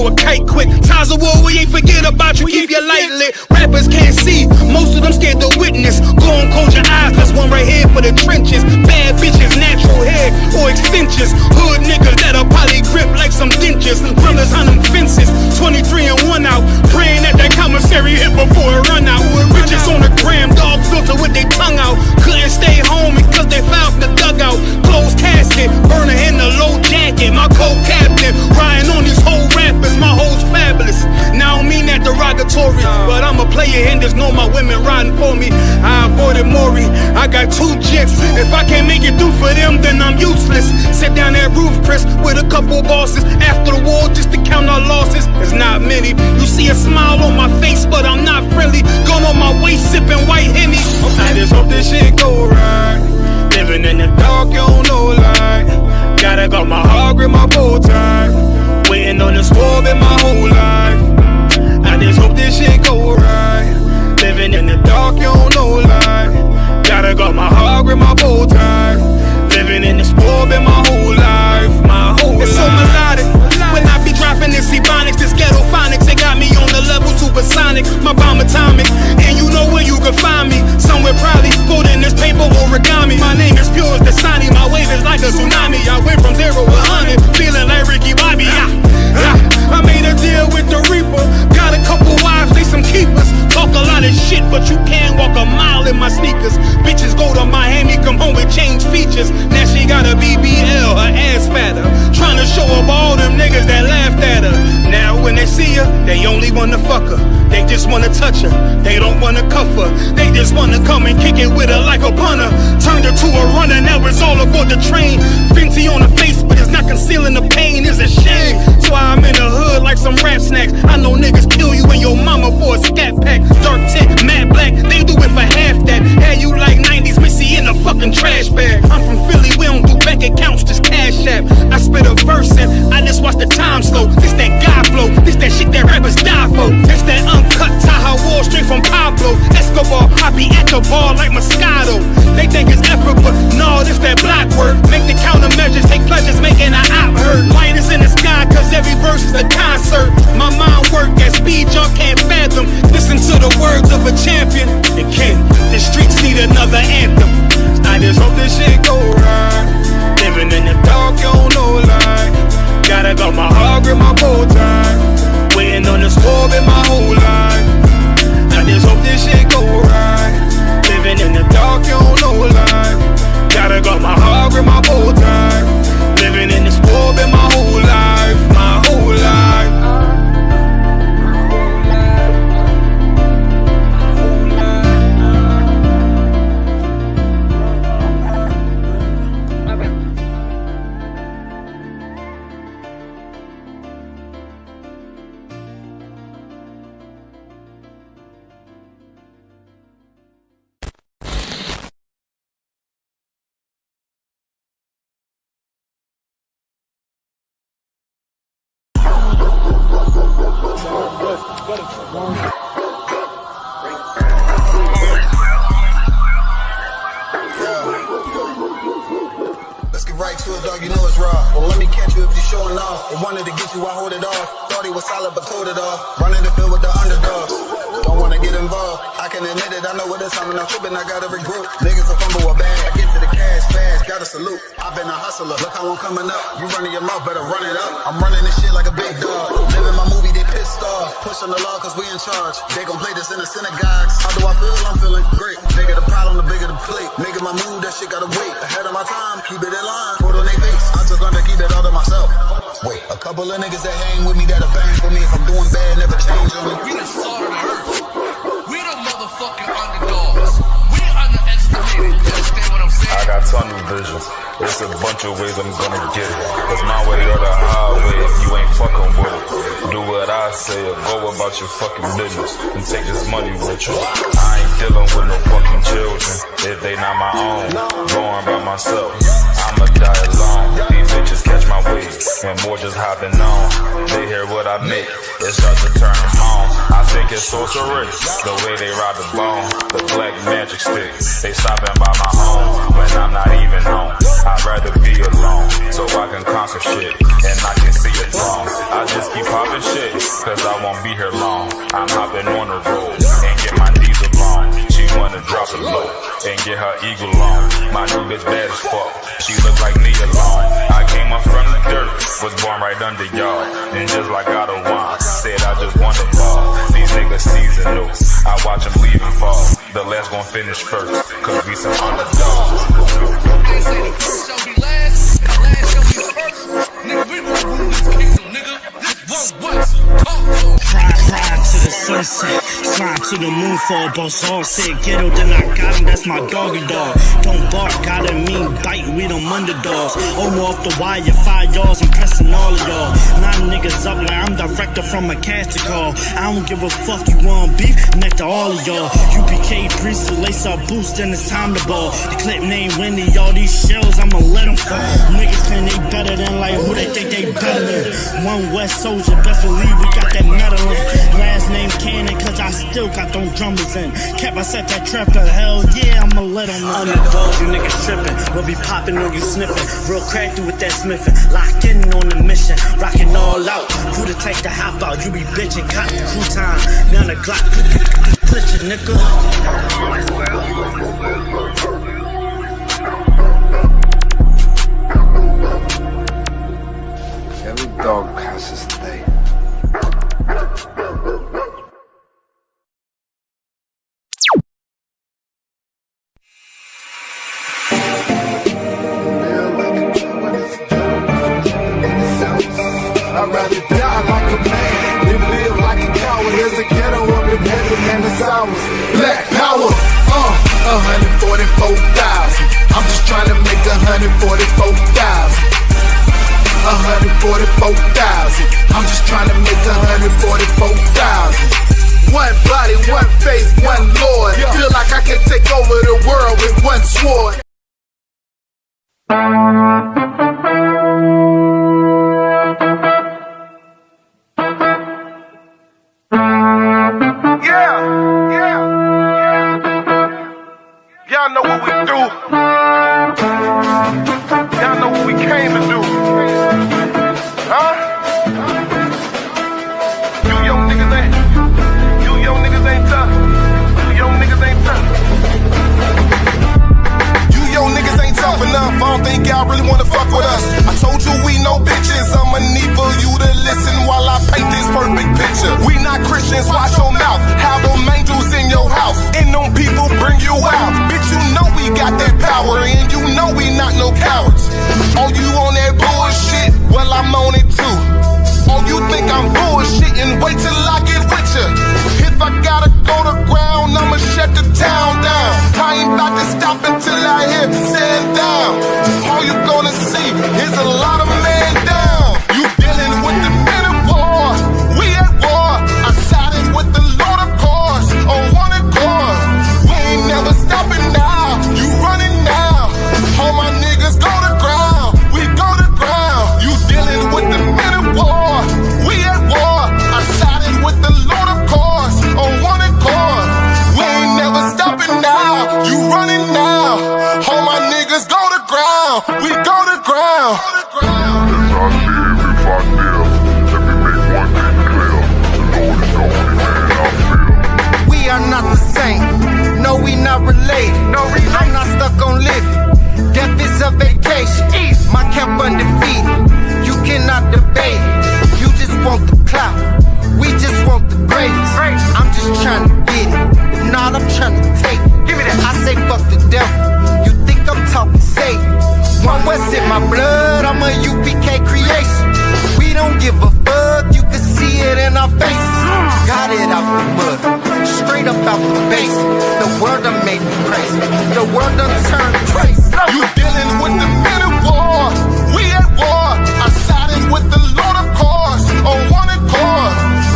blow a kite quick. Times of war, we ain't forget about you, keep your light lit. Rappers can't see, most of them scared to witness. Go and close your eyes, there's one right here for the trenches. Bad bitches, natural hair or extensions. Hood niggas that'll probably grip like some dentures. Brothers on them fences, 23 and 1 out. Praying that commissary hit before it run out. Bitches on the gram, dog filter with their tongue out. Couldn't stay home because they found the dugout. Closed casket, burner in the low jacket. My co-captain, riding on these whole rappers. My hoes fabulous. Now I don't mean that derogatory, but I'm a player and there's no my women riding for me. I avoided Maury, I got 2 jits. If I can't make it through for them, then I'm useless. Sit down that roof, Chris, with a couple bosses. After the war, just to count our losses. There's not many. You see a smile on my face, but I'm not friendly. Gun on my waist, sipping white Henny. I just hope this shit go right. Living in the dark, you don't know light. Gotta got my heart, grip my bow tie. Waiting on this war, been my whole life. I just hope this shit go right. Living in the dark, you don't know light. Gotta got my heart, grip my bow tie. Living in this war, been my whole life. My whole life. It's so melodic. When I be dropping this ebonics, this ghetto phonics, they got me on the level supersonic. My bomb atomic, and you know where you can find me. Somewhere probably folding this paper origami. My name is pure as the Dasani, my wave is like a tsunami. I went from 0 to 100, feeling like Ricky Bobby. I made a deal with the Reaper. Got a couple wives, they some keepers. Talk a lot of shit, but you can't walk a mile in my sneakers. Bitches go to Miami, come home with change features. Now she got a BBL, her ass fatter. Trying to show up all them niggas that laughed at her. Now when they see her, they only wanna fuck her. They just wanna touch her, they don't wanna cuff her. They just wanna come and kick it with her like a punter. Turned her to a runner, now it's all aboard the train. Fenty on her face, but it's not concealing the pain, it's a shame. So I'm in the hood like some rap snacks. I know niggas kill you and your mama for a scat pack. Dark tint, matte black, they do it for half that. Had you like 90s Missy in a fucking trash bag. I'm from Philly, we don't do bank accounts, just cash app. I spit a verse and I just watch the time slow. This that God flow, this that shit that rappers die for. This that uncut Taha Wall straight from Pablo Escobar. I be at the bar like Moscato. They think it's effort, but no, this that block work. Make the countermeasures, take pleasures, making an op hurt. Light is in the sky, cause every verse is a concert. My mind work at speed y'all can't fathom. Listen to the words of a champion. It can't, the streets need another anthem. I just hope this shit go right. Living in the dark, you don't know light. Gotta got my heart, grip my bow tie. Waiting on this war, been my whole life. I just hope this shit go right. Living in the dark, you don't know light. Gotta got my heart, grip my bow tie. Living in this war, been my whole life. My whole life. Let's get right to it, dog, you know it's raw. Well, let me catch you if you're showing off. They wanted to get you, I hold it off. Thought he was solid, but told it off. Running the field with the underdogs. Don't wanna get involved. I can admit it, I know what it's time when I'm tripping, I gotta regroup. Niggas will fumble a bag. I get to the cash fast, gotta salute. I've been a hustler, look how I'm coming up. You running your mouth, better run it up. I'm running this shit like a big dog. Living my movie, they pissed off. Pushing the law cause we in charge. They gon' play this in the synagogues. How do I feel? I'm feeling great. Bigger the problem, the bigger the plate. Making my move, that shit gotta wait. Ahead of my time, keep it in line. Put on their face, I just learned to keep it all to myself. Wait, a couple of niggas that hang with me that'll bang for me. If I'm doing bad, never change on me. We the salt of the earth. We the motherfucking underdogs. We underestimated. You understand what I'm saying? I got tunnel vision. There's a bunch of ways I'm gonna get it. It's my way or the highway if you ain't fucking with it. Do what I say or go about your fucking business and take this money with you. I ain't dealing with no fucking children if they not my own. Going by myself, I'ma die alone. These bitches catch my wave. And more just hopping on. They hear what I make, it starts to turn them on. I think it's sorceress, the way they ride the bone. The black magic stick, they stopping by my home when I'm not even home. I'd rather be alone, so I can conquer shit, and I can see it wrong. I just keep popping shit, cause I won't be here long. I'm hopping on the road, and get my knees along. She wanna drop it low, and get her eagle on. My new bitch bad as fuck, she look like me alone. I came up from the dirt, was born right under y'all. And just like God of wine, said I just want the ball. These niggas seasonal, I watch them leave and fall. The last gon' finish first, cause we some underdogs. They say the first shall be last, and the last shall be first. Nigga, we gon' rule this kingdom, nigga. This one West. Ride to the sunset, slide to the moon for a boss. All said ghetto, then I got him, that's my doggy dog. Don't bark, gotta mean bite, we them underdogs. Off the wire, 5 yards, I'm pressing all of y'all. 9 niggas up like I'm director from a casting call. I don't give a fuck, you want beef? Next to all of y'all. UPK priest, lace up boost, then it's time to ball. The clip name Winnie, all these shells, I'ma let them fall. Niggas claim they better than like who they think they better than. One West soldier, best believe we got that metal in. Last name Cannon, cause I still got them drummers in. Kept I set that trap to hell, yeah, I'ma let them know. Underdog, you niggas trippin', we'll be poppin' on you sniffin'. Real crafty with that smithin', lock in on the mission, rockin' all out. Who the type to hop out, you be bitchin', got the crew time. Now the Glock, glitch it, nigga. Every dog has his day. I'd rather die like a man than live like a coward. There's a ghetto up in heaven and it's ours. Black power, 144,000. I'm just trying to make 144,000. 144,000. I'm just trying to make 144,000. One body, one face, one Lord. Feel like I can take over the world with one sword. Y'all know what we do. Y'all know what we came to do. Huh? You young niggas ain't tough. You young niggas ain't tough. You young niggas ain't tough enough. I don't think y'all really wanna fuck with us. I told you we no bitches. I'ma need for you to listen while I paint this perfect picture. We not Christians, watch your mouth. Have them angels in your house, and them people bring you out. Bitch, you know we got that power, and you know we not no cowards. Oh, you on that bullshit? Well, I'm on it too. Oh, you think I'm bullshitting? Wait till I get with ya. If I gotta go to ground, I'ma shut the town down. I ain't about to stop until I hear stand down. All you gonna see is a lot of man down. You dealing with the men of war. We at war. I sided with the Lord, of course, on one accord. We ain't never stopping now. You running now. All my niggas go to ground. We go to ground. You dealing with the men of war. We at war. I sided with the Lord, of course, on one accord. We ain't never stopping now. You running now. All my niggas go to ground. We go to ground. We are not the same. No, we not related. I'm not stuck on living. Death is a vacation. My camp undefeated. You cannot debate it. You just want the clout. We just want the greatest. I'm just trying to get it. If not, I'm trying to take it. Give me that. I say fuck the devil. You think I'm talking Satan? One West in my blood. I'm a UPK creation. We don't give a fuck. You can see it in our faces. Got it out the mud. Straight up out the basement. The world done made me crazy. The world done turned crazy. You dealing with the men of war. We at war. I sided with the Lord, of course, on one accord.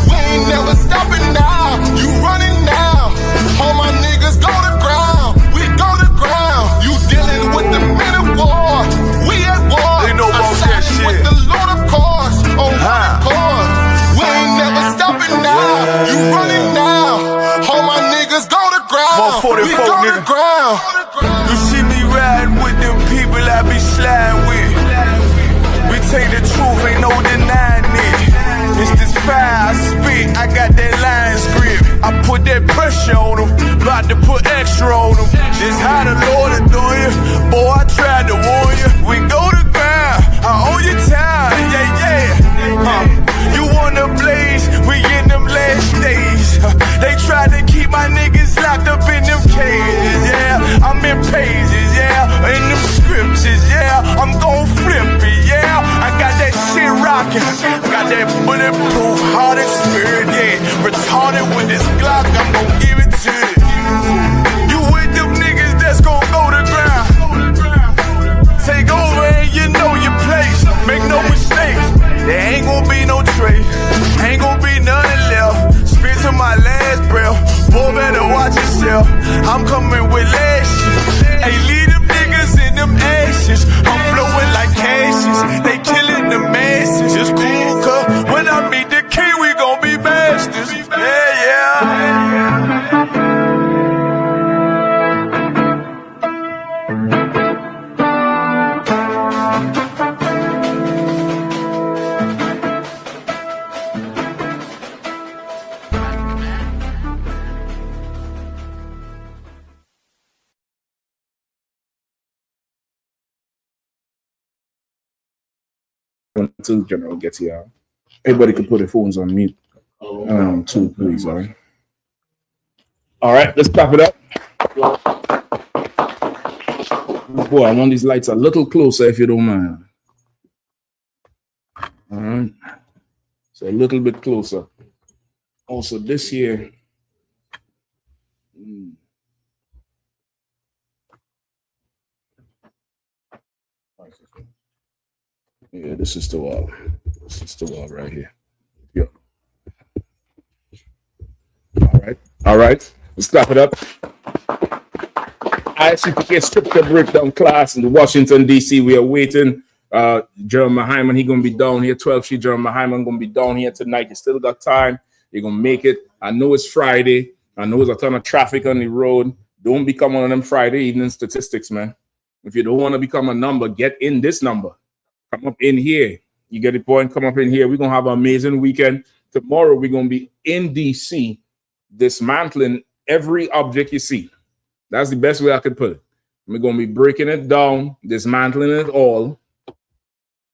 We ain't never stopping now. You running now. All my niggas go to ground. We go to ground. You dealing with the men of war. We at war. I sided 40 We folk, go nigga. to ground. You see me riding with them people I be sliding with. We take the truth, ain't no denying it. It's this fire I spit, I got that line script. I put that pressure on them, about to put extra on them. This how the Lord is doing you. Boy, I tried to warn you. We go to ground, I own your time, yeah, yeah. You wanna blaze, we in them last days. They tried to keep my niggas locked up in them cages, yeah. I'm in pages, yeah. In them scriptures, yeah. I'm gon' flip it, yeah. I got that shit rockin'. I got that bulletproof heart and spirit, yeah. Retarded with this Glock, I'm gon' give it to you. You with them niggas that's gon' go to ground. Take over and you know your place. Make no mistake, there ain't gon' be no trace. Ain't gon' be nothing left. Spit to my last breath. Boy, better watch yourself. I'm coming with last shit. Hey, leave them niggas in them ashes. I'm flowing like Cassius. They killing the masses. It's cool, cuz when I meet the king, we gon' be masters. Yeah, yeah. Until the general gets here. Everybody can put their phones on mute. Too, please. All right, let's clap it up. Boy, I want these lights a little closer if you don't mind. All right. So a little bit closer. Also, this here. Yeah, this is the wall. This is the wall right here. Yep. All right. Let's clap it up. I.S.U.P.K scripture breakdown class in Washington, D.C. We are waiting. General Mahayaman, he going to be down here. 12 Street, General Mahayaman going to be down here tonight. You still got time. You're going to make it. I know it's Friday. I know there's a ton of traffic on the road. Don't become one of them Friday evening statistics, man. If you don't want to become a number, get in this number. Come up in here. You get the point? Come up in here. We're going to have an amazing weekend. Tomorrow, we're going to be in D.C. dismantling every object you see. That's the best way I could put it. We're going to be breaking it down, dismantling it all.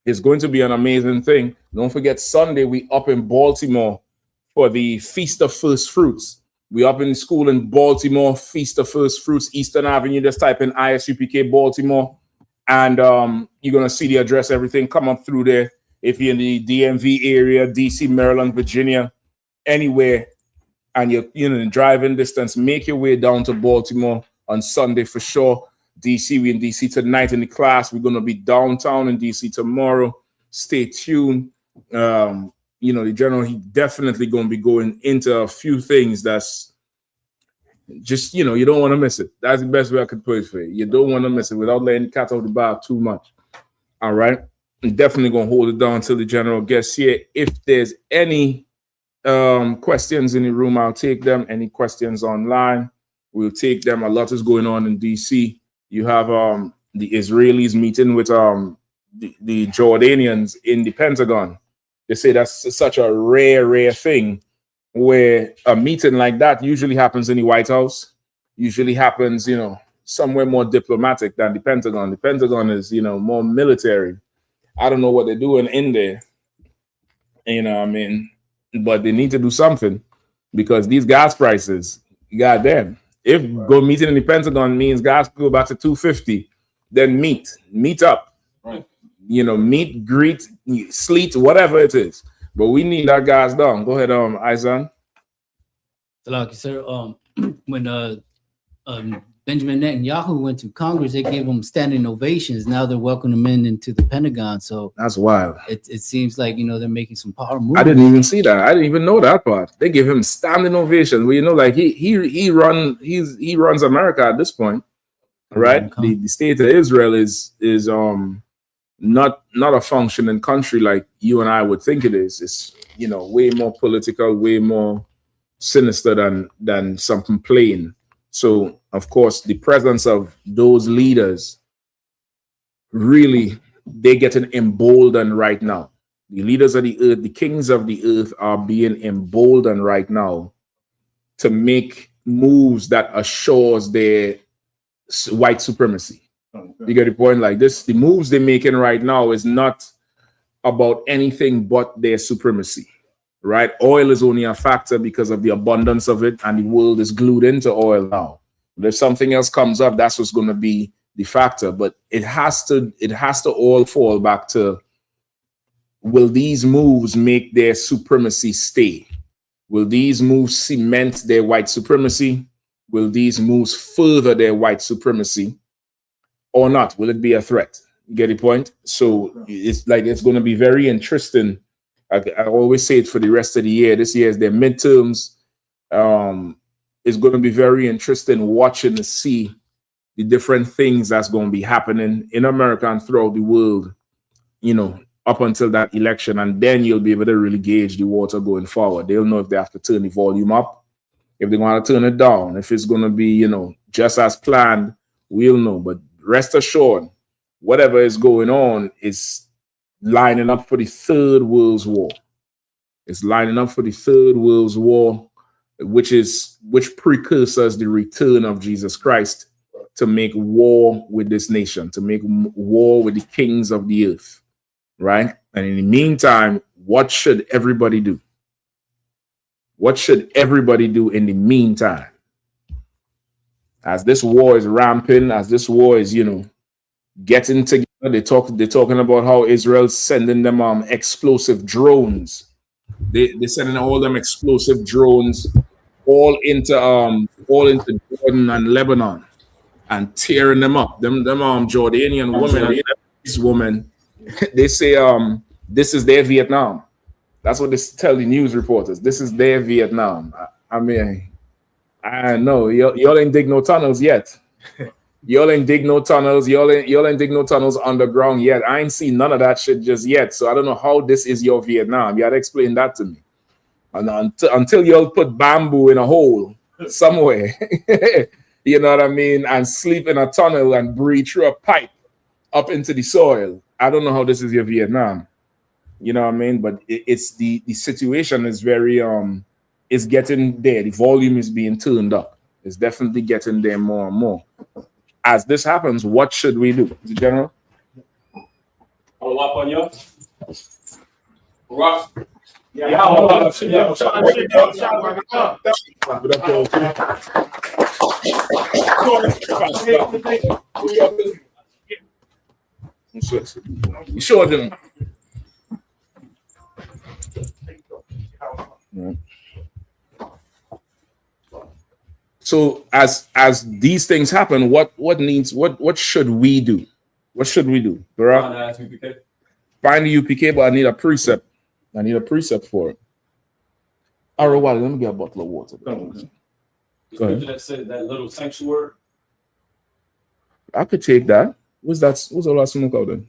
It's going to be an amazing thing. Don't forget, Sunday, we up in Baltimore for the Feast of First Fruits. We up in school in Baltimore, Feast of First Fruits, Eastern Avenue. Just type in I.S.U.P.K Baltimore. And you're going to see the address, everything. Come up through there. If you're in the DMV area, DC, Maryland, Virginia, anywhere, and you're in driving distance, make your way down to Baltimore on Sunday for sure. DC, we're in DC tonight in the class. We're going to be downtown in DC tomorrow. Stay tuned. The general, he definitely going to be going into a few things that's just, you don't want to miss it. That's the best way I could put it for you. You don't want to miss it without letting the cat out of the bag too much. All right. I'm definitely going to hold it down until the general gets here. If there's any questions in the room, I'll take them. Any questions online, we'll take them. A lot is going on in DC. You have the Israelis meeting with the Jordanians in the Pentagon. They say that's such a rare thing, where a meeting like that usually happens in the White House, usually happens, somewhere more diplomatic than the Pentagon. The Pentagon is, more military. I don't know what they're doing in there, but they need to do something because these gas prices, goddamn. If go meeting in the Pentagon means gas go back to $2.50, then meet up. Right. Meet, greet, sleet, whatever it is. But we need that gas down. Go ahead, Izan. Like, sir, when Benjamin Netanyahu went to Congress, they gave him standing ovations. Now they're welcoming him into the Pentagon. So that's wild. It seems like they're making some power moves. I didn't even see that. I didn't even know that part. They give him standing ovations. Well, like he runs America at this point, right? The state of Israel is not a functioning country like you and I would think it is. It's way more political, way more sinister than something plain. So of course, the presence of those leaders really, they're getting emboldened right now. The leaders of the earth, the kings of the earth are being emboldened right now to make moves that assures their white supremacy. You get the point? Like this, the moves they're making right now is not about anything but their supremacy, right? Oil is only a factor because of the abundance of it, and the world is glued into oil now. But if something else comes up, that's what's going to be the factor. But it has to all fall back to, will these moves make their supremacy stay? Will these moves cement their white supremacy? Will these moves further their white supremacy or not? Will it be a threat? You get the point? So it's like, it's going to be very interesting. I always say it for the rest of the year. This year is their midterms. It's going to be very interesting watching to see the different things that's going to be happening in America and throughout the world, you know, up until that election. And then you'll be able to really gauge the water going forward. They'll know if they have to turn the volume up, if they want to turn it down, if it's going to be, you know, just as planned, we'll know. But rest assured, whatever is going on is lining up for the Third World War. It's lining up for the Third World War, which precursors the return of Jesus Christ to make war with this nation, to make war with the kings of the earth, right? And in the meantime, what should everybody do? What should everybody do in the meantime? As this war is rampant, as this war is, you know, getting together, they're talking about how Israel's sending them explosive drones. They're sending all them explosive drones all into Jordan and Lebanon and tearing them up. Them Jordanian women, these women, they say this is their Vietnam. That's what they tell the news reporters. This is their Vietnam. I mean, I know y'all ain't dig no tunnels yet. Y'all ain't dig no tunnels. Y'all ain't dig no tunnels underground yet. I ain't seen none of that shit just yet. So I don't know how this is your Vietnam. You gotta explain that to me. And until y'all put bamboo in a hole somewhere, you know what I mean, and sleep in a tunnel and breathe through a pipe up into the soil, I don't know how this is your Vietnam. You know what I mean? But it's the situation is very it's getting there. The volume is being turned up. It's definitely getting there more and more. As this happens, what should we do, General? Follow up on you. Rock. You sure them? So as these things happen, what should we do? What should we do? Find the UPK, but I need a precept. I need a precept for it. All right, well, let me get a bottle of water. Go ahead. That said that little sanctuary. I could take that. What's all that smoke out there?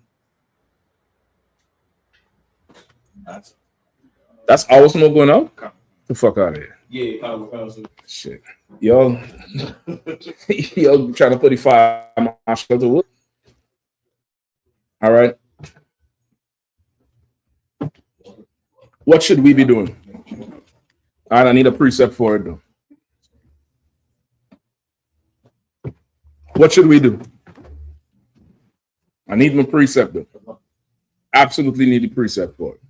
That's our smoke going out? Get the fuck out of here. Yeah, kind. Shit. Y'all trying to put the fire on my shelter wood. All right. What should we be doing? All right, I need a precept for it though. What should we do? I need my precept though. Absolutely need a precept for it.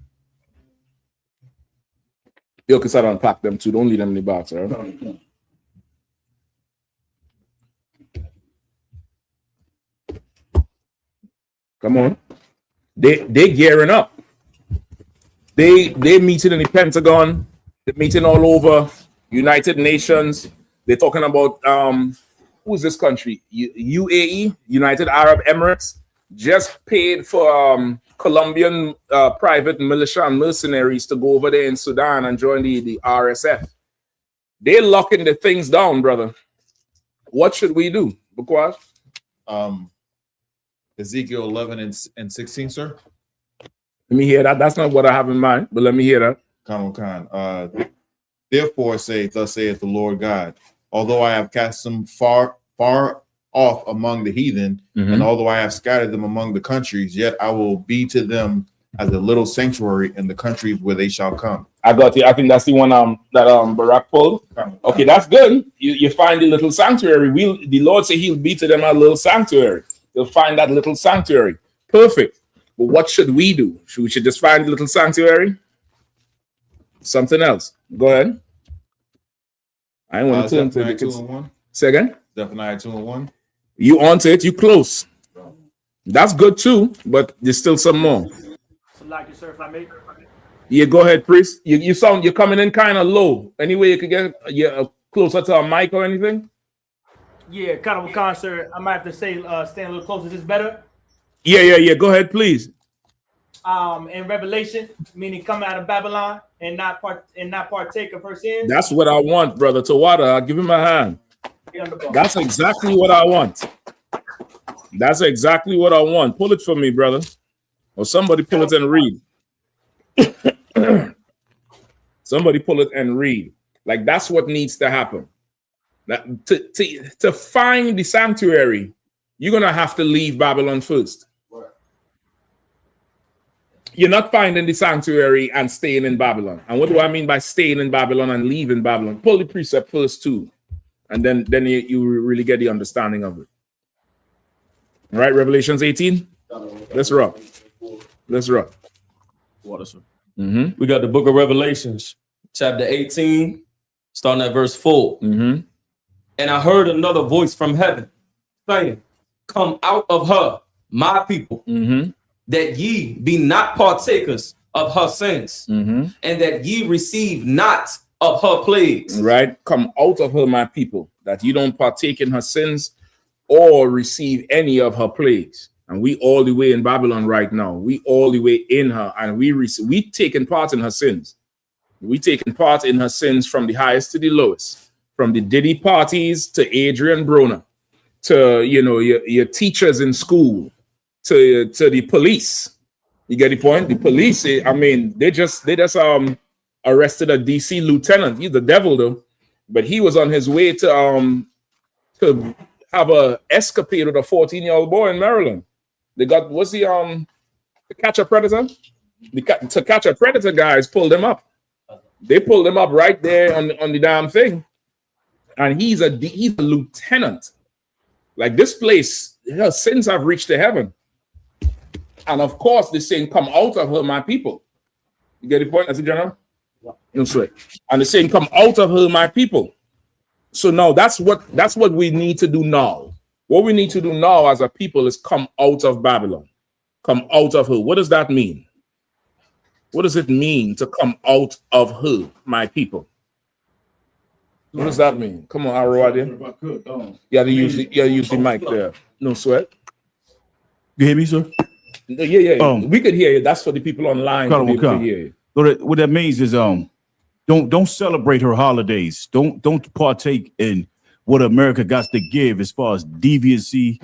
Yo, because I don't unpack them too. Don't leave them in the box, all right? Come on. They gearing up. They meeting in the Pentagon. They're meeting all over United Nations. They're talking about who's this country? UAE, United Arab Emirates, just paid for Colombian private militia and mercenaries to go over there in Sudan and join the RSF. They're locking the things down, brother. What should we do? Bukwaj? Ezekiel 11 and 16, sir. Let me hear that. That's not what I have in mind, but let me hear that. Therefore, thus saith the Lord God, although I have cast them far far off among the heathen, and although I have scattered them among the countries, yet I will be to them as a little sanctuary in the countries where they shall come. I got you. I think that's the one that Barak pulled. Okay, that's good. You find the little sanctuary. The Lord say he'll be to them a little sanctuary. They'll find that little sanctuary. Perfect. But what should we do? We should just find the little sanctuary? Something else. Go ahead. I want to turn to the 2 and 1. Say again? Zephaniah 2 and 1. You onto it, you close. That's good too, but there's still some more. Like you, sir, if I may. Yeah, go ahead, priest. You're coming in kind of low. Any way you could get closer to a mic or anything? Yeah, kind of a concert. I might have to say, stand a little closer. Is this better? Yeah. Go ahead, please. In Revelation, meaning come out of Babylon and not partake of her sins. That's what I want, brother Tawada. I'll give him a hand. That's exactly what I want. That's exactly what I want. Pull it for me, brother. Or somebody pull it and read. Somebody pull it and read. Like that's what needs to happen. To find the sanctuary, you're gonna have to leave Babylon first. You're not finding the sanctuary and staying in Babylon. And what do I mean by staying in Babylon and leaving Babylon? Pull the precept first too, and then you really get the understanding of it. All right, Revelations 18. Let's rock. Water, sir. We got the book of Revelations, chapter 18, starting at verse 4. And I heard another voice from heaven saying, come out of her, my people, that ye be not partakers of her sins, and that ye receive not of her plagues. Right? Come out of her, my people, that you don't partake in her sins or receive any of her plagues. And we all the way in Babylon right now. We all the way in her, and we taking part in her sins. We taking part in her sins from the highest to the lowest, from the Diddy parties to Adrian Broner, to your teachers in school, to the police. You get the point? The police, I mean, they just arrested a DC lieutenant. He's the devil though, but he was on his way to have a escapade with a 14-year-old boy in Maryland. They got to catch a predator? To catch a predator guys pulled him up. They pulled him up right there on the damn thing. And he's a lieutenant. Like this place, her sins have reached to heaven. And of course, they're saying, come out of her, my people. You get the point, as a general? No sweat. And they're saying, come out of her, my people. So now that's what we need to do now. What we need to do now as a people is come out of Babylon. Come out of her. What does that mean? What does it mean to come out of her, my people? What does that mean? Come on, Arwadi. Yeah, use the mic there. No sweat. You hear me, sir? Yeah. We could hear you. That's for the people online to be able to hear you. So what that means is don't celebrate her holidays. Don't partake in what America got to give as far as deviancy,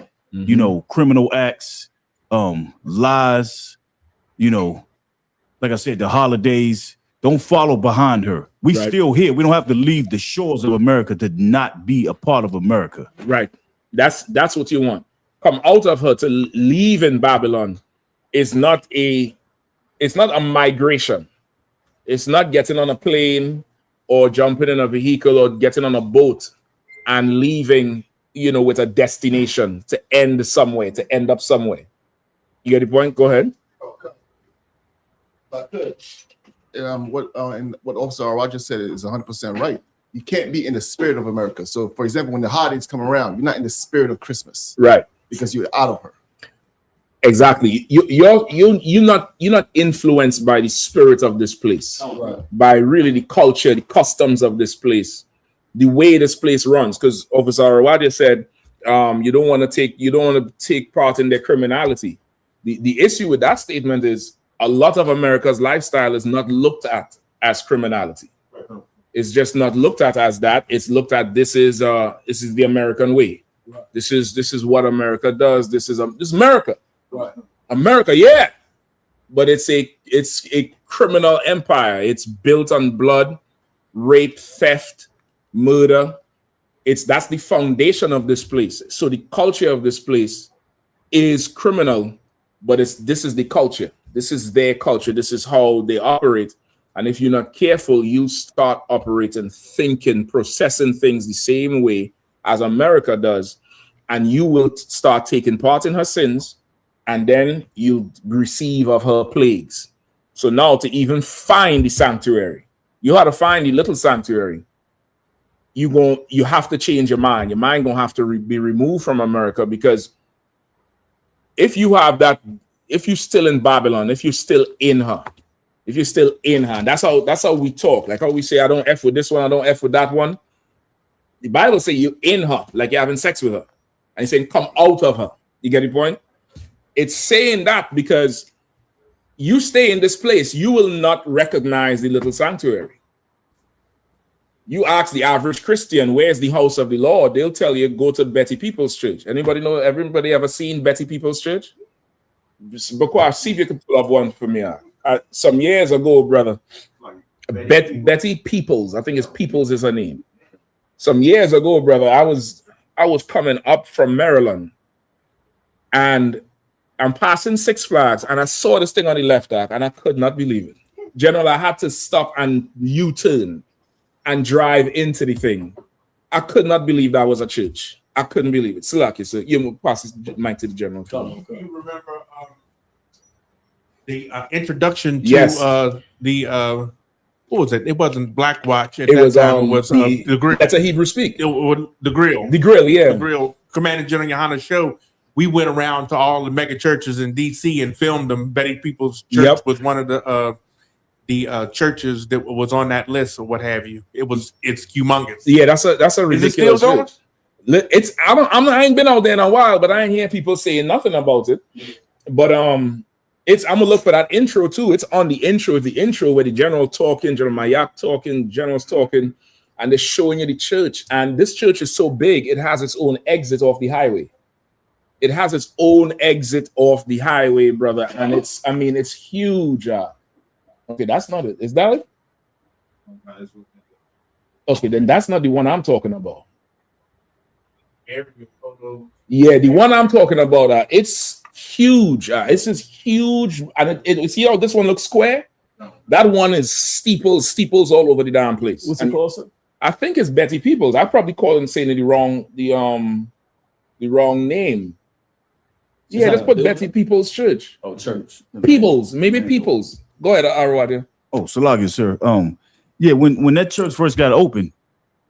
criminal acts, lies, like I said, the holidays. Don't follow behind her. We still here. We don't have to leave the shores of America to not be a part of America. Right. That's what you want. Come out of her. To leave in Babylon is not a migration. It's not getting on a plane or jumping in a vehicle or getting on a boat and leaving, with a destination to end up somewhere. You get the point? Go ahead. Okay. What Officer Arwad just said is 100% right. You can't be in the spirit of America. So, for example, when the holidays come around, you're not in the spirit of Christmas, right? Because you're out of her. Exactly. You're not influenced by the spirit of this place, by really the culture, the customs of this place, the way this place runs. Because Officer Arwad said, you don't want to take part in their criminality. The issue with that statement is a lot of America's lifestyle is not looked at as criminality. It's just not looked at as that. It's looked at this is the American way. This is what America does. This is America. Right. America, yeah. But it's a criminal empire. It's built on blood, rape, theft, murder, That's the foundation of this place. So the culture of this place is criminal, but this is the culture. This is their culture. This is how they operate. And if you're not careful, you start operating, thinking, processing things the same way as America does. And you will start taking part in her sins, and then you receive of her plagues. So now to even find the sanctuary, you have to find the little sanctuary. You have to change your mind. Your mind gonna have to be removed from America, because if you have that, if you're still in Babylon, if you're still in her, that's how we talk. Like how we say, I don't F with this one, I don't F with that one. The Bible say you're in her, like you're having sex with her. And he's saying, come out of her. You get the point? It's saying that because you stay in this place, you will not recognize the little sanctuary. You ask the average Christian, where's the house of the Lord? They'll tell you, go to Betty People's Church. Everybody ever seen Betty People's Church? Because see if you can pull up one for me. Some years ago, brother, Betty Peoples, I think it's Peoples is her name. Some years ago, brother, I was coming up from Maryland, and I'm passing Six Flags, and I saw this thing on the left arc, and I could not believe it. General, I had to stop and U-turn and drive into the thing. I could not believe that was a church. I couldn't believe it. Salaki, so you pass this mic to the general. You remember the introduction to the what was it? It wasn't Black Watch. At that time. It was the grill. That's a Hebrew speak. It was the grill. The grill, yeah. The grill. Commanding General Yahanna show. We went around to all the mega churches in DC and filmed them. Betty People's Church was one of the churches that was on that list or what have you. It's humongous. Yeah, that's a ridiculous. Is it still going? I ain't been out there in a while, but I ain't hear people saying nothing about it. But I'm gonna look for that intro too. It's on the intro. The intro where the general talking, General Mayak talking, general's talking, and they're showing you the church. And this church is so big, it has its own exit off the highway. It has its own exit off the highway, brother. And it's huge. Okay, that's not it. Is that it? Okay, then that's not the one I'm talking about. Yeah, the one I'm talking about, it's huge. It's just huge. And see how this one looks square? That one is steeples all over the damn place. What's it called, sir? I think it's Betty Peoples. I probably called him saying the wrong name. Yeah, let's put Betty People's Church. Oh, church. Peoples, maybe Peoples. Go ahead, Arwadi. Oh, Salagi, sir. Yeah, when that church first got open,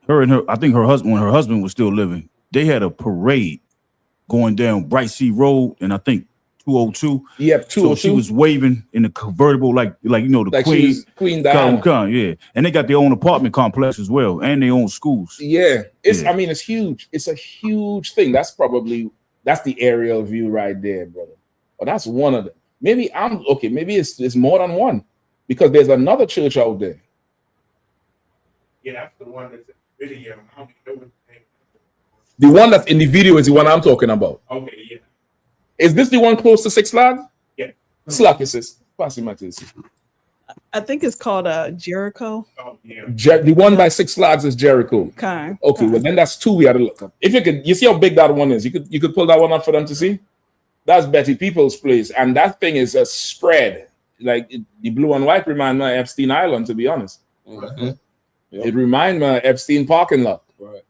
I think her husband was still living, they had a parade going down Bright Sea Road, and I think 202. Yep, 202. So she was waving in the convertible, like the like Queen Diana. Yeah, and they got their own apartment complex as well, and their own schools. Yeah, it's huge. It's a huge thing. That's the aerial view right there, brother. But that's one of them. Maybe it's more than one, because there's another church out there. Yeah, that's the one that's in the video. I don't know what the name. The one that's in the video is the one I'm talking about. Okay, yeah. Is this the one close to Six Flags? Yeah. Slack, sis. Pass it, Matisse. I think it's called Jericho. Oh, yeah. The one by Six Flags is Jericho. Okay, well then that's two we had to look up. If you see how big that one is, you could pull that one up for them to see. That's Betty People's place, and that thing is a spread. Like the blue and white remind me of Epstein Island, to be honest. Mm-hmm. Yep. It reminds me of Epstein parking lot. Right.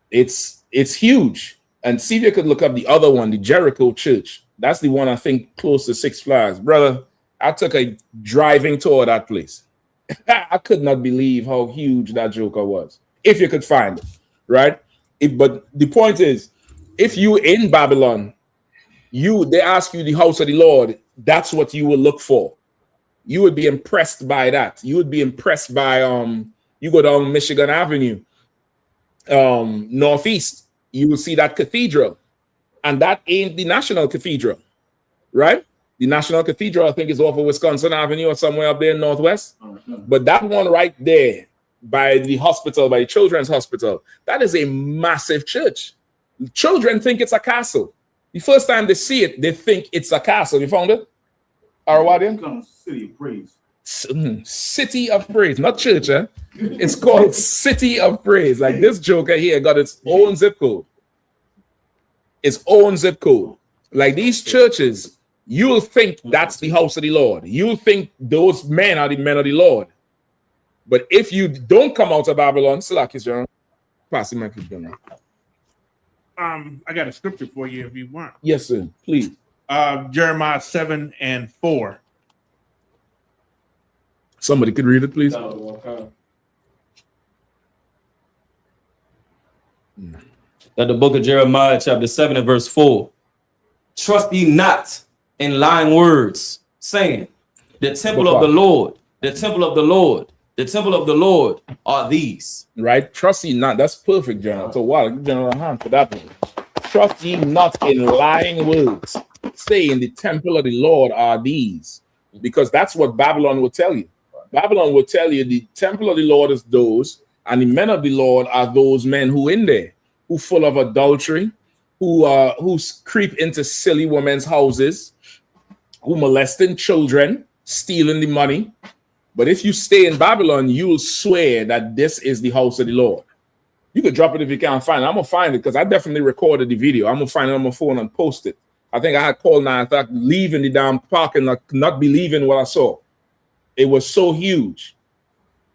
It's huge. And see if you could look up the other one, the Jericho Church. That's the one I think close to Six Flags. Brother, I took a driving tour of that place. I could not believe how huge that joker was. If you could find it, right? But the point is, if you in Babylon, they ask you the house of the Lord, that's what you will look for. You would be impressed by that. You would be impressed by you go down Michigan Avenue, northeast, you will see that cathedral, and that ain't the National Cathedral, right? The National Cathedral, I think, is off of Wisconsin Avenue or somewhere up there in Northwest. But that one right there by the hospital, by the Children's Hospital, that is a massive church. Children think it's a castle. The first time they see it, they think it's a castle. You found it? Arwadian? City of Praise. City of Praise, not church, eh? It's called City of Praise. Like this joker here got its own zip code. Its own zip code. Like these churches, you'll think that's the house of the Lord. You'll think those men are the men of the Lord. But if you don't come out of Babylon, pass the microphone. I got a scripture for you if you want. Yes, sir. Please. Jeremiah 7:4. Somebody could read it, please. That the book of Jeremiah, chapter 7 and verse 4. Trust ye not in lying words, saying, the temple of the Lord, the temple of the Lord, the temple of the Lord are these. Right? Trust ye not. That's perfect, General. So wow, give General a hand for that one. Trust ye not in lying words, saying the temple of the Lord are these. Because that's what Babylon will tell you. Babylon will tell you the temple of the Lord is those, and the men of the Lord are those men who in there, who full of adultery, who creep into silly women's houses, who molesting children, stealing the money. But if you stay in Babylon, you'll swear that this is the house of the Lord. You could drop it if you can't find it. I'm gonna find it because I definitely recorded the video. I'm gonna find it on my phone and post it. I think I had called 9 o'clock, leaving the damn park and not believing what I saw. It was so huge.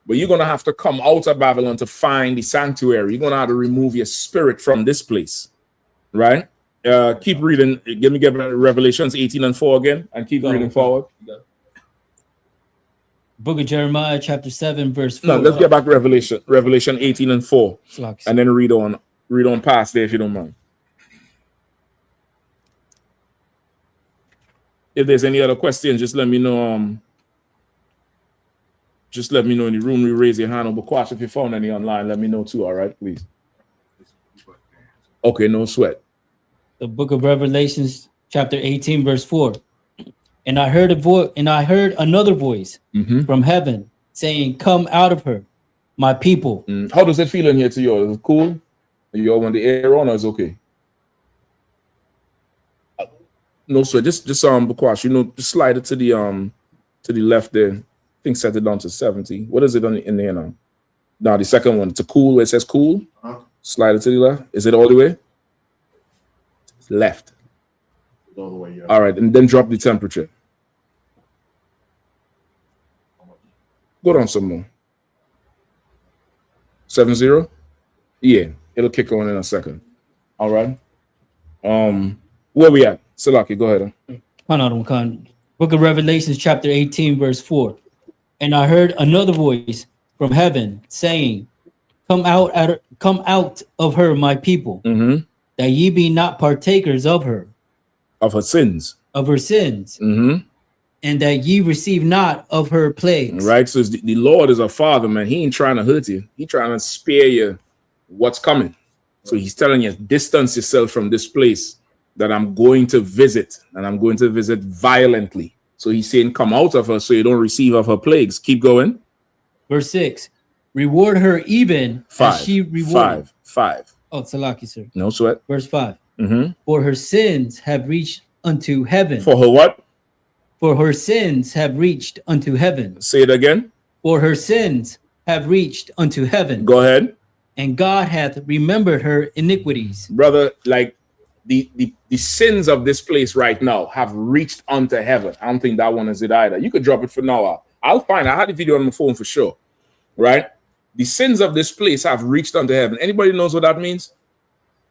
But you're gonna have to come out of Babylon to find the sanctuary. You're gonna have to remove your spirit from this place, right? Keep reading. Give me Revelations 18:4 again, and keep reading forward. Book of Jeremiah, chapter 7, verse 4. No, let's get back to Revelation 18:4, and then read on past there if you don't mind. If there's any other questions, just let me know. Just let me know in the room. You raise your hand on Bakwash if you found any online. Let me know too. All right, please. Okay, no sweat. The book of Revelations, chapter 18, verse 4. And I heard another voice from heaven saying, "Come out of her, my people." How does it feel in here to you? Is it cool? You all want the air on, or is it okay? No sweat. Just Bakwash, just slide it to the left there. I think set it down to 70. What is it in there now? No, the second one. It's a cool. It says cool. Slide it to the left. Is it all the way? Left. All the way, yeah. All right, and then drop the temperature. Go down some more. 70? Yeah, it'll kick on in a second. All right. Where we at? Salaki, go ahead. Book of Revelations, chapter 18, verse 4. And I heard another voice from heaven saying, Come out of her, my people, that ye be not partakers of her. Of her sins. Of her sins. And that ye receive not of her plagues. Right, so the Lord is a father, man. He ain't trying to hurt you. He trying to spare you what's coming. So he's telling you, distance yourself from this place that I'm going to visit, and I'm going to visit violently. So he's saying, come out of her so you don't receive of her plagues. Keep going. Verse 6. Reward her even as she rewarded. 5. Oh, Salaki, sir. No sweat. Verse 5. For her sins have reached unto heaven. For her what? For her sins have reached unto heaven. Say it again. For her sins have reached unto heaven. Go ahead. And God hath remembered her iniquities. Brother, like the sins of this place right now have reached unto heaven. I don't think that one is it either. You could drop it for now. I'll find. I had the video on my phone for sure. Right? The sins of this place have reached unto heaven. Anybody knows what that means?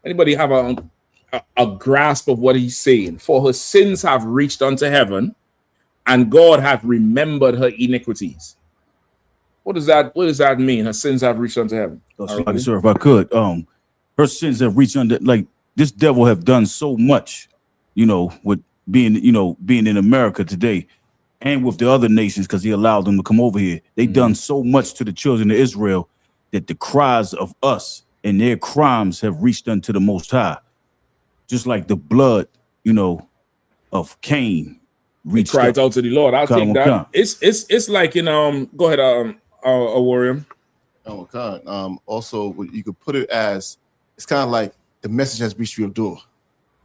Anybody have a grasp of what he's saying? For her sins have reached unto heaven, and God hath remembered her iniquities. What does that mean? Her sins have reached unto heaven. Sir, if I could, her sins have reached unto, like, this devil have done so much, with being in America today, and with the other nations, because he allowed them to come over here. They done so much to the children of Israel that the cries of us and their crimes have reached unto the Most High, just like the blood, of Cain reached cried out to the Lord. I'll take that. It's like go ahead, a warrior. Oh God. Also, you could put it as it's kind of like the message has reached your door.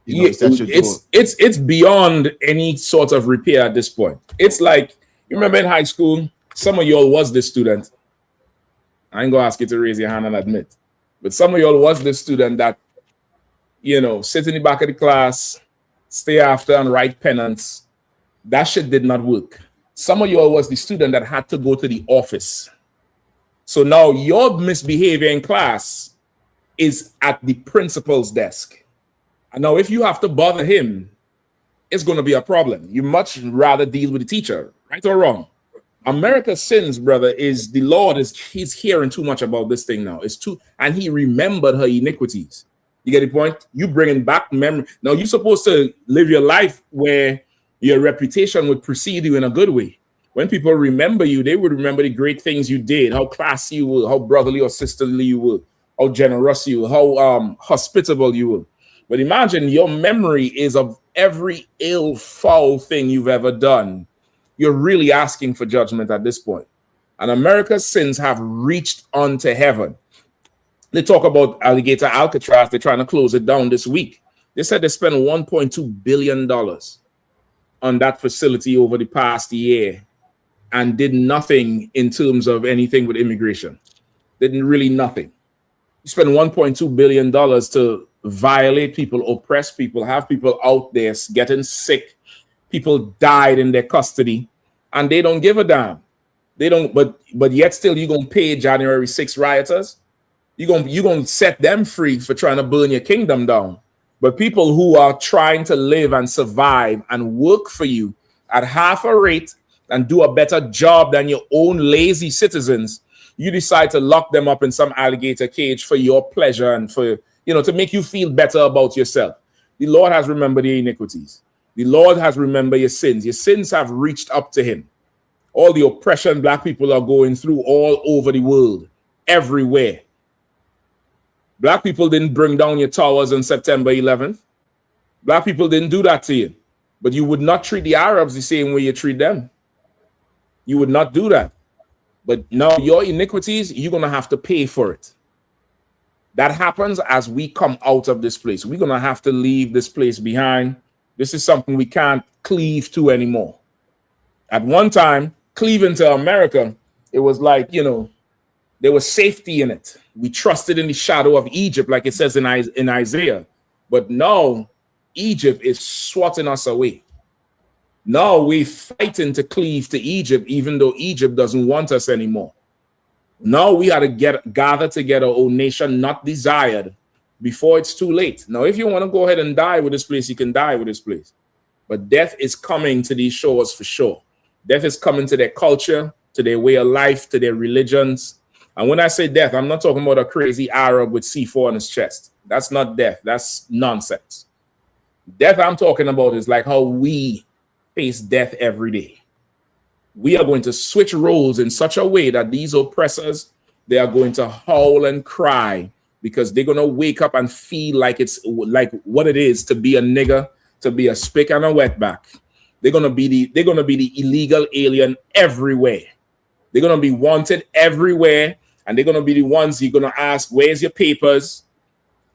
It's beyond any sort of repair at this point. It's like You remember in high school, some of y'all was this student. I ain't gonna ask you to raise your hand and admit, but some of y'all was this student that, you know, sit in the back of the class, stay after and write penance. That shit did not work. Some of y'all was the student that had to go to the office. So now your misbehavior in class is at the principal's desk. And now if you have to bother him, it's going to be a problem. You much rather deal with the teacher, right or wrong. America's sins, brother, is the Lord he's hearing too much about this thing now. It's too, and he remembered her iniquities. You get the point? You bringing back memory. Now you're supposed to live your life where your reputation would precede you in a good way. When people remember you, they would remember the great things you did, how classy you were, how brotherly or sisterly you were, how generous you were, how hospitable you were. But imagine your memory is of every ill, foul thing you've ever done. You're really asking for judgment at this point. And America's sins have reached unto heaven. They talk about Alligator Alcatraz. They're trying to close it down this week. They said they spent $1.2 billion on that facility over the past year and did nothing in terms of anything with immigration. Didn't really nothing. You spend $1.2 billion to violate people, oppress people, have people out there getting sick. People died in their custody, and they don't give a damn. They don't, but yet still you're gonna pay January 6th rioters. You're gonna set them free for trying to burn your kingdom down. But people who are trying to live and survive and work for you at half a rate and do a better job than your own lazy citizens, you decide to lock them up in some alligator cage for your pleasure and for, you know, to make you feel better about yourself. The Lord has remembered your iniquities. The Lord has remembered your sins. Your sins have reached up to him. All the oppression black people are going through all over the world, everywhere. Black people didn't bring down your towers on September 11th. Black people didn't do that to you. But you would not treat the Arabs the same way you treat them. You would not do that. But now your iniquities, you're going to have to pay for it. That happens as we come out of this place. We're going to have to leave this place behind. This is something we can't cleave to anymore. At one time, cleaving to America, it was like, you know, there was safety in it. We trusted in the shadow of Egypt, like it says in Isaiah. But now, Egypt is swatting us away. Now we're fighting to cleave to Egypt, even though Egypt doesn't want us anymore. Now we got to gather together, O nation not desired, before it's too late. Now, if you want to go ahead and die with this place, you can die with this place. But death is coming to these shores for sure. Death is coming to their culture, to their way of life, to their religions. And when I say death, I'm not talking about a crazy Arab with C4 on his chest. That's not death. That's nonsense. Death I'm talking about is like how we face death every day. We are going to switch roles in such a way that these oppressors, they are going to howl and cry because they're going to wake up and feel like it's like what it is to be a nigger, to be a spick and a wetback. They're going to be the illegal alien everywhere. They're going to be wanted everywhere, and they're going to be the ones you're going to ask, where's your papers?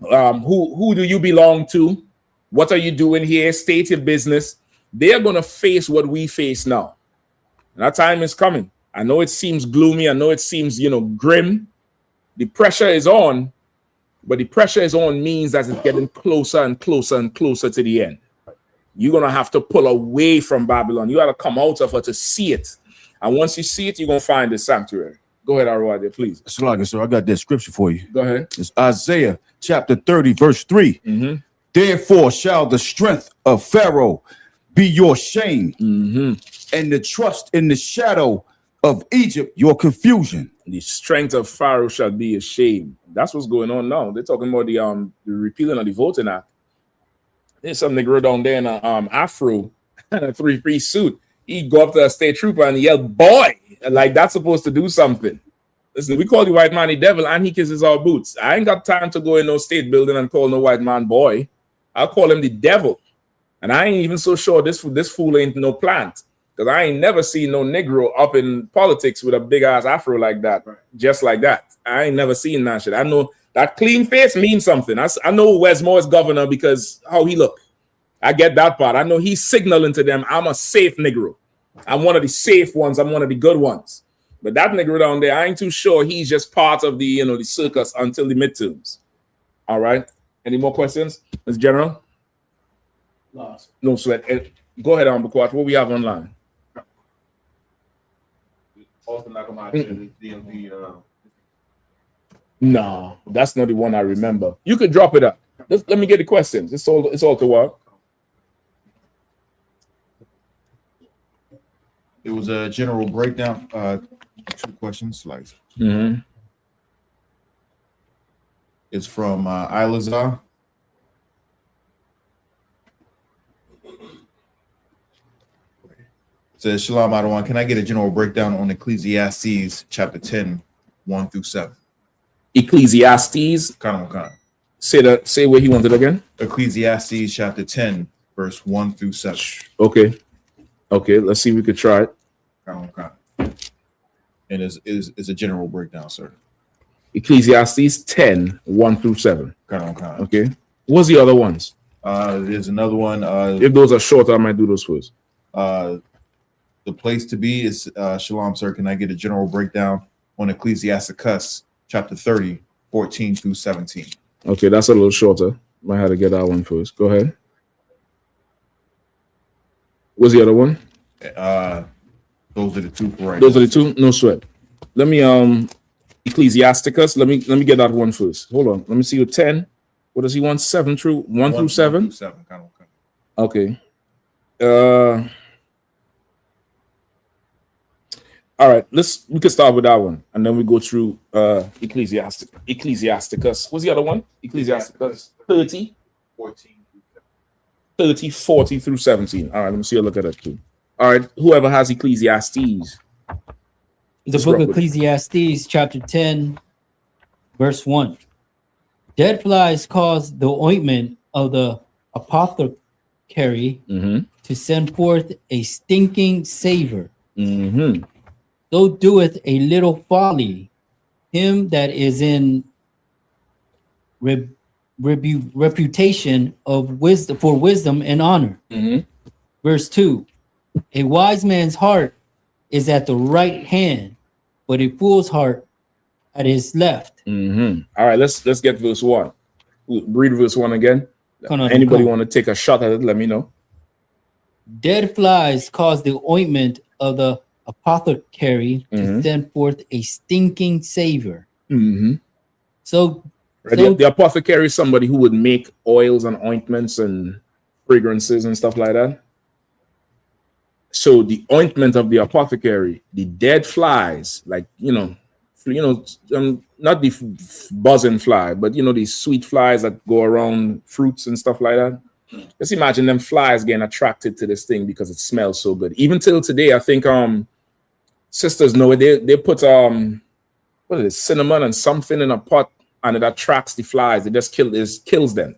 Who do you belong to? What are you doing here? State your business. They are going to face what we face now. And that time is coming. I know it seems gloomy. I know it seems, you know, grim. The pressure is on, but the pressure is on means that it's getting closer and closer and closer to the end. You're going to have to pull away from Babylon. You got to come out of her to see it. And once you see it, you're going to find the sanctuary. Go ahead, Arwade, please. Salaga, sir, I got that scripture for you. Go ahead. It's Isaiah chapter 30, verse 3. Mm-hmm. Therefore shall the strength of Pharaoh be your shame, and the trust in the shadow of Egypt your confusion. The strength of Pharaoh shall be a shame. That's what's going on now. They're talking about the repealing of the Voting Act. There's some nigga down there in a afro and a three-piece suit. He'd go up to a state trooper and yell, boy, like that's supposed to do something. Listen, we call the white man the devil and he kisses our boots. I ain't got time to go in no state building and call no white man boy. I'll call him the devil. And I ain't even so sure this fool ain't no plant. Because I ain't never seen no Negro up in politics with a big ass afro like that. Just like that. I ain't never seen that shit. I know that clean face means something. I know Westmore is governor because how he look. I get that part. I know he's signaling to them, I'm a safe Negro. I'm one of the safe ones. I'm one of the good ones. But that nigga down there, I ain't too sure he's just part of the, the circus until the midterms. All right. Any more questions, Ms. General? No sweat. Go ahead, Amberquat. What we have online? No, that's not the one I remember. You could drop it up. Let me get the questions. It's all to work. It was a general breakdown. 2 questions, like. It's from Ilazar. Says, Shalom, Adawan. Can I get a general breakdown on Ecclesiastes chapter 10, 1 through 7? Ecclesiastes. Say where he wanted again. Ecclesiastes chapter 10, verse 1 through 7. Okay. Let's see if we could try it. And is a general breakdown, sir. Ecclesiastes 10, 1 through 7. Okay. What's the other ones? There's another one. If those are short, I might do those first. The place to be is Shalom, sir. Can I get a general breakdown on Ecclesiasticus chapter 30, 14 through 17? Okay, that's a little shorter. Might have to get that one first. Go ahead. What's the other one? Those are the 2 for right Those now. are the 2? No sweat. Let me Ecclesiasticus. Let me get that one first. Hold on. Let me see your 10. What does he want? 7 through 1 through 7? 1 through 7. Okay. All right, we can start with that one, and then we go through Ecclesiasticus. What's the other one? Ecclesiasticus 30, 40 through 17. All right, let me see a look at that too. All right, whoever has Ecclesiastes. The book of Ecclesiastes, chapter 10, verse 1. Dead flies cause the ointment of the apothecary to send forth a stinking savor. So doeth a little folly him that is in reputation of wisdom for wisdom and honor. Verse 2. A wise man's heart is at the right hand, but a fool's heart at his left. All right, let's get verse 1. Read verse 1 again. Anybody want to take a shot at it? Let me know. Dead flies cause the ointment of the apothecary to send forth a stinking savor. So the apothecary is somebody who would make oils and ointments and fragrances and stuff like that. So the ointment of the apothecary, the dead flies, like not the buzzing fly, but these sweet flies that go around fruits and stuff like that. Just imagine them flies getting attracted to this thing because it smells so good. Even till today, I think sisters know it. They put what is it, cinnamon and something in a pot, and it attracts the flies. It just kills them,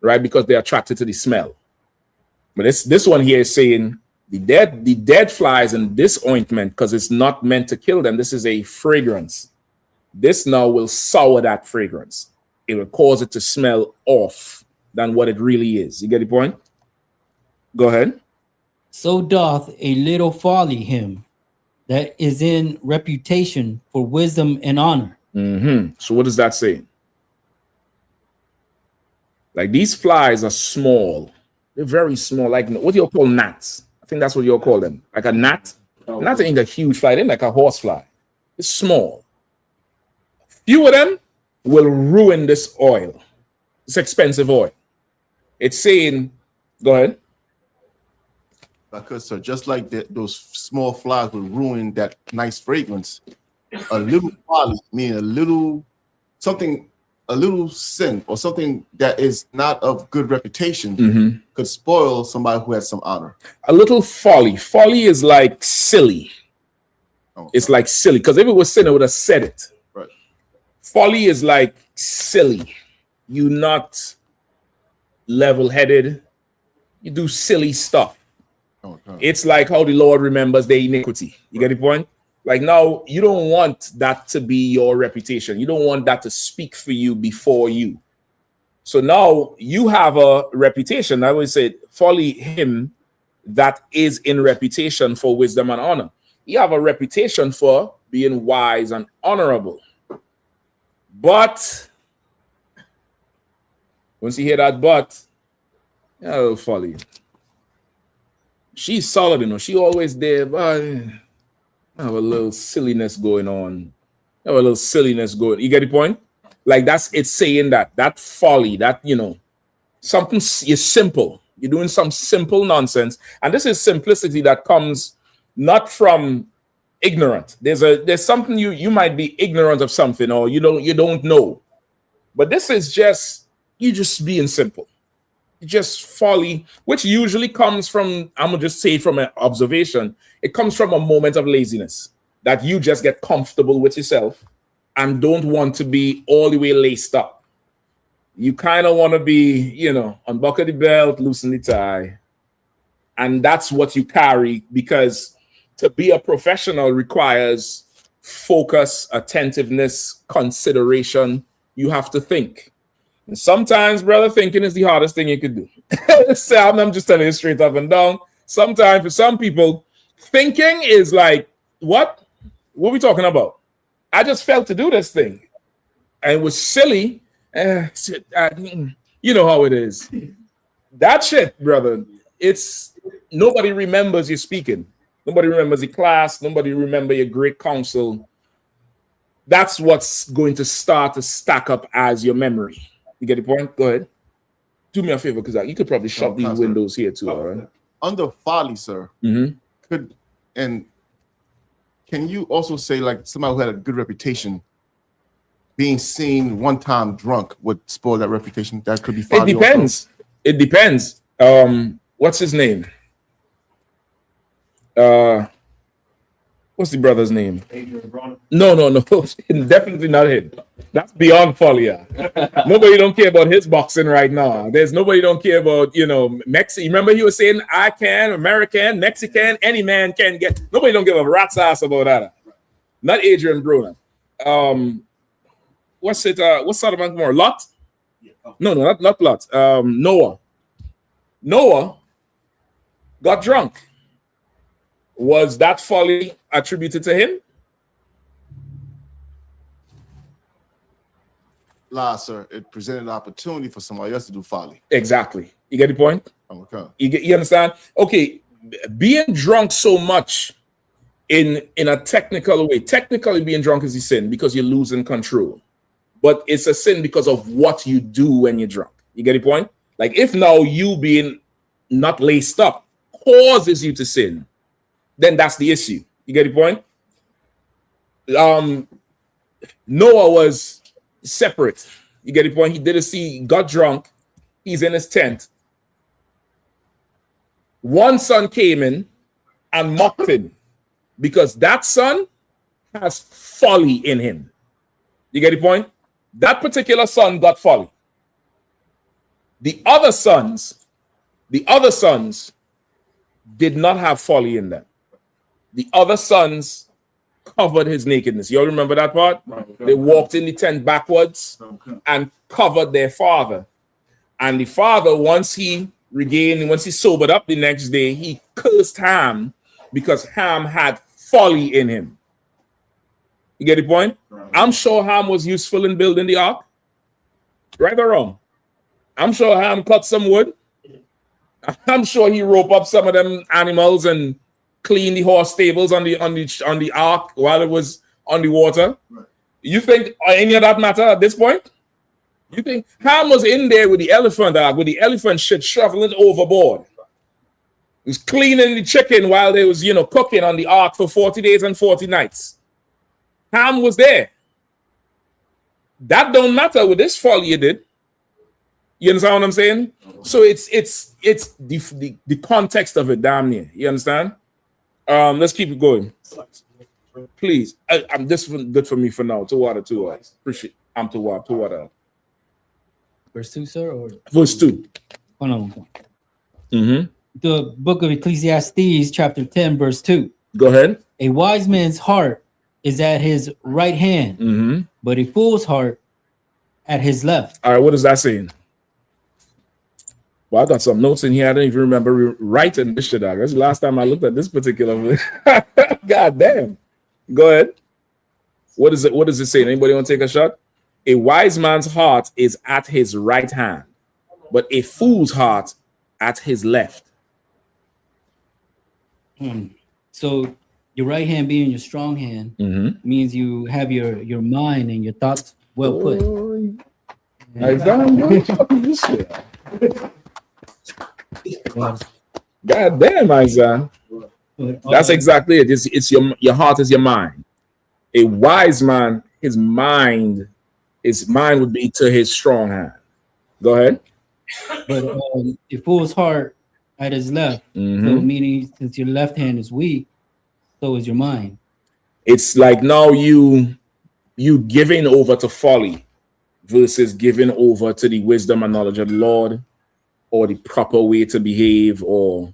right? Because they're attracted to the smell. But this one here is saying the dead flies in this ointment, because it's not meant to kill them. This is a fragrance. This now will sour that fragrance. It will cause it to smell off than what it really is. You get the point? Go ahead. So doth a little folly him that is in reputation for wisdom and honor. So what does that say? Like these flies are small. They're very small. Like what do you call gnats? I think that's what you'll call them. Like a gnat. Not ain't a huge fly. They're like a horse fly. It's small. Few of them will ruin this oil. It's expensive oil. It's saying, go ahead. Because so just like those small flies will ruin that nice fragrance, a little folly, meaning a little sin or something that is not of good reputation could spoil somebody who has some honor. A little folly. Folly is like silly. It's like silly. Because if it was sin, it would have said it. Right. Folly is like silly. You not level-headed. You do silly stuff. It's like how the Lord remembers their iniquity. You get the point? Like now, you don't want that to be your reputation. You don't want that to speak for you before you. So now you have a reputation. I would say folly him that is in reputation for wisdom and honor. You have a reputation for being wise and honorable. But once you hear that but, it'll follow you. She's solid, you know. She always there, but I have a little silliness going on. I have a little silliness going. You get the point? Like it's saying that folly, that, you know, something is simple. You're doing some simple nonsense. And this is simplicity that comes not from ignorant. There's something you might be ignorant of something, or you don't know. But this is just you just being simple. Just folly, which usually comes from, I'm gonna just say from an observation, it comes from a moment of laziness that you just get comfortable with yourself and don't want to be all the way laced up. You kind of want to be, you know, unbuckle the belt, loosen the tie, and that's what you carry, because to be a professional requires focus, attentiveness, consideration. You have to think. And sometimes, brother, thinking is the hardest thing you could do. So I'm just telling you straight up and down. Sometimes for some people, thinking is like, what are we talking about? I just felt to do this thing. And it was silly. You know how it is. That shit, brother, it's nobody remembers you speaking. Nobody remembers your class. Nobody remember your great counsel. That's what's going to start to stack up as your memory. You get the point? Go ahead. Do me a favor, because you could probably shut these windows here too, all right? Under folly, sir, can you also say, like, somebody who had a good reputation, being seen one time drunk would spoil that reputation? That could be folly. It depends. Also? It depends. What's his name? What's the brother's name? No. Definitely not him. That's beyond folly. Nobody don't care about his boxing right now. There's nobody don't care about, you know, Mexican. Remember he was saying, I can, American, Mexican, any man can get. Nobody don't give a rat's ass about that. Not Adrian Bruner. What's it? What's Sodom and Gomorrah? Lot? No, not Lot. Noah. Noah got drunk. Was that folly attributed to him? Nah, sir. It presented an opportunity for somebody else to do folly. Exactly. You get the point? Okay. You understand? Okay, being drunk so much in a technical way. Technically, being drunk is a sin because you're losing control. But it's a sin because of what you do when you're drunk. You get the point? Like, if now you being not laced up causes you to sin, then that's the issue. You get the point? Noah was separate. You get the point? He didn't see, got drunk. He's in his tent. One son came in and mocked him because that son has folly in him. You get the point? That particular son got folly. The other sons did not have folly in them. The other sons covered his nakedness. You all remember that part? They walked in the tent backwards and covered their father. And the father, once he sobered up the next day, he cursed Ham because Ham had folly in him. You get the point? I'm sure Ham was useful in building the ark. Right or wrong? I'm sure Ham cut some wood. I'm sure he roped up some of them animals and cleaned the horse stables on the ark while it was on the water. Right. You think any of that matter at this point? You think Ham was in there with the elephant ark, with the elephant shit shoveling overboard? He was cleaning the chicken while they was, cooking on the ark for 40 days and 40 nights. Ham was there. That don't matter with this folly you did. You understand what I'm saying? So it's the context of it, damn near. You understand? Let's keep it going. Please. I'm this is good for me for now. To water. Appreciate. I'm to water. Verse 2, sir, or verse 2. Oh no. The book of Ecclesiastes, chapter 10, verse 2. Go ahead. A wise man's heart is at his right hand, but a fool's heart at his left. All right, what is that saying? Well, I got some notes in here. I don't even remember writing this shit out. That's the last time I looked at this particular. God damn. Go ahead. What is it? What does it say? Anybody want to take a shot? A wise man's heart is at his right hand, but a fool's heart at his left. So your right hand being your strong hand means you have your mind and your thoughts well put. God damn, Isaiah. That's exactly it. It's your heart is your mind. A wise man, his mind would be to his strong hand. Go ahead. But a fool's heart at his left, so meaning since your left hand is weak, so is your mind. It's like now you giving over to folly versus giving over to the wisdom and knowledge of the Lord, or the proper way to behave, or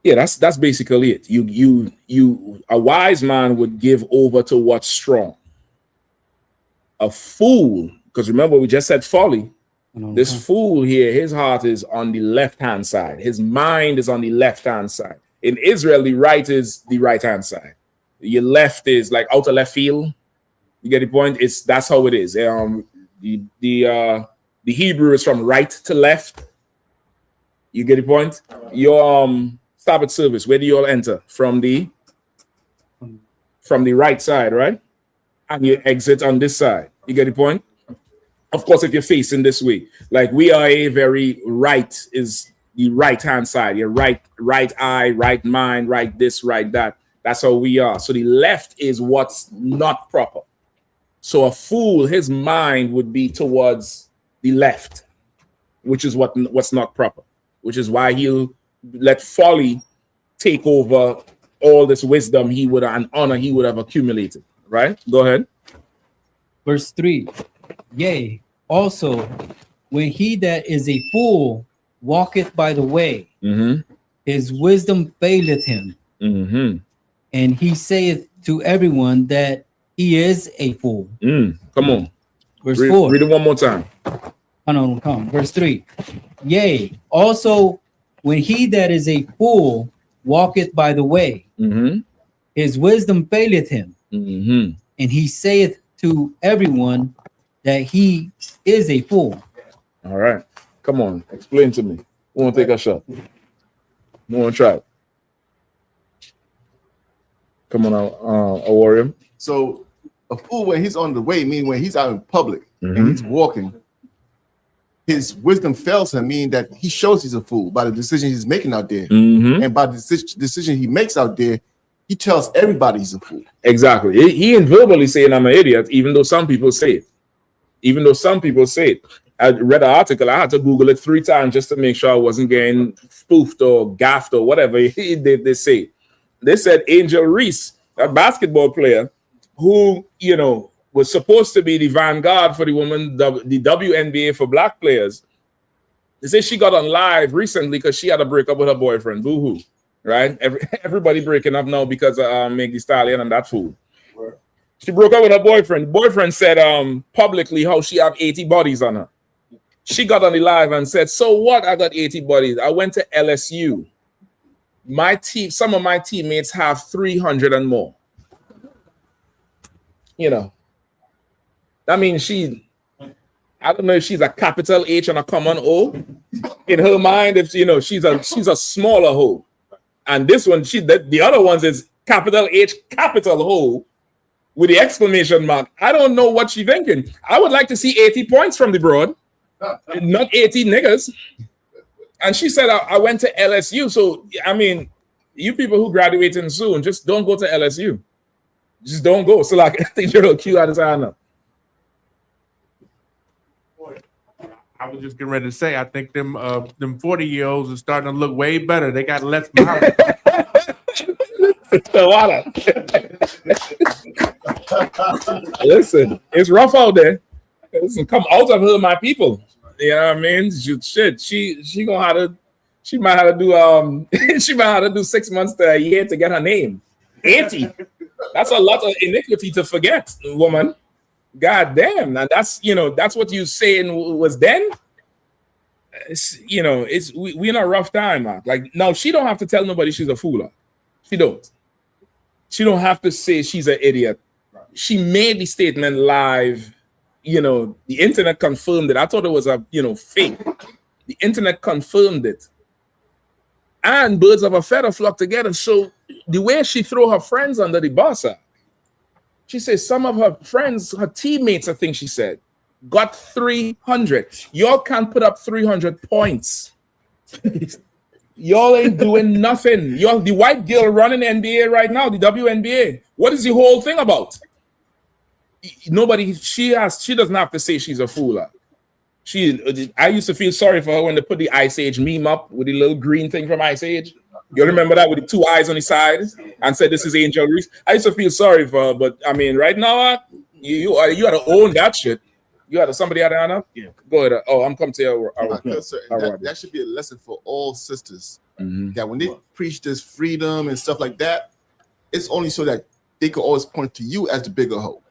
that's basically it. You a wise man would give over to what's strong. A fool, because remember we just said folly. This fool here, his heart is on the left-hand side. His mind is on the left-hand side. In Israel, the right is the right-hand side. Your left is like outer left field. You get the point? That's how it is. The Hebrew is from right to left. You get the point? Your Sabbath service, where do you all enter? From the right side, right? And you exit on this side. You get the point? Of course, if you're facing this way, like we are a very right is the right-hand side. Your right eye, right mind, right this, right that. That's how we are. So the left is what's not proper. So a fool, his mind would be towards the left, which is what's not proper, which is why he'll let folly take over all this wisdom and honor he would have accumulated. Right? Go ahead. Verse 3. Yea, also, when he that is a fool walketh by the way, his wisdom faileth him, and he saith to everyone that he is a fool. Come on. Verse 4. Read it one more time. Come. Verse 3. Yea, also, when he that is a fool walketh by the way, his wisdom faileth him, and he saith to everyone that he is a fool. All right. Come on. Explain to me. We want to take a shot. We want to try it. Come on, a warrior. So a fool, when he's on the way, meaning when he's out in public and he's walking, his wisdom fails him, meaning that he shows he's a fool by the decision he's making out there. And by the decision he makes out there, he tells everybody he's a fool. Exactly. He ain't verbally saying I'm an idiot, even though some people say it. I read an article. I had to Google it 3 times just to make sure I wasn't getting spoofed or gaffed or whatever they say. They said Angel Reese, a basketball player who, was supposed to be the vanguard for the WNBA for black players. They say she got on live recently because she had a breakup with her boyfriend. Boo-hoo. Right? Everybody breaking up now because of Meg Thee Stallion and that fool. She broke up with her boyfriend. Boyfriend said publicly how she have 80 bodies on her. She got on the live and said, so what? I got 80 bodies. I went to LSU. Some of my teammates have 300 and more. That means I don't know if she's a capital H and a common O. In her mind, if she's a smaller O. And this one, the other ones is capital H, capital O with the exclamation mark. I don't know what she's thinking. I would like to see 80 points from the broad, not 80 niggas. And she said, I went to LSU. So, I mean, you people who graduating soon, just don't go to LSU. Just don't go. So, like, I think you're cute at his hand up. I was just getting ready to say, I think them 40-year-olds are starting to look way better. They got less mileage. Listen, it's rough out there. Listen, come out of her, my people. You know what I mean? She might have to do 6 months to a year to get her name. 80. That's a lot of iniquity to forget, woman. God damn. Now that's what you saying was then. you know, we in a rough time, man. Like now, she don't have to tell nobody she's a fool. She don't. She don't have to say she's an idiot. She made the statement live. You know, the internet confirmed it. I thought it was a fake. The internet confirmed it. And birds of a feather flock together. So the way she throw her friends under the bus, she says some of her friends, her teammates, I think she said, got 300. Y'all can't put up 300 points. Y'all ain't doing nothing. Y'all, the white girl running the NBA right now, the WNBA. What is the whole thing about? Nobody. She doesn't have to say she's a fool. I used to feel sorry for her when they put the Ice Age meme up with the little green thing from Ice Age. You remember that with the two eyes on the side and said this is Angel Reese. I used to feel sorry for her, but I mean, right now, you had to own that shit. You had somebody out there now? Yeah. Go ahead. Oh, I'm coming to you. That should be a lesson for all sisters. That when they preach this freedom and stuff like that, it's only so that they can always point to you as the bigger hoe.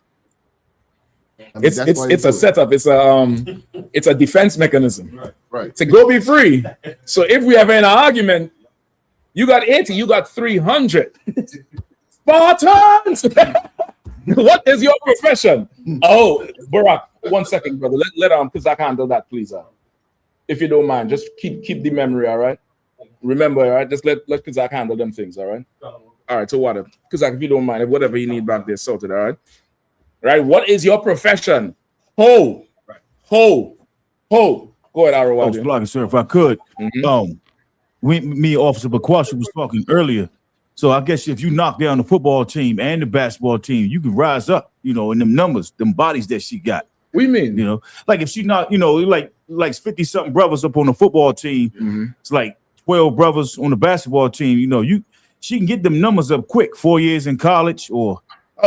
I mean, it's a setup. It's a defense mechanism. Right. To go be free. So if we have an argument, you got 80, you got 300. Spartans. What is your profession? Oh, Barack, 1 second, brother. Let because I can't do that, please. If you don't mind, just keep the memory, all right? Remember, all right? Just let Kazak handle them things, all right? All right, so what? Kazak, if you don't mind, whatever you need back there, sorted, all right? Right? What is your profession? Ho. Go ahead, Arrow. Sir, if I could, me, Officer Bakwashi was talking earlier. So I guess if you knock down the football team and the basketball team, you can rise up, in them numbers, them bodies that she got. What do you mean? Like if she not, like 50-something brothers up on the football team, it's like 12 brothers on the basketball team. She can get them numbers up quick. 4 years in college or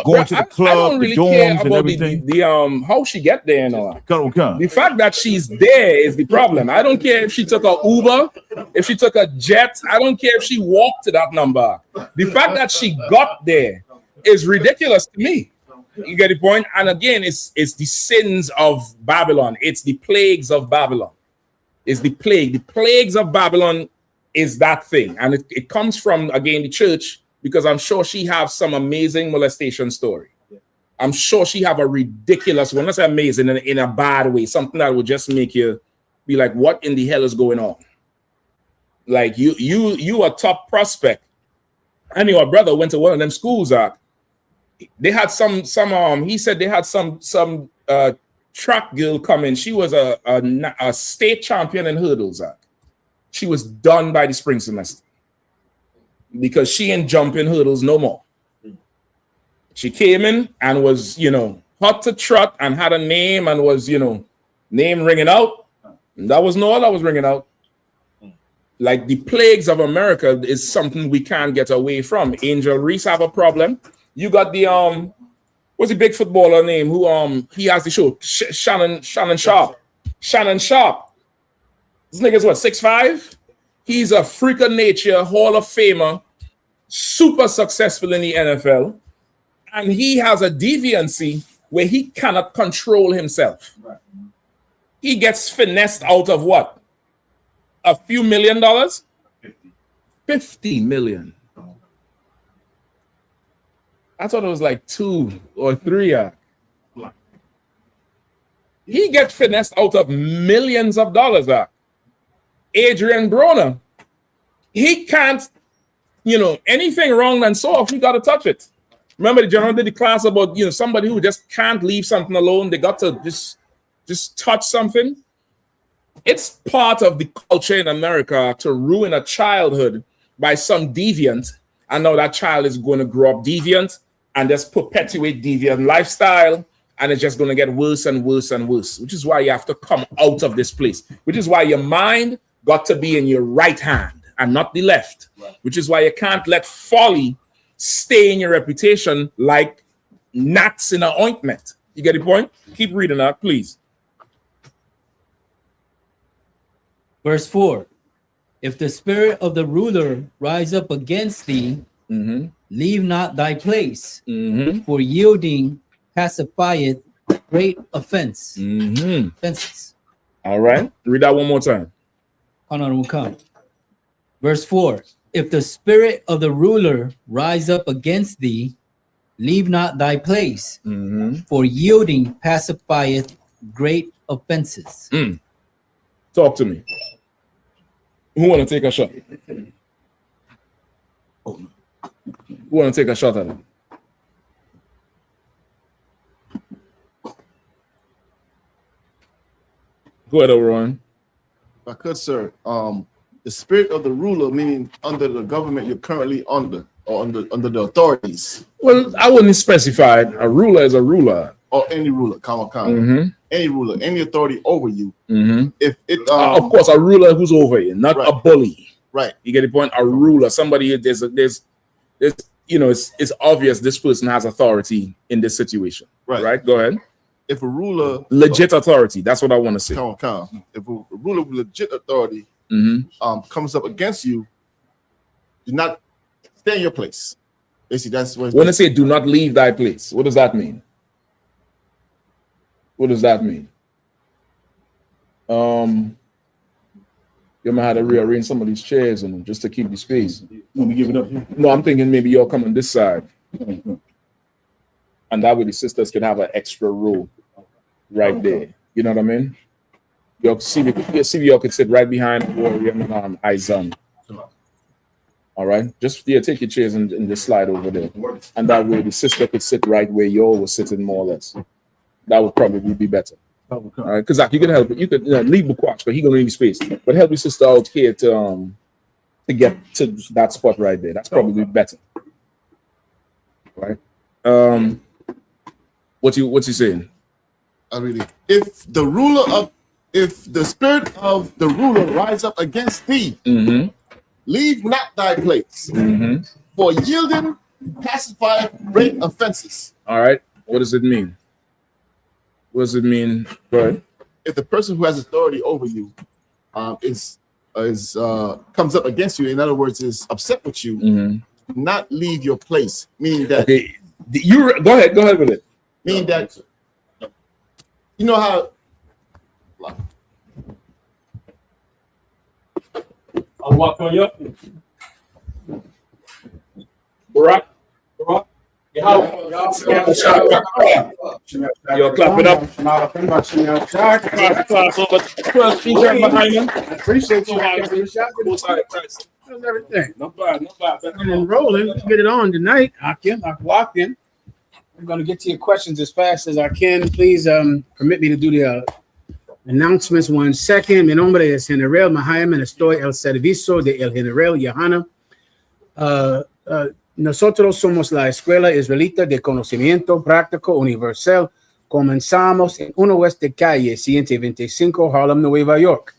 going to the club, I don't really the dorms care and about everything. the how she get there and all. Come. The fact that she's there is the problem. I don't care if she took a Uber, if she took a jet. I don't care if she walked to that number. The fact that she got there is ridiculous to me. You get the point? And again, it's the sins of Babylon. It's the plagues of Babylon. It's the plague. The plagues of Babylon is that thing. And it comes from, again, the church, because I'm sure she has some amazing molestation story. I'm sure she have a ridiculous one. Let's say amazing in a bad way, something that would just make you be like, what in the hell is going on? Like you a top prospect. I mean, our brother went to one of them schools. They had some he said they had some track girl coming. She was a state champion in hurdles. She was done by the spring semester because she ain't jumping hurdles no more. She came in and was, hot to trot and had a name and was, name ringing out. And that wasn't all that was ringing out. Like the plagues of America is something we can't get away from. Angel Reese have a problem. You got the what's the big footballer name who he has the show? Shannon Sharp. Shannon Sharp. This nigga's what, 6'5"? He's a freak of nature, Hall of Famer, super successful in the NFL. And he has a deviancy where he cannot control himself. Right. He gets finessed out of what? A few $1 million? 50 million. I thought it was like 2 or 3. He gets finessed out of millions of dollars. Adrian Broner, he can't, anything wrong than soft, he got to touch it. Remember the general did the class about, somebody who just can't leave something alone. They got to just touch something. It's part of the culture in America to ruin a childhood by some deviant. And now that child is going to grow up deviant and just perpetuate deviant lifestyle. And it's just going to get worse and worse and worse, which is why you have to come out of this place, which is why your mind got to be in your right hand and not the left, which is why you can't let folly stay in your reputation like gnats in an ointment. You get the point? Keep reading that, please. Verse 4. If the spirit of the ruler rise up against thee, leave not thy place, for yielding pacifieth great offense. Offenses. All right. Read that one more time. Hold on, we'll come. Verse 4. If the spirit of the ruler rise up against thee, leave not thy place, for yielding pacifieth great offenses. Talk to me. Who want to take a shot? Who want to take a shot at it? Go ahead, Ron. If I could, sir. The spirit of the ruler, meaning under the government you're currently under, or under the authorities. Well, I wouldn't specify it. A ruler is a ruler. Or any ruler, any ruler, any authority over you. If it, of course, a ruler who's over you, not a bully. Right. You get the point. A ruler, somebody. There's you know, it's obvious this person has authority in this situation. Right. Go ahead. If a ruler, legit authority, that's what I want to say. If a ruler with legit authority comes up against you, do not stay in your place. Basically, that's what. When I say do not leave thy place, what does that mean? What does that mean? You might have to rearrange some of these chairs and just to keep the space. Want me to give it up here? No, I'm thinking maybe you'll come on this side. And that way the sisters can have an extra row right there. You know what I mean? You'll see y'all could sit right behind Warrior and I.S.U.P.K. All right? Just take your chairs and just slide over there. And that way the sister could sit right where you all were sitting more or less. That would probably be better. All right, because you can help it. You could leave Bukwatch, but he gonna need space. But help your sister out here to get to that spot right there. That's probably better. Right? What's you saying? If the spirit of the ruler rise up against thee, leave not thy place. For yielding pacify great offenses. All right. What does it mean? What does it mean? Go ahead. If the person who has authority over you comes up against you, in other words, is upset with you, not leave your place. Meaning that you go ahead with it. Meaning that you know how I'll walk on you. Barack. Yo, clap it up. I appreciate you. Everything. Not bad. And rolling. Let's get it on tonight. I walked in. I'm going to get to your questions as fast as I can. Please permit me to do the announcements 1 second. Mi nombre es General Mahayaman. Estoy al servicio de el General Yahanna. Nosotros somos la Escuela Israelita de Conocimiento Práctico Universal. Comenzamos en 1 West Calle 125, Harlem, Nueva York.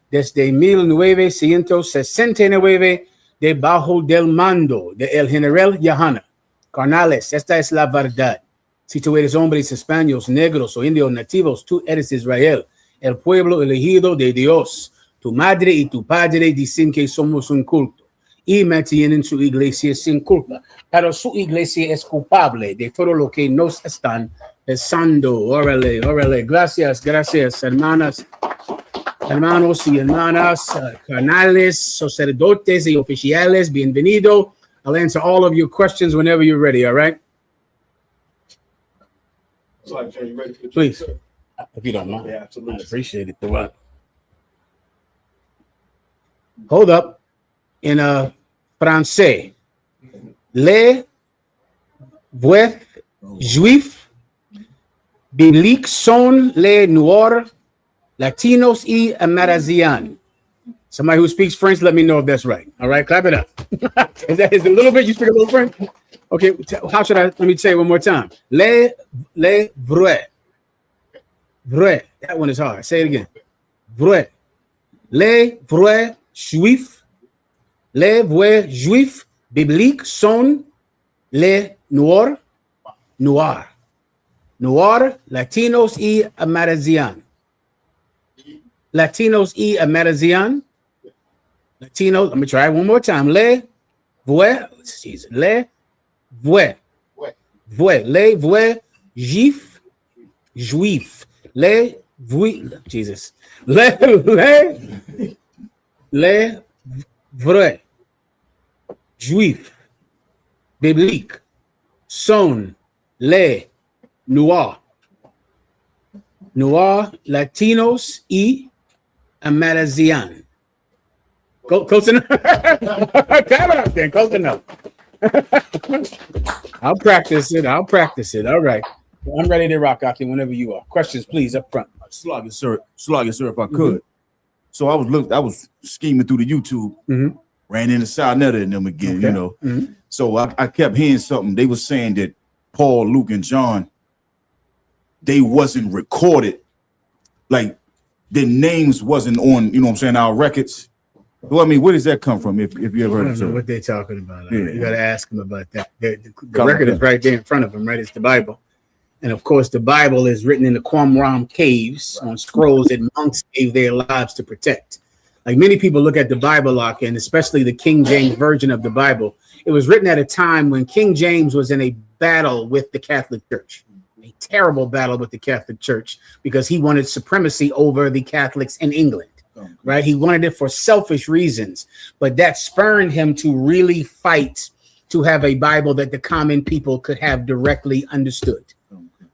Desde 1969, debajo del mando de el General Yahanna. Carnales, esta es la verdad. Si tú eres hombres españoles, negros o indios nativos, tú eres Israel, el pueblo elegido de Dios. Tu madre y tu padre dicen que somos un culto y mantienen su iglesia sin culpa, pero su iglesia es culpable de todo lo que nos están pensando. Órale. Gracias, hermanos y hermanas, carnales, sacerdotes y oficiales. Bienvenido. I'll answer all of your questions whenever you're ready, all right? Please, if you don't mind. Yeah, absolutely. I appreciate it. Hold up. In français, les vrais juifs bibliques sont les noirs, latinos y amérindiens. Somebody who speaks French, let me know if that's right. All right, clap it up. Is it a little bit? You speak a little French? Okay, how should I? Let me say it one more time. Les vrais. Vrai. That one is hard. Say it again. Vrai. Les vrais juifs. Les vrais juifs bibliques sont les noirs, latinos y amérindiens. Latinos y amérindiens. Latinos, let me try it one more time. Les vrais juifs. Les les vrais juifs bibliques sont les noirs latinos y amerindiens. Close enough. Close enough. I'll practice it. All right. I'm ready to rock, Aki, whenever you are. Questions, please, up front. Slug it, sir, if I could. So I was scheming through the YouTube, ran into Sarnetta and them again, you know. So I kept hearing something. They were saying that Paul, Luke, and John, they wasn't recorded, like their names wasn't on, you know what I'm saying, our records. Well, I mean, where does that come from? If you ever heard I don't know what they're talking about. You got to ask them about that. The record is right there in front of them, right? It's the Bible. And of course, the Bible is written in the Qumran caves on scrolls that monks gave their lives to protect. Like many people look at the Bible, and especially the King James version of the Bible, it was written at a time when King James was in a battle with the Catholic Church, a terrible battle with the Catholic Church, because he wanted supremacy over the Catholics in England. Right, he wanted it for selfish reasons, but that spurred him to really fight to have a Bible that the common people could have directly understood,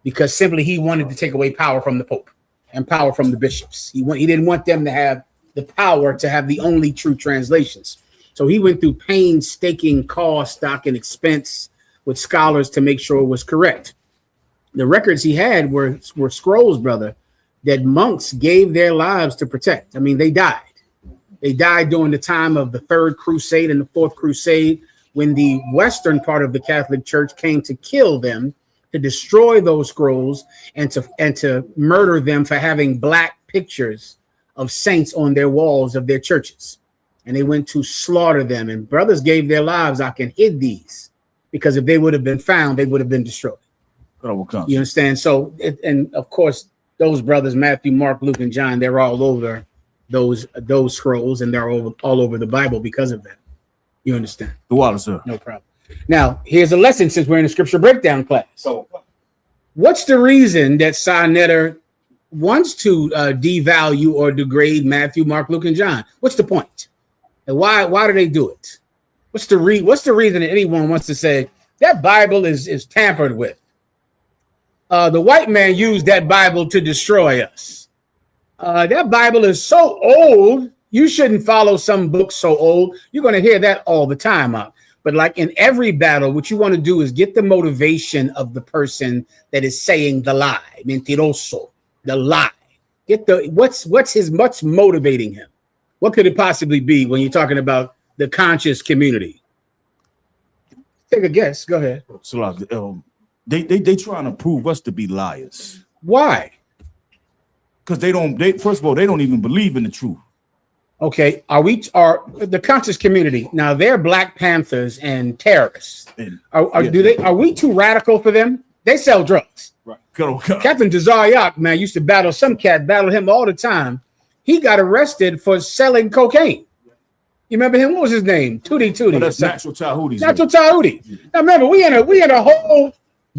because simply he wanted to take away power from the Pope and power from the bishops. He didn't want them to have the power to have the only true translations. So he went through painstaking cost, stock, and expense with scholars to make sure it was correct. The records he had were scrolls, brother, that monks gave their lives to protect. I mean, they died. They died during the time of the Third Crusade and the Fourth Crusade, when the western part of the Catholic Church came to kill them, to destroy those scrolls, and to murder them for having black pictures of saints on their walls of their churches. And they went to slaughter them. And brothers gave their lives, and hid these, because if they would have been found, they would have been destroyed. You understand? So, and of course, those brothers, Matthew, Mark, Luke, and John, they're all over those scrolls, and they're all over the Bible because of that. You understand? The water, sir. No problem. Now, here's a lesson, since we're in a scripture breakdown class. So, what's the reason that Sarnetta wants to devalue or degrade Matthew, Mark, Luke, and John? What's the point? And why do they do it? What's the reason that anyone wants to say that Bible is tampered with? The white man used that Bible to destroy us. That Bible is so old, you shouldn't follow some book so old. You're going to hear that all the time. But like in every battle, what you want to do is get the motivation of the person that is saying the lie, mentiroso, the lie. Get what's motivating him. What could it possibly be when you're talking about the conscious community? Take a guess. Go ahead. So, They trying to prove us to be liars. Why? Because first of all, they don't even believe in the truth. Okay, are the conscious community now? They're Black Panthers and terrorists. Are we too radical for them? They sell drugs. Right. Captain Desaryak, man, used to battle him all the time. He got arrested for selling cocaine. You remember him? What was his name? Tootie. That's Natural Tahuti. Natural Tahuti. Now remember, we in a whole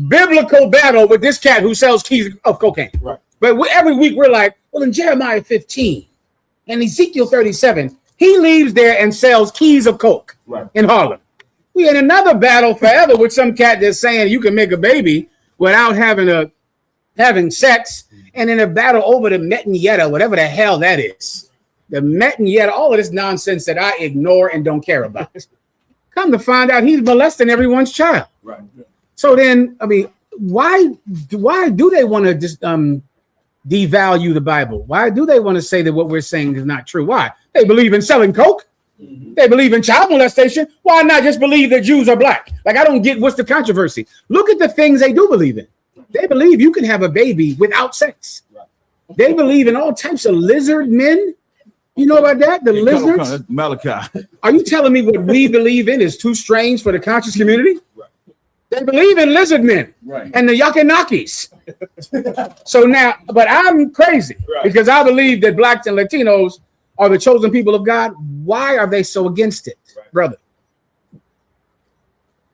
biblical battle with this cat who sells keys of cocaine. Right. But every week we're like, well, in Jeremiah 15 and Ezekiel 37, he leaves there and sells keys of coke in Harlem. We in another battle forever with some cat that's saying you can make a baby without having sex, and in a battle over the Metanetta, whatever the hell that is. The Metanetta, all of this nonsense that I ignore and don't care about. Come to find out, he's molesting everyone's child. Right. So then, I mean, why do they want to just devalue the Bible? Why do they want to say that what we're saying is not true? Why? They believe in selling coke. They believe in child molestation. Why not just believe that Jews are black? Like, I don't get what's the controversy. Look at the things they do believe in. They believe you can have a baby without sex. They believe in all types of lizard men. You know about that? The lizards? Malachi. Are you telling me what we believe in is too strange for the conscious community? They believe in lizard men and the Yahanakis. So now, but I'm crazy because I believe that blacks and Latinos are the chosen people of God. Why are they so against it, brother?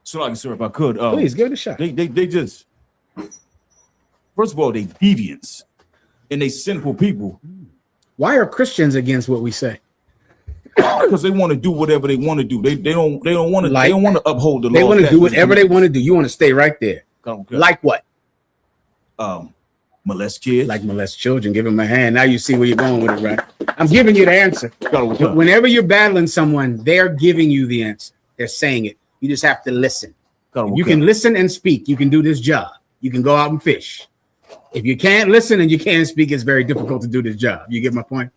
So, sir, if I could, please give it a shot. They just, first of all, they deviants and they sinful people. Why are Christians against what we say? because they want to do whatever they want to do. They don't want to they don't want to uphold the law. They want to do whatever they want to do. You want to stay right there. Okay. Like what? Molest kids. Like molest children. Give them a hand. Now you see where you're going with it, right? I'm giving you the answer. Whenever you're battling someone, they're giving you the answer. They're saying it. You just have to listen. You can listen and speak. You can do this job. You can go out and fish. If you can't listen and you can't speak, it's very difficult to do this job. You get my point?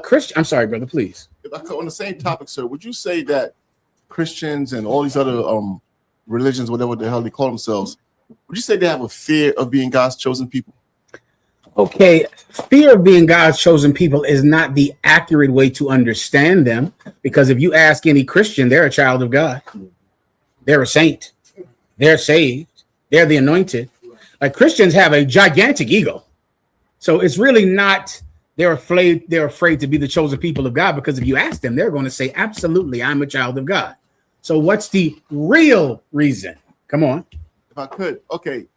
Christian, I'm sorry, brother, please. On the same topic, sir, would you say that Christians and all these other religions, whatever the hell they call themselves, would you say they have a fear of being God's chosen people? Okay, fear of being God's chosen people is not the accurate way to understand them, because if you ask any Christian, they're a child of God. They're a saint. They're saved. They're the anointed. Like, Christians have a gigantic ego. So it's really not they're afraid to be the chosen people of God, because if you ask them, they're going to say, absolutely, I'm a child of God. So what's the real reason? Come on. If I could, okay.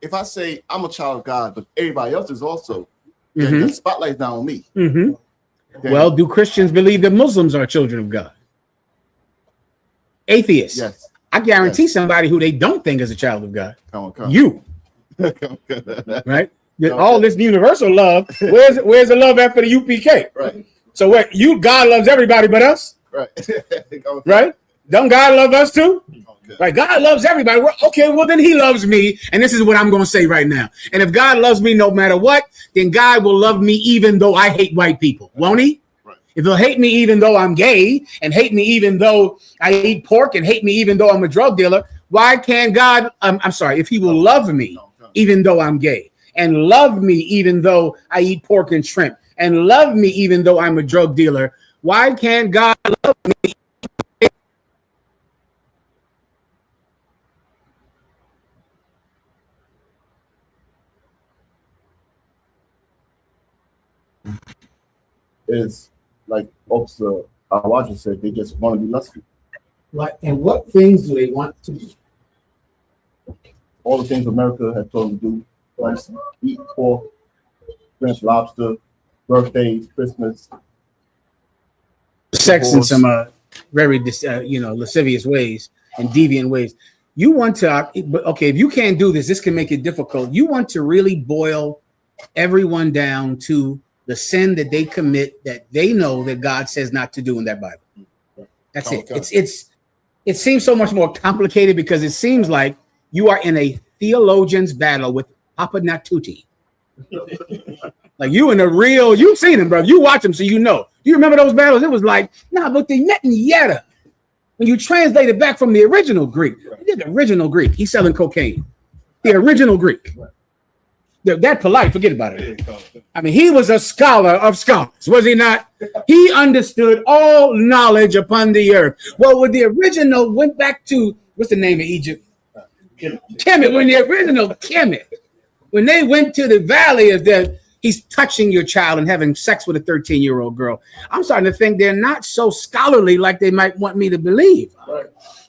If I say I'm a child of God, but everybody else is also, then the spotlight's down on me. Well, do Christians believe that Muslims are children of God? Atheists. Yes. I guarantee somebody who they don't think is a child of God. Come on. You. Right? All this universal love. Where's the love after the UPK? Right. So what? God loves everybody but us? Right. Right? Don't God love us too? Right? God loves everybody. Okay, well then he loves me. And this is what I'm going to say right now. And if God loves me no matter what, then God will love me even though I hate white people. Won't he? Right. If he'll hate me even though I'm gay, and hate me even though I eat pork, and hate me even though I'm a drug dealer, why can't God, I'm sorry, if he will love me even though I'm gay, and love me even though I eat pork and shrimp, and love me even though I'm a drug dealer, why can't God love me? Is like Officer Awaja said, they just want to be lustful. Right. And what things do they want to do? All the things America has told them to do, like eat pork, shrimp, lobster, birthdays, Christmas, sex in some very lascivious ways and deviant ways. You want to, okay, if you can't do this, this can make it difficult. You want to really boil everyone down to the sin that they commit, that they know that God says not to do in that Bible. That's it. It seems so much more complicated, because it seems like you are in a theologian's battle with Papa Natuti. Like, you in a real, you've seen him, brother. You watch him, so you know. You remember those battles? It was like, but they met in Yetta. When you translate it back from the original Greek, the original Greek, he's selling cocaine. The original Greek. That polite, forget about it. I mean, he was a scholar of scholars, was he not? He understood all knowledge upon the earth. Well, when the original went back to, what's the name of Egypt? Kemet. When the original Kemet, when they went to the valley of death, he's touching your child and having sex with a 13-year-old girl. I'm starting to think they're not so scholarly like they might want me to believe. Right.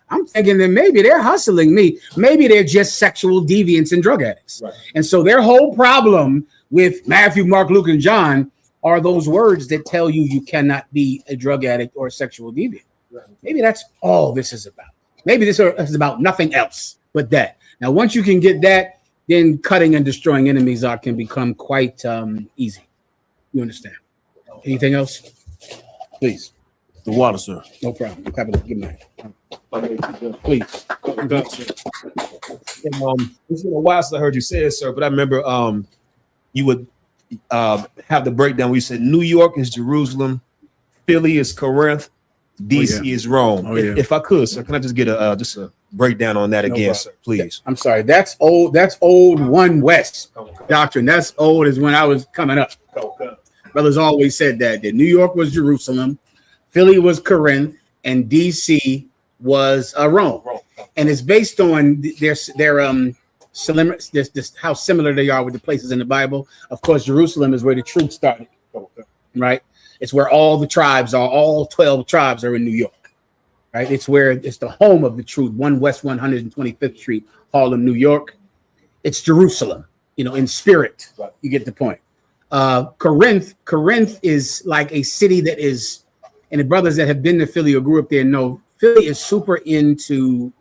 I'm thinking that maybe they're hustling me. Maybe they're just sexual deviants and drug addicts. Right. And so their whole problem with Matthew, Mark, Luke, and John are those words that tell you you cannot be a drug addict or a sexual deviant. Right. Maybe that's all this is about. Maybe this is about nothing else but that. Now, once you can get that, then cutting and destroying enemies can become quite easy. You understand? Anything else? Please. The water, sir. No problem. Good night. Please. It's been a while since I heard you say it, sir, but I remember you would have the breakdown where you said New York is Jerusalem, Philly is Corinth, DC is Rome. If I could, sir, can I just get a breakdown on that again, sir, please? I'm sorry. That's old. That's old One West doctrine. That's old as when I was coming up. Brothers always said that New York was Jerusalem, Philly was Corinth, and DC was Rome. And it's based on how similar they are with the places in the Bible. Of course, Jerusalem is where the truth started, right? It's where all the tribes are, all 12 tribes are in New York, right? It's the home of the truth, 1 West 125th Street, Harlem, New York. It's Jerusalem, in spirit. You get the point. Corinth is like a city that is, and the brothers that have been to Philly or grew up there know Philly is super into.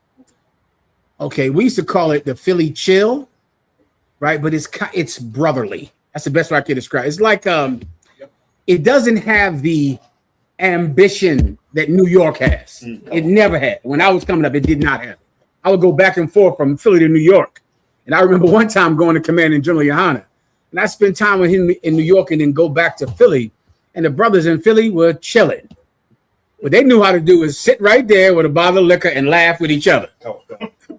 Okay, we used to call it the Philly chill, right? But it's brotherly. That's the best way I can describe it. It's like it doesn't have the ambition that New York has. It never had. When I was coming up, it did not have. I would go back and forth from Philly to New York. And I remember one time going to Commanding General Yahanna. And I spent time with him in New York and then go back to Philly. And the brothers in Philly were chilling. What they knew how to do is sit right there with a bottle of liquor and laugh with each other.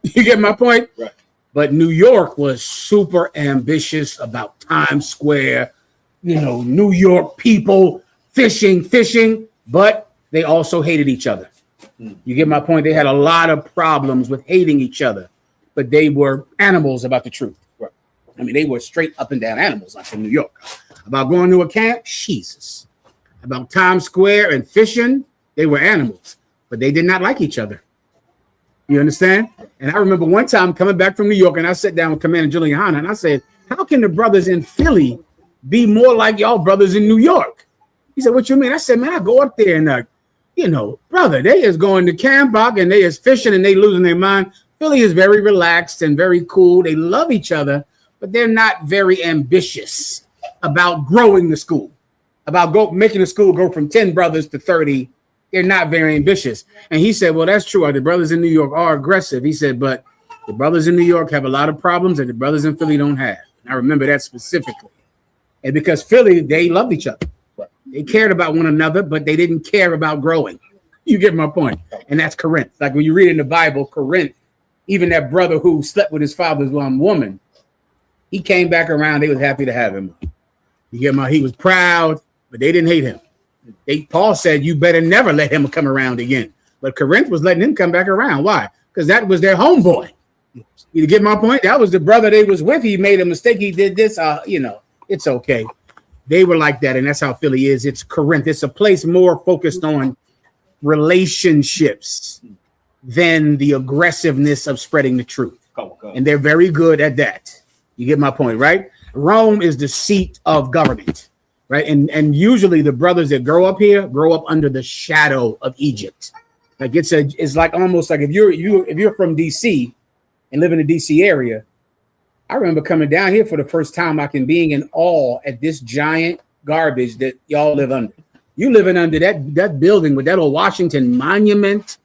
You get my point? Right. But New York was super ambitious about Times Square, New York people, fishing, but they also hated each other. You get my point? They had a lot of problems with hating each other, but they were animals about the truth. Right. I mean, they were straight up and down animals like in New York. About going to a camp, Jesus. About Times Square and fishing, they were animals, but they did not like each other. You understand? And I remember one time coming back from New York, and I sat down with Commander General Yahanna, and I said, how can the brothers in Philly be more like y'all brothers in New York? He said, what you mean? I said, man, I go up there and, brother, they is going to camp out and they is fishing and they losing their mind. Philly is very relaxed and very cool. They love each other, but they're not very ambitious about growing the school, about making the school go from 10 brothers to 30. They're not very ambitious. And he said, well, that's true. The brothers in New York are aggressive. He said, but the brothers in New York have a lot of problems that the brothers in Philly don't have. And I remember that specifically. And because Philly, they loved each other. They cared about one another, but they didn't care about growing. You get my point. And that's Corinth. Like when you read in the Bible, Corinth, even that brother who slept with his father's woman, he came back around. They was happy to have him. You get my, he was proud, but they didn't hate him. Paul said, you better never let him come around again. But Corinth was letting him come back around. Why? Because that was their homeboy. You get my point? That was the brother they was with. He made a mistake. He did this. It's okay. They were like that, and that's how Philly is. It's Corinth. It's a place more focused on relationships than the aggressiveness of spreading the truth. And they're very good at that. You get my point, right? Rome is the seat of government, right? And usually the brothers that grow up here grow up under the shadow of Egypt. Like it's like almost like if you're from DC and live in the DC area. I remember coming down here for the first time, being in awe at this giant garbage that y'all live under. You living under that building with that old Washington monument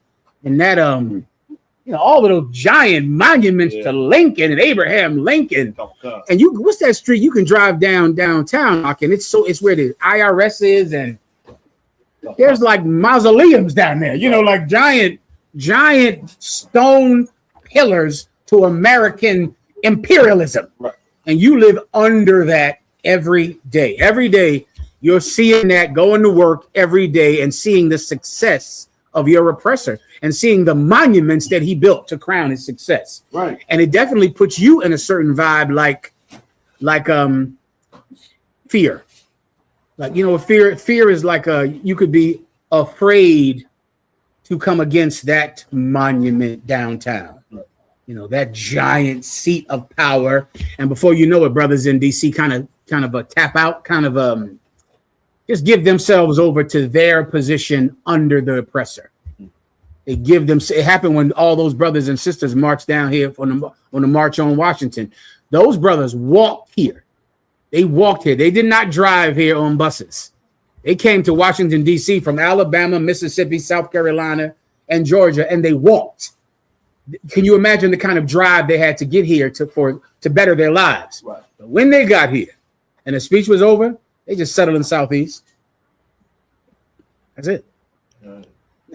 and that all of those giant monuments to Lincoln and Abraham Lincoln. And what's that street you can drive downtown, and it's where the IRS is, and there's like mausoleums down there, like giant stone pillars to American imperialism. Right. And you live under that every day. Every day you're seeing that, going to work every day and seeing the success of your oppressor and seeing the monuments that he built to crown his success. Right. And it definitely puts you in a certain vibe like fear. Like, fear is like you could be afraid to come against that monument downtown. That giant seat of power. And before you know it, brothers in DC kind of tap out, just give themselves over to their position under the oppressor. It happened when all those brothers and sisters marched down here on the March on Washington. Those brothers walked here. They walked here. They did not drive here on buses. They came to Washington, D.C. from Alabama, Mississippi, South Carolina, and Georgia, and they walked. Can you imagine the kind of drive they had to get here to better their lives? Right. But when they got here and the speech was over, they just settled in Southeast. That's it.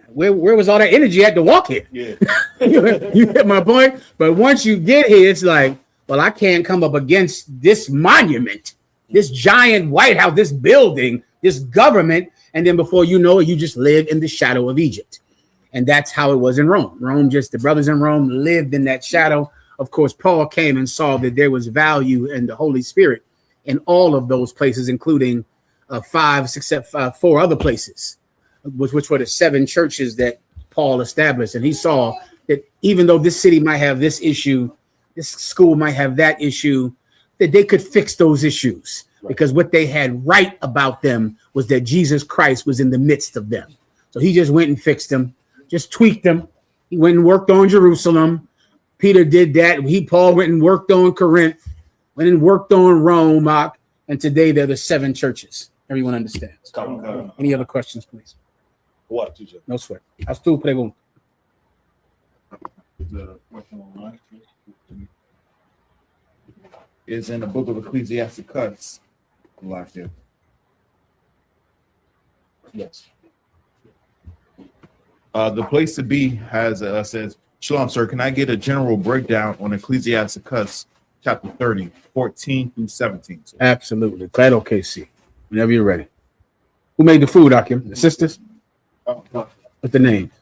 Where was all that energy at to walk here? Yeah. You get my point? But once you get here, it's like, well, I can't come up against this monument, this giant White House, this building, this government. And then before you know it, you just live in the shadow of Egypt. And that's how it was in Rome. The brothers in Rome lived in that shadow. Of course, Paul came and saw that there was value in the Holy Spirit in all of those places, including 4 other places, which were the 7 churches that Paul established. And he saw that even though this city might have this issue, this school might have that issue, that they could fix those issues. Because what they had right about them was that Jesus Christ was in the midst of them. So he just went and fixed them, just tweaked them. He went and worked on Jerusalem. Peter did that. Paul went and worked on Corinth, went and worked on Rome. And today they're the 7 churches. Everyone understands. Any other questions, please? What, teacher? No sweat. Haz tu pregunta. Is in the book of Ecclesiasticus. Locked in. Yes. The place to be has says, Shalom, sir. Can I get a general breakdown on Ecclesiasticus chapter 30, 14 through 17? Sir? Absolutely. Glad OKC. Whenever you're ready. Who made the food, Akim? The sisters? What's the name?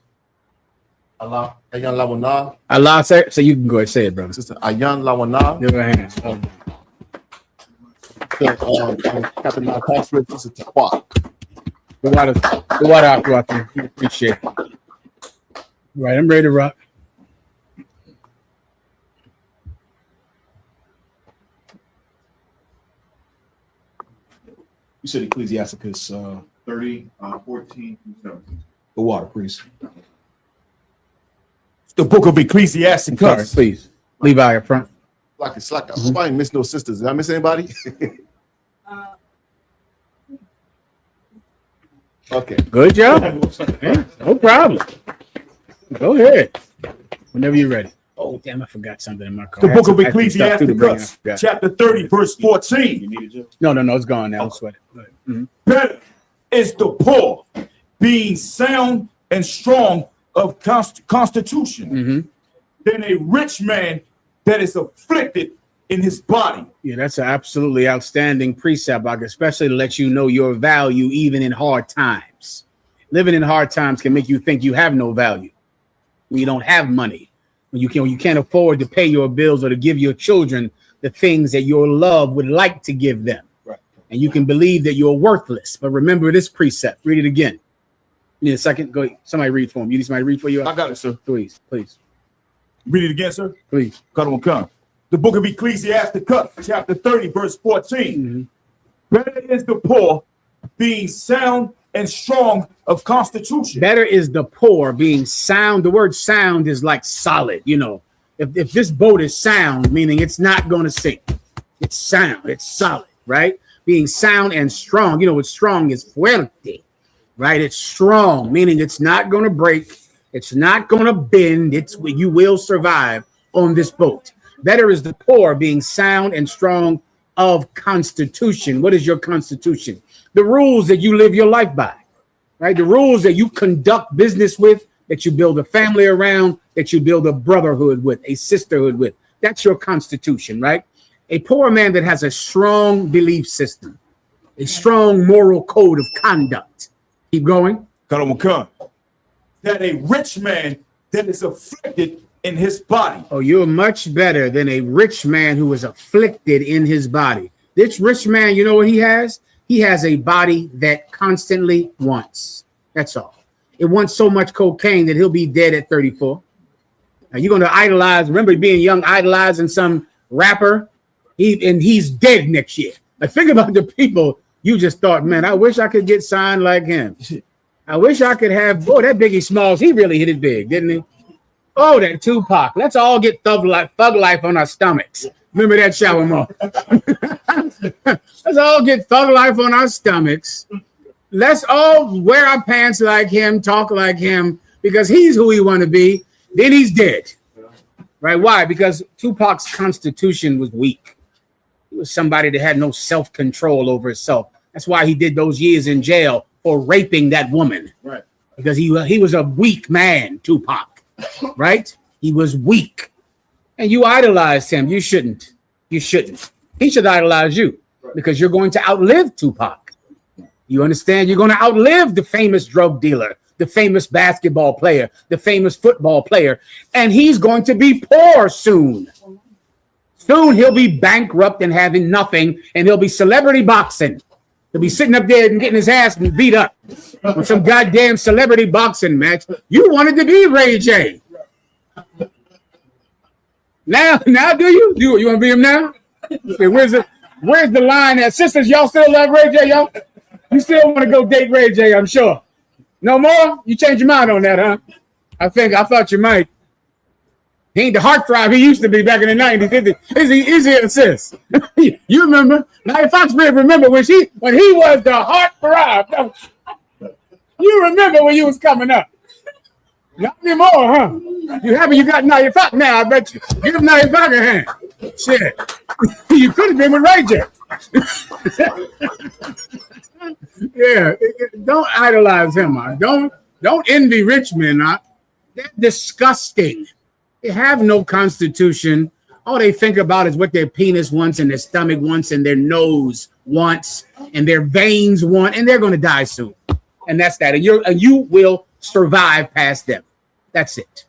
Allah. Ayan Lawana. Allah, say, so you can go ahead and say it, brother. Sister Ayan Lawana. Give her a hand. Captain Pastor, Sister Taqwa. The water out there. Appreciate it. All right, I'm ready to rock. You said Ecclesiasticus 30, 14 through 17. The water, please. The book of Ecclesiasticus. Sorry, please. Levi up front. Like it's like I hope I ain't miss no sisters. Did I miss anybody? Okay. Good job. Hey, no problem. Go ahead. Whenever you're ready. Oh, damn, I forgot something in my car. The book of Ecclesiasticus, chapter 30, verse 14. No, it's gone now. I'll sweat it. Mm-hmm. Better is the poor being sound and strong of constitution than a rich man that is afflicted in his body. Yeah, that's an absolutely outstanding precept, especially to let you know your value even in hard times. Living in hard times can make you think you have no value. When you don't have money, when you can't afford to pay your bills or to give your children the things that your love would like to give them. Right. And you can believe that you're worthless. But remember this precept. Read it again. You need a second? Go. Somebody read for him. You need somebody to read for you? I got it, sir. Please. Read it again, sir. Please. Come. The book of Ecclesiasticus, chapter 30, verse 14. Better is the poor being sound and strong of constitution. Better is the poor being sound. The word sound is like solid. You know, if this boat is sound, meaning it's not going to sink. It's sound. It's solid, right? Being sound and strong. You know, what's strong is fuerte, right? It's strong, meaning it's not going to break. It's not going to bend. You will survive on this boat. Better is the poor being sound and strong of constitution. What is your constitution? The rules that you live your life by, right? The rules that you conduct business with, that you build a family around, that you build a brotherhood with, a sisterhood with. That's your constitution, right? A poor man that has a strong belief system, a strong moral code of conduct. Keep going. That a rich man that is afflicted in his body. Oh, you're much better than a rich man who is afflicted in his body. This rich man, you know what he has? He has a body that constantly wants. That's all. It wants so much cocaine that he'll be dead at 34. Now you're going to idolize, remember being young, idolizing some rapper, he's dead next year. Like, think about the people you just thought, man, I wish I could get signed like him. I wish I could have, that Biggie Smalls, he really hit it big, didn't he? Oh, that Tupac. Let's all get thug life on our stomachs. Remember that, Shalom? Let's all get thug life on our stomachs. Let's all wear our pants like him, talk like him, because he's who we want to be. Then he's dead. Right? Why? Because Tupac's constitution was weak. He was somebody that had no self-control over himself. That's why he did those years in jail for raping that woman. Right. Because he was a weak man, Tupac. Right? He was weak. And you idolized him. You shouldn't. He should idolize you because you're going to outlive Tupac. You understand? You're going to outlive the famous drug dealer, the famous basketball player, the famous football player. And he's going to be poor soon. Soon he'll be bankrupt and having nothing, and he'll be celebrity boxing. He'll be sitting up there and getting his ass beat up with some goddamn celebrity boxing match. You wanted to be Ray J. Now do you? You want to be him now? Okay, where's the line at? Sisters, y'all still love Ray J, y'all? You still want to go date Ray J, I'm sure. No more? You changed your mind on that, huh? I thought you might. He ain't the heartthrob he used to be back in the 90s. Is he, sis? You remember? Now, Fox remember when he was the heartthrob. You remember when you was coming up. Not anymore, huh? You happy you got Nia Fox now, I bet you. Give Nia Fox a hand. Shit. You could have been with Ray J. Yeah. Don't idolize him, man. Don't envy rich men, huh? They're disgusting. They have no constitution. All they think about is what their penis wants and their stomach wants and their nose wants and their veins want, and they're going to die soon. And that's that. And you will survive past them. That's it.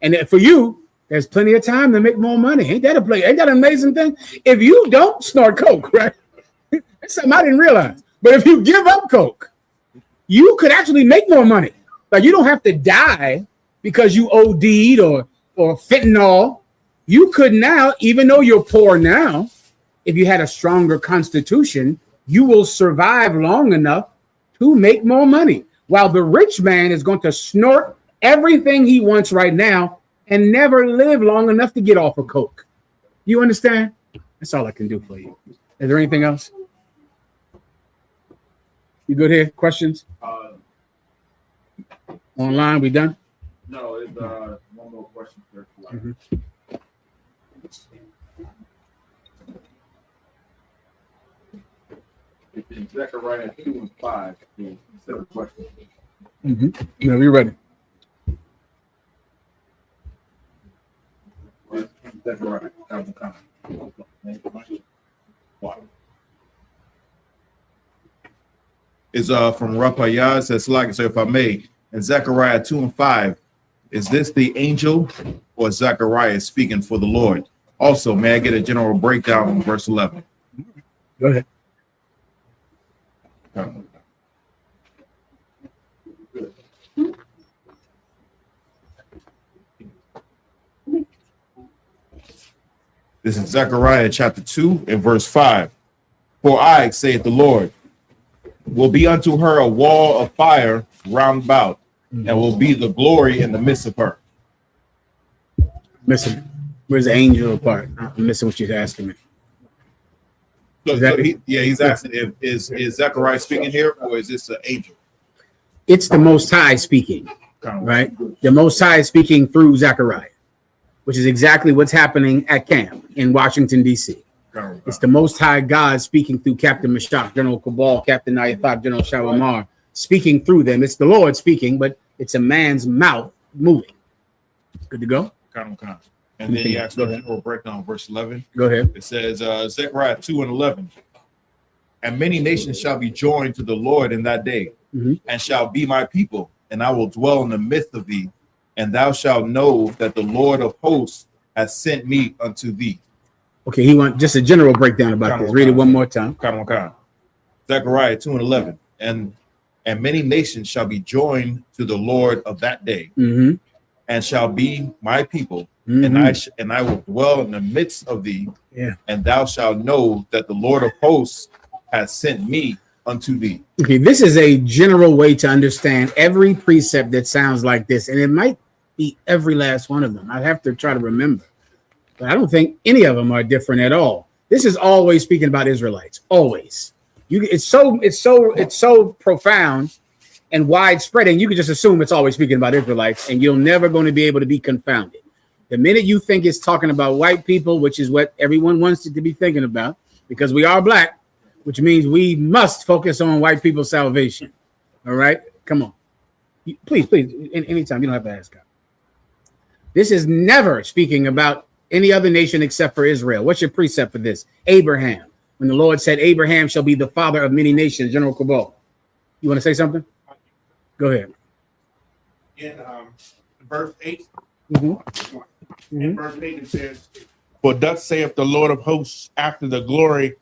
And for you, there's plenty of time to make more money. Ain't that an amazing thing? If you don't snort coke, right? That's something I didn't realize. But if you give up coke, you could actually make more money. Like, you don't have to die because you OD'd or fentanyl. You could now, even though you're poor now, if you had a stronger constitution, you will survive long enough to make more money. While the rich man is going to snort everything he wants right now and never live long enough to get off of coke. You understand? That's all I can do for you. Is there anything else? You good here? Questions? Online, we done? No, it's one more question. Mm-hmm. It's in Zechariah 2:5. Instead of question. Mm-hmm. No, we're ready. Zechariah. Is from Rapayah. It says, like, so if I may, in Zechariah 2:5, is this the angel or Zechariah speaking for the Lord? Also, may I get a general breakdown on verse 11? Go ahead. This is Zechariah chapter 2 and verse 5. For I, saith the Lord, will be unto her a wall of fire round about, and will be the glory in the midst of her. Missing. Where's the angel part? I'm missing what you're asking me. He's asking is Zechariah speaking here, or is this an angel? It's the Most High speaking, right? The Most High is speaking through Zechariah, which is exactly what's happening at camp in Washington, D.C. It's the Most High God speaking through Captain Meshach, General Cabal, Captain I.S.U.P.K, General SHALAM, speaking through them. It's the Lord speaking, but it's a man's mouth moving. Good to go? And then he asks for a general breakdown, verse 11. Go ahead. It says, Zechariah 2:11. And many nations shall be joined to the Lord in that day, and shall be my people, and I will dwell in the midst of thee, and thou shalt know that the Lord of hosts has sent me unto thee. Okay, he wants just a general breakdown about this. Read it one more time. Zechariah 2:11. And many nations shall be joined to the Lord of that day, and shall be my people, and I will dwell in the midst of thee, and thou shalt know that the Lord of hosts has sent me unto thee. Okay, this is a general way to understand every precept that sounds like this, and it might be every last one of them. I'd have to try to remember, but I don't think any of them are different at all. This is always speaking about Israelites. Always. It's so profound and widespread, and you can just assume it's always speaking about Israelites, and you're never going to be able to be confounded. The minute you think it's talking about white people, which is what everyone wants it to be thinking about, because we are black, which means we must focus on white people's salvation. All right? Come on. Please, anytime. You don't have to ask God. This is never speaking about any other nation except for Israel. What's your precept for this? Abraham. When the Lord said, Abraham shall be the father of many nations, General Cabal. You want to say something? Go ahead. In verse 8, in verse 8 it says, for thus saith the Lord of hosts, after the glory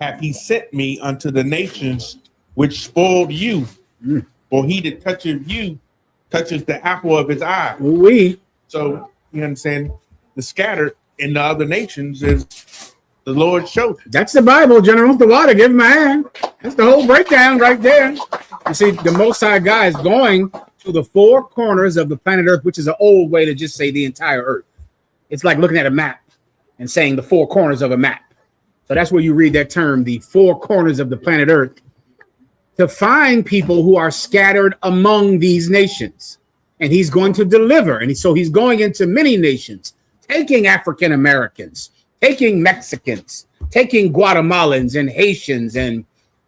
hath he sent me unto the nations which spoiled you. For he that toucheth you touches the apple of his eye. So you understand, the scattered in the other nations is The Lord showed you. That's the Bible, General. The water, give him a hand. That's the whole breakdown right there. You see, the Most High God is going to the four corners of the planet Earth, which is an old way to just say the entire Earth. It's like looking at a map and saying the four corners of a map. So that's where you read that term, the four corners of the planet Earth, to find people who are scattered among these nations. And he's going to deliver. And so he's going into many nations, taking African Americans, taking Mexicans, taking Guatemalans and Haitians and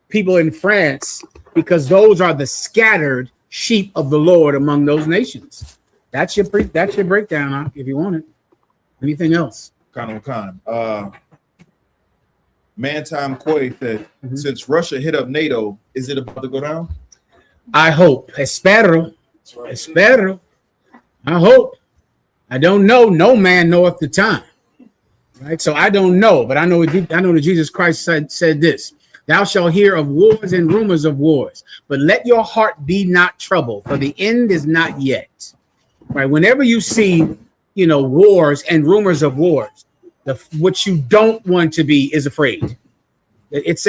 people in France, because those are the scattered sheep of the Lord among those nations. That's your breakdown, huh, if you want it. Anything else? Mantime Koi said, since Russia hit up NATO, is it about to go down? I hope. Espero. I hope. I don't know. No man knoweth the time. Right? So I don't know, but I know that Jesus Christ said this. Thou shalt hear of wars and rumors of wars, but let your heart be not troubled, for the end is not yet. Right? Whenever you see, wars and rumors of wars, what you don't want to be is afraid. It's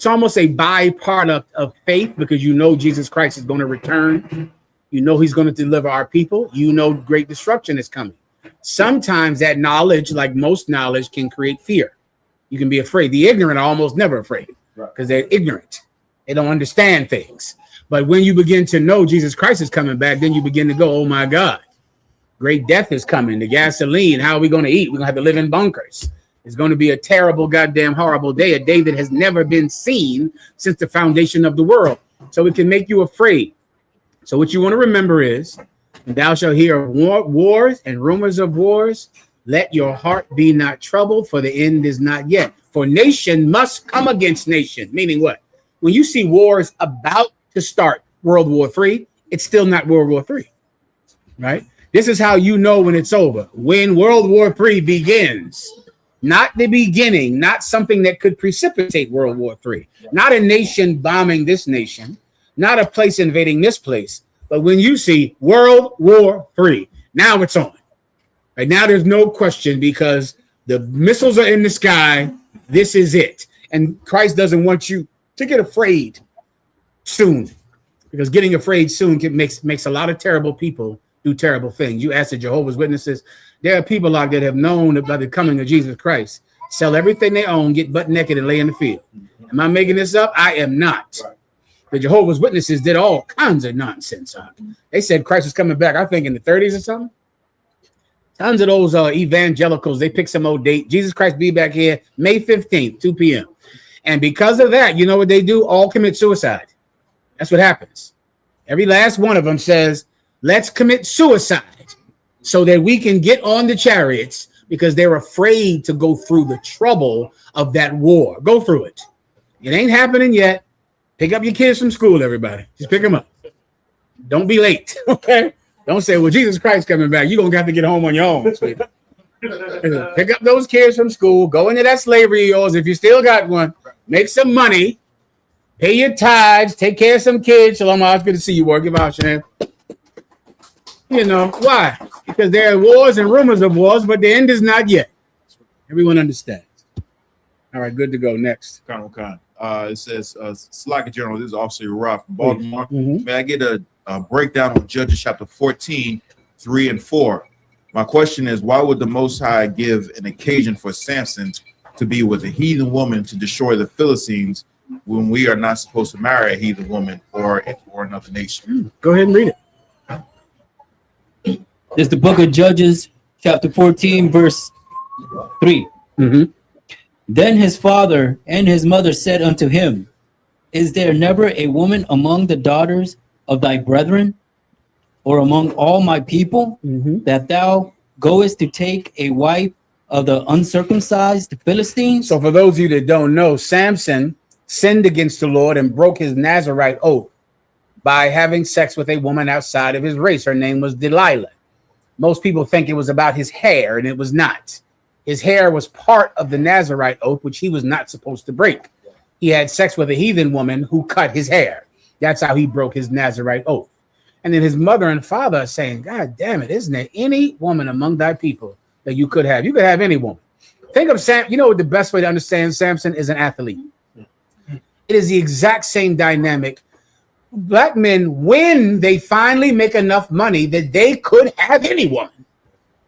almost a byproduct of faith, because Jesus Christ is going to return. He's going to deliver our people. Great destruction is coming. Sometimes that knowledge, like most knowledge, can create fear. You can be afraid. The ignorant are almost never afraid because they're ignorant. They don't understand things. But when you begin to know Jesus Christ is coming back, then you begin to go, oh my God, great death is coming. The gasoline, how are we going to eat? We're going to have to live in bunkers. It's going to be a terrible, goddamn horrible day, a day that has never been seen since the foundation of the world. So it can make you afraid. So what you want to remember is, thou shalt hear of wars and rumors of wars. Let your heart be not troubled, for the end is not yet. For nation must come against nation. Meaning what? When you see wars about to start, World War III, it's still not World War III, right? This is how you know when it's over. When World War III begins, not the beginning, not something that could precipitate World War III, not a nation bombing this nation, not a place invading this place, but when you see World War III, now it's on. Right now, there's no question, because the missiles are in the sky. This is it. And Christ doesn't want you to get afraid soon, because getting afraid soon makes a lot of terrible people do terrible things. You ask the Jehovah's Witnesses, there are people out there that have known about the coming of Jesus Christ, sell everything they own, get butt naked, and lay in the field. Am I making this up? I am not. The Jehovah's Witnesses did all kinds of nonsense. They said Christ was coming back, I think, in the 30s or something. Tons of those evangelicals, they pick some old date. Jesus Christ be back here May 15th, 2 p.m. And because of that, you know what they do? All commit suicide. That's what happens. Every last one of them says, let's commit suicide so that we can get on the chariots, because they're afraid to go through the trouble of that war. Go through it. It ain't happening yet. Pick up your kids from school, everybody. Just pick them up. Don't be late, okay? Don't say, well, Jesus Christ coming back. You're going to have to get home on your own. Pick up those kids from school. Go into that slavery of yours if you still got one. Make some money. Pay your tithes. Take care of some kids. Shalom, it's good to see you, boy. Give out your hand. Why? Because there are wars and rumors of wars, but the end is not yet. Everyone understands. All right, good to go. Next. It says, Slacker General, this is Officer Roth from Baltimore. May I get a breakdown of Judges chapter 14, 3 and 4? My question is, why would the Most High give an occasion for Samson to be with a heathen woman to destroy the Philistines, when we are not supposed to marry a heathen woman or another nation? Go ahead and read it. It's the book of Judges, chapter 14, verse 3. Then his father and his mother said unto him, is there never a woman among the daughters of thy brethren, or among all my people, that thou goest to take a wife of the uncircumcised Philistines? So for those of you that don't know, Samson sinned against the Lord and broke his Nazarite oath by having sex with a woman outside of his race. Her name was Delilah. Most people think it was about his hair, and it was not. His hair was part of the Nazarite oath, which he was not supposed to break. He had sex with a heathen woman who cut his hair. That's how he broke his Nazarite oath. And then his mother and father are saying, God damn it, isn't there any woman among thy people that you could have? You could have any woman. Think of Sam. You know what the best way to understand Samson is an athlete. It is the exact same dynamic. Black men, when they finally make enough money that they could have anyone,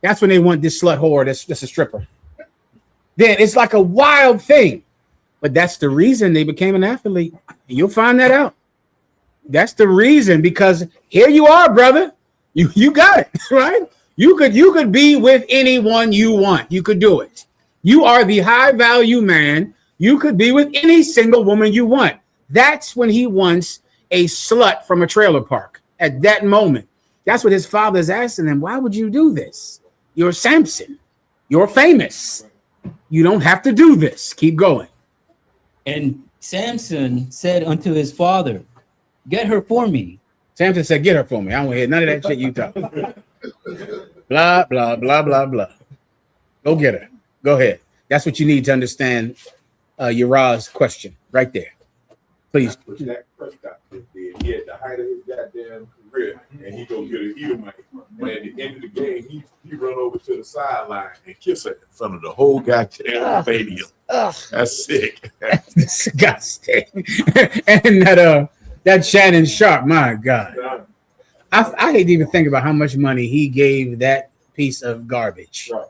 that's when they want this slut whore that's a stripper. Then it's like a wild thing. But that's the reason they became an athlete. And you'll find that out. That's the reason, because here you are, brother. You got it, right? You could be with anyone you want. You could do it. You are the high value man. You could be with any single woman you want. That's when he wants a slut from a trailer park at that moment. That's what his father is asking him. Why would you do this? You're Samson. You're famous. You don't have to do this. Keep going. And Samson said unto his father, get her for me. Samson said, get her for me. I don't want to hear none of that shit you talk. Blah, blah, blah, blah, blah. Go get her. Go ahead. That's what you need to understand Uriah's question right there. Please. That Prescott did. He had the height of his goddamn career, and he go get an Edomite. But at the end of the game, he run over to the sideline and kiss her in front of the whole goddamn stadium. That's sick. That's disgusting. And that Shannon Sharp, my God. I hate to even think about how much money he gave that piece of garbage. Right.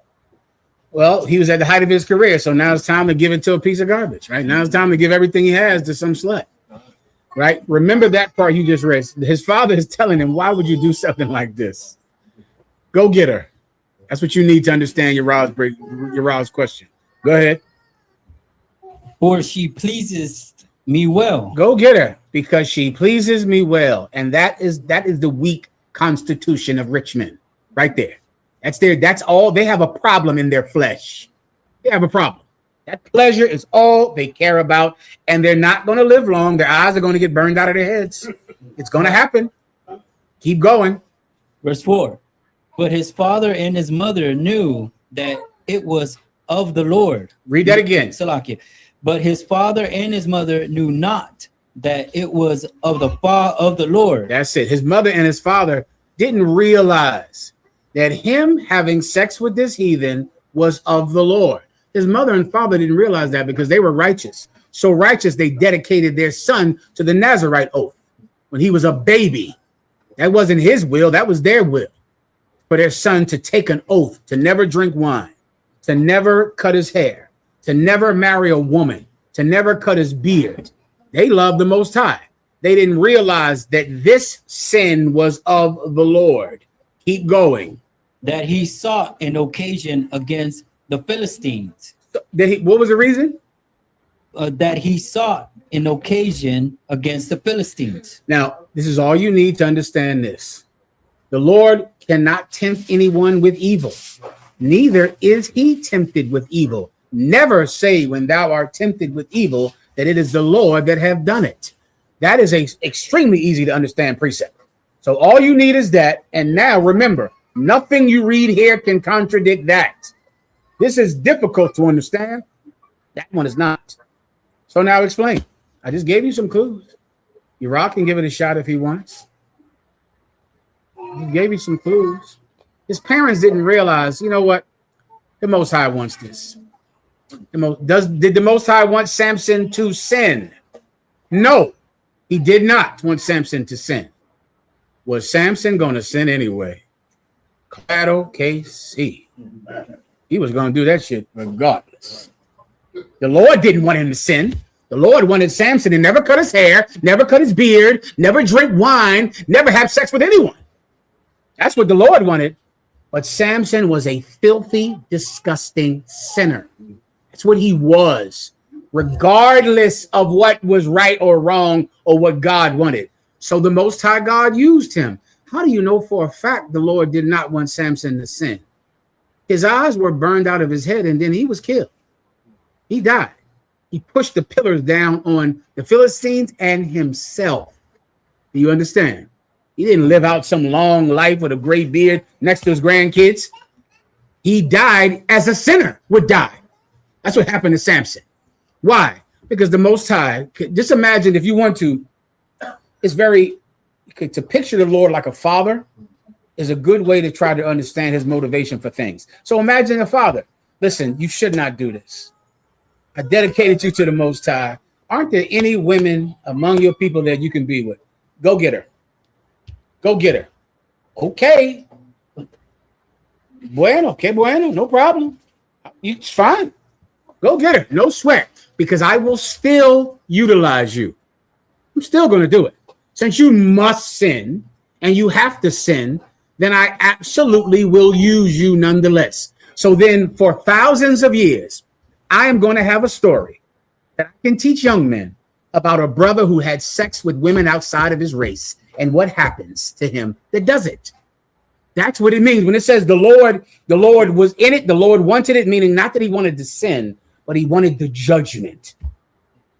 Well, he was at the height of his career, so now it's time to give it to a piece of garbage, right? Now it's time to give everything he has to some slut, right? Remember that part you just read. His father is telling him, why would you do something like this? Go get her. That's what you need to understand Uriah's question. Go ahead. For she pleases me well. Go get her, because she pleases me well. And that is the weak constitution of rich men right there. That's all. They have a problem in their flesh. They have a problem. That pleasure is all they care about, and they're not going to live long. Their eyes are going to get burned out of their heads. It's going to happen. Keep going. Verse 4. But his father and his mother knew that it was of the Lord. Read that again. Salakia. But his father and his mother knew not that it was of the Lord. That's it. His mother and his father didn't realize that him having sex with this heathen was of the Lord. His mother and father didn't realize that because they were righteous. So righteous, they dedicated their son to the Nazarite oath when he was a baby. That wasn't his will, that was their will. For their son to take an oath to never drink wine, to never cut his hair, to never marry a woman, to never cut his beard. They loved the Most High. They didn't realize that this sin was of the Lord. Keep going. That he sought an occasion against the Philistines. What was the reason? That he sought an occasion against the Philistines. Now, this is all you need to understand this. The Lord cannot tempt anyone with evil. Neither is he tempted with evil. Never say when thou art tempted with evil that it is the Lord that have done it. That is a extremely easy to understand precept. So all you need is that. And now remember, nothing you read here can contradict that. This is difficult to understand. That one is not. So now explain. I just gave you some clues. Uriah can give it a shot if he wants. He gave you some clues. His parents didn't realize, you know what? The Most High wants this. Did the Most High want Samson to sin? No, he did not want Samson to sin. Was Samson going to sin anyway? Claro que sí. He was going to do that shit regardless. The Lord didn't want him to sin. The Lord wanted Samson to never cut his hair, never cut his beard, never drink wine, never have sex with anyone. That's what the Lord wanted. But Samson was a filthy, disgusting sinner. That's what he was, regardless of what was right or wrong or what God wanted. So the Most High God used him. How do you know for a fact the Lord did not want Samson to sin? His eyes were burned out of his head, and then he was killed. He died. He pushed the pillars down on the Philistines and himself. Do you understand? He didn't live out some long life with a great beard next to his grandkids. He died as a sinner would die. That's what happened to Samson. Why? Because the Most High, just imagine if you want to, it's very, to picture the Lord like a father is a good way to try to understand his motivation for things. So imagine a father. listen, you should not do this. I dedicated you to the Most High. Aren't there any women among your people that you can be with? Go get her. Go get her. Okay. Bueno, no problem. It's fine. Go get her. No sweat, because I will still utilize you. I'm still going to do it. Since you must sin and you have to sin, then I absolutely will use you nonetheless. So then for thousands of years, I am going to have a story that I can teach young men about a brother who had sex with women outside of his race and what happens to him that does it. That's what it means when it says the Lord was in it. The Lord wanted it, meaning not that he wanted to sin, but he wanted the judgment.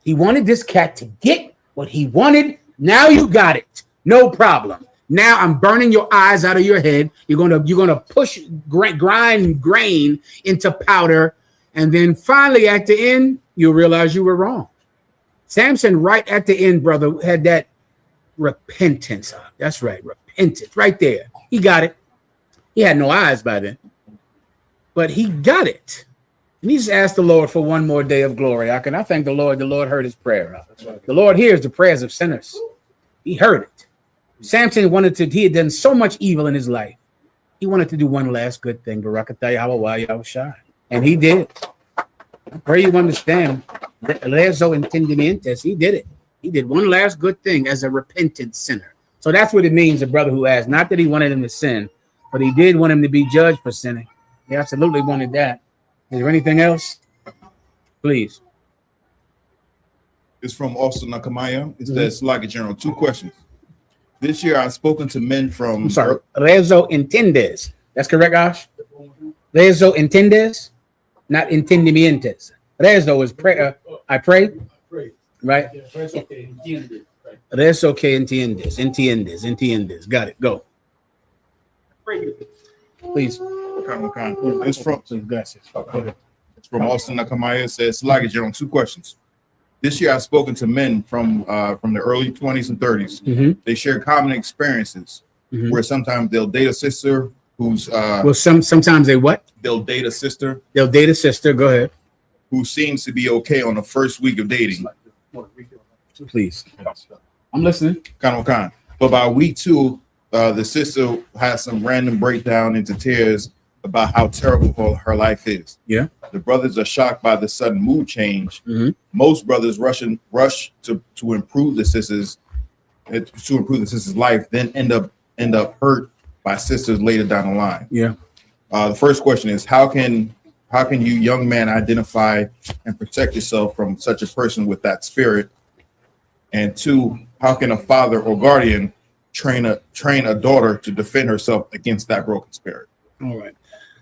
He wanted this cat to get what he wanted. Now you got it. No problem. Now I'm burning your eyes out of your head. You're gonna push grind grain into powder, and then finally at the end you'll realize you were wrong. Samson, right at the end, brother, had that repentance. That's right, repentance right there. He got it. He had no eyes by then, but he got it. And he just asked the Lord for one more day of glory. I thank the Lord. The Lord heard his prayer. The Lord hears the prayers of sinners. He heard it. Samson he had done so much evil in his life. He wanted to do one last good thing. And he did. I pray you understand. He did it. He did one last good thing as a repentant sinner. So that's what it means, a brother who asked. Not that he wanted him to sin, but he did want him to be judged for sinning. He absolutely wanted that. Is there anything else? Please. It's from Austin Nakamaya. It says, like a general, 2 questions. This year I've spoken to men from... I'm sorry. Rezo entiendes. That's correct, Ash? Rezo entiendes? Not entendimientos. Rezo is prayer. I pray. Right? Rezo que entiendes. Entiendes. Got it. Go. Please. It's from Austin Nakamaya. It says, like a general, 2 questions. This year, I've spoken to men from the early 20s and 30s. Mm-hmm. They share common experiences where sometimes they'll date a sister who's sometimes they what? They'll date a sister. They'll date a sister. Go ahead. Who seems to be okay on the first week of dating. Please. I'm listening. Khan. But by week 2, the sister has some random breakdown into tears about how terrible her life is. Yeah. The brothers are shocked by the sudden mood change. Mm-hmm. Most brothers rush to improve the sister's life, then end up hurt by sisters later down the line. Yeah. The first question is, how can you young man identify and protect yourself from such a person with that spirit? And 2, how can a father or guardian train a daughter to defend herself against that broken spirit? All right.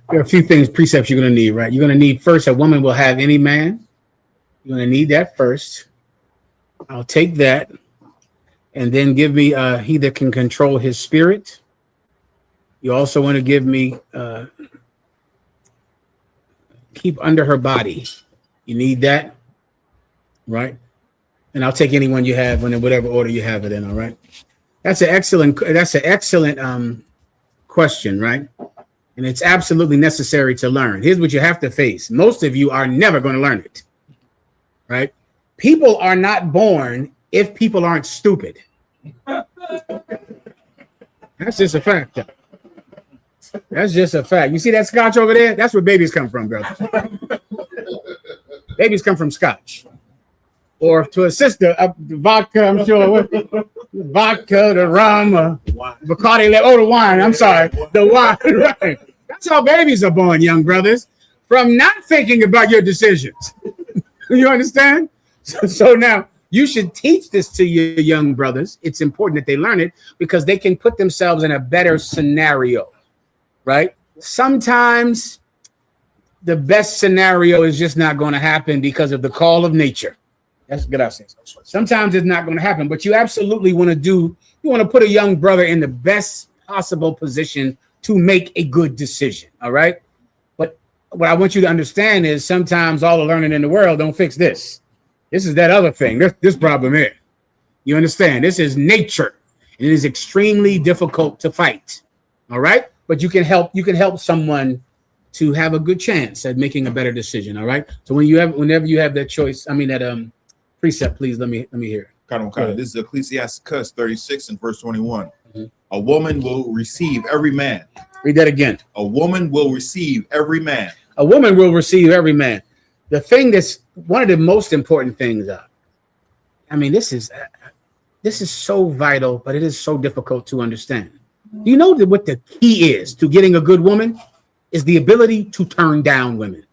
There are a few precepts you're going to need, right? You're going to need first, a woman will have any man. You're going to need that first. I'll take that. And then give me he that can control his spirit. You also want to give me keep under her body. You need that, right? And I'll take anyone you have in whatever order you have it in, all right? That's an excellent question, right? And it's absolutely necessary to learn. Here's what you have to face. Most of you are never going to learn it, right? People are not born if people aren't stupid. That's just a fact. That's just a fact. You see that scotch over there? That's where babies come from, brother. Babies come from scotch. Or to a sister, vodka, I'm sure. Vodka, the rum, Bacardi, the wine. I'm sorry. The wine, right. That's how babies are born, young brothers, from not thinking about your decisions. You understand? So now you should teach this to your young brothers. It's important that they learn it because they can put themselves in a better scenario, right? Sometimes the best scenario is just not going to happen because of the call of nature. That's good. I say. Sometimes it's not going to happen, but you absolutely want to put a young brother in the best possible position to make a good decision. All right. But what I want you to understand is sometimes all the learning in the world don't fix this. This is that other thing. This problem here. You understand? This is nature. And it is extremely difficult to fight. All right. But you can help someone to have a good chance at making a better decision. All right. So whenever you have that choice, I mean that precept, please let me hear it. Kind of. This is Ecclesiasticus 36 and verse 21. A woman will receive every man. Read that again. A woman will receive every man. A woman will receive every man. The thing that's one of the most important things. I mean, this is so vital, but it is so difficult to understand. Do you know that what the key is to getting a good woman is the ability to turn down women?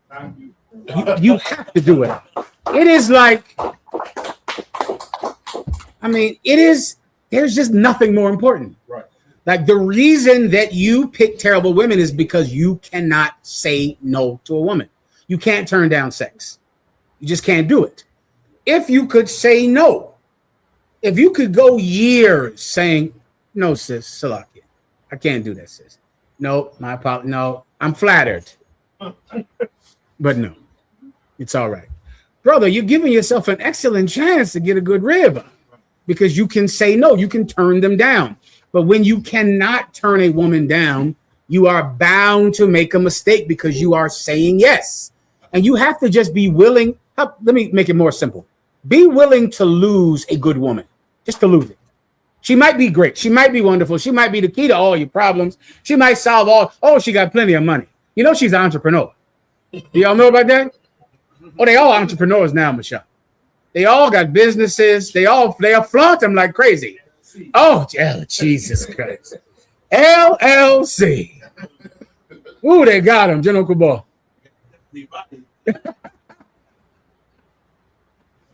You have to do it. It is like, I mean, it is. There's just nothing more important. Right. Like the reason that you pick terrible women is because you cannot say no to a woman. You can't turn down sex. You just can't do it. If you could say no, if you could go years saying, no, sis, Salakia, I can't do that, sis. No, my apologies. No, I'm flattered. But no, it's all right. Brother, you're giving yourself an excellent chance to get a good rib because you can say no, you can turn them down. But when you cannot turn a woman down, you are bound to make a mistake because you are saying yes. And you have to just be willing. Let me make it more simple. Be willing to lose a good woman, just to lose it. She might be great. She might be wonderful. She might be the key to all your problems. She might solve all. Oh, she got plenty of money. You know, she's an entrepreneur. Do y'all know about that? Oh, they all entrepreneurs now, Michelle. They all got businesses. They all flaunt them like crazy. Oh, Jesus Christ. LLC. Ooh, they got him, General Cabal.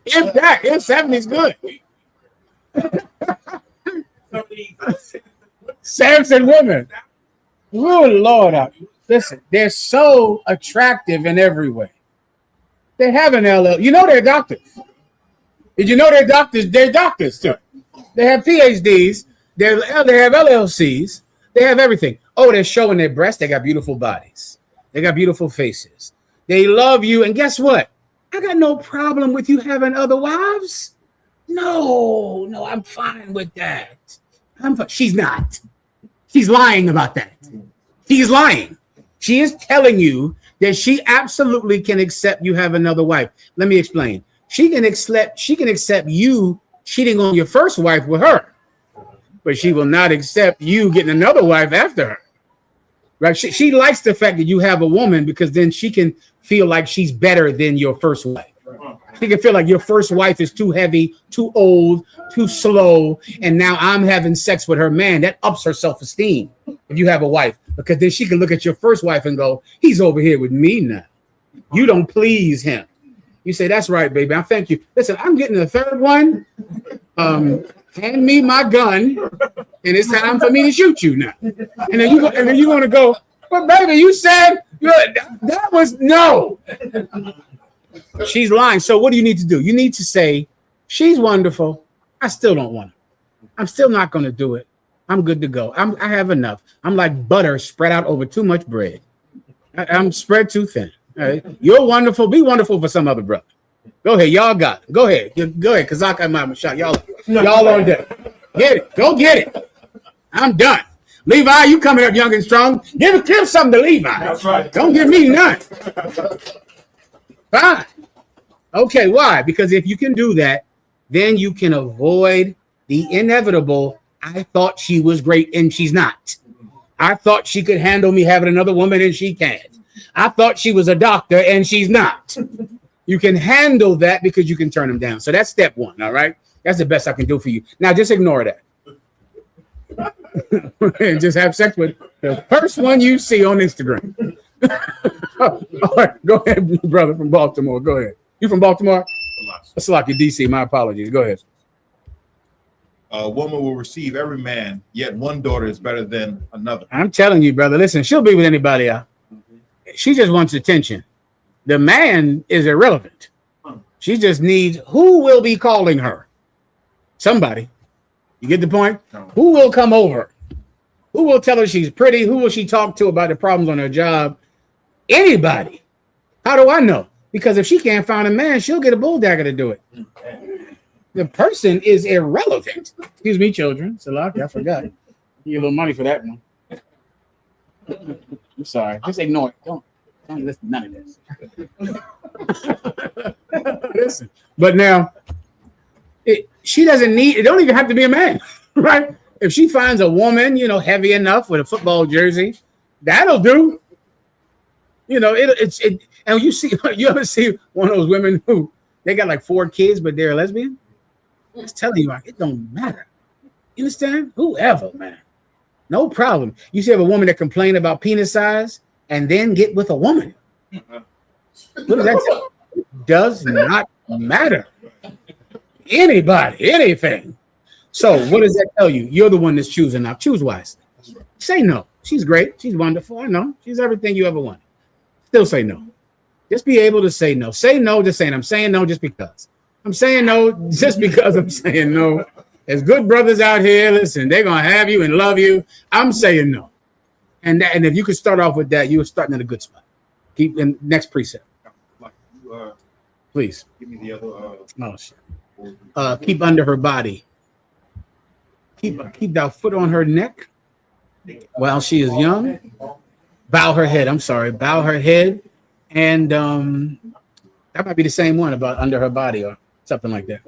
If 70's good. Samson women. Oh, Lord. Listen, they're so attractive in every way. They have an LL. You know they're doctors. Did you know they're doctors? They're doctors too. They have PhDs. They have LLCs. They have everything. Oh, they're showing their breasts. They got beautiful bodies. They got beautiful faces. They love you. And guess what? I got no problem with you having other wives. No, I'm fine with that. She's not. She's lying about that. She's lying. She is telling you that she absolutely can accept you have another wife. Let me explain. She can accept you cheating on your first wife with her, but she will not accept you getting another wife after her. Right? She likes the fact that you have a woman because then she can feel like she's better than your first wife. She can feel like your first wife is too heavy, too old, too slow, and now I'm having sex with her. Man, that ups her self-esteem if you have a wife, because then she can look at your first wife and go, he's over here with me now. You don't please him. You say, that's right, baby. I thank you. Listen, I'm getting the third one. Hand me my gun, and it's time for me to shoot you now. And then you want to go, but baby, you said that was no. She's lying. So what do you need to do? You need to say, she's wonderful. I still don't want her. I'm still not going to do it. I'm good to go. I have enough. I'm like butter spread out over too much bread. I'm spread too thin. Right? You're wonderful. Be wonderful for some other brother. Go ahead. Y'all got it. Go ahead. Go ahead. Kazak and Mama shot. Y'all on deck. Get it. Go get it. I'm done. Levi, you coming up young and strong. Give something to Levi. That's right. Don't give me none. Fine. Okay, why? Because if you can do that, then you can avoid the inevitable, I thought she was great and she's not. I thought she could handle me having another woman and she can't. I thought she was a doctor and she's not. You can handle that because you can turn them down. So that's step one, all right? That's the best I can do for you. Now just ignore that. And just have sex with the first one you see on Instagram. All right, go ahead, brother from Baltimore. Go ahead. You from Baltimore? That's like your DC. My apologies. Go ahead. A woman will receive every man, yet one daughter is better than another. I'm telling you, brother. Listen, she'll be with anybody else. She just wants attention. The man is irrelevant. She just needs who will be calling her. Somebody. You get the point? Who will come over? Who will tell her she's pretty? Who will she talk to about the problems on her job? Anybody. How do I know? Because if she can't find a man, she'll get a bulldagger to do it. The person is irrelevant. Excuse me, children. Salaki, I forgot. Give you a little money for that one. I'm sorry. Just ignore it. Don't. Don't listen to none of this. Listen, but now she doesn't need. It don't even have to be a man, right? If she finds a woman, heavy enough with a football jersey, that'll do. And you ever see one of those women who they got like 4 kids, but they're a lesbian? I'm just telling you, it don't matter. You understand? Whoever, man. No problem. You see, have a woman that complain about penis size and then get with a woman. What does that tell you? It does not matter. Anybody, anything. So what does that tell you? You're the one that's choosing now. Choose wisely. Say no. She's great. She's wonderful. I know. She's everything you ever wanted. Still say no. Just be able to say no. Say no, just saying I'm saying no just because. I'm saying no just because I'm saying no. There's good brothers out here. Listen, they're going to have you and love you. I'm saying no. And if you could start off with that, you're starting at a good spot. Keep in next precept. Please. Give me the other. Oh, shit. Keep under her body. Keep that foot on her neck while she is young. Bow her head. I'm sorry. Bow her head. And that might be the same one about under her body or something like that.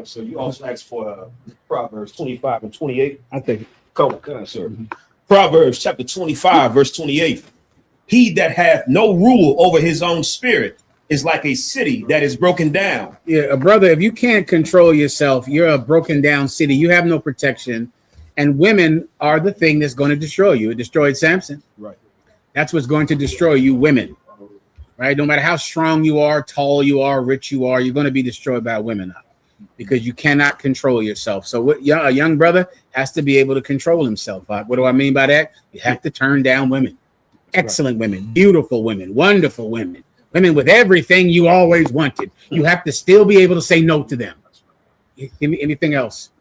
So you also asked for Proverbs 25 and 28. I think. Come on, sir. Proverbs chapter 25, verse 28. He that hath no rule over his own spirit is like a city that is broken down. Yeah, brother, if you can't control yourself, you're a broken down city. You have no protection. And women are the thing that's going to destroy you. It destroyed Samson. Right. That's what's going to destroy you, women. Right? No matter how strong you are, tall you are, rich you are, you're going to be destroyed by women now because you cannot control yourself. So a young brother has to be able to control himself. What do I mean by that? You have to turn down women. Excellent women, beautiful women, wonderful women. Women with everything you always wanted. You have to still be able to say no to them. Anything else?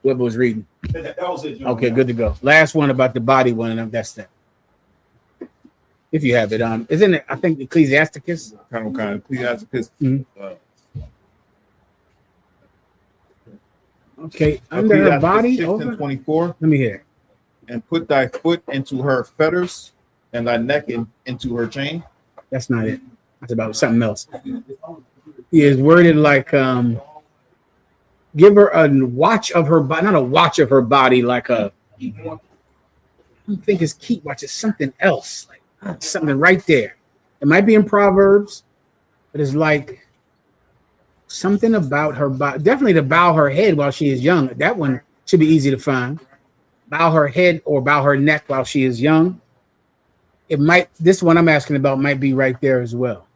Whoever was reading. That was it. Okay, good to go. Last one about the body one, and that's that. If you have it, isn't it? I think Ecclesiasticus. Kind of Ecclesiasticus. Okay, under her body. Over 24. Let me hear. And put thy foot into her fetters, and thy neck into her chain. That's not it. That's about something else. He is worded like give her a watch of her body, not a watch of her body, like I don't think it's keep watch, it's something else, like something right there. It might be in Proverbs, but it's like something about her body. Definitely to bow her head while she is young. That one should be easy to find. Bow her head or bow her neck while she is young. It might, this one I'm asking about might be right there as well.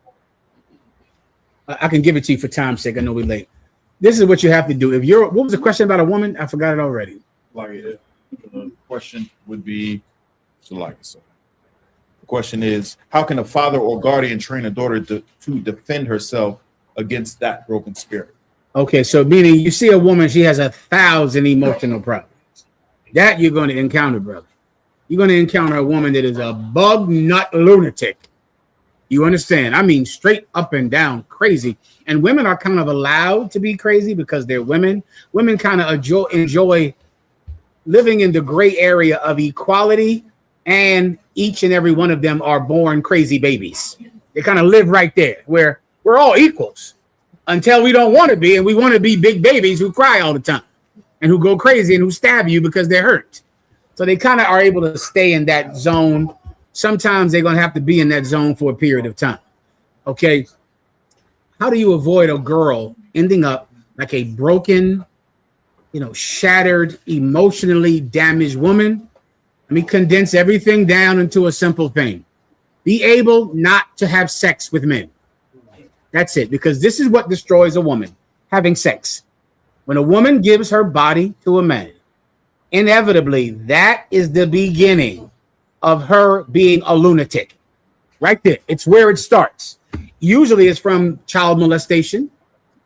I can give it to you for time's sake. I know we're late. This is what you have to do. If you're, what was the question about a woman? I forgot it already. The question would be, the question is, how can a father or guardian train a daughter to defend herself against that broken spirit? Okay, so meaning you see a woman, she has 1,000 emotional problems. That you're going to encounter, brother. You're going to encounter a woman that is a bug nut lunatic. You understand? I mean, straight up and down crazy. And women are kind of allowed to be crazy because they're women. Women kind of enjoy living in the gray area of equality, and each and every one of them are born crazy babies. They kind of live right there where we're all equals until we don't want to be, and we want to be big babies who cry all the time and who go crazy and who stab you because they're hurt. So they kind of are able to stay in that zone. Sometimes they're going to have to be in that zone for a period of time. Okay. How do you avoid a girl ending up like a broken, shattered, emotionally damaged woman? Let me condense everything down into a simple thing. Be able not to have sex with men. That's it. Because this is what destroys a woman, having sex. When a woman gives her body to a man, inevitably, that is the beginning of her being a lunatic. Right there. It's where it starts. Usually it's from child molestation,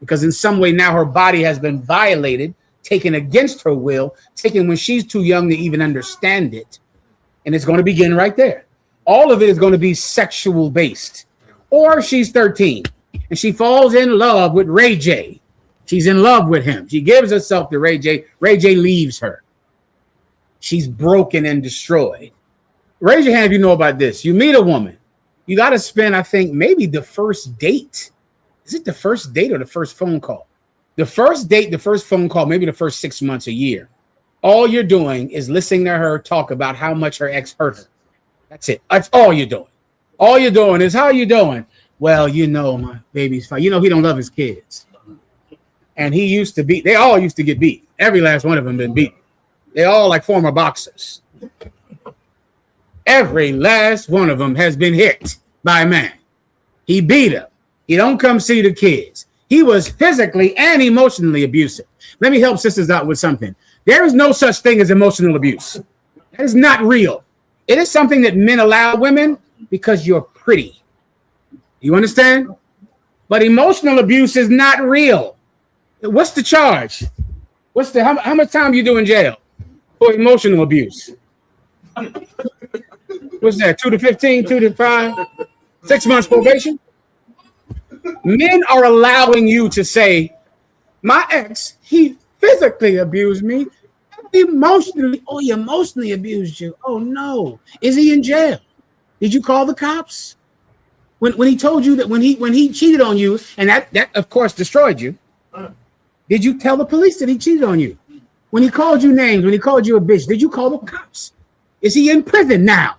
because in some way now her body has been violated, taken against her will, taken when she's too young to even understand it. And it's going to begin right there. All of it is going to be sexual based. Or she's 13 and she falls in love with Ray J. She's in love with him. She gives herself to Ray J. Ray J leaves her. She's broken and destroyed. Raise your hand if you know about this. You meet a woman. You got to spend, I think, maybe the first date. Is it the first date or the first phone call? The first date, the first phone call, maybe the first 6 months, a year. All you're doing is listening to her talk about how much her ex hurt her. That's it. That's all you're doing. All you're doing is, how you doing? Well, you know, my baby's fine. You know, he don't love his kids. And he used to beat. They all used to get beat. Every last one of them been beat. They all like former boxers. Every last one of them has been hit by a man. He beat him. He don't come see the kids. He was physically and emotionally abusive. Let me help sisters out with something. There is no such thing as emotional abuse. That is not real. It is something that men allow women because you're pretty. You understand? But emotional abuse is not real. What's the charge? What's the how much time you do in jail for emotional abuse? What's that? 2 to 15, 2 to 5, 6 months probation? Men are allowing you to say, my ex, he physically abused me, emotionally. Oh, he emotionally abused you. Oh no. Is he in jail? Did you call the cops? When he told you that when he cheated on you, and that of course destroyed you, did you tell the police that he cheated on you? When he called you names, when he called you a bitch, did you call the cops? Is he in prison now?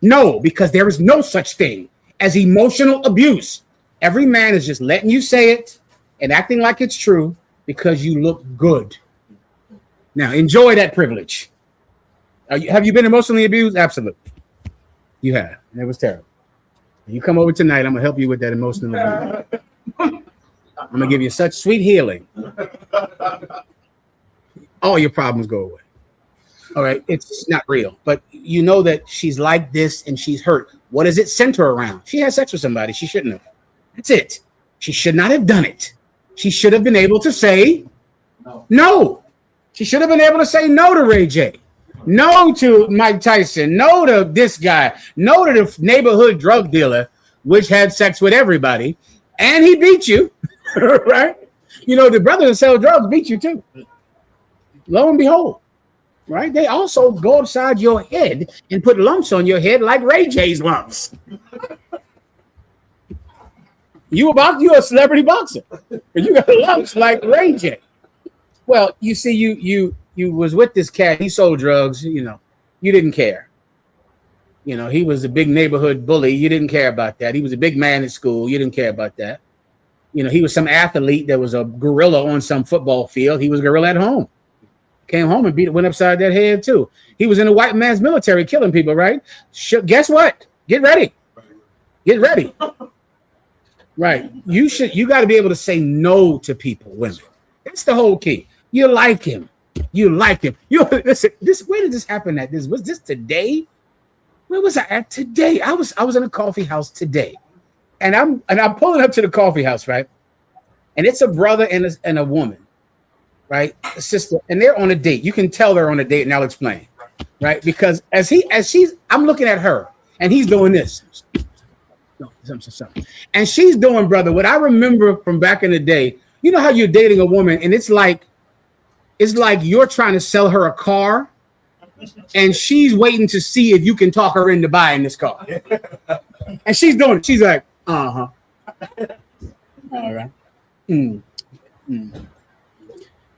No, because there is no such thing as emotional abuse. Every man is just letting you say it and acting like it's true because you look good. Now, enjoy that privilege. Have you been emotionally abused? Absolutely. You have. And it was terrible. You come over tonight, I'm going to help you with that emotional abuse. I'm going to give you such sweet healing. All your problems go away. All right, it's not real, but you know that she's like this and she's hurt. What does it center around? She had sex with somebody she shouldn't have. That's it. She should not have done it. She should have been able to say no. She should have been able to say no to Ray J, no to Mike Tyson, no to this guy, no to the neighborhood drug dealer, which had sex with everybody, and he beat you, right? You know, the brothers that sell drugs beat you too. Lo and behold. Right? They also go upside your head and put lumps on your head like Ray J's lumps. You a celebrity boxer. You got lumps like Ray J. Well, you see, you was with this cat. He sold drugs. You know, you didn't care. You know, he was a big neighborhood bully. You didn't care about that. He was a big man at school. You didn't care about that. You know, he was some athlete that was a gorilla on some football field. He was a gorilla at home. Came home and went upside that head too. He was in a white man's military killing people, right? Guess what? Get ready. Get ready. Right. You got to be able to say no to people, women. That's the whole key. You like him. You like him. Listen, where did this happen at? Was this today? Where was I at today? I was in a coffee house today. And I'm pulling up to the coffee house, right? And it's a brother and a woman. Right, a sister, and they're on a date. You can tell they're on a date, and I'll explain. Right, because I'm looking at her, and he's doing this, and she's doing, brother, what I remember from back in the day. You know how you're dating a woman, and it's like you're trying to sell her a car, and she's waiting to see if you can talk her into buying this car, and she's doing it. She's like, all right.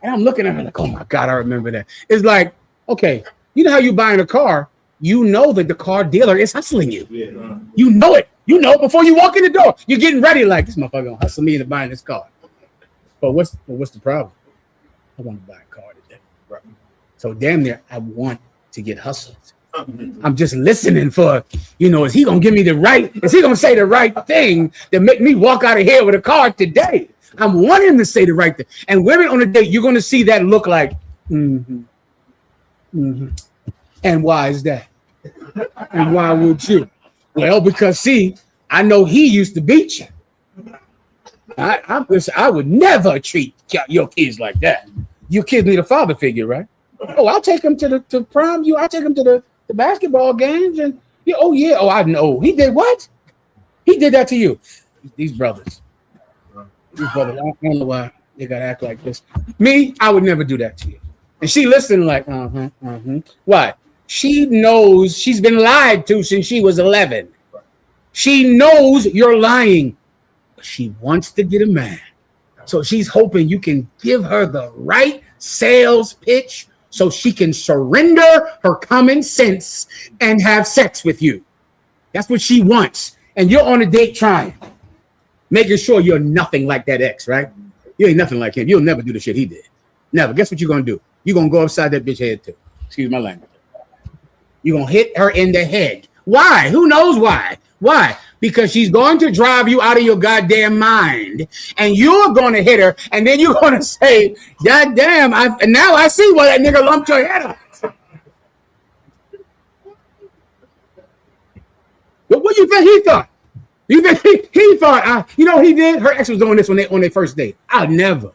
And I'm looking at her like, oh my God, I remember that. It's like, okay, you know how you buying a car, you know that the car dealer is hustling you. Yeah. You know it. You know before you walk in the door. You're getting ready like, this motherfucker gonna hustle me into buying this car. But what's the problem? I want to buy a car today. Right. So damn near, I want to get hustled. I'm just listening for, is he gonna give me is he gonna say the right thing that make me walk out of here with a car today? I'm wanting to say the right thing. And women on a date, you're going to see that look like, And why is that? And why would you? Well, because see, I know he used to beat you. I would never treat your kids like that. Your kids need a father figure, right? Oh, I'll take him to prom. I'll take him to the basketball games. And I know. He did what? He did that to you. These brothers. brother, I don't know why they gotta act like this. Me, I would never do that to you. And she listened like, Why? She knows she's been lied to since she was 11. She knows you're lying, but she wants to get a man. So she's hoping you can give her the right sales pitch so she can surrender her common sense and have sex with you. That's what she wants. And you're on a date trying, making sure you're nothing like that ex, right? You ain't nothing like him. You'll never do the shit he did. Never. Guess what you're going to do? You're going to go upside that bitch head too. Excuse my language. You're going to hit her in the head. Why? Who knows why? Why? Because she's going to drive you out of your goddamn mind, and you're going to hit her, and then you're going to say, God damn, now I see why that nigga lumped your head up. But what do you think he thought? You think he thought, you know what he did? Her ex was doing this on their first date. I'll never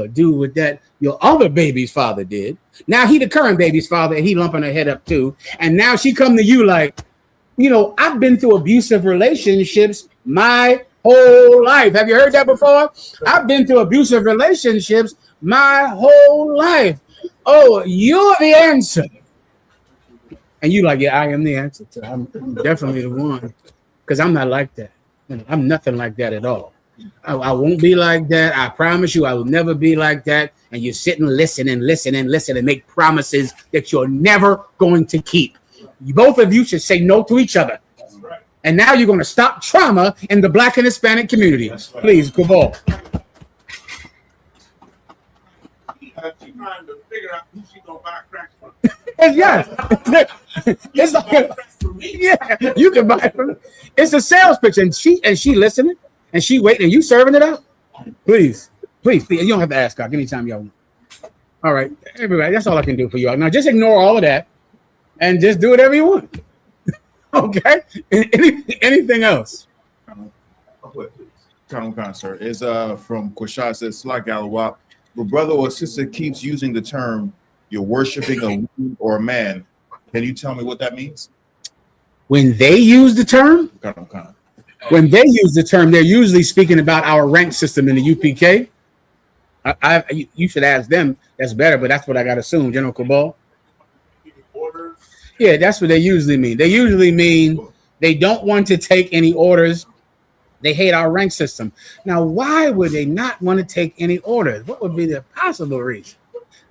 do what that your other baby's father did. Now he the current baby's father, and he lumping her head up too. And now she come to you like, you know, I've been through abusive relationships my whole life. Have you heard that before? I've been through abusive relationships my whole life. Oh, you're the answer. And you like, yeah, I am the answer. I'm definitely the one. Because I'm not like that. I'm nothing like that at all. I won't be like that. I promise you I will never be like that. And you sit and listen and make promises that you're never going to keep. Both of you should say no to each other. And now you're going to stop trauma in the Black and Hispanic communities. Please, go on. She's trying to figure out who she's going to buy cracks from. Yes. It's like, yeah, you can buy it from. It's a sales pitch, and she listening, and she waiting, and you serving it up. Please. You don't have to ask God anytime y'all want. All right, everybody, that's all I can do for you. Now just ignore all of that and just do whatever you want. Okay? Anything else? Come, sir. Is from Quashad says Slack Galawap. If a brother or sister keeps using the term you're worshiping a woman or a man, can you tell me what that means? When they use the term, they're usually speaking about our rank system in the UPK. You should ask them. That's better, but that's what I got to assume, General Cabal. Yeah, that's what they usually mean. They usually mean they don't want to take any orders. They hate our rank system. Now, why would they not want to take any orders? What would be the possible reason?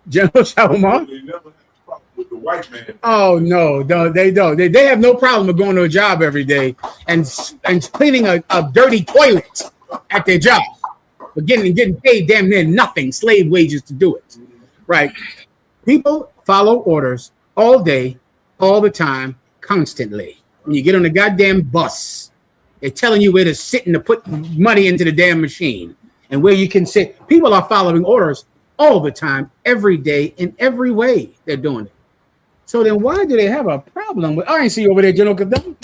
General Shalom? With the white man. Oh no, they don't. They have no problem with going to a job every day and cleaning a dirty toilet at their job, but getting paid damn near nothing, slave wages to do it. Right? People follow orders all day, all the time, constantly. When you get on the goddamn bus, they're telling you where to sit and to put money into the damn machine and where you can sit. People are following orders all the time, every day, in every way they're doing it. So then why do they have a problem with, I ain't see you over there, General Kadam.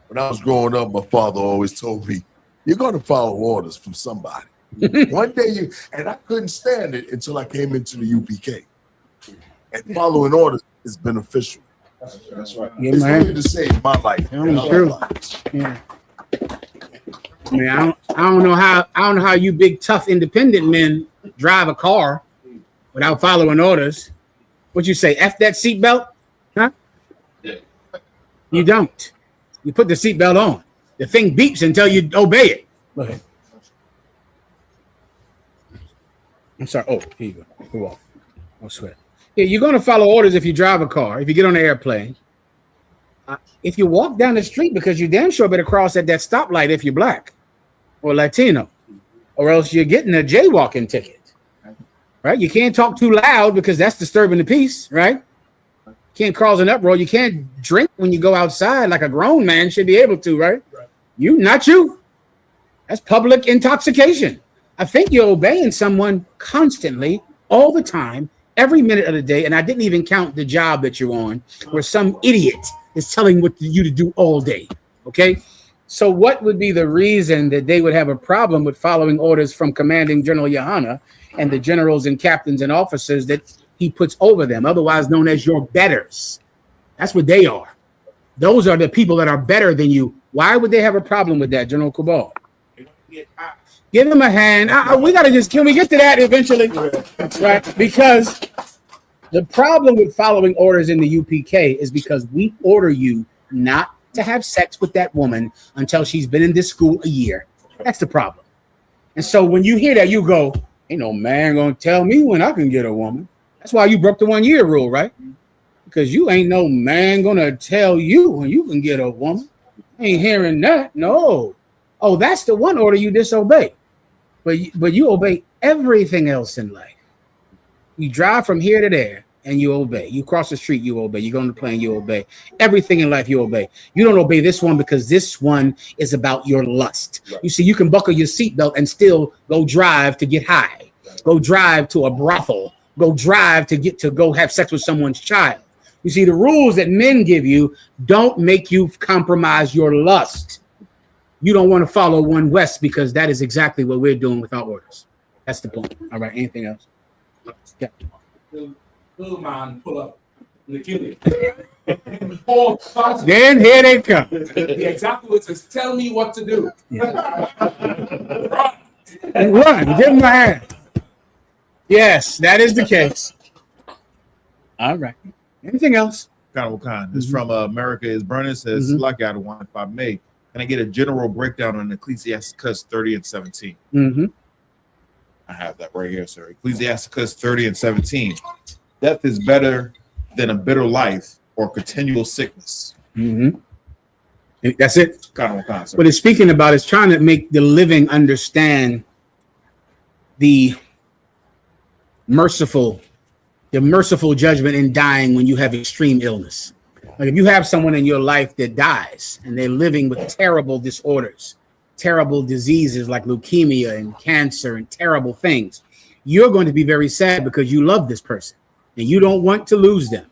When I was growing up, my father always told me, you're going to follow orders from somebody. One day and I couldn't stand it until I came into the UPK. And following orders is beneficial. That's right. Yeah, it's man. really to save my life. True. Yeah. I mean, I don't know how you big tough independent men drive a car without following orders. What you say? F that seatbelt? Huh? You don't. You put the seatbelt on. The thing beeps until you obey it. Go ahead. I'm sorry. Oh, here you go. Go on. No sweat. Yeah, you're going to follow orders if you drive a car, if you get on an airplane. If you walk down the street, because you damn sure better cross at that stoplight if you're black or Latino, or else you're getting a jaywalking ticket, right? You can't talk too loud because that's disturbing the peace, right? Can't cause an uproar. You can't drink when you go outside like a grown man should be able to, right? You, not you. That's public intoxication. I think you're obeying someone constantly, all the time, every minute of the day, and I didn't even count the job that you're on, where some idiot is telling what you to do all day, okay? So what would be the reason that they would have a problem with following orders from Commanding General Yahanna and the generals and captains and officers that he puts over them, otherwise known as your betters? That's what they are. Those are the people that are better than you. Why would they have a problem with that, General Cabal? Give them a hand. Can we get to that eventually? Right? Because the problem with following orders in the UPK is because we order you not to have sex with that woman until she's been in this school a year. That's the problem. And so when you hear that, you go, ain't no man gonna tell me when I can get a woman. That's why you broke the 1 year rule, right? Because you ain't no man gonna tell you when you can get a woman. Ain't hearing that. No. Oh, that's the one order you disobey. But you obey everything else in life. You drive from here to there and you obey. You cross the street, you obey. You go on the plane, you obey. Everything in life, you obey. You don't obey this one because this one is about your lust. Right. You see, you can buckle your seatbelt and still go drive to get high. Right. Go drive to a brothel. Go drive to go have sex with someone's child. You see, the rules that men give you don't make you compromise your lust. You don't want to follow One West because that is exactly what we're doing with our orders. That's the point. All right. Anything else? Yeah. Little man pull up. Then here they come. The exactly what says, tell me what to do. Yeah. Run. Give him a hand. Yes, that is the case. All right. Anything else? This from America is Burning says, like out of one, if I may. Can I get a general breakdown on Ecclesiasticus 30 and 17? I have that right here, sir. Ecclesiasticus 30 and 17. Death is better than a bitter life or continual sickness. That's it. What it's speaking about is trying to make the living understand the merciful judgment in dying when you have extreme illness. Like if you have someone in your life that dies and they're living with terrible disorders, terrible diseases like leukemia and cancer and terrible things, you're going to be very sad because you love this person and you don't want to lose them.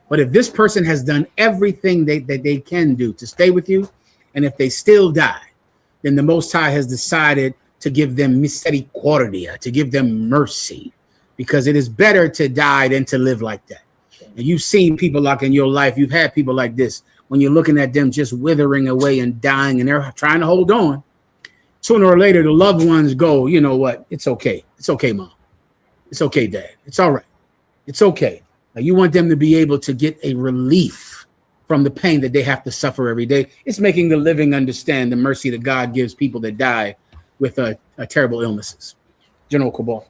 But if this person has done everything that they can do to stay with you, and if they still die, then the Most High has decided to give them misericordia, to give them mercy, because it is better to die than to live like that. And you've seen people like in your life, you've had people like this, when you're looking at them just withering away and dying and they're trying to hold on. Sooner or later, the loved ones go, you know what? It's okay. It's okay, Mom. It's okay, Dad. It's all right. It's okay. Now, you want them to be able to get a relief from the pain that they have to suffer every day. It's making the living understand the mercy that God gives people that die with terrible illnesses. General Cabal.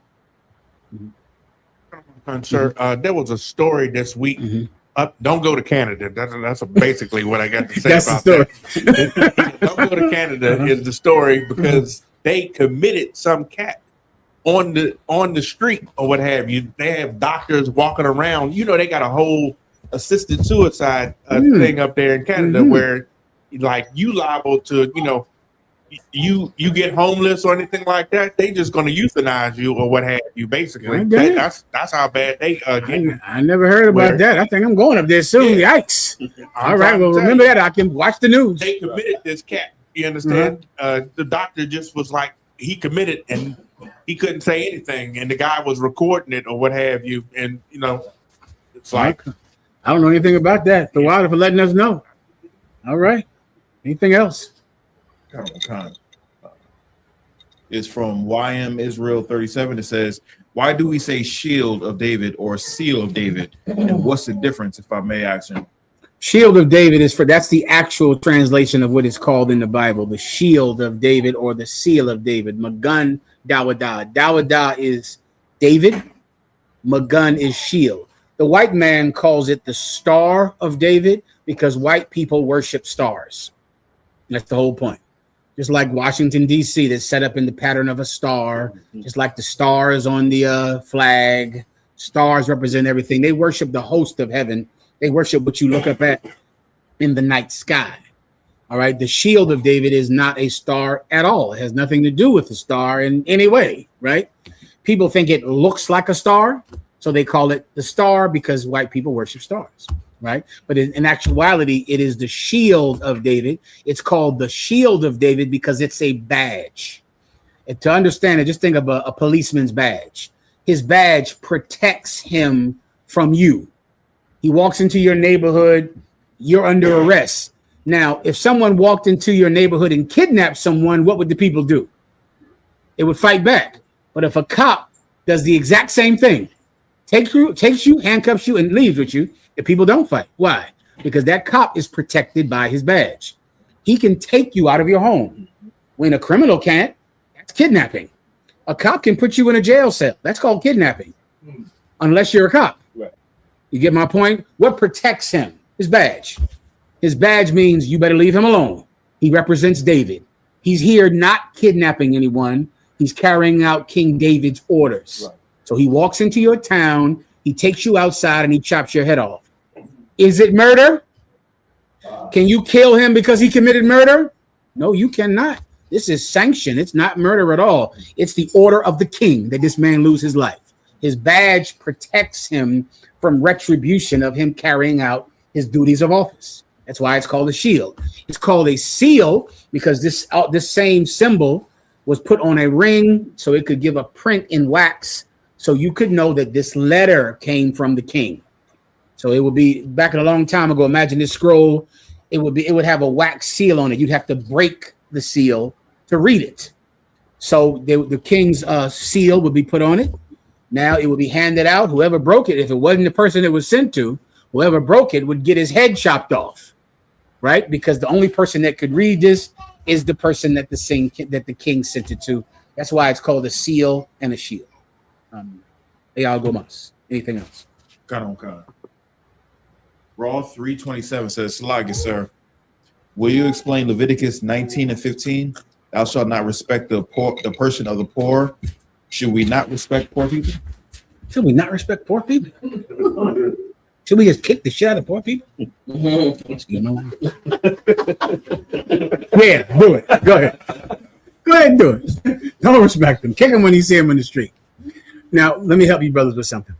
Sir, there was a story this week. Don't go to Canada. That's basically what I got to say about that. Don't go to Canada is the story because they committed some cat on the street or what have you. They have doctors walking around. You know, they got a whole assisted suicide thing up there in Canada where like you liable to, you know, you get homeless or anything like that, they just going to euthanize you or what have you. Basically, that's how bad they get. I never heard about that. I think I'm going up there soon. Yeah. Yikes! All right, well, remember that. I can watch the news. They committed this cat. You understand? The doctor just was like, he committed and he couldn't say anything, and the guy was recording it or what have you. And you know, it's like I don't know anything about that. So why for letting us know? All right. Anything else? Is from YM Israel 37. It says, why do we say shield of David or seal of David? And what's the difference, if I may ask him? Shield of David that's the actual translation of what is called in the Bible, the shield of David or the seal of David. Magun Dawadah. Dawadah is David. Magun is shield. The white man calls it the Star of David because white people worship stars. That's the whole point. Just like Washington, D.C., that's set up in the pattern of a star, just like the stars on the flag. Stars represent everything. They worship the host of heaven. They worship what you look up at in the night sky. All right. The shield of David is not a star at all. It has nothing to do with the star in any way. Right. People think it looks like a star, so they call it the star because white people worship stars. Right. But in actuality, it is the shield of David. It's called the shield of David because it's a badge. And to understand it, just think of a policeman's badge. His badge protects him from you. He walks into your neighborhood. you're under arrest. Now, if someone walked into your neighborhood and kidnapped someone, what would the people do? It would fight back. But if a cop does the exact same thing, takes you, handcuffs you, and leaves with you, the people don't fight. Why? Because that cop is protected by his badge. He can take you out of your home. When a criminal can't, that's kidnapping. A cop can put you in a jail cell. That's called kidnapping. Unless you're a cop. Right. You get my point? What protects him? His badge. His badge means you better leave him alone. He represents David. He's here not kidnapping anyone. He's carrying out King David's orders. Right. So he walks into your town, he takes you outside, and he chops your head off. Is it murder? Can you kill him because he committed murder? No, you cannot. This is sanction. It's not murder at all. It's the order of the king that this man lose his life. His badge protects him from retribution of him carrying out his duties of office. That's why it's called a shield. It's called a seal because this same symbol was put on a ring so it could give a print in wax so you could know that this letter came from the king. So it would be back a long time ago. Imagine this scroll. It would have a wax seal on it. You'd have to break the seal to read it. So the king's seal would be put on it. Now it would be handed out. Whoever broke it, if it wasn't the person it was sent to, whoever broke it would get his head chopped off, right? Because the only person that could read this is the person that the king sent it to. That's why it's called a seal and a shield. Y'all go mas. Anything else? Got on. Raw 327 says, Salagi, sir, will you explain Leviticus 19 and 15? Thou shalt not respect the person of the poor. Should we not respect poor people? Should we not respect poor people? Should we just kick the shit out of poor people? Yeah, do it. Go ahead. Go ahead and do it. Don't respect him. Kick him when you see him in the street. Now, let me help you brothers with something.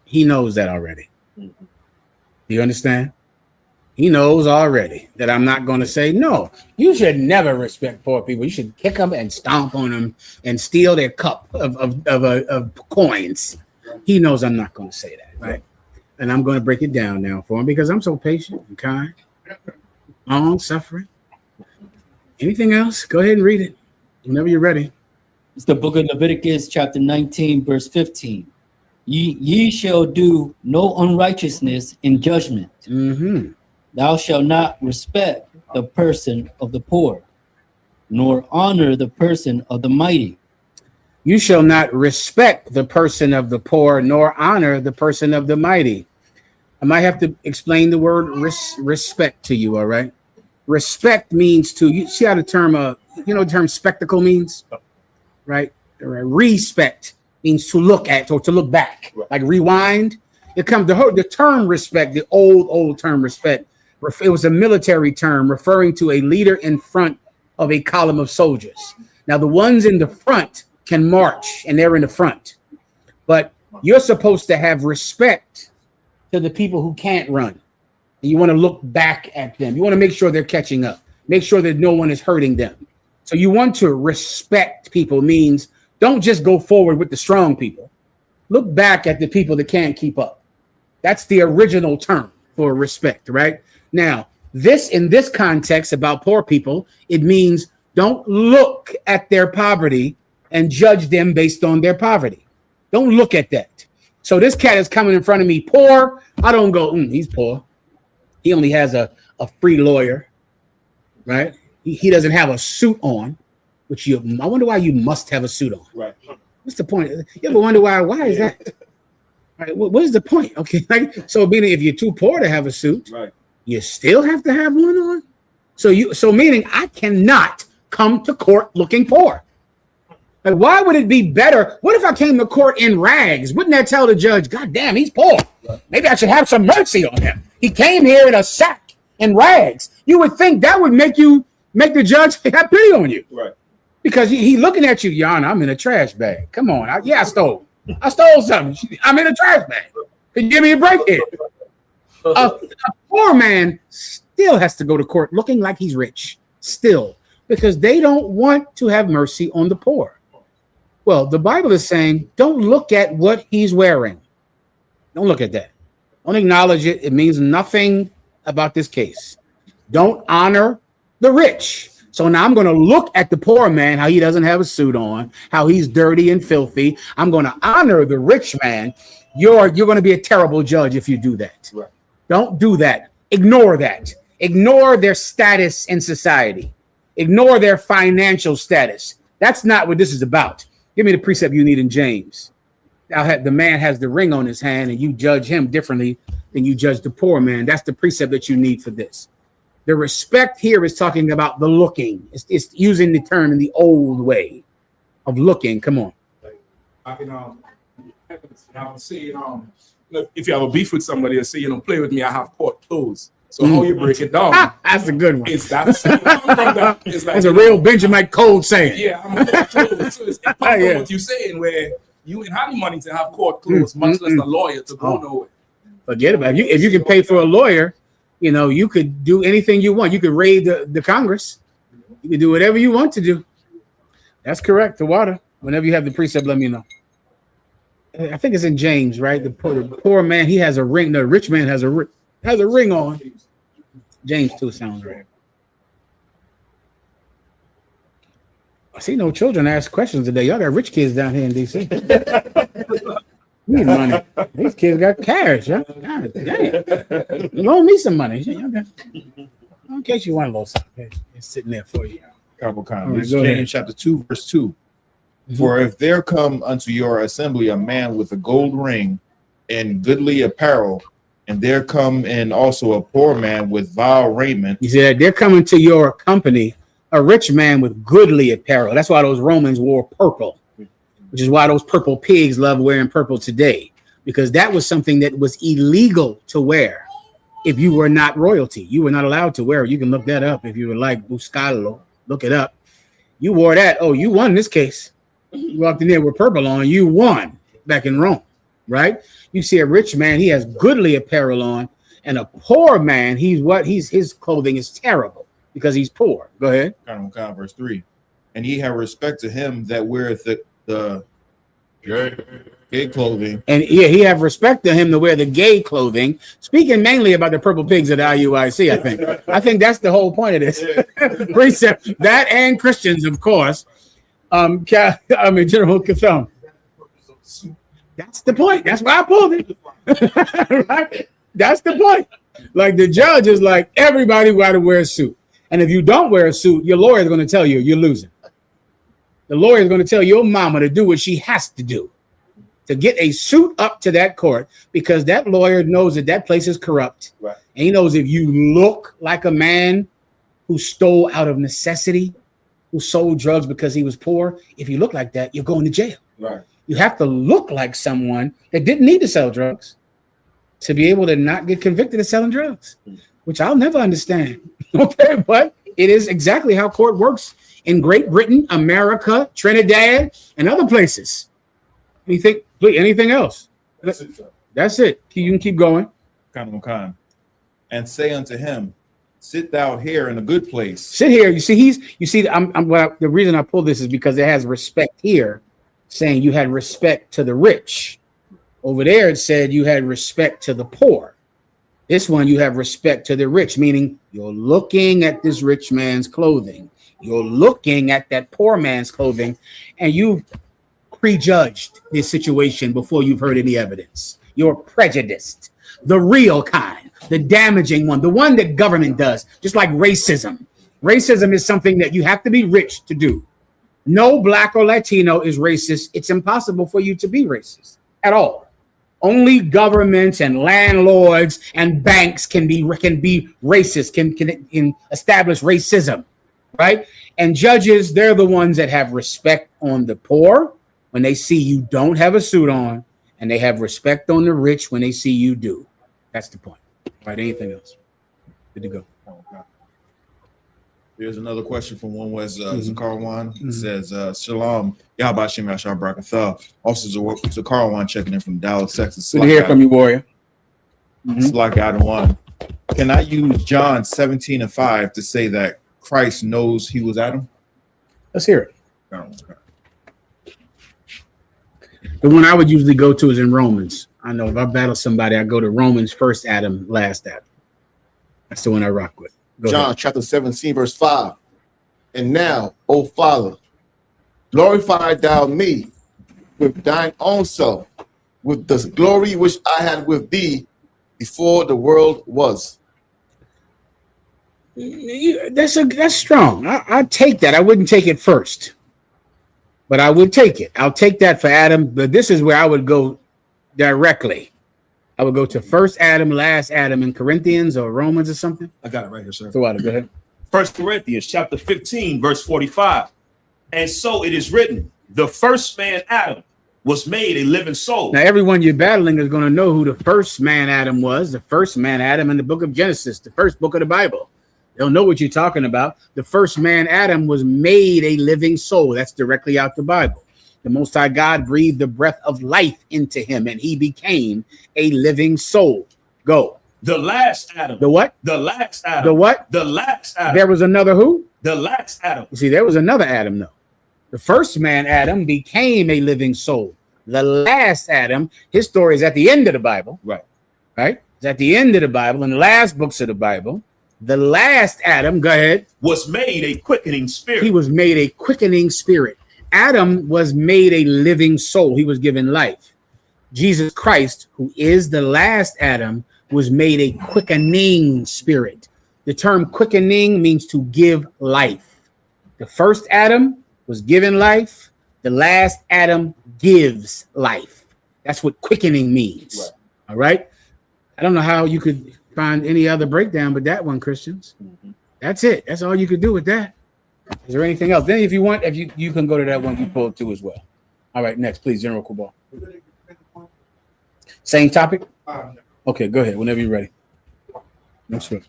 He knows that already. Do you understand? He knows already that I'm not going to say, no, you should never respect poor people. You should kick them and stomp on them and steal their cup of coins. He knows I'm not going to say that, right? And I'm going to break it down now for him because I'm so patient and kind, long suffering. Anything else? Go ahead and read it whenever you're ready. It's the book of Leviticus, chapter 19, verse 15. Ye shall do no unrighteousness in judgment. Thou shalt not respect the person of the poor, nor honor the person of the mighty. You shall not respect the person of the poor, nor honor the person of the mighty. I might have to explain the word respect to you, all right? Respect means to, you see how the term, the term spectacle means, right? Respect means to look at or to look back, like rewind. It comes the term respect, the old term respect. It was a military term referring to a leader in front of a column of soldiers. Now, the ones in the front can march and they're in the front, but you're supposed to have respect to the people who can't run. And you want to look back at them. You want to make sure they're catching up, make sure that no one is hurting them. So you want to respect people means don't just go forward with the strong people. Look back at the people that can't keep up. That's the original term for respect, right? Now, in this context about poor people, it means don't look at their poverty and judge them based on their poverty. Don't look at that. So this cat is coming in front of me poor. I don't go, he's poor. He only has a free lawyer, right? He doesn't have a suit on, which I wonder why you must have a suit on. Right. What's the point? You ever wonder why is that? Right, what is the point? Okay, so meaning if you're too poor to have a suit, right, you still have to have one on. So meaning I cannot come to court looking poor. Like, why would it be better? What if I came to court in rags? Wouldn't that tell the judge, God damn, he's poor. Maybe I should have some mercy on him. He came here in a sack and rags. You would think that would make the judge have pity on you. Right. Because he looking at you, Yahanna, I'm in a trash bag. Come on. I stole something. I'm in a trash bag. Can you give me a break here? A poor man still has to go to court looking like he's rich. Still. Because they don't want to have mercy on the poor. Well, the Bible is saying, don't look at what he's wearing. Don't look at that. Don't acknowledge it. It means nothing about this case. Don't honor the rich. So now I'm going to look at the poor man, how he doesn't have a suit on, how he's dirty and filthy. I'm going to honor the rich man. You're going to be a terrible judge if you do that. Right. Don't do that. Ignore that. Ignore their status in society. Ignore their financial status. That's not what this is about. Give me the precept you need in James. The man has the ring on his hand, and you judge him differently than you judge the poor man. That's the precept that you need for this. The respect here is talking about the looking. It's using the term in the old way of looking. Come on. I can say, if you have a beef with somebody, you say, play with me, I have court clothes. So how you break it down? That's a good one. It's that. It's like, that's a real Benjamin Cole saying. Yeah, I'm a court clothes. So it's from what you're saying, where you ain't having money to have court clothes, much less a lawyer to go nowhere. Forget about it. If you can pay for a lawyer, you could do anything you want. You could raid the Congress. You can do whatever you want to do. That's correct. The water. Whenever you have the precept, let me know. I think it's in James, right? The poor man, he has a ring. The rich man has a ring on. James 2 sounds right. I see no children ask questions today. Y'all got rich kids down here in DC. Need money. These kids got cash. Huh? God damn. Loan me some money. In case you want a little something, it's sitting there for you. Couple comments. James chapter 2, verse 2. For if there come unto your assembly a man with a gold ring and goodly apparel, and there come in also a poor man with vile raiment. You see that? They're coming to your company, a rich man with goodly apparel. That's why those Romans wore purple, which is why those purple pigs love wearing purple today, because that was something that was illegal to wear. If you were not royalty, you were not allowed to wear it. You can look that up if you would like. Buscalo, look it up. You wore that. Oh, you won this case. You walked in there with purple on. You won back in Rome, right? You see a rich man, he has goodly apparel on, and a poor man, his clothing is terrible because he's poor. Go ahead. Verse 3. And ye have respect to him that weareth the gay clothing. And yeah, he have respect to him to wear the gay clothing. Speaking mainly about the purple pigs at IUIC, I think. I think that's the whole point of this. Precept, that and Christians, of course. General Cathone. That's the point. That's why I pulled it. Right? That's the point. Like the judge is like, everybody got to wear a suit. And if you don't wear a suit, your lawyer is going to tell you you're losing. The lawyer is going to tell your mama to do what she has to do to get a suit up to that court, because that lawyer knows that place is corrupt. Right. And he knows if you look like a man who stole out of necessity, who sold drugs because he was poor, if you look like that, you're going to jail. Right. You have to look like someone that didn't need to sell drugs to be able to not get convicted of selling drugs, which I'll never understand. Okay, but it is exactly how court works in Great Britain, America, Trinidad, and other places. Anything else? That's it. You can keep going. And say unto him, sit thou here in a good place. Sit here. The reason I pull this is because it has respect here, saying you had respect to the rich. Over there, it said you had respect to the poor. This one, you have respect to the rich, meaning you're looking at this rich man's clothing. You're looking at that poor man's clothing, and you've prejudged this situation before you've heard any evidence. You're prejudiced. The real kind, the damaging one, the one that government does, just like racism. Racism is something that you have to be rich to do. No Black or Latino is racist. It's impossible for you to be racist at all. Only governments and landlords and banks can be racist, can establish racism, right? And judges, they're the ones that have respect on the poor when they see you don't have a suit on, and they have respect on the rich when they see you do. That's the point. All right, anything else? Good to go. There's another question from one was Zakarwan. It says, Shalom, Yahabashim Yashar Barakatha. Also, Zakarwan checking in from Dallas, Texas. Good to hear from you, warrior. It's like Adam 1. Can I use John 17:5 to say that Christ knows he was Adam? Let's hear it. The one I would usually go to is in Romans. I know if I battle somebody, I go to Romans, first Adam, last Adam. That's the one I rock with. Go John ahead. chapter 17, verse 5. And now, O Father, glorify thou me with thine own self, with the glory which I had with thee before the world was. That's strong. I'd take that. I wouldn't take it first, but I would take it. I'll take that for Adam. But this is where I would go directly. I would go to first Adam, last Adam in Corinthians or Romans or something. I got it right here, sir. So go ahead. 1 Corinthians chapter 15, verse 45. And so it is written, the first man, Adam, was made a living soul. Now, everyone you're battling is going to know who the first man Adam was. The first man Adam in the book of Genesis, the first book of the Bible. They'll know what you're talking about. The first man Adam was made a living soul. That's directly out the Bible. The Most High God breathed the breath of life into him, and he became a living soul. Go. The last Adam. The what? The last Adam. The what? The last Adam. There was another who? The last Adam. See, there was another Adam, though. The first man, Adam, became a living soul. The last Adam, his story is at the end of the Bible. Right. It's at the end of the Bible, in the last books of the Bible. The last Adam, go ahead. Was made a quickening spirit. He was made a quickening spirit. Adam was made a living soul. He was given life. Jesus Christ, who is the last Adam, was made a quickening spirit. The term quickening means to give life. The first Adam was given life. The last Adam gives life. That's what quickening means. Right. All right. I don't know how you could find any other breakdown but that one, Christians. That's it. That's all you could do with that. Is there anything else? Then if you want, you can go to that one we pulled too as well. All right, next, please, General Kubal. Same topic? Okay, go ahead whenever you're ready. No sweat.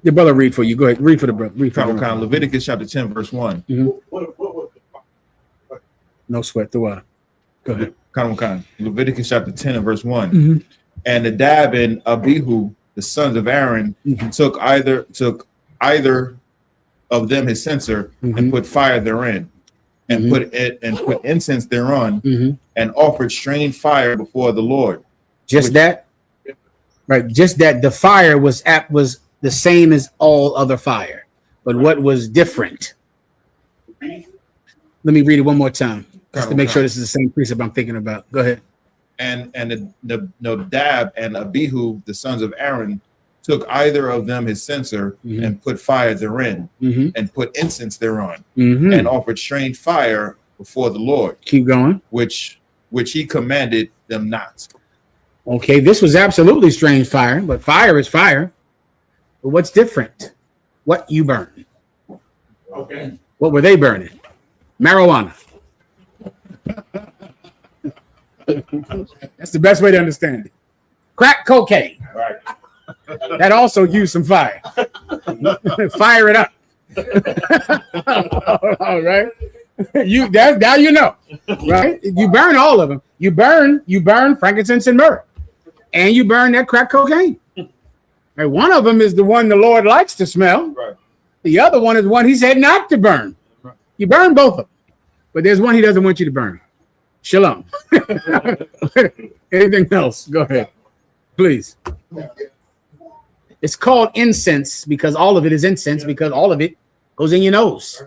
Your brother read for you. Go ahead. Read for the brother. Read for the brother. Leviticus chapter 10, verse 1. No sweat. The water. Go ahead. Leviticus chapter 10 and verse 1. And Nadab and Abihu, the sons of Aaron, took either of them his censer and put fire therein, and put incense thereon, and offered strange fire before the Lord. Just that the fire was the same as all other fire, but what was different? Let me read it one more time just to make sure this is the same precept I'm thinking about. Go ahead. And Nadab and Abihu, the sons of Aaron, took either of them his censer and put fire therein, and put incense thereon, and offered strange fire before the Lord. Keep going. Which he commanded them not. Okay, this was absolutely strange fire, but fire is fire. But what's different? What you burn? Okay. What were they burning? Marijuana. That's the best way to understand it. Crack cocaine. Right. That also used some fire. Fire it up. All right. Now you know, right? You burn all of them. You burn frankincense and myrrh, and you burn that crack cocaine. Right? One of them is the one the Lord likes to smell. Right. The other one is one he said not to burn. Right. You burn both of them, but there's one he doesn't want you to burn. Shalom. Anything else? Go ahead, please. It's called incense because all of it is incense, because all of it goes in your nose.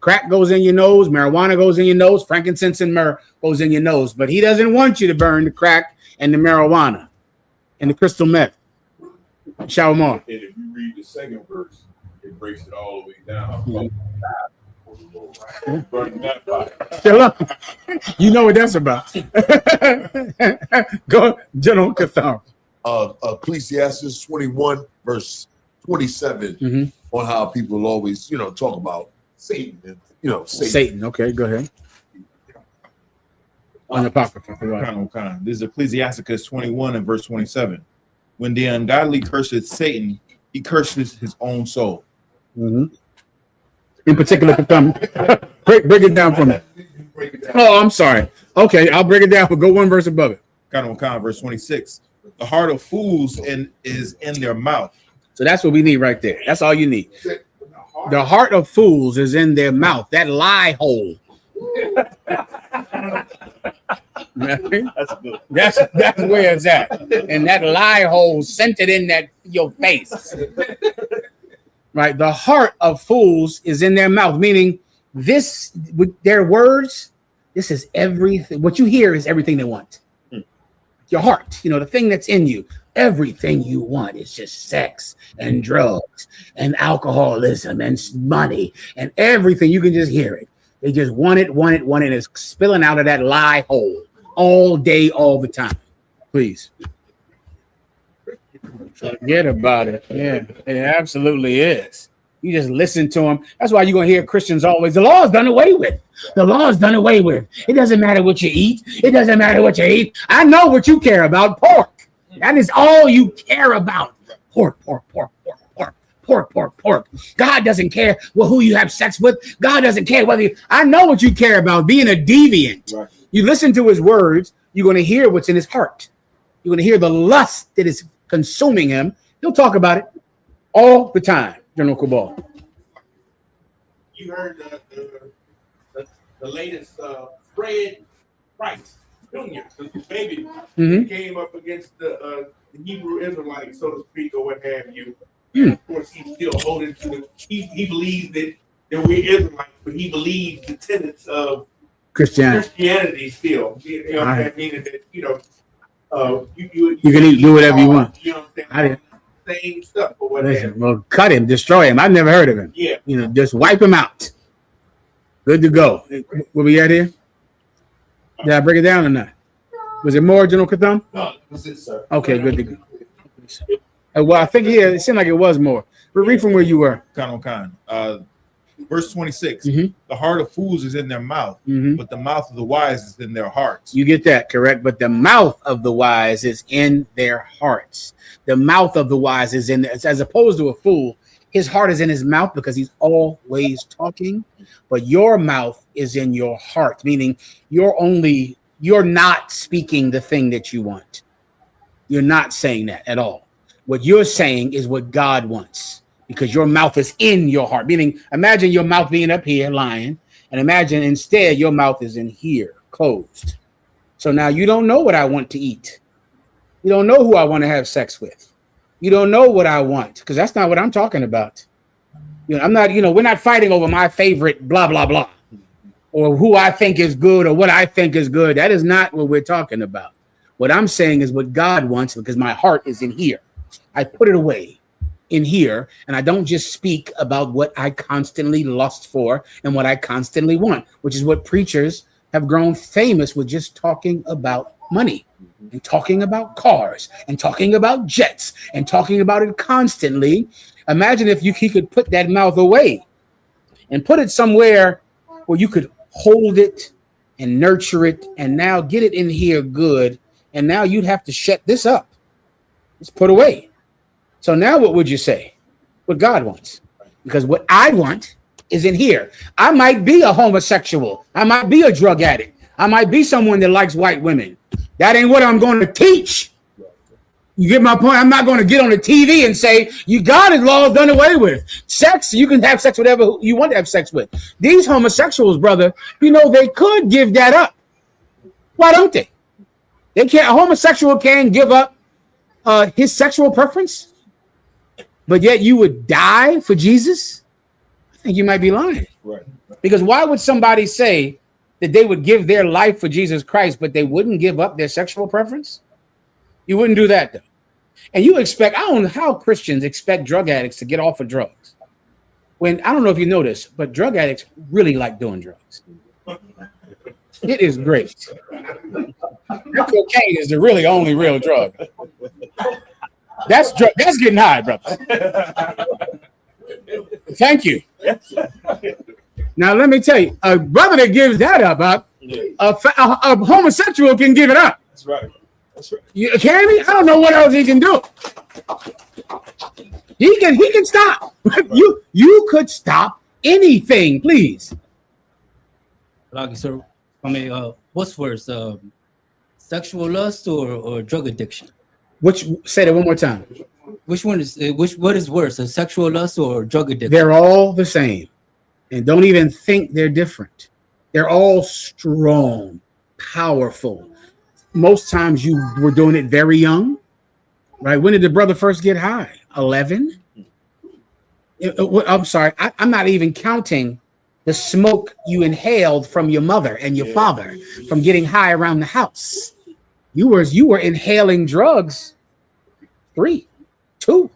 Crack goes in your nose, marijuana goes in your nose, frankincense and myrrh goes in your nose. But he doesn't want you to burn the crack and the marijuana and the crystal meth. Shalom. And if you read the second verse, it breaks it all the way down. Burning that fire. Shalom. You know what that's about. Go, General Cathar. Ecclesiastes 21, verse 27, on how people always, talk about Satan. Satan. Okay, go ahead. On the Apocrypha. This is Ecclesiasticus 21 and verse 27. When the ungodly curses Satan, he curses his own soul. In particular, break it down for me. Oh, I'm sorry. Okay, I'll break it down. But go one verse above it. Verse 26. The heart of fools is in their mouth. So that's what we need right there. That's all you need. The heart of fools is in their mouth. That lie hole. That's good. That's where it's at. And that lie hole centered in that your face. Right? The heart of fools is in their mouth, meaning this, with their words, this is everything. What you hear is everything they want. Your heart, the thing that's in you, everything you want is just sex and drugs and alcoholism and money and everything. You can just hear it. They just want it, and it's spilling out of that lie hole all day, all the time. Please. Forget about it. Yeah, it absolutely is. You just listen to them. That's why you're going to hear Christians always, the law is done away with. The law is done away with. It doesn't matter what you eat. It doesn't matter what you eat. I know what you care about, pork. That is all you care about. Pork. God doesn't care who you have sex with. God doesn't care whether you, I know what you care about, being a deviant. Right. You listen to his words, you're going to hear what's in his heart. You're going to hear the lust that is consuming him. He'll talk about it all the time, General Cabal. You heard the latest Fred Price Jr., the baby came up against the Hebrew Israelites, so to speak, or what have you. Of course, he's still holding to he believes that we're Israelites, but he believes the tenets of Christianity still. You know what I'm saying? Meaning that, you can do whatever you want. You know what I'm saying? Same stuff or whatever. Listen, well, cut him, destroy him. I've never heard of him. Yeah. Just wipe him out. Good to go. Where we at here? Did I break it down or not? Was it more, General Katham? No, that's it, sir. Okay, good to go. Well, I think it seemed like it was more. But read from where you were. Verse 26. The heart of fools is in their mouth, but the mouth of the wise is in their hearts. You get that correct. But the mouth of the wise is in their hearts. The mouth of the wise is in, as opposed to a fool. His heart is in his mouth because he's always talking. But your mouth is in your heart, meaning you're not speaking the thing that you want. You're not saying that at all. What you're saying is what God wants, because your mouth is in your heart. Meaning, imagine your mouth being up here lying, and imagine instead your mouth is in here, closed. So now you don't know what I want to eat. You don't know who I want to have sex with. You don't know what I want, because that's not what I'm talking about. I'm not, we're not fighting over my favorite blah, blah, blah, or who I think is good or what I think is good. That is not what we're talking about. What I'm saying is what God wants, because my heart is in here. I put it away in here, and I don't just speak about what I constantly lust for and what I constantly want, which is what preachers have grown famous with, just talking about money and talking about cars and talking about jets and talking about it constantly. Imagine if he could put that mouth away and put it somewhere where you could hold it and nurture it and now get it in here good. And now you'd have to shut this up. It's put away. So now what would you say? What God wants? Because what I want is in here. I might be a homosexual. I might be a drug addict. I might be someone that likes white women. That ain't what I'm going to teach. You get my point? I'm not going to get on the TV and say, God's law is done away with. Sex, you can have sex with whatever you want to have sex with. These homosexuals, brother, they could give that up. Why don't they? They can't. A homosexual can give up his sexual preference, but yet you would die for Jesus? I think you might be lying. Right. Because why would somebody say that they would give their life for Jesus Christ, but they wouldn't give up their sexual preference? You wouldn't do that, though. And you expect, I don't know how Christians expect drug addicts to get off of drugs. When, I don't know if you know this, but drug addicts really like doing drugs. It is great. Cocaine is the really only real drug. That's getting high, brother. Thank you. Now let me tell you, a brother that gives that up, a homosexual can give it up. That's right. That's right. You hear me? I don't know what else he can do. He can stop. You could stop anything, please. So, what's worse, sexual lust or drug addiction? Say that one more time. What is worse, a sexual lust or drug addiction? They're all the same, and don't even think they're different. They're all strong, powerful. Most times you were doing it very young, right? When did the brother first get high? 11? I'm sorry. I'm not even counting the smoke you inhaled from your mother and your father from getting high around the house. You were inhaling drugs. 3, 2.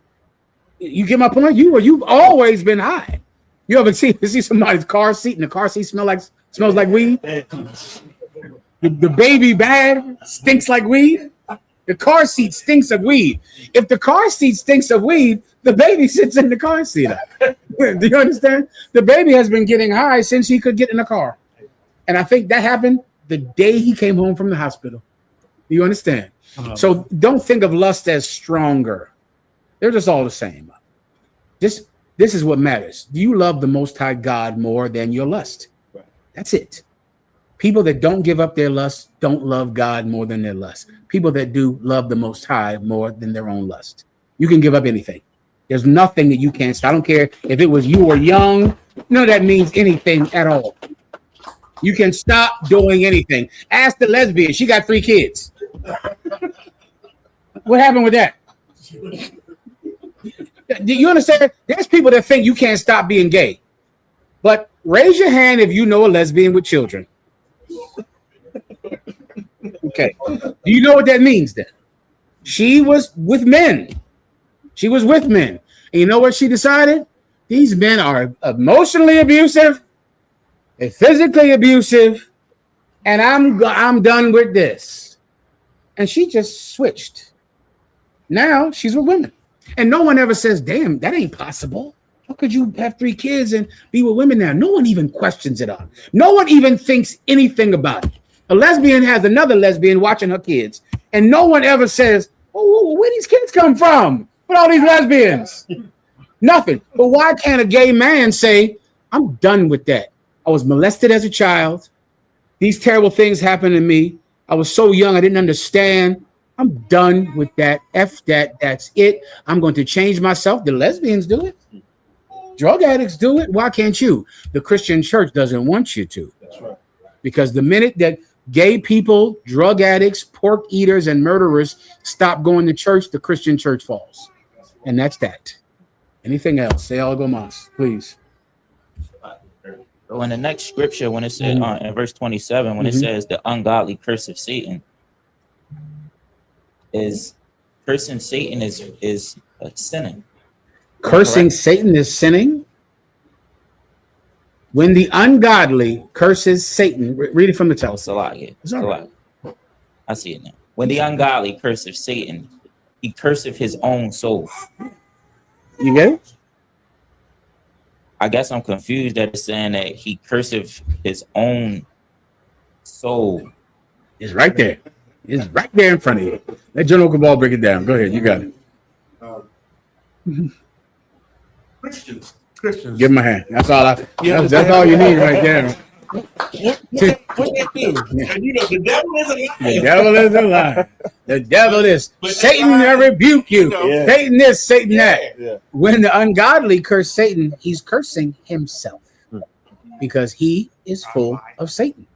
You get my point? You've always been high. You ever see somebody's car seat and the car seat smells like weed? The baby bag stinks like weed. The car seat stinks of weed. If the car seat stinks of weed, the baby sits in the car seat. Do you understand? The baby has been getting high since he could get in the car. And I think that happened the day he came home from the hospital. Do you understand? So don't think of lust as stronger. They're just all the same. This is what matters. Do you love the Most High God more than your lust? That's it. People that don't give up their lust don't love God more than their lust. People that do love the Most High more than their own lust. You can give up anything. There's nothing that you can't stop. I don't care if it was you or young. None of that means anything at all. You can stop doing anything. Ask the lesbian. She got 3 kids. What happened with that? Do you understand? There's people that think you can't stop being gay. But raise your hand if you know a lesbian with children. Okay. Do you know what that means then? She was with men. She was with men. And you know what she decided? These men are emotionally abusive, they're physically abusive, and I'm done with this. And she just switched. Now she's with women. And no one ever says, damn, that ain't possible. How could you have 3 kids and be with women now? No one even questions it on. No one even thinks anything about it. A lesbian has another lesbian watching her kids, and no one ever says, oh, where these kids come from? What all these lesbians? Nothing. But why can't a gay man say, I'm done with that? I was molested as a child. These terrible things happened to me. I was so young, I didn't understand. I'm done with that. F that. That's it. I'm going to change myself. The lesbians do it. Drug addicts do it. Why can't you? The Christian church doesn't want you to. That's right. Because the minute that gay people, drug addicts, pork eaters, and murderers stop going to church, the Christian church falls. And that's that. Anything else? Say algo mas, please. So in the next scripture, when it said in verse 27, when it says the ungodly curse of Satan, is cursing Satan is sinning. Cursing Satan is sinning? When the ungodly curses Satan, read it from the text. It's a lot. It's a lot. I see it now. When the ungodly curseth Satan, he curseth his own soul. You get it? I guess I'm confused that it's saying that he curseth his own soul. It's right there. It's right there in front of you. Let General Cabal break it down. Go ahead. You got it. Christians. Give him a hand. That's all. That's all you need right there. What they do? And you know, the devil is a liar. The devil is a liar. The devil is. Satan rebuke you. Satan this, Satan that. When the ungodly curse Satan, he's cursing himself because he is full of Satan.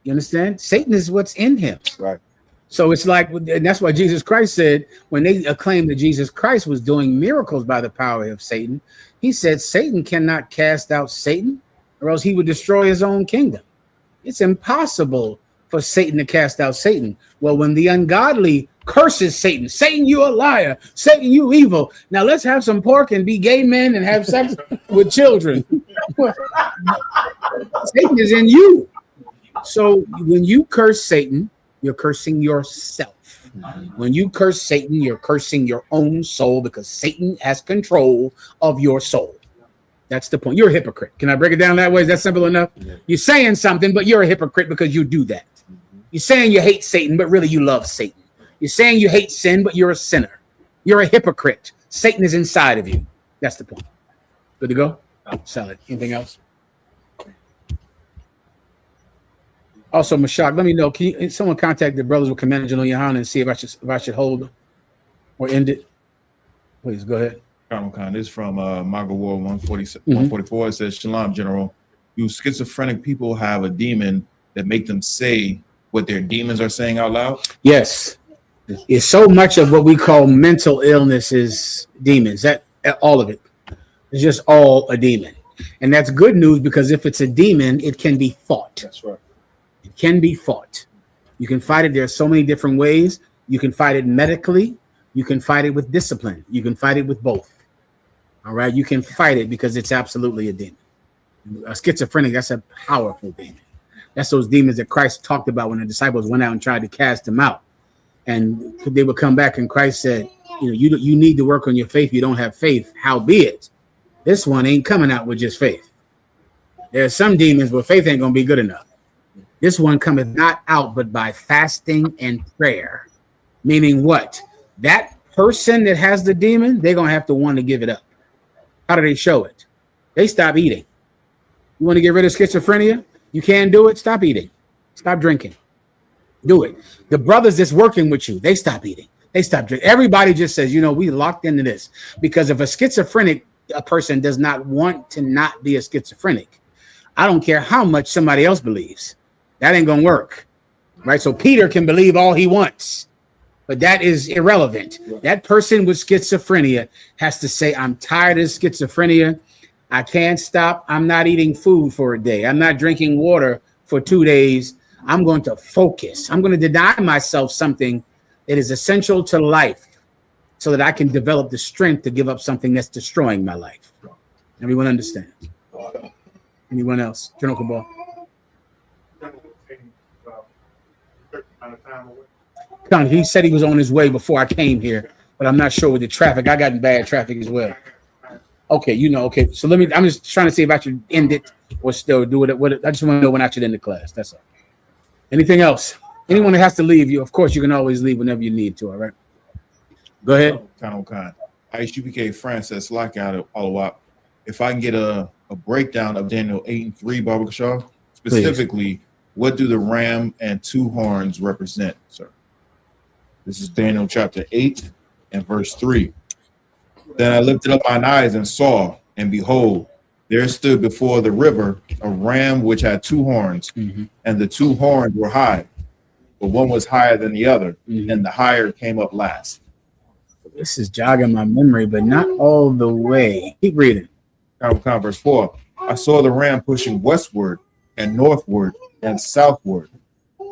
You understand? Satan is what's in him. Right. So it's like, and that's why Jesus Christ said, when they acclaimed that Jesus Christ was doing miracles by the power of Satan, he said, Satan cannot cast out Satan, or else he would destroy his own kingdom. It's impossible for Satan to cast out Satan. Well, when the ungodly curses Satan, Satan, you a liar, Satan, you evil. Now let's have some pork and be gay men and have sex with children. Satan is in you. So when you curse Satan, you're cursing yourself. When you curse Satan, you're cursing your own soul because Satan has control of your soul. That's the point. You're a hypocrite. Can I break it down that way? Is that simple enough? You're saying something, but you're a hypocrite because you do that. You're saying you hate Satan, but really you love Satan. You're saying you hate sin, but you're a sinner. You're a hypocrite. Satan is inside of you. That's the point. Good to go? Solid. Anything else? Also, Mashak, let me know. Can someone contact the brothers with Commander General Yahanna and see if I should hold or end it? Please go ahead. This is from Maga War 144. It says, Shalom, General. You schizophrenic people have a demon that make them say what their demons are saying out loud? Yes. is so much of what we call mental illness is demons. That all of it is just all a demon. And that's good news, because if it's a demon, it can be fought. That's right. It can be fought. You can fight it. There's so many different ways. You can fight it medically. You can fight it with discipline. You can fight it with both. All right. You can fight it because it's absolutely a demon. A schizophrenic, that's a powerful demon. That's those demons that Christ talked about when the disciples went out and tried to cast them out. And they would come back, and Christ said, you need to work on your faith. You don't have faith. Howbeit, this one ain't coming out with just faith. There's some demons where faith ain't going to be good enough. This one cometh not out but by fasting and prayer. Meaning what? That person that has the demon, they're going to have to want to give it up. How do they show it? They stop eating. You want to get rid of schizophrenia? You can't do it? Stop eating. Stop drinking. Do it. The brothers that's working with you, they stop eating. They stop drinking. Everybody just says, we locked into this. Because if a schizophrenic person does not want to not be a schizophrenic, I don't care how much somebody else believes. That ain't going to work. Right? So Peter can believe all he wants, but that is irrelevant. That person with schizophrenia has to say, I'm tired of schizophrenia. I can't stop. I'm not eating food for a day. I'm not drinking water for 2 days. I'm going to focus. I'm going to deny myself something that is essential to life so that I can develop the strength to give up something that's destroying my life. Everyone understand? Anyone else? General Cabal. He said he was on his way before I came here, but I'm not sure with the traffic. I got in bad traffic as well. Okay, okay. So I'm just trying to see if I should end it or still do it. I just want to know when I should end the class. That's all. Anything else? Anyone that has to leave, of course, you can always leave whenever you need to. All right. Go ahead. I.S.U.P.K. Francis Lockout Alawap. If I can get a breakdown of Daniel 8:3, Baba Shaw, specifically, what do the ram and two horns represent, sir? This is Daniel chapter 8 and verse 3. Then I lifted up mine eyes and saw, and behold, there stood before the river a ram which had two horns, and the two horns were high, but one was higher than the other, and the higher came up last. This is jogging my memory, but not all the way. Keep reading. Verse 4. I saw the ram pushing westward and northward and southward,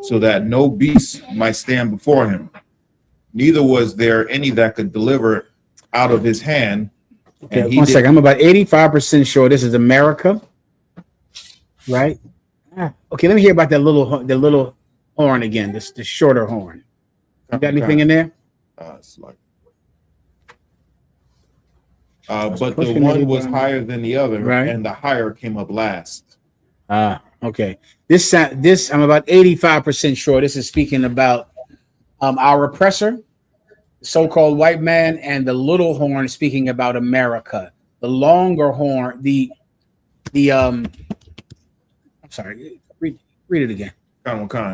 so that no beast might stand before him. Neither was there any that could deliver out of his hand. Okay, one second. I'm about 85% sure this is America, right? Okay, let me hear about the little horn again. The shorter horn. You got anything in there? It's like, but the one was higher than the other, right? And the higher came up last. Okay. This I'm about 85% sure. This is speaking about our oppressor, the so-called white man, and the little horn speaking about America. The longer horn, I'm sorry, read it again.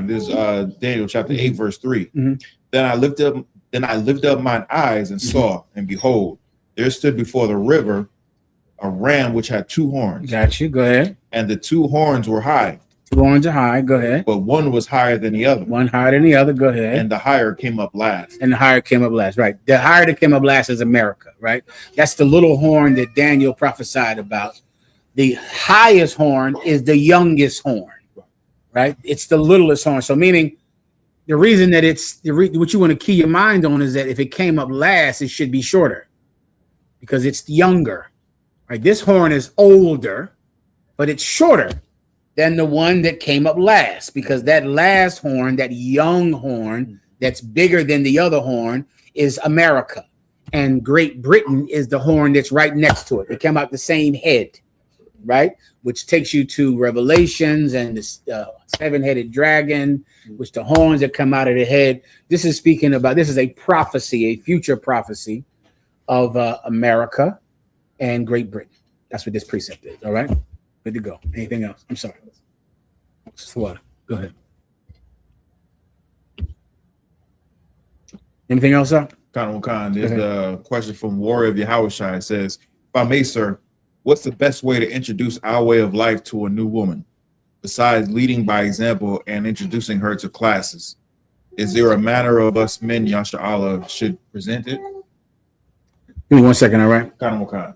This is Daniel chapter 8, verse 3. Then I lifted up mine eyes and saw, and behold, there stood before the river a ram which had two horns. Got you. Go ahead. And the two horns were high. Two horns are high. Go ahead. But one was higher than the other. One higher than the other. Go ahead. And the higher came up last. And the higher came up last. Right. The higher that came up last is America. Right. That's the little horn that Daniel prophesied about. The highest horn is the youngest horn. Right. It's the littlest horn. So meaning the reason that what you want to key your mind on is that if it came up last, it should be shorter because it's younger. Right. This horn is older, but it's shorter than the one that came up last, because that last horn, that young horn that's bigger than the other horn, is America. And Great Britain is the horn that's right next to it. They come out the same head, right? Which takes you to Revelations and the seven-headed dragon, which the horns that come out of the head. This is speaking about, this is a prophecy, a future prophecy of America and Great Britain. That's what this precept is, all right? Good to go. Anything else? I'm sorry. Just water. Go ahead. Anything else, sir? There's a question from Warrior of Yahushua. It says, if I may, sir, what's the best way to introduce our way of life to a new woman, besides leading by example and introducing her to classes? Is there a manner of us men, Yasha Allah, should present it? Give me 1 second, all right? Kind of kind.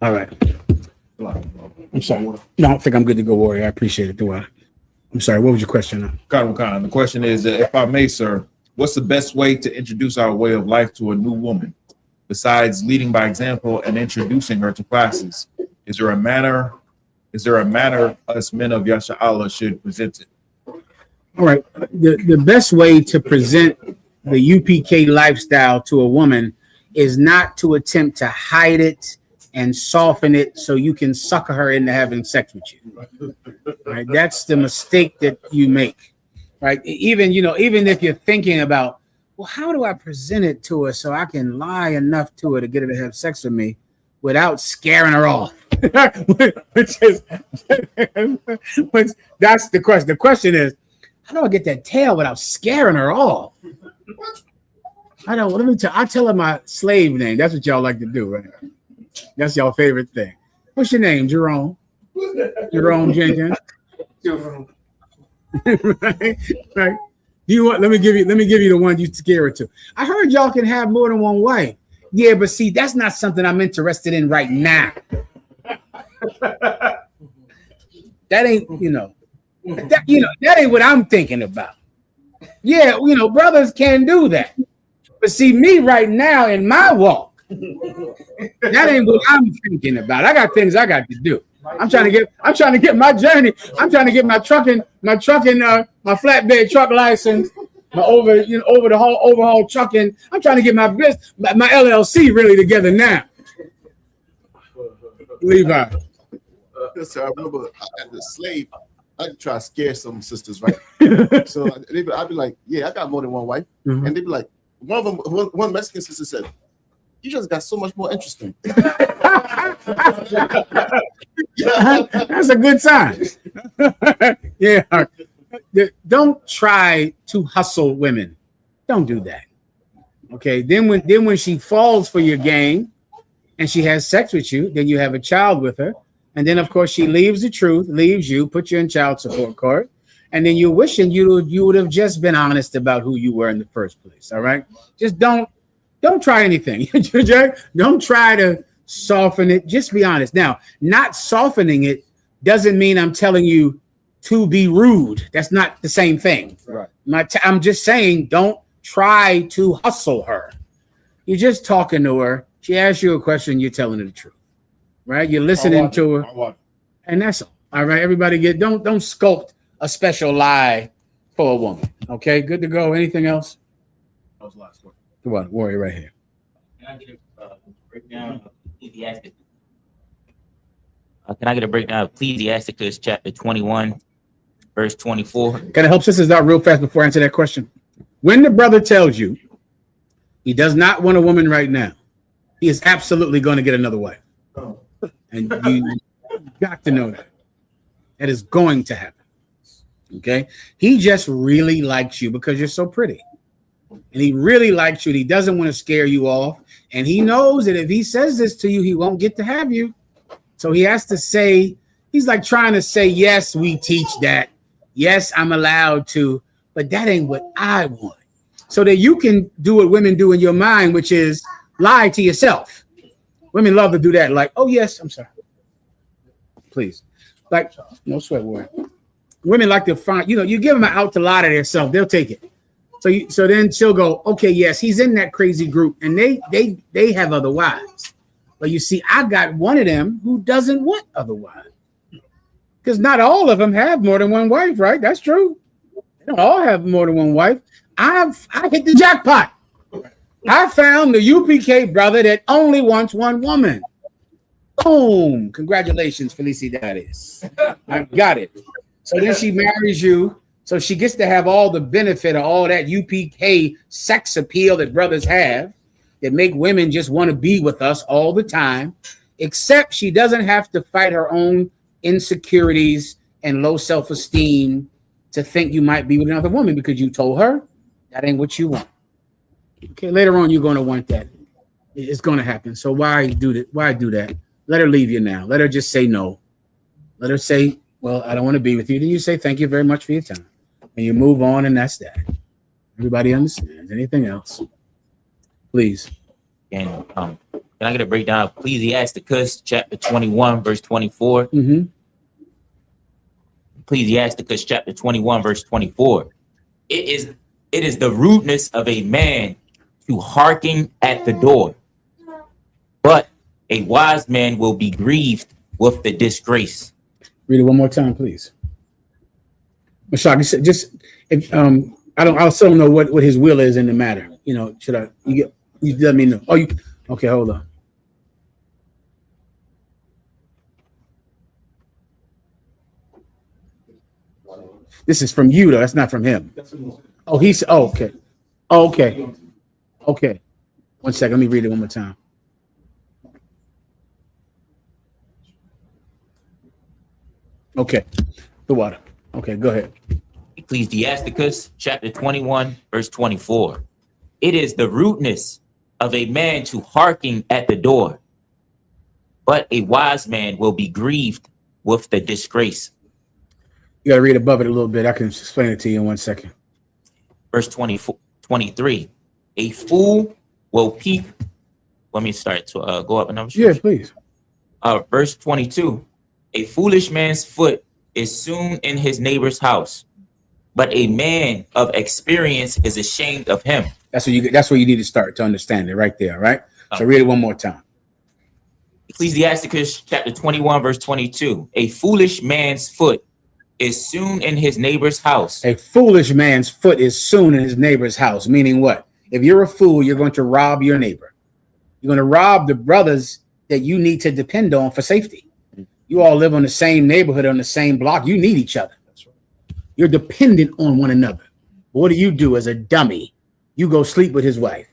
All right. I'm sorry. No, I think I'm good to go, Warrior. I appreciate it, do I? I'm sorry. What was your question? Khan. The question is, if I may, sir, what's the best way to introduce our way of life to a new woman, besides leading by example and introducing her to classes? Is there a manner us men of Yasha Allah should present it? All right. The best way to present the UPK lifestyle to a woman is not to attempt to hide it and soften it so you can sucker her into having sex with you. Right? That's the mistake that you make. Right? Even if you're thinking about, well, how do I present it to her so I can lie enough to her to get her to have sex with me without scaring her off? Which that's the question. The question is, how do I get that tail without scaring her off? I tell her my slave name. That's what y'all like to do, right? That's y'all favorite thing. What's your name, Jerome? Jerome Jenkins. Jerome. right. Let me give you the one you scare her to. I heard y'all can have more than one wife. Yeah, but see, that's not something I'm interested in right now. That ain't, that ain't what I'm thinking about. Yeah, brothers can do that. But see, me right now in my walk, that ain't what I'm thinking about. I got things I got to do. I'm trying to get my journey. I'm trying to get my trucking, my flatbed truck license, my overhaul trucking. I'm trying to get my LLC really together now. Levi. Yes, sir. I remember as a slave, I try to scare some sisters, right? So I'd be like, yeah, I got more than one wife. Mm-hmm. And they'd be like, one Mexican sister said, you just got so much more interesting. That's a good sign. Yeah. Don't try to hustle women. Don't do that. Okay. Then when she falls for your game and she has sex with you, then you have a child with her. And then, of course, she leaves the truth, leaves you, puts you in child support court. And then you're wishing you would have just been honest about who you were in the first place. All right. Just don't try anything. Don't try to soften it. Just be honest. Now, not softening it doesn't mean I'm telling you to be rude. That's not the same thing. Right. I'm just saying, don't try to hustle her. You're just talking to her. She asks you a question. You're telling her the truth. Right? You're listening to her. And that's all. All right. Everybody don't sculpt a special lie for a woman. Okay. Good to go. Anything else? That was the last one. Come on, Warrior, right here. Can I get a breakdown of Ecclesiasticus? Can I get a breakdown of Ecclesiasticus chapter 21, verse 24? Can I help sisters out real fast before I answer that question? When the brother tells you he does not want a woman right now, he is absolutely going to get another wife. And you got to know that. That is going to happen. Okay? He just really likes you because you're so pretty. And he really likes you. And he doesn't want to scare you off. And he knows that if he says this to you, he won't get to have you. So he has to say, he's like trying to say, yes, we teach that. Yes, I'm allowed to, but that ain't what I want. So that you can do what women do in your mind, which is lie to yourself. Women love to do that. Like, oh, yes, I'm sorry. Please. Like, no sweat word. Women like to find, you give them an out to lie to themselves, they'll take it. So then she'll go, okay, yes, he's in that crazy group, and they have other wives. But you see, I got one of them who doesn't want other wives. Because not all of them have more than one wife, right? That's true. They don't all have more than one wife. I hit the jackpot. I found the UPK brother that only wants one woman. Boom! Congratulations, Felicidades. I got it. So then she marries you. So she gets to have all the benefit of all that UPK sex appeal that brothers have that make women just want to be with us all the time, except she doesn't have to fight her own insecurities and low self-esteem to think you might be with another woman because you told her that ain't what you want. Okay, later on you're going to want that. It's going to happen. So why do that? Why do that? Let her leave you now. Let her just say no. Let her say, well, I don't want to be with you. Then you say, thank you very much for your time. And you move on, and that's that. Everybody understands. Anything else? Please. And can I get a breakdown of Ecclesiasticus chapter 21, verse 24? Mm-hmm. Ecclesiasticus chapter 21, verse 24. It is the rudeness of a man to hearken at the door, but a wise man will be grieved with the disgrace. Read it one more time, please. Mashak, just if I still don't know what his will is in the matter. You know, should I? You let me know. Oh, you okay? Hold on. This is from you, though. That's not from him. Oh, he's okay. Oh, okay. Okay. 1 second. Let me read it one more time. Okay. The water. Okay, go ahead. Ecclesiasticus chapter 21, verse 24. It is the rudeness of a man to hearken at the door, but a wise man will be grieved with the disgrace. You got to read above it a little bit. I can explain it to you in 1 second. Verse 23. A fool will peep. Let me start to go up another. Yeah, please. Verse 22. A foolish man's foot is soon in his neighbor's house, but a man of experience is ashamed of him. That's where you need to start to understand it right there, right? So read it one more time. Ecclesiasticus chapter 21, verse 22. A foolish man's foot is soon in his neighbor's house. A foolish man's foot is soon in his neighbor's house, meaning what? If you're a fool, you're going to rob your neighbor. You're going to rob the brothers that you need to depend on for safety. You all live on the same neighborhood, on the same block. You need each other. You're dependent on one another. What do you do as a dummy? You go sleep with his wife.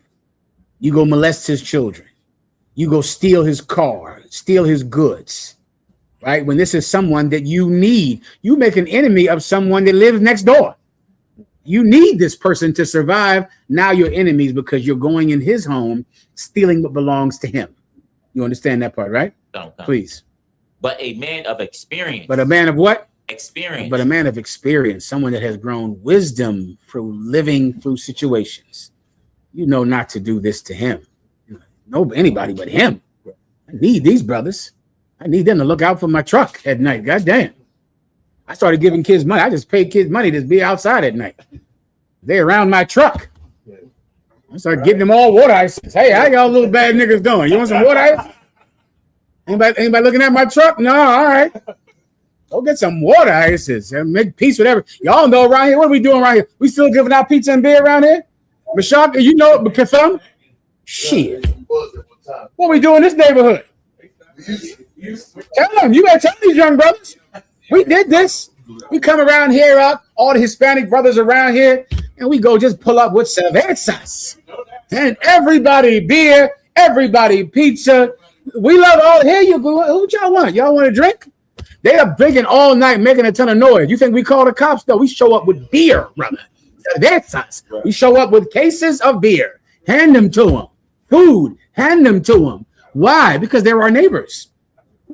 You go molest his children. You go steal his car, steal his goods, right? When this is someone that you need, you make an enemy of someone that lives next door. You need this person to survive. Now you're enemies because you're going in his home, stealing what belongs to him. You understand that part, right? Please. But a man of experience. But a man of what? Experience. But a man of experience, someone that has grown wisdom through living through situations. You know not to do this to him. No, anybody but him. I need these brothers. I need them to look out for my truck at night. God damn. I started giving kids money. I just paid kids money to be outside at night. They're around my truck. I started getting them all water ices. Hey, how y'all little bad niggas doing? You want some water ice? Anybody looking at my truck? No, all right. Go get some water ices and make peace with everything. Y'all know around here, what are we doing around here? We still giving out pizza and beer around here? Mashak, you know Katham? Shit. What we doing in this neighborhood? Tell them, you better tell these young brothers. We did this. We come around here up, all the Hispanic brothers around here, and we go just pull up with cervezas. And everybody beer, everybody pizza. We love all. Here you go. What y'all want? Y'all want a drink? They are drinking all night, making a ton of noise. You think we call the cops? No, we show up with beer, brother. That's us. We show up with cases of beer. Hand them to them. Food. Hand them to them. Why? Because they're our neighbors.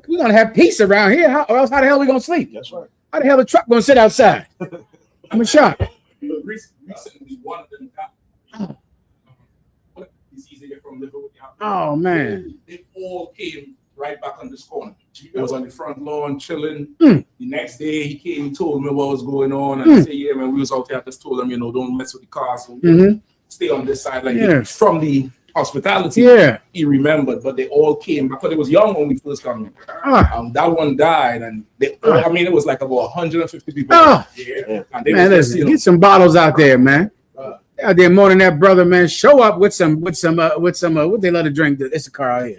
We're gonna have peace around here. Or else how the hell are we gonna sleep? That's right. How the hell the truck gonna sit outside? I'm in shock. Recently, one of them got. Oh man! They all came right back on this corner. He was on the front lawn chilling. The next day he came and told me what was going on, and I said, "Yeah, man, we was out there." I just told him, don't mess with the cars. So stay on this side, like from the hospitality. Yeah, he remembered, but they all came because it was young when we first came in. That one died, and they, I mean, it was like about 150 people. Oh, yeah. And they man, was just, get some bottles out there, man. Out there moaning that brother, man. Show up with some what they love to drink. It's a car out here.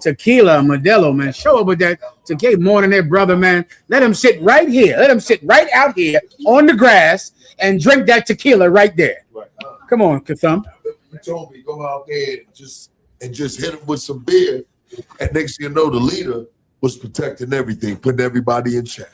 Tequila, Modelo, man. Show up with that tequila, moaning that brother, man. Let him sit right here. Let him sit right out here on the grass and drink that tequila right there. Come on, Kathum. He told me go out there and just hit him with some beer. And next thing you know, the leader was protecting everything, putting everybody in check.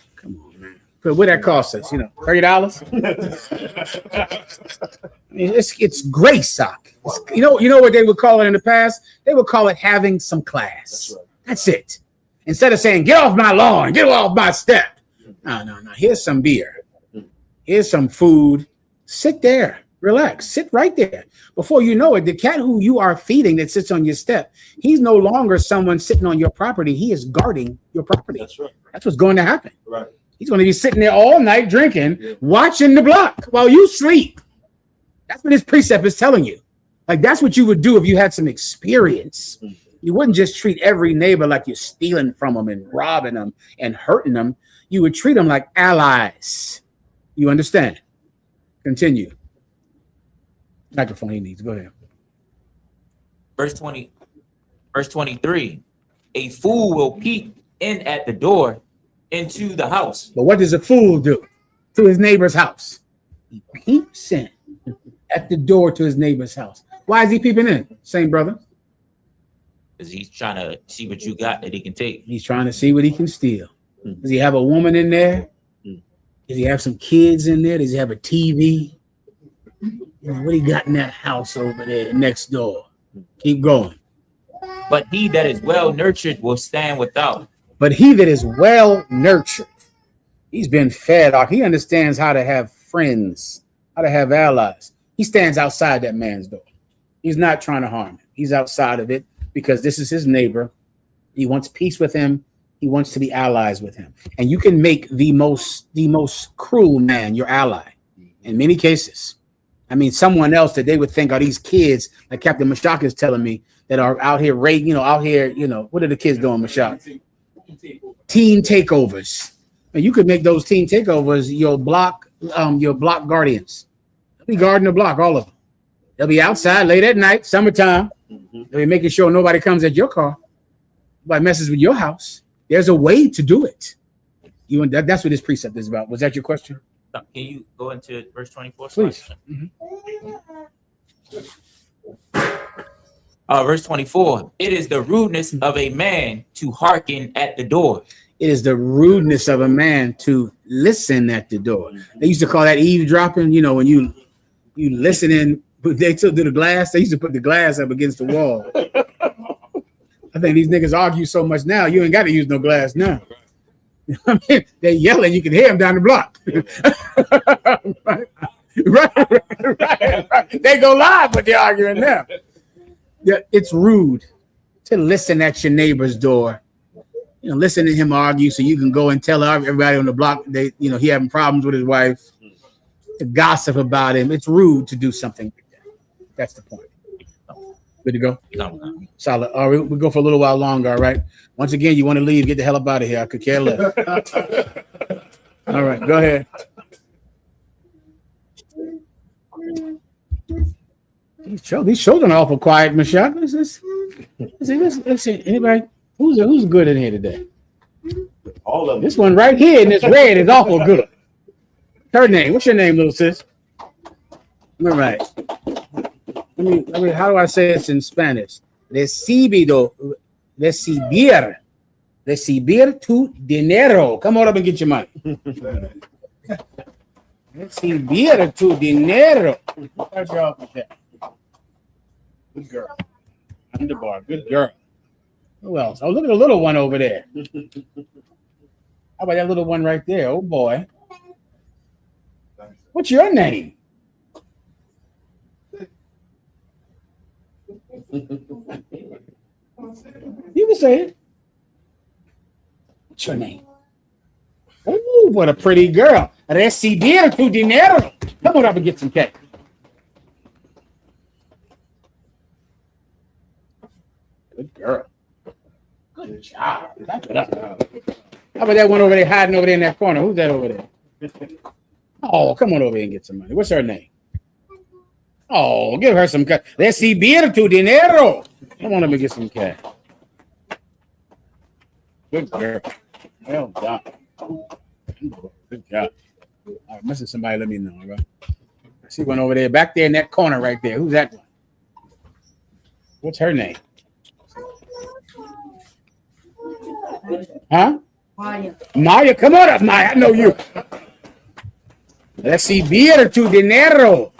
But what that cost us, $30. It's grace, Sock. You know what they would call it in the past? They would call it having some class. That's it. Instead of saying, get off my lawn, get off my step. No. Here's some beer. Here's some food. Sit there. Relax. Sit right there. Before you know it, the cat who you are feeding that sits on your step, he's no longer someone sitting on your property. He is guarding your property. That's right. That's what's going to happen. Right. He's going to be sitting there all night drinking, watching the block while you sleep. That's what his precept is telling you. Like, that's what you would do if you had some experience. You wouldn't just treat every neighbor like you're stealing from them and robbing them and hurting them. You would treat them like allies. You understand? Continue. Microphone he needs. Go ahead. Verse 23. A fool will peek in at the door into the house. But what does a fool do to his neighbor's house? He peeps in at the door to his neighbor's house. Why is he peeping in? Same brother. Because he's trying to see what you got that he can take. He's trying to see what he can steal. Does he have a woman in there? Does he have some kids in there? Does he have a TV? What he got in that house over there next door? Keep going. But he that is well nurtured will stand without. But he that is well nurtured, he's been fed off. He understands how to have friends, how to have allies. He stands outside that man's door. He's not trying to harm him. He's outside of it because this is his neighbor. He wants peace with him. He wants to be allies with him. And you can make the most cruel man your ally in many cases. I mean, someone else that they would think are these kids, like Captain Mashak is telling me, that are out here, what are the kids doing, Mashak? Teen takeovers. And you could make those teen takeovers your block guardians. They'll be guarding the block, all of them. They'll be outside late at night, summertime. They'll be making sure nobody comes at your car, nobody messes with your house. There's a way to do it. That's what this precept is about. Was that your question? Can you go into verse 24? Please. Verse 24. It is the rudeness of a man to hearken at the door. It is the rudeness of a man to listen at the door. They used to call that eavesdropping. When you listen in, but they still do the glass. They used to put the glass up against the wall. I think these niggas argue so much now. You ain't got to use no glass now. I mean, they're yelling. You can hear them down the block. right. They go live, but they're arguing now. Yeah, it's rude to listen at your neighbor's door. Listen to him argue so you can go and tell everybody on the block he having problems with his wife. To gossip about him. It's rude to do something like that. That's the point. Good to go? No. Solid. All right, we'll go for a little while longer, all right? Once again, you want to leave, get the hell up out of here. I could care less. All right, go ahead. These children are awful quiet, Michelle. Let's see. Anybody? Who's good in here today? All of them. This one right here in this red is awful good. Her name. What's your name, little sis? All right. Let me. How do I say this in Spanish? Recibir tu dinero. Come on up and get your money. Recibir tu dinero. Start you off with that. Good girl. Underbar. Good girl. Who else? Oh, look at the little one over there. How about that little one right there? Oh boy. What's your name? You can say it. What's your name? Oh, what a pretty girl. Recibir tu dinero. Come on up and get some cake. Good girl. Good job. Back it up. How about that one over there hiding over there in that corner? Who's that over there? Oh, come on over here and get some money. What's her name? Oh, give her some cash. Recibir tu dinero. Come on, let me get some cash. Good girl. Well done. Good job. All right, missing somebody, let me know, all right? I see one over there, back there in that corner right there. Who's that one? What's her name? Huh? Maya, come on up, Maya. I know you. Recibir tu dinero.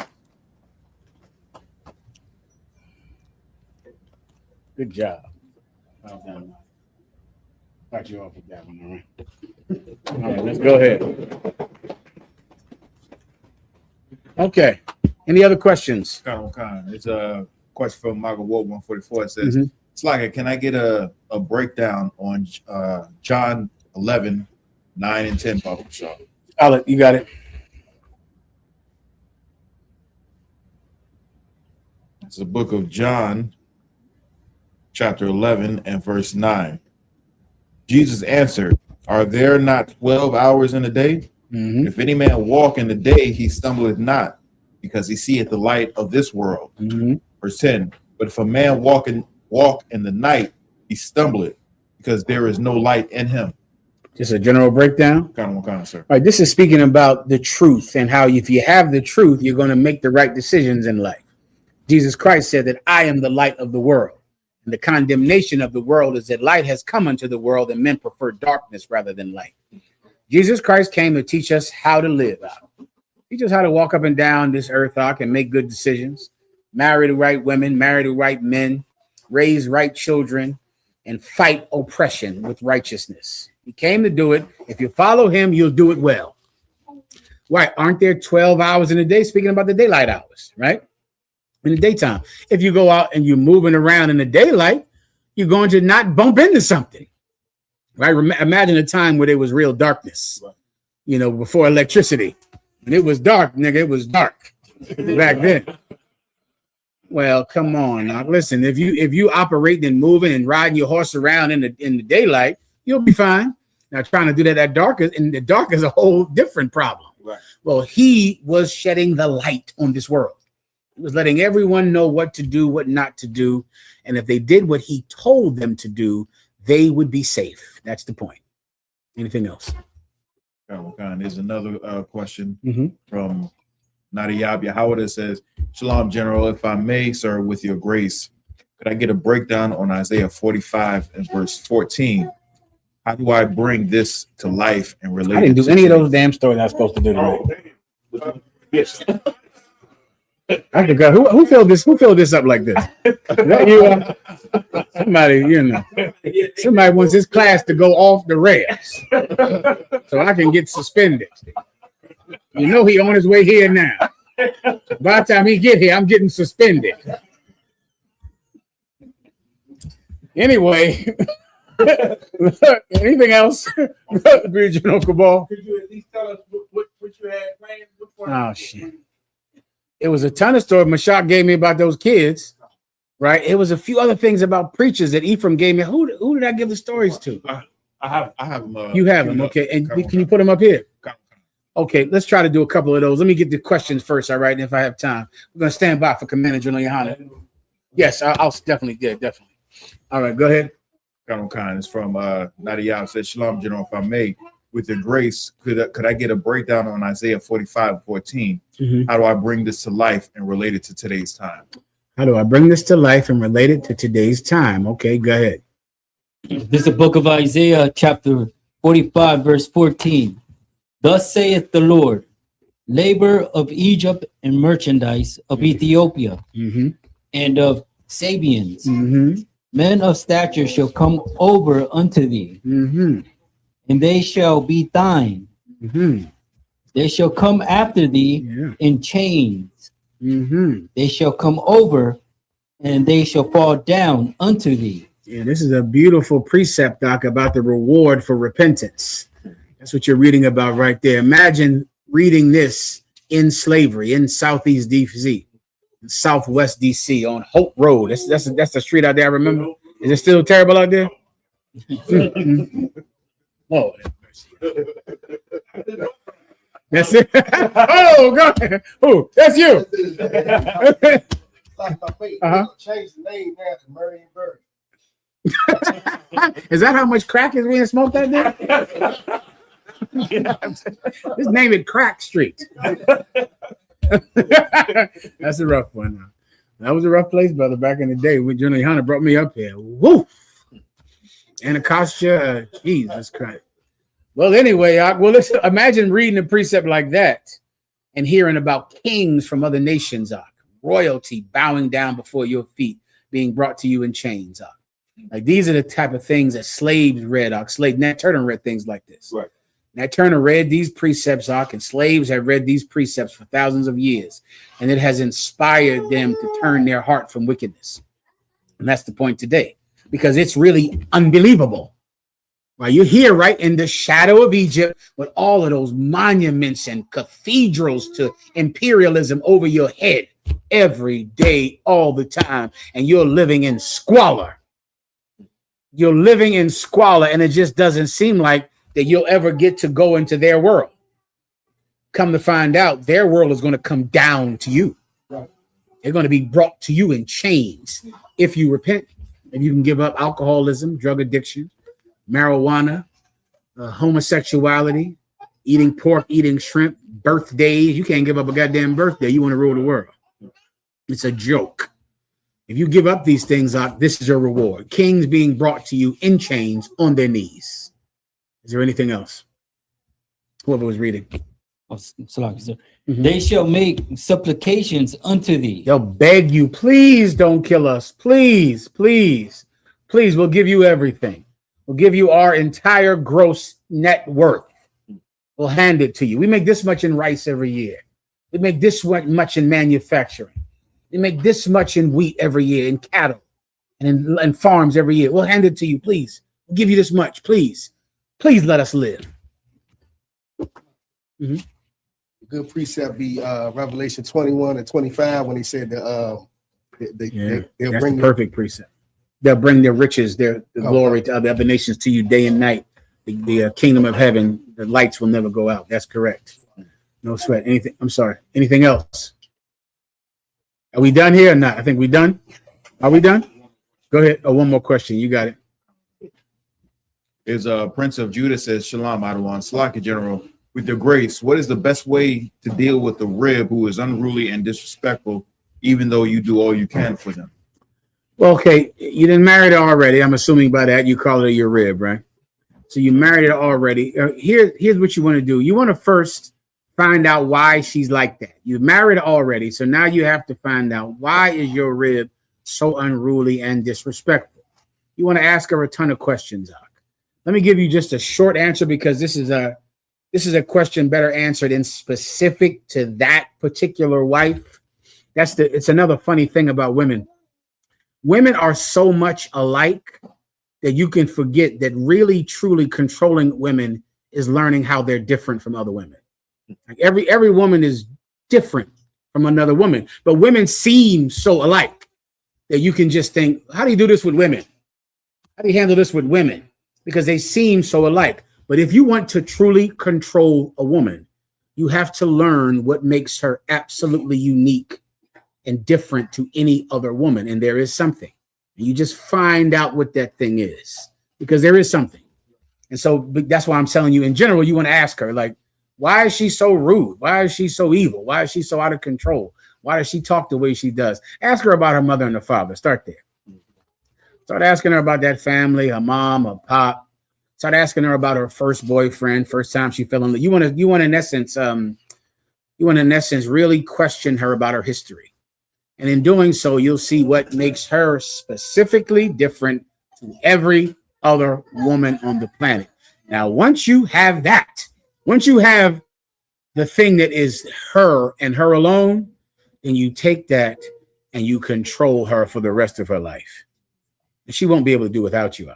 Good job. Well done. Got you off with that one, all right? All right, let's go ahead. Okay. Any other questions? It's a question from Michael Ward 144. It says, it's like, can I get a breakdown on John 11, 9 and 10, Papa Shaw? You got it. It's the book of John, chapter 11 and verse 9. Jesus answered, are there not 12 hours in a day? If any man walk in the day, he stumbleth not, because he seeth the light of this world. Verse 10. But if a man walk in the night, he stumbleth, because there is no light in him. Just a general breakdown. Sir. All right, this is speaking about the truth and how if you have the truth, you're going to make the right decisions in life. Jesus Christ said that I am the light of the world. And the condemnation of the world is that light has come into the world and men prefer darkness rather than light. Jesus Christ came to teach us how to live out. Teach us how to walk up and down this earth arc and make good decisions, marry the right women, marry the right men, raise right children, and fight oppression with righteousness. He came to do it. If you follow him, you'll do it well. Why? Aren't there 12 hours in a day? Speaking about the daylight hours, right? In the daytime. If you go out and you're moving around in the daylight, you're going to not bump into something, right? Imagine a time where there was real darkness, you know, before electricity. And it was dark, nigga. It was dark back then. Well, come on now. Listen, if you operating and moving and riding your horse around in the daylight, you'll be fine. Now trying to do that at dark in the dark is a whole different problem. Right. Well, he was shedding the light on this world. He was letting everyone know what to do, what not to do. And if they did what he told them to do, they would be safe. That's the point. Anything else? There's another question from Nadiyab Howard. It says, Shalom, General. If I may, sir, with your grace, could I get a breakdown on Isaiah 45 and verse 14? How do I bring this to life and relate? I didn't do any of those damn stories I was supposed to do today. Yes. I forgot who filled this. Who filled this up like this? That you? Somebody, you know. Somebody wants this class to go off the rails, so I can get suspended. You know he on his way here now. By the time he get here, I'm getting suspended. Anyway, anything else, General Cabal? Could you at least tell us what you had planned? Oh shit. It was a ton of stories Mashak gave me about those kids, right? It was a few other things about preachers that Ephraim gave me. Who did I give the stories to? I have them. You have them, okay. And can you put them up here? Okay, let's try to do a couple of those. Let me get the questions first, all right? And if I have time, we're going to stand by for Commander General Yahanna. Yes, I'll definitely. All right, go ahead. Colonel Khan is from Nadia. Says, Shalom, General, if I may. With your grace, could I get a breakdown on Isaiah 45:14? How do I bring this to life and relate it to today's time? How do I bring this to life and relate it to today's time? Okay, go ahead. This is the book of Isaiah, chapter 45, verse 14. Thus saith the Lord, labor of Egypt and merchandise of Ethiopia and of Sabians, men of stature shall come over unto thee. And they shall be thine. They shall come after thee in chains. They shall come over, and they shall fall down unto thee. Yeah, this is a beautiful precept, Doc, about the reward for repentance. That's what you're reading about right there. Imagine reading this in slavery in Southeast DC, Southwest DC on Hope Road. That's the street out there. I remember. Is it still terrible out there? Oh, That's it. Oh, go ahead. Oh, that's you. Change the name now to Murray and Bird. Is that how much crack is being smoked that day? Just name it Crack Street. That's a rough one. Now. That was a rough place, brother, back in the day when General Yahanna brought me up here. Woo! Anacostia, Jesus Christ. Well, anyway, let's imagine reading a precept like that and hearing about kings from other nations, royalty bowing down before your feet, being brought to you in chains. Like these are the type of things that slaves read. Nat Turner read things like this. Right. Nat Turner read these precepts, and slaves have read these precepts for thousands of years, and it has inspired them to turn their heart from wickedness. And that's the point today, because it's really unbelievable. Right, you're here, right, in the shadow of Egypt with all of those monuments and cathedrals to imperialism over your head every day, all the time, and you're living in squalor. You're living in squalor, and it just doesn't seem like that you'll ever get to go into their world. Come to find out, their world is going to come down to you. Right. They're going to be brought to you in chains if you repent, and you can give up alcoholism, drug addiction, marijuana, homosexuality, eating pork, eating shrimp, birthdays. You can't give up a goddamn birthday. You want to rule the world. It's a joke. If you give up these things, this is your reward. Kings being brought to you in chains on their knees. Is there anything else? Whoever was reading. They shall make supplications unto thee. They'll beg you, please don't kill us. Please, please, please, we'll give you everything. We'll give you our entire gross net worth. We'll hand it to you. We make this much in rice every year. We make this much in manufacturing. We make this much in wheat every year, in cattle and in farms every year. We'll hand it to you, please. We'll give you this much, please. Please let us live. Mm-hmm. A good precept be Revelation 21 and 25 when he said they'll bring the perfect precept. They'll bring their riches, the glory to other nations to you day and night. The kingdom of heaven, the lights will never go out. That's correct. No sweat. Anything? I'm sorry. Anything else? Are we done here or not? I think we're done. Are we done? Go ahead. Oh, one more question. You got it. Is Prince of Judah says, Shalom, Adawan, Slaki General, with your grace, what is the best way to deal with the rib who is unruly and disrespectful, even though you do all you can for them? Well, okay, you didn't marry her already. I'm assuming by that you call her your rib, right? So you married her already. Here's what you want to do. You want to first find out why she's like that. You married her already, so now you have to find out why is your rib so unruly and disrespectful. You want to ask her a ton of questions. Let me give you just a short answer because this is a question better answered in specific to that particular wife. It's another funny thing about women. Women are so much alike that you can forget that really truly controlling women is learning how they're different from other women. Like every woman is different from another woman, but women seem so alike that you can just think, how do you do this with women? How do you handle this with women? Because they seem so alike. But if you want to truly control a woman, you have to learn what makes her absolutely unique and different to any other woman. And there is something. And you just find out what that thing is, because there is something. And so that's why I'm telling you, in general, you want to ask her, like, why is she so rude? Why is she so evil? Why is she so out of control? Why does she talk the way she does? Ask her about her mother and her father. Start there. Start asking her about that family, her mom, her pop. Start asking her about her first boyfriend, first time she fell in love. You want in essence really question her about her history. And in doing so, you'll see what makes her specifically different to every other woman on the planet. Now, once you have that, once you have the thing that is her and her alone, then you take that and you control her for the rest of her life. And she won't be able to do without you.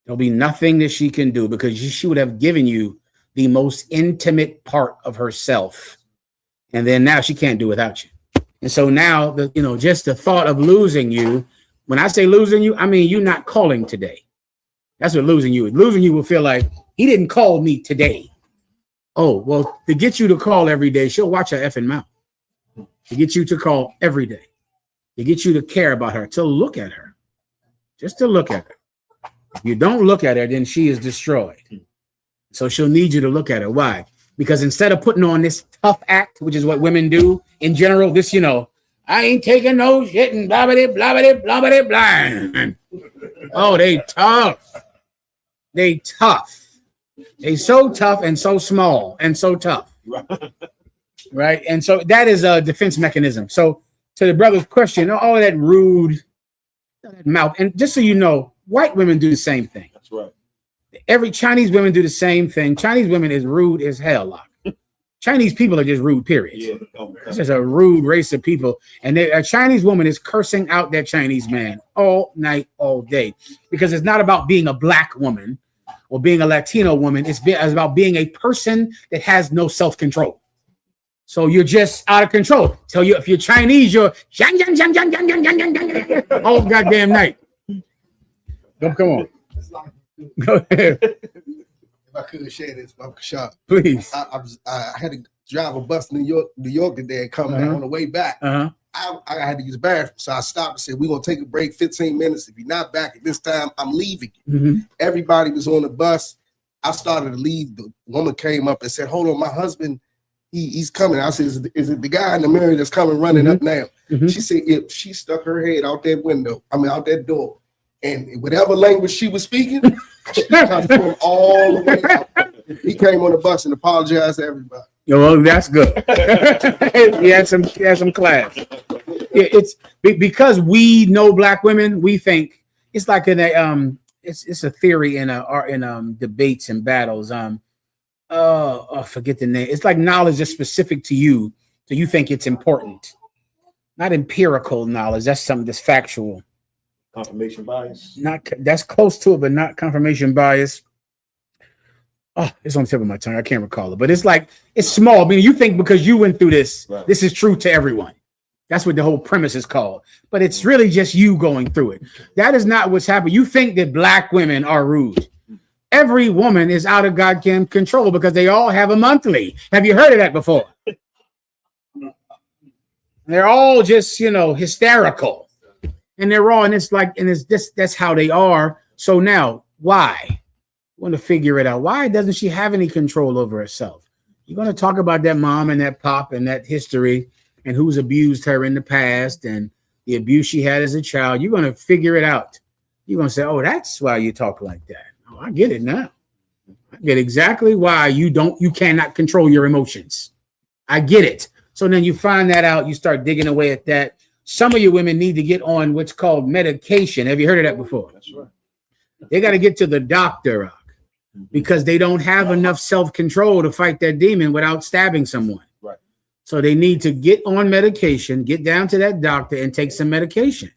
There'll be nothing that she can do because she would have given you the most intimate part of herself. And then now she can't do without you. And so now, just the thought of losing you, when I say losing you, I mean, you not calling today. That's what losing you is. Losing you will feel like he didn't call me today. Oh, well, to get you to call every day, she'll watch her effing mouth. To get you to call every day. To get you to care about her, to look at her. Just to look at her. If you don't look at her, then she is destroyed. So she'll need you to look at her. Why? Because instead of putting on this tough act, which is what women do in general, this, I ain't taking no shit and blah, blah, blah, blah, blah, blah, blah. Oh, they tough. They tough. They so tough and so small and so tough. Right? And so that is a defense mechanism. So to the brother's question, all of that rude mouth. And just so you know, white women do the same thing. That's right. Every Chinese women do the same thing. Chinese women is rude as hell. Chinese people are just rude, period. Yeah, okay. It's just a rude race of people. And a Chinese woman is cursing out that Chinese man all night, all day. Because it's not about being a black woman or being a Latino woman. It's about being a person that has no self-control. So you're just out of control. Tell you if you're Chinese, you're all goddamn night. Come on. Go ahead. If I could share this, Uncle Shop. Please. I had to drive a bus to New York today and come back on the way back. I had to use the bathroom. So I stopped and said, we're going to take a break, 15 minutes. If you're not back at this time, I'm leaving. Everybody was on the bus. I started to leave. The woman came up and said, hold on, my husband, he's coming. I said, is it the guy in the mirror that's coming running up now? She said, if she stuck her head out that window, out that door, and whatever language she was speaking, she come from all the way out. He came on the bus and apologized to everybody. Well, that's good. he had some class. It's because we know black women. We think it's like it's a theory in debates and battles. Forget the name. It's like knowledge is specific to you, so you think it's important. Not empirical knowledge. That's something that's factual. Confirmation bias. That's close to it, but not confirmation bias. Oh, it's on the tip of my tongue. I can't recall it, but it's like it's small. I mean, you think because you went through this, this is true to everyone. That's what the whole premise is called. But it's really just you going through it. That is not what's happening. You think that black women are rude. Every woman is out of goddamn control because they all have a monthly. Have you heard of that before? They're all just, hysterical. And they're all, and it's just, that's how they are. So now, why? Want to figure it out. Why doesn't she have any control over herself? You're going to talk about that mom and that pop and that history and who's abused her in the past and the abuse she had as a child. You're going to figure it out. You're going to say, oh, that's why you talk like that. Oh, I get it now. I get exactly why you cannot control your emotions. I get it. So then you find that out. You start digging away at that. Some of you women need to get on what's called medication. Have you heard of that before? That's right. They got to get to the doctor because they don't have enough self-control to fight that demon without stabbing someone. Right. So they need to get on medication, get down to that doctor and take some medication.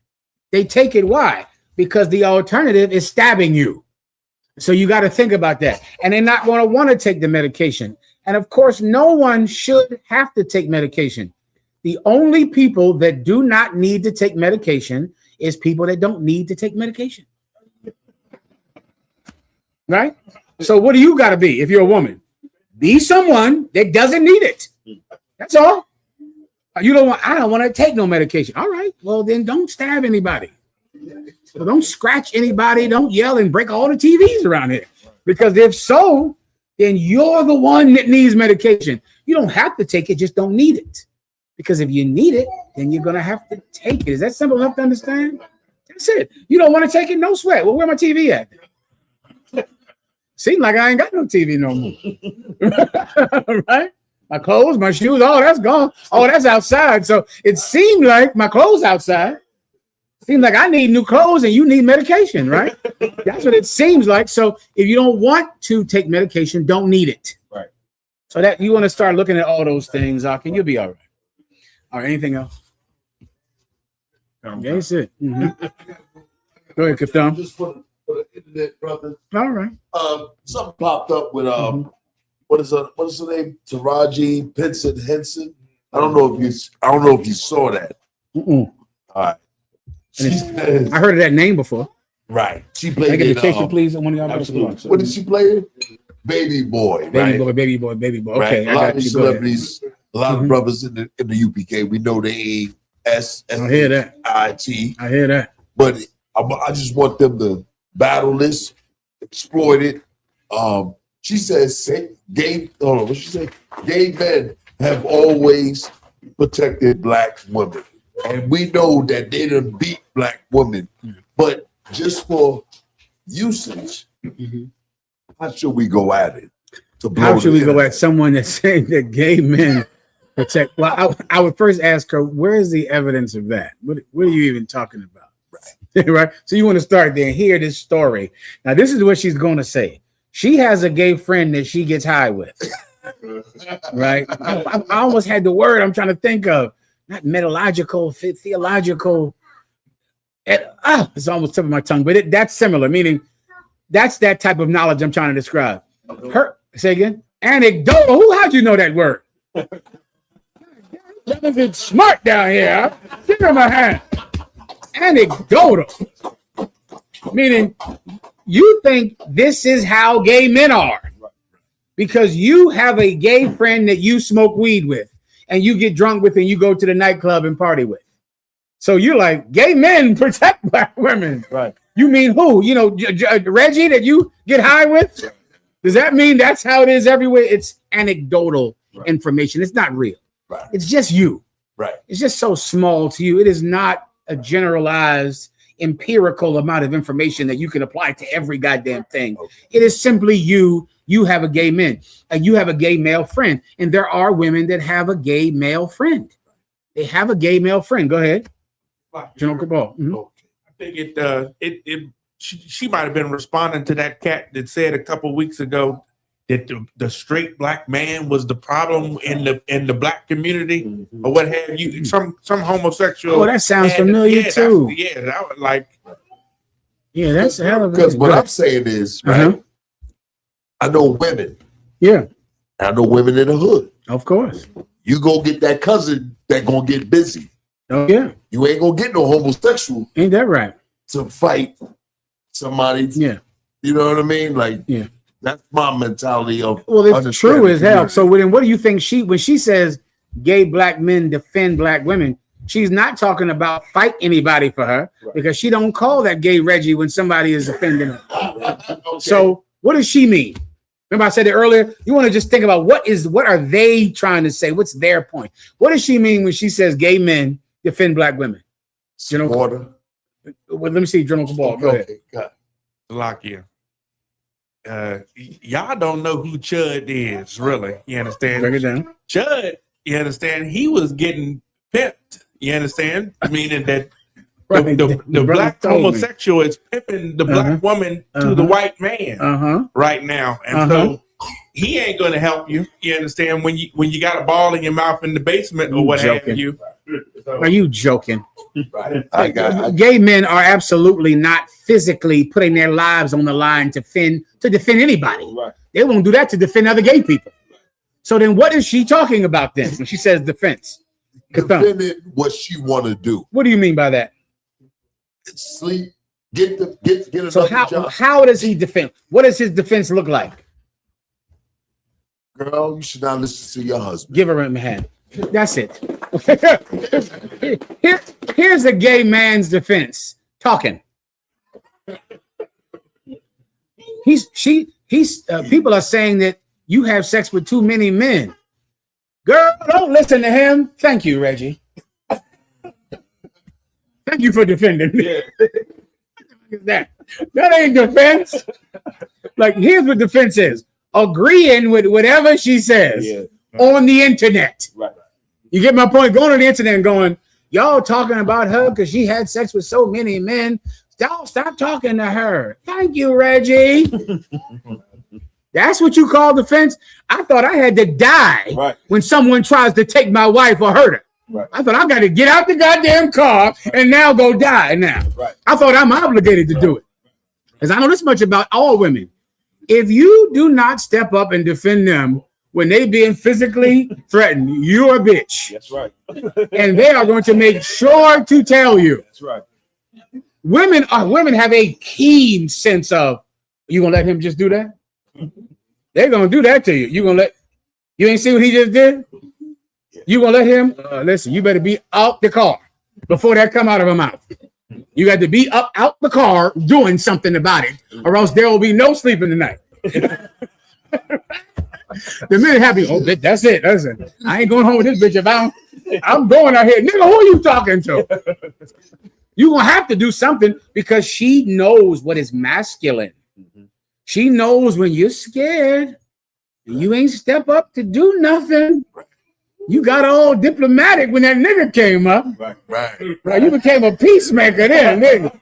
They take it. Why? Because the alternative is stabbing you. So you got to think about that. And they're not going to want to take the medication. And of course, no one should have to take medication. The only people that do not need to take medication is people that don't need to take medication. Right? So what do you got to be if you're a woman? Be someone that doesn't need it. That's all. I don't want to take no medication. All right. Well, then don't stab anybody. So don't scratch anybody. Don't yell and break all the TVs around here. Because if so, then you're the one that needs medication. You don't have to take it, just don't need it. Because if you need it, then you're going to have to take it. Is that simple enough to understand? That's it. You don't want to take it? No sweat. Well, where my TV at? Seems like I ain't got no TV no more. Right? My clothes, my shoes, all that's gone. Oh, that's outside. So it seemed like my clothes outside. Seems like I need new clothes and you need medication, right? That's what it seems like. So if you don't want to take medication, don't need it. Right. So that you want to start looking at all those things, and you'll be all right. All right, anything else? That's it. Mm-hmm. Go ahead, Kaftam. Just for the internet, brother. All right. Something popped up with what is her name? Taraji Pinson Henson. I don't know if you saw that. Mm-mm. All right. I heard of that name before. Right. She played. Can I get the station, please? One of y'all. Absolutely. What did she play in? Baby Boy, Baby right? boy. Right? Okay, A I lot got of these you. Go ahead. celebrities, a lot of brothers in the UPK, we know they I hear that. SHIT. I hear that. But I just want them to battle this, exploit it. She says gay men have always protected black women. And we know that they done beat black women. But just for usage, how should we go at it? How should we go at someone that's saying that gay men protect? Well, I would first ask her, where is the evidence of that? What are you even talking about? Right. So you want to start there and hear this story. Now, this is what she's going to say. She has a gay friend that she gets high with. Right. I almost had the word I'm trying to think of. Not metallurgical, theological. It's almost tip of my tongue, but that's similar, meaning that's that type of knowledge I'm trying to describe. Say again? Anecdotal. How'd you know that word? It's smart down here. Huh? Give him a hand. Anecdotal. Meaning you think this is how gay men are because you have a gay friend that you smoke weed with and you get drunk with and you go to the nightclub and party with. So you're like, gay men protect black women. Right. You mean who? You know, Reggie that you get high with? Does that mean that's how it is everywhere? It's anecdotal information. It's not real. Right. It's just you. Right. It's just so small to you. It is not a generalized empirical amount of information that you can apply to every goddamn thing. It is simply you have a gay man and you have a gay male friend. And there are women that have a gay male friend. They have a gay male friend. Go ahead. General Cabal. I think she might have been responding to that cat that said a couple of weeks ago that the straight black man was the problem in the black community or what have you. Some homosexual. Oh, that sounds familiar too. That was like. Yeah, that's a hell of a. Because what I'm saying is, right? I know women. Yeah. I know women in the hood. Of course. You go get that cousin that gonna get busy. Oh yeah. You ain't gonna get no homosexual. Ain't that right? To fight somebody. Yeah. You know what I mean? Like, yeah. That's my mentality of. Well, it's true as hell. So then what do you think when she says gay black men defend black women, she's not talking about fight anybody for her because she don't call that gay Reggie when somebody is offending her. Okay. So what does she mean? Remember I said it earlier? You want to just think about what are they trying to say? What's their point? What does she mean when she says gay men defend black women? Well, let me see, General Cabal. Go ahead. Lock you. Y'all don't know who Chud is, really. You understand? Bring it down. Chud, you understand? He was getting pimped. You understand? Meaning that the black homosexual is pimping the black woman to the white man right now, and so he ain't going to help you. You understand? When you got a ball in your mouth in the basement or what have you. Are you joking? Gay men are absolutely not physically putting their lives on the line to defend anybody. Right. They won't do that to defend other gay people. So then what is she talking about then when she says defense? Defending what she want to do. What do you mean by that? Sleep, get another so how does he defend? What does his defense look like? Girl, you should not listen to your husband. Give her a hand. That's it. Here's a gay man's defense talking. People are saying that you have sex with too many men. Girl, don't listen to him. Thank you, Reggie. Thank you for defending me. That ain't defense. Like, here's what defense is: agreeing with whatever she says on the internet. Right. You get my point? Going on the internet and going, y'all talking about her because she had sex with so many men. Stop talking to her. Thank you, Reggie. That's what you call defense? I thought I had to die when someone tries to take my wife or hurt her. Right. I thought I got to get out the goddamn car and now go die now. Right. I thought I'm obligated to do it. Because I know this much about all women. If you do not step up and defend them when they being physically threatened, you're a bitch. That's right. And they are going to make sure to tell you. That's right. Women have a keen sense of, you gonna let him just do that? They're gonna do that to you. You ain't see what he just did? You gonna let him listen, you better be out the car before that come out of her mouth. You got to be up out the car doing something about it, or else there will be no sleeping tonight. The minute happy, oh, that's it. I ain't going home with this bitch if I'm going out here. Nigga, who are you talking to? You're gonna have to do something because she knows what is masculine. She knows when you're scared and you ain't step up to do nothing. You got all diplomatic when that nigga came up. Right. You became a peacemaker then, nigga.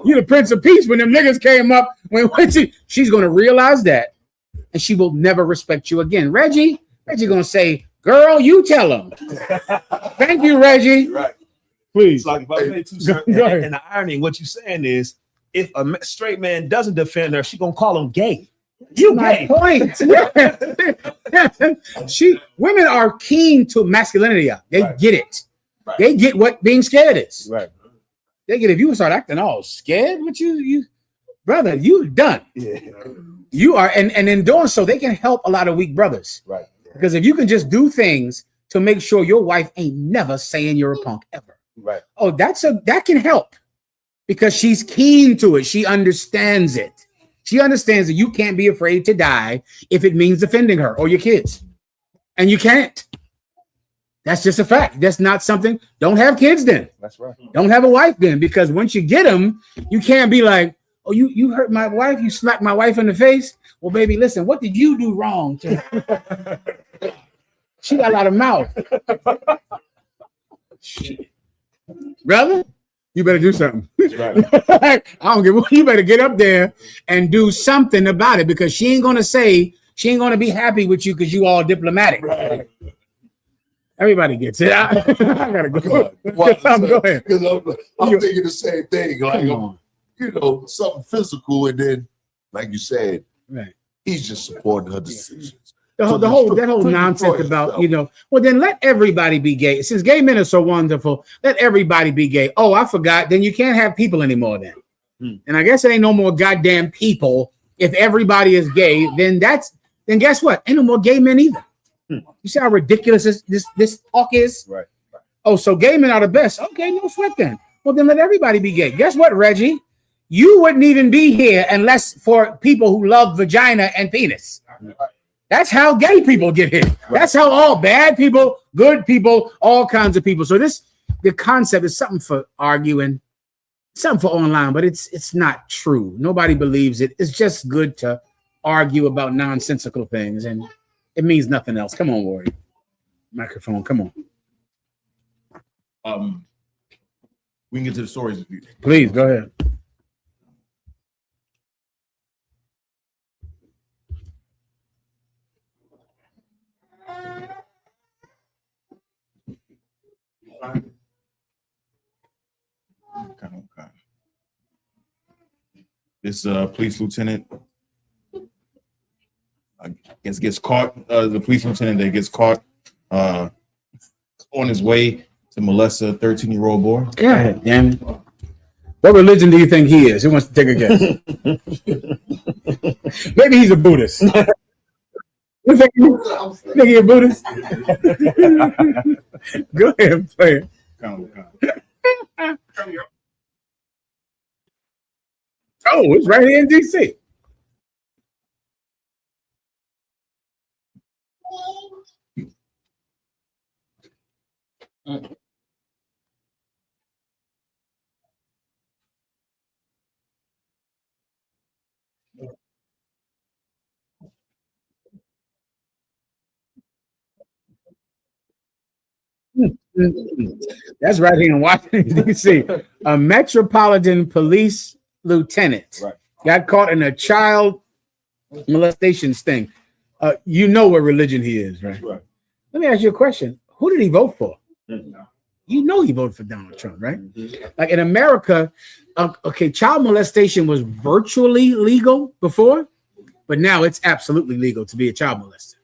You the Prince of Peace when them niggas came up. When she's gonna realize that, and she will never respect you again. Reggie gonna say, "Girl, you tell him." Thank you, Reggie. Right. Please. Like if I may too, sir. And the irony in what you're saying is, if a straight man doesn't defend her, she gonna call him gay. You my gay. point. Women are keen to masculinity. They get it. Right. They get what being scared is. Right. They get if you start acting all scared, what you brother, you done. Yeah. You are, and in doing so, they can help a lot of weak brothers. Right. Because if you can just do things to make sure your wife ain't never saying you're a punk ever. Right. Oh, that can help because she's keen to it. She understands it. She understands that you can't be afraid to die if it means defending her or your kids. And you can't. That's just a fact. That's not something. Don't have kids then. That's right. Don't have a wife then, because once you get them, you can't be like, oh, you hurt my wife. You slapped my wife in the face. Well, baby, listen, what did you do wrong? She got a lot of mouth. Brother, you better do something. I don't give a, you better get up there and do something about it, because she ain't gonna be happy with you because you all diplomatic. Right. Everybody gets it. I gotta go. Go ahead. I'm thinking the same thing. Like, something physical, and then, like you said, right, he's just supporting her decisions. That whole nonsense about, well, then let everybody be gay. Since gay men are so wonderful, let everybody be gay. Oh, I forgot. Then you can't have people anymore then. And I guess it ain't no more goddamn people. If everybody is gay, then guess what? Ain't no more gay men either. You see how ridiculous this talk is? Right. Oh, so gay men are the best. Okay, no sweat then. Well, then let everybody be gay. Guess what, Reggie? You wouldn't even be here unless for people who love vagina and penis. That's how gay people get hit. Right. That's how all bad people, good people, all kinds of people. So the concept is something for arguing, something for online, but it's not true. Nobody believes it. It's just good to argue about nonsensical things, and it means nothing else. Come on, Warrior. Microphone, come on. We can get to the stories if you please go ahead. Okay. This police lieutenant, I guess, gets caught. The police lieutenant that gets caught on his way to molest a 13-year-old boy. Yeah, damn it. What religion do you think he is? Who wants to take a guess? Maybe he's a Buddhist. You think he's a Buddhist? Go ahead, play it. Come. Oh, it's right here in DC. That's right here in Washington, D.C. A Metropolitan Police lieutenant got caught in a child molestation sting. You know what religion he is, right? Let me ask you a question. Who did he vote for? You know he voted for Donald Trump, right? Like in America, child molestation was virtually legal before, but now it's absolutely legal to be a child molester.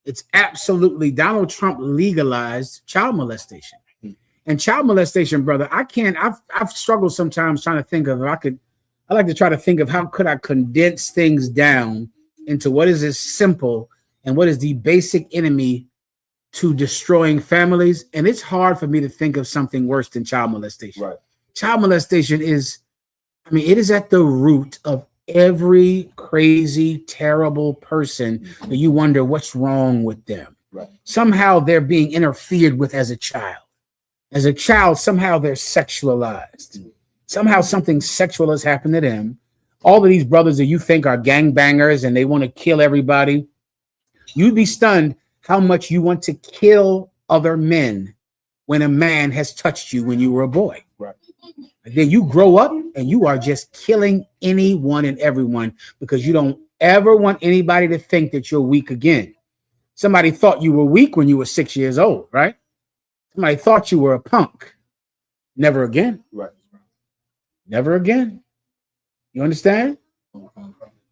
It's absolutely, Donald Trump legalized child molestation. And child molestation, brother, I've struggled sometimes trying to think of, I like to try to think of how could I condense things down into what is as simple and what is the basic enemy to destroying families. And it's hard for me to think of something worse than child molestation. Right. Child molestation is, I mean, it is at the root of every crazy, terrible person that you wonder what's wrong with them. Right. Somehow they're being interfered with as a child. As a child, somehow they're sexualized. Somehow something sexual has happened to them. All of these brothers that you think are gangbangers and they want to kill everybody, you'd be stunned how much you want to kill other men when a man has touched you when you were a boy. Right. Then you grow up and you are just killing anyone and everyone because you don't ever want anybody to think that you're weak again. Somebody thought you were weak when you were 6 years old, right? Somebody thought you were a punk. Never again. Right. Never again. You understand?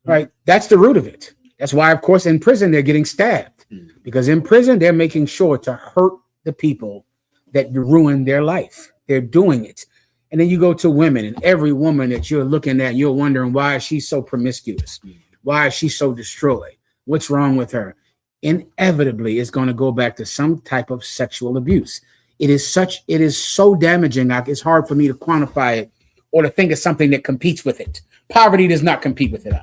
Right. That's the root of it. That's why, of course, in prison, they're getting stabbed. Because in prison, they're making sure to hurt the people that ruin their life. They're doing it. And then you go to women, and every woman that you're looking at, you're wondering, why is she so promiscuous? Why is she so destroyed? What's wrong with her? Inevitably, it's going to go back to some type of sexual abuse. It is so damaging. It's hard for me to quantify it or to think of something that competes with it. Poverty does not compete with it.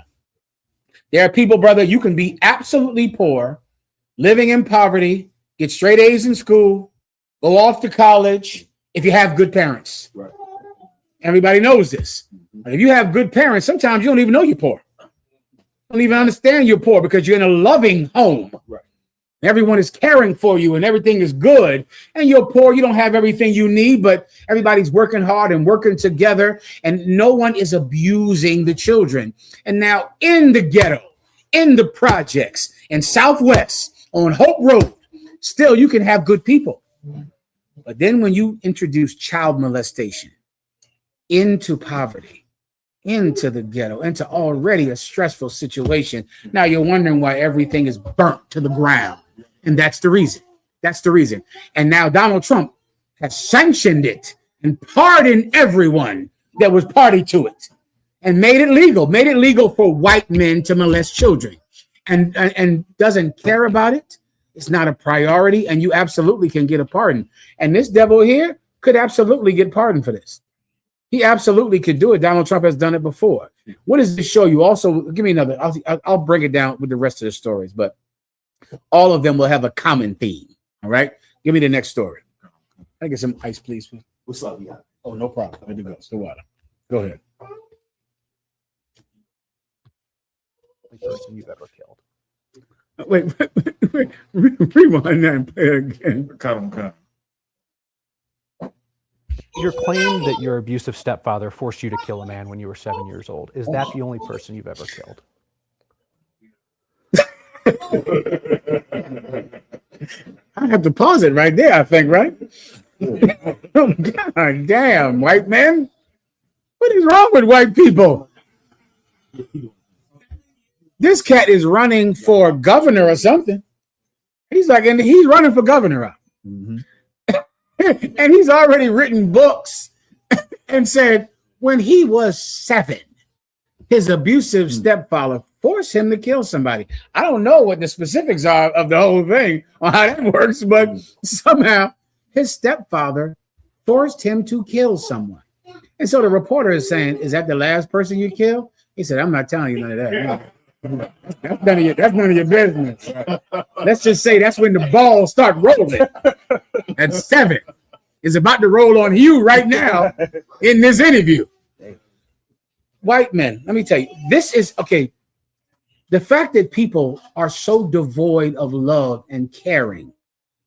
There are people, brother, you can be absolutely poor, living in poverty, get straight A's in school, go off to college if you have good parents. Right. Everybody knows this. If you have good parents, sometimes you don't even know you're poor. You don't even understand you're poor because you're in a loving home. Right. Everyone is caring for you and everything is good. And you're poor. You don't have everything you need, but everybody's working hard and working together. And no one is abusing the children. And now in the ghetto, in the projects, in Southwest, on Hope Road, still you can have good people. But then when you introduce child molestation into poverty, into the ghetto, into already a stressful situation, now you're wondering why everything is burnt to the ground. And that's the reason. That's the reason. And now Donald Trump has sanctioned it and pardoned everyone that was party to it and made it legal for white men to molest children and doesn't care about it. It's not a priority, and you absolutely can get a pardon. And this devil here could absolutely get pardoned for this. He absolutely could do it. Donald Trump has done it before. What does this show you? Also, give me another. I'll break it down with the rest of the stories, but all of them will have a common theme. All right. Give me the next story. Can I get some ice, please? What's up? Yeah. Oh, no problem. I do go. The water. Go ahead. Person you've ever killed. Wait, rewind that and play it again. Come. Your claim that your abusive stepfather forced you to kill a man when you were 7 years old, is that the only person you've ever killed? I have to pause it right there, I think, right? Oh, God damn, white man. What is wrong with white people? This cat is running for governor or something. He's running for governor. Mm-hmm. And he's already written books and said when he was 7, his abusive stepfather forced him to kill somebody. I don't know what the specifics are of the whole thing or how that works, but somehow his stepfather forced him to kill someone. And so the reporter is saying, is that the last person you killed? He said, I'm not telling you none of that. That's none of your business. Let's just say that's when the balls start rolling. At 7. It's about to roll on you right now in this interview. White men, let me tell you, this is okay. The fact that people are so devoid of love and caring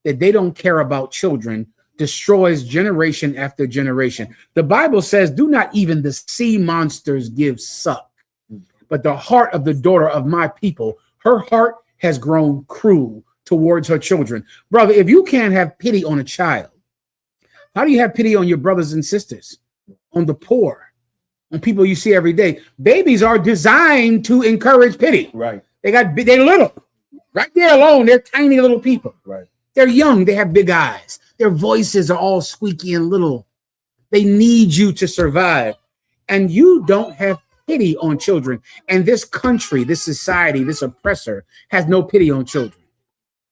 that they don't care about children destroys generation after generation. The Bible says, do not even the sea monsters give suck. But the heart of the daughter of my people, her heart has grown cruel towards her children. Brother, if you can't have pity on a child, how do you have pity on your brothers and sisters, on the poor, on people you see every day? Babies are designed to encourage pity. Right. They're little. Right there alone, they're tiny little people. Right. They're young. They have big eyes. Their voices are all squeaky and little. They need you to survive. And you don't have pity on children. And this country, this society, this oppressor has no pity on children.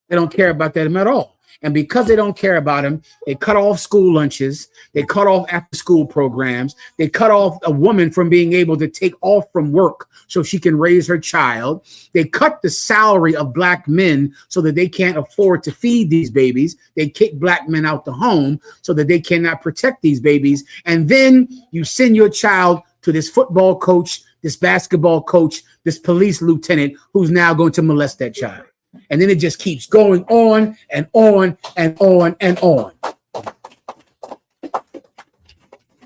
They don't care about them at all. And because they don't care about them, they cut off school lunches. They cut off after school programs. They cut off a woman from being able to take off from work so she can raise her child. They cut the salary of black men so that they can't afford to feed these babies. They kick black men out the home so that they cannot protect these babies. And then you send your child to this football coach, this basketball coach, this police lieutenant who's now going to molest that child. And then it just keeps going on and on and on and on.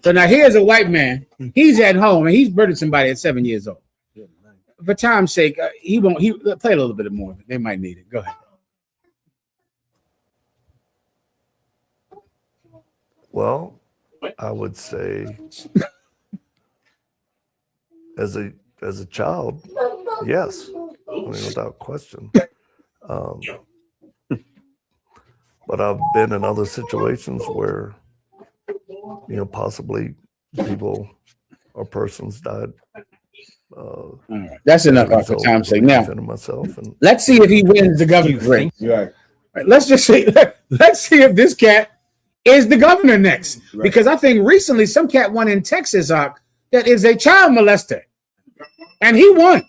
So now here's a white man. He's at home and he's murdered somebody at 7 years old. For time's sake, he play a little bit more. They might need it. Go ahead. Well, I would say as a child, yes, I mean, without question. But I've been in other situations where, possibly people or persons died. That's enough for time's sake. Now, let's see if he wins the governor's race. Right. Let's see if this cat is the governor next. Right. Because I think recently some cat won in Texas that is a child molester. And he won.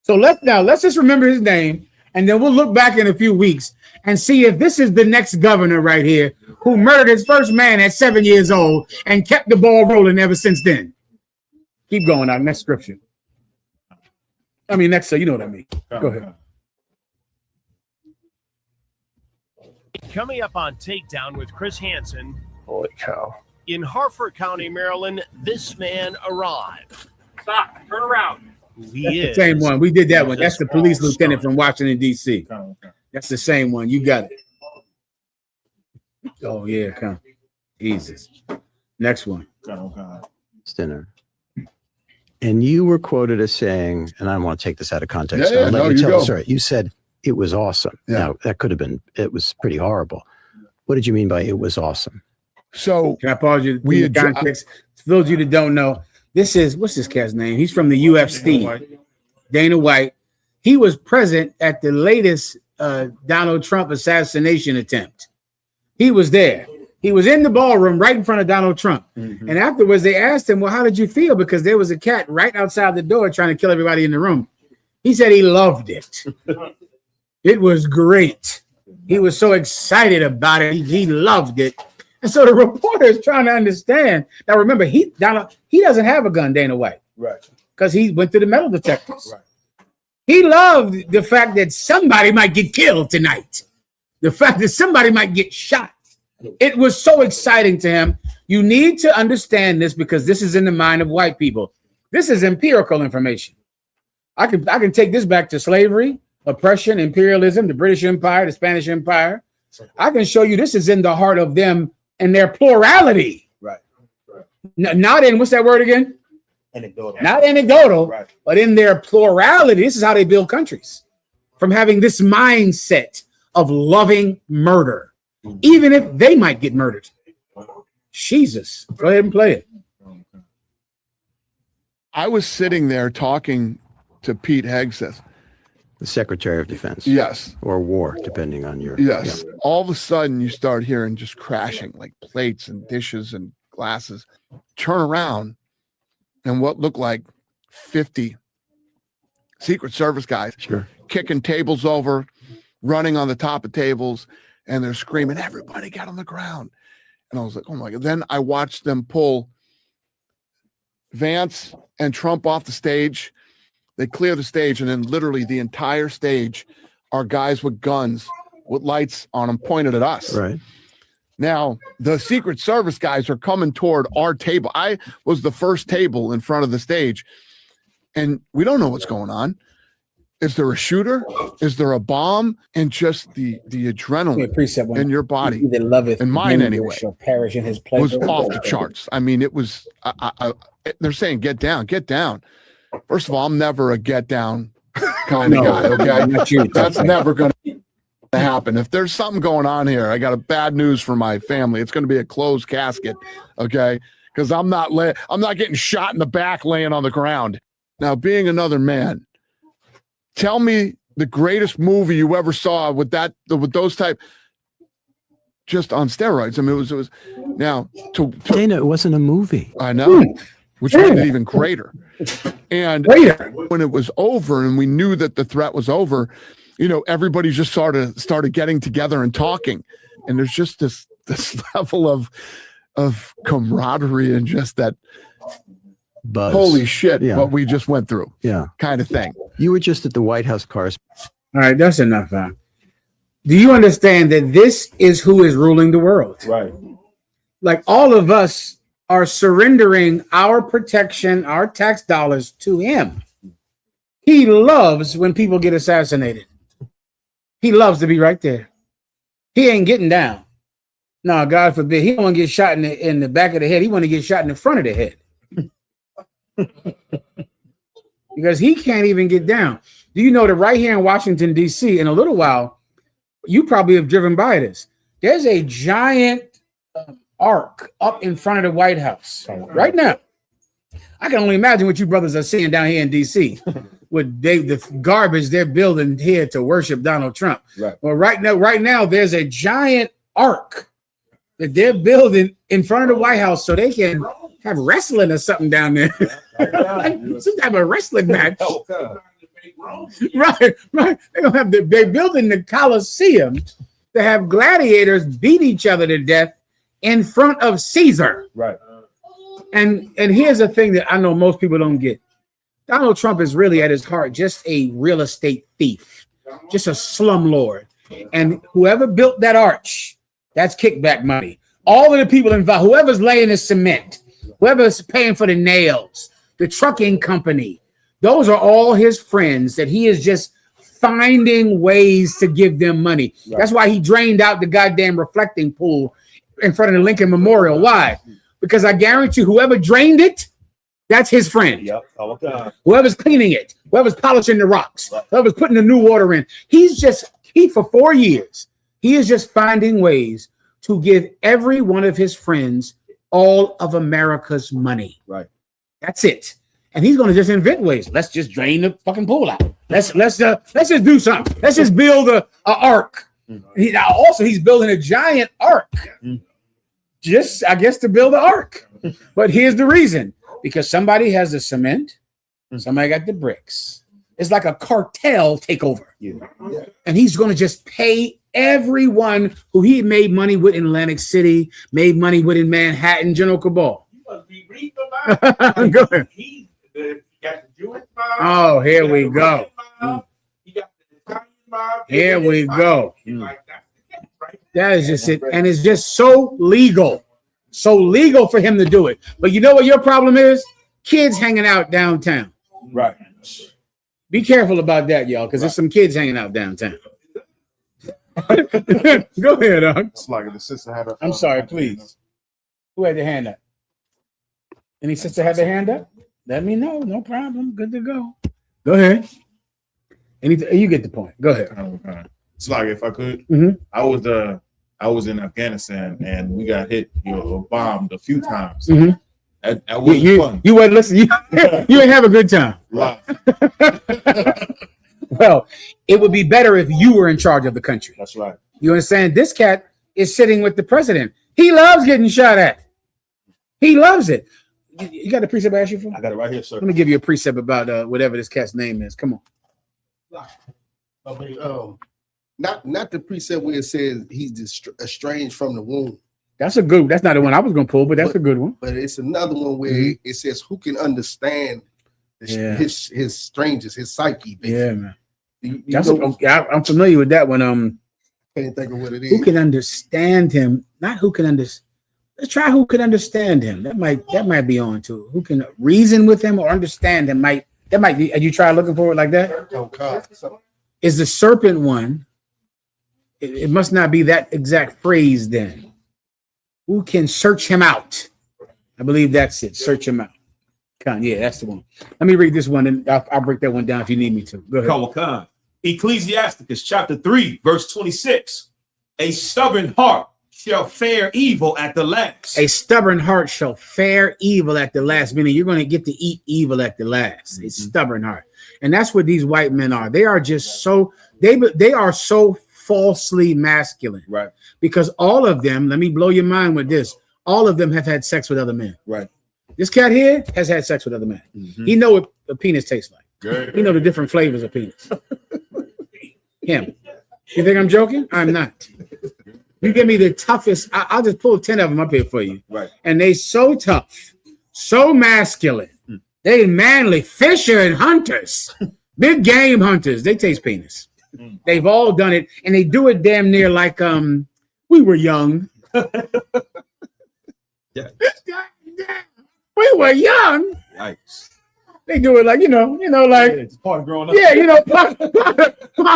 So let's just remember his name. And then we'll look back in a few weeks and see if this is the next governor right here who murdered his first man at 7 years old and kept the ball rolling ever since then. Keep going on. Next scripture. I mean, next, so you know what I mean. Go ahead. Coming up on Takedown with Chris Hansen. Holy cow. In Harford County, Maryland, this man arrived. Stop. Turn around. That's the same one. We did that one. That's the police lieutenant from Washington, D.C. That's the same one. You got it. Oh, yeah. Come. Jesus. Next one. Stinner. And you were quoted as saying, and I don't want to take this out of context. Yeah, let me tell go. the story. You said it was awesome. Yeah. Now, that could have been, it was pretty horrible. What did you mean by it was awesome? So, can I pause you? Context? For those of you that don't know, this is, what's this cat's name? He's from the UFC. Dana White. He was present at the latest Donald Trump assassination attempt. He was there. He was in the ballroom right in front of Donald Trump. Mm-hmm. And afterwards, they asked him, well, how did you feel? Because there was a cat right outside the door trying to kill everybody in the room. He said he loved it. It was great. He was so excited about it. He loved it. And so the reporter is trying to understand. Now, remember, he doesn't have a gun, Dana White. Right. Because he went through the metal detectors. Right. He loved the fact that somebody might get killed tonight. The fact that somebody might get shot. It was so exciting to him. You need to understand this because this is in the mind of white people. This is empirical information. I can take this back to slavery, oppression, imperialism, the British Empire, the Spanish Empire. I can show you this is in the heart of them and their plurality. Right. Not in, what's that word again? Anecdotal. Not anecdotal, right. But in their plurality. This is how they build countries. From having this mindset of loving murder, even if they might get murdered. Jesus, go ahead and play it. I was sitting there talking to Pete Hegseth, the Secretary of Defense. Yes. Or War, depending on your. Yes. Yeah. All of a sudden, you start hearing just crashing, like plates and dishes and glasses. Turn around, and what looked like 50 Secret Service guys kicking tables over, running on the top of tables, and they're screaming, everybody get on the ground. And I was like, oh my God. Then I watched them pull Vance and Trump off the stage. They clear the stage, and then literally the entire stage are guys with guns with lights on them pointed at us. Right. Now, the Secret Service guys are coming toward our table. I was the first table in front of the stage, and we don't know what's going on. Is there a shooter? Is there a bomb? And just the adrenaline in your body, and mine anyway, perish in his was off the charts. I mean, it was. They're saying, "Get down, get down." First of all, I'm never a get down kind of guy. Okay, that's never going to happen. If there's something going on here, I got a bad news for my family. It's going to be a closed casket. Okay, because I'm not getting shot in the back laying on the ground. Now, being another man, tell me the greatest movie you ever saw with those type, just on steroids. I mean, it was now to Dana, it wasn't a movie. I know, which made it even greater. And when it was over and we knew that the threat was over, you know, everybody just started getting together and talking. And there's just this level of camaraderie and just that Buzz. Holy shit, Yeah. what we just went through. Yeah. Kind of thing. You were just at the White House correspondence. All right, that's enough. Do you understand that this is who is ruling the world? Right. Like all of us are surrendering our protection, our tax dollars to him. He loves when people get assassinated. He loves to be right there. He ain't getting down. No, God forbid. He don't want to get shot in the back of the head. He want to get shot in the front of the head. Because he can't even get down. Do you know that right here in Washington, D.C., in a little while, you probably have driven by this. There's a giant ark up in front of the White House right now. I can only imagine what you brothers are seeing down here in D.C. with the garbage they're building here to worship Donald Trump. Right. Well, right now, there's a giant ark that they're building in front of the White House so they can have wrestling or something down there. Like some type of wrestling match. Right. They're building the Coliseum to have gladiators beat each other to death in front of Caesar. Right. And here's the thing that I know most people don't get. Donald Trump is really at his heart just a real estate thief, just a slumlord. And whoever built that arch, that's kickback money. All of the people involved, whoever's laying the cement, whoever's paying for the nails, the trucking company, those are all his friends that he is just finding ways to give them money. Right. That's why he drained out the goddamn reflecting pool in front of the Lincoln Memorial. Why? Because I guarantee whoever drained it, that's his friend. Yep. Whoever's cleaning it, whoever's polishing the rocks, whoever's putting the new water in. He for 4 years, he is just finding ways to give every one of his friends all of America's money. Right. That's it. And he's going to just invent ways. Let's just drain the fucking pool out. Let's just do something. Let's just build a ark. He's building a giant ark. Just, I guess, to build an ark. But here's the reason. Because somebody has the cement, somebody got the bricks. It's like a cartel takeover. And he's going to just pay everyone who he made money with in Atlantic City, made money with in Manhattan, General Cabal. Go ahead. Oh, here we go. Here we go. That is just it. And it's just so legal. So legal for him to do it. But you know what your problem is? Kids hanging out downtown. Right. Be careful about that, y'all, because there's some kids hanging out downtown. Go ahead, Unc. It's like the sister had a. I'm sorry, please. Who had their hand up? Any sister had their hand up? Let me know. No problem. Good to go. Go ahead. You get the point. Go ahead. It's like if I could, Mm-hmm. I was in Afghanistan and we got hit, bombed a few times. Mm-hmm. That wasn't fun. You wouldn't listen. You ain't have a good time. Well, it would be better if you were in charge of the country. That's right. You understand? This cat is sitting with the president. He loves getting shot at. He loves it. You got a precept I asked you for? I got it right here, sir. Let me give you a precept about whatever this cat's name is. Come on. Not the precept where it says he's estranged from the womb. That's not the one I was going to pull, but that's a good one. But it's another one where it says who can understand his strangers, his psyche. Basically. Yeah, man. I'm familiar with that one. Can't think of what it is. Who can understand him? Not who can understand. Let's try who can understand him. That might be on to who can reason with him or understand him. That might be. You try looking for it like that. Is the serpent one? It must not be that exact phrase then. Who can search him out? I believe that's it. Search him out. Yeah, that's the one. Let me read this one and I'll break that one down if you need me to. Go ahead. Ecclesiasticus chapter 3, verse 26. A stubborn heart shall fare evil at the last. A stubborn heart shall fare evil at the last, meaning you're going to get to eat evil at the last. A stubborn heart. And that's what these white men are. They are just so, they are so falsely masculine. Right. Because all of them, let me blow your mind with this, all of them have had sex with other men. Right. This cat here has had sex with other men. He know what a penis tastes like. Good. He know the different flavors of penis. Him. You think I'm joking? I'm not. You give me the toughest, I'll just pull 10 of them up here for you. Right. And they so tough, so masculine. They manly, fisher and hunters, big game hunters. They taste penis. They've all done it, and they do it damn near like we were young. Yeah. We were young. Yikes. They do it like, like, it's part of growing up. yeah, part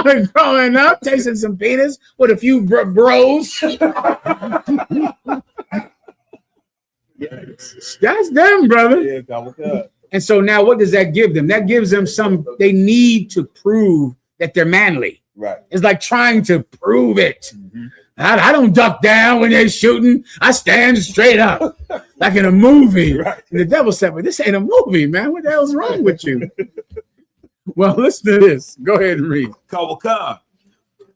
of growing up, tasting some penis with a few bros. That's them, brother. Yeah, God. And so now what does that give them? That gives them they need to prove that they're manly. Right. It's like trying to prove it. I don't duck down when they're shooting. I stand straight up like in a movie. Right. And the devil said, well, this ain't a movie, man. What the hell's wrong with you? Well, listen to this. Go ahead and read. Kawaka.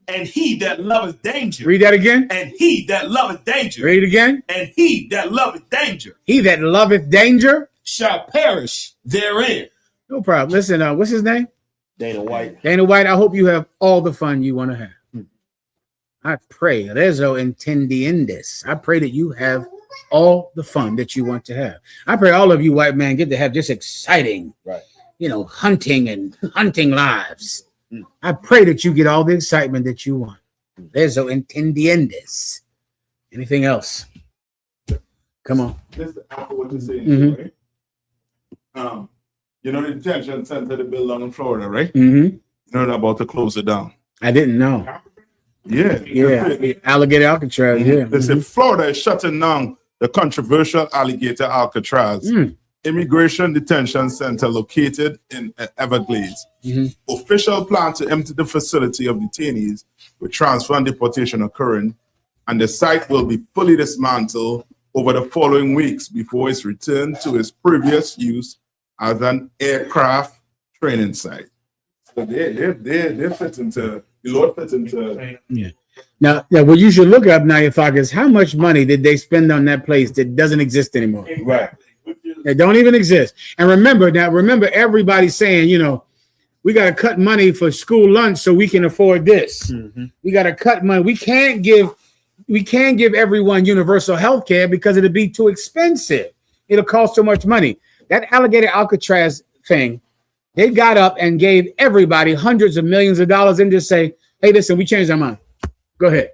And he that loveth danger. Read that again. And he that loveth danger. Read it again. And he that loveth danger. He that loveth danger Shall perish therein. No problem. Listen, what's his name? Dana White. Dana White, I hope you have all the fun you want to have. I pray, rezo entendiendes. I pray that you have all the fun that you want to have. I pray all of you white men get to have just exciting, right, hunting lives. I pray that you get all the excitement that you want. Rezo entendiendes. Anything else? Come on. This is after what you're saying, right? You know the detention center they built down in Florida, right? Mm-hmm. You know they're about to close it down. I didn't know. Yeah. Alligator Alcatraz. Yeah. They say Florida is shutting down the controversial alligator Alcatraz immigration detention center located in Everglades. Official plan to empty the facility of detainees with transfer and deportation occurring, and the site will be fully dismantled over the following weeks before it's returned to its previous use as an aircraft training site. So they fit into the Lord fit into Now, what you should look up now, I.S.U.P.K, is how much money did they spend on that place that doesn't exist anymore? Right. They don't even exist. And remember, everybody's saying, we got to cut money for school lunch so we can afford this. We got to cut money. We can't give everyone universal health care because it'll be too expensive. It'll cost so much money. That alligator Alcatraz thing, they got up and gave everybody hundreds of millions of dollars and just say, hey, listen, we changed our mind. Go ahead.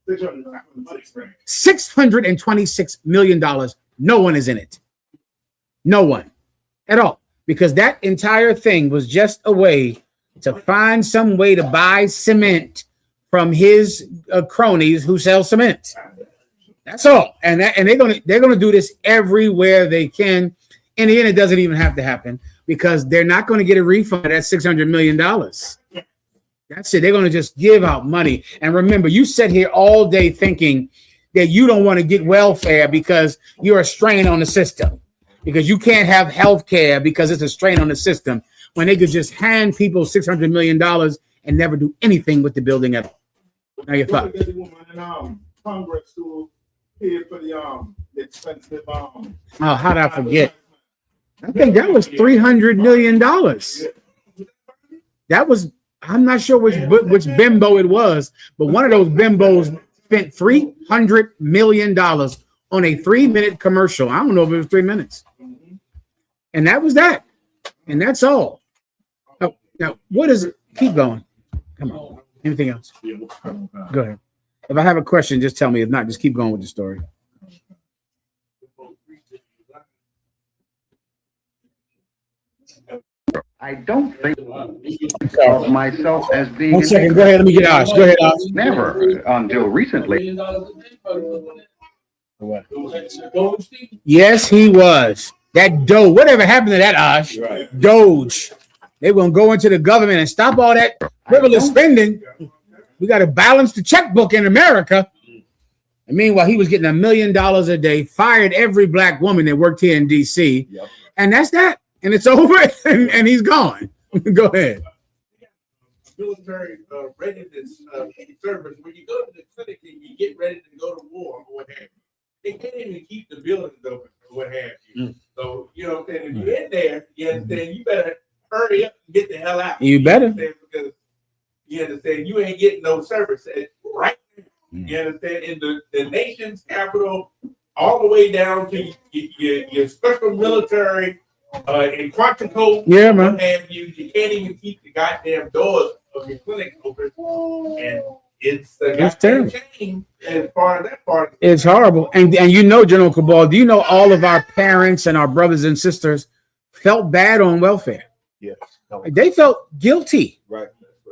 $626 million. No one is in it. No one at all. Because that entire thing was just a way to find some way to buy cement from his cronies who sell cement. That's all. And they're gonna do this everywhere they can. In the end, it doesn't even have to happen because they're not going to get a refund of that $600 million. That's it. They're going to just give out money. And remember, you sit here all day thinking that you don't want to get welfare because you're a strain on the system, because you can't have health care because it's a strain on the system, when they could just hand people $600 million and never do anything with the building at all. Now you're fucked. Congress to pay for the expensive Oh, how did I forget? I think that was $300 million. That was, I'm not sure which bimbo it was, but one of those bimbos spent $300 million on a 3-minute commercial. I don't know if it was 3 minutes. And that was that. And that's all. Oh, now, what is it? Keep going. Come on. Anything else? Go ahead. If I have a question, just tell me. If not, just keep going with the story. I don't think of myself as being. 1 second. Go ahead. Let me get Osh. Go ahead, Osh. Never until recently. What? Yes, he was. That Doge. Whatever happened to that, Osh? Right. Doge. They were going to go into the government and stop all that frivolous spending. We got to balance the checkbook in America. And meanwhile, he was getting $1 million a day, fired every black woman that worked here in D.C. Yep. And that's that. And it's over, and he's gone. Go ahead. Military readiness service. When you go to the clinic and you get ready to go to war or what have you, they can't even keep the buildings open or what have you. So, you know what I'm saying? If you're in there, you understand, you better hurry up and get the hell out. You better. Because you understand, you ain't getting no service right now. You understand? In the nation's capital, all the way down to your special military in Quantico, yeah, man. What have you? You can't even keep the goddamn doors of your clinic open, and it's terrible. Shame as far as that part. It's horrible. And you know, General Cabal, do you know all of our parents and our brothers and sisters felt bad on welfare? Yes. Like, they felt guilty. Right.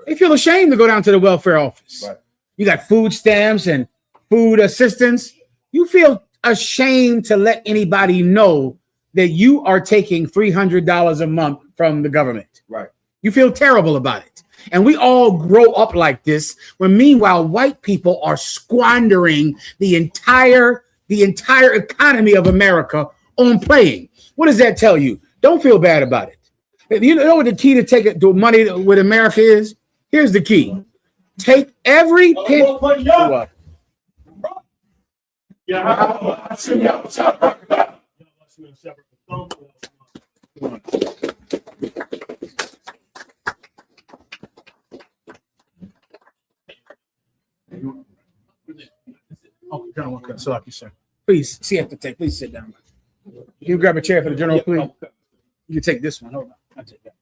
They feel ashamed to go down to the welfare office. Right. You got food stamps and food assistance. You feel ashamed to let anybody know that you are taking $300 a month from the government. Right. You feel terrible about it. And we all grow up like this, when meanwhile white people are squandering the entire economy of America on playing. What does that tell you? Don't feel bad about it. You know what the key to take it to money with America is? Here's the key. Take every penny. Oh, General, so like you, sir. Please, please sit down. Can you grab a chair for the General, please? You can take this one. Hold on. I'll take that.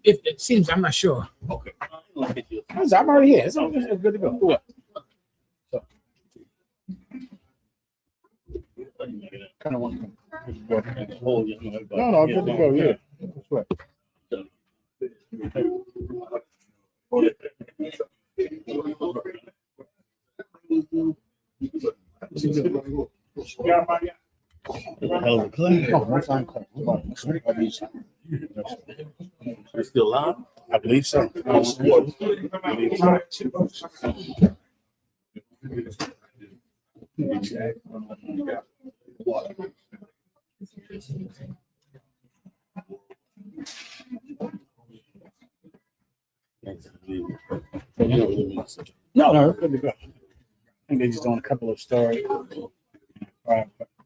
It seems, I'm not sure. Okay. I'm already here. It's good to go. What? Kind of want to go. No, I'm good to go. Yeah. That's right. Still live? I believe so. No, good to go. I think they just doing a couple of stories.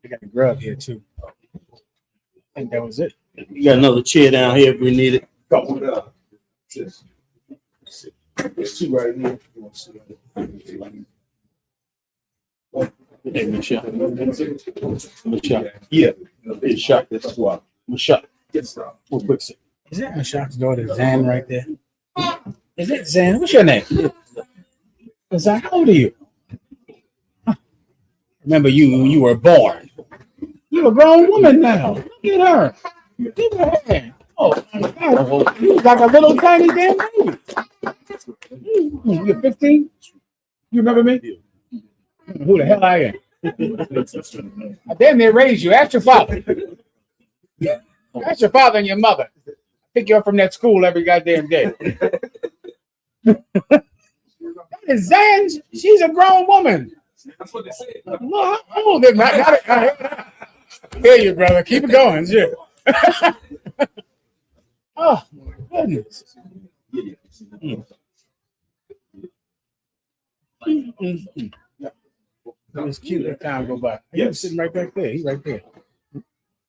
They got the grub here too. I think that was it. You got another chair down here if we need it. There's two right here. Hey, Michelle. Yeah. It's shot this swap. Michelle. Yes, sir. Real quick, sir. Is that Michelle's daughter, Zan, right there? Is that Zan? What's your name? Zan, how old are you? Huh. Remember you when you were born. You're a grown woman now. Look at her. Give her a hand. Oh, my God. You like a little tiny damn baby. You're 15? You remember me? Who the hell I am? I damn near raised you. Ask your father. Ask your father and your mother. Pick you up from that school every goddamn day. That is Zan. She's a grown woman. That's what they say. Well, how old is that? Hear you, brother. Keep it going. Shit. Oh, my goodness. It's cute. That time go by. He was sitting right back there. He's right there.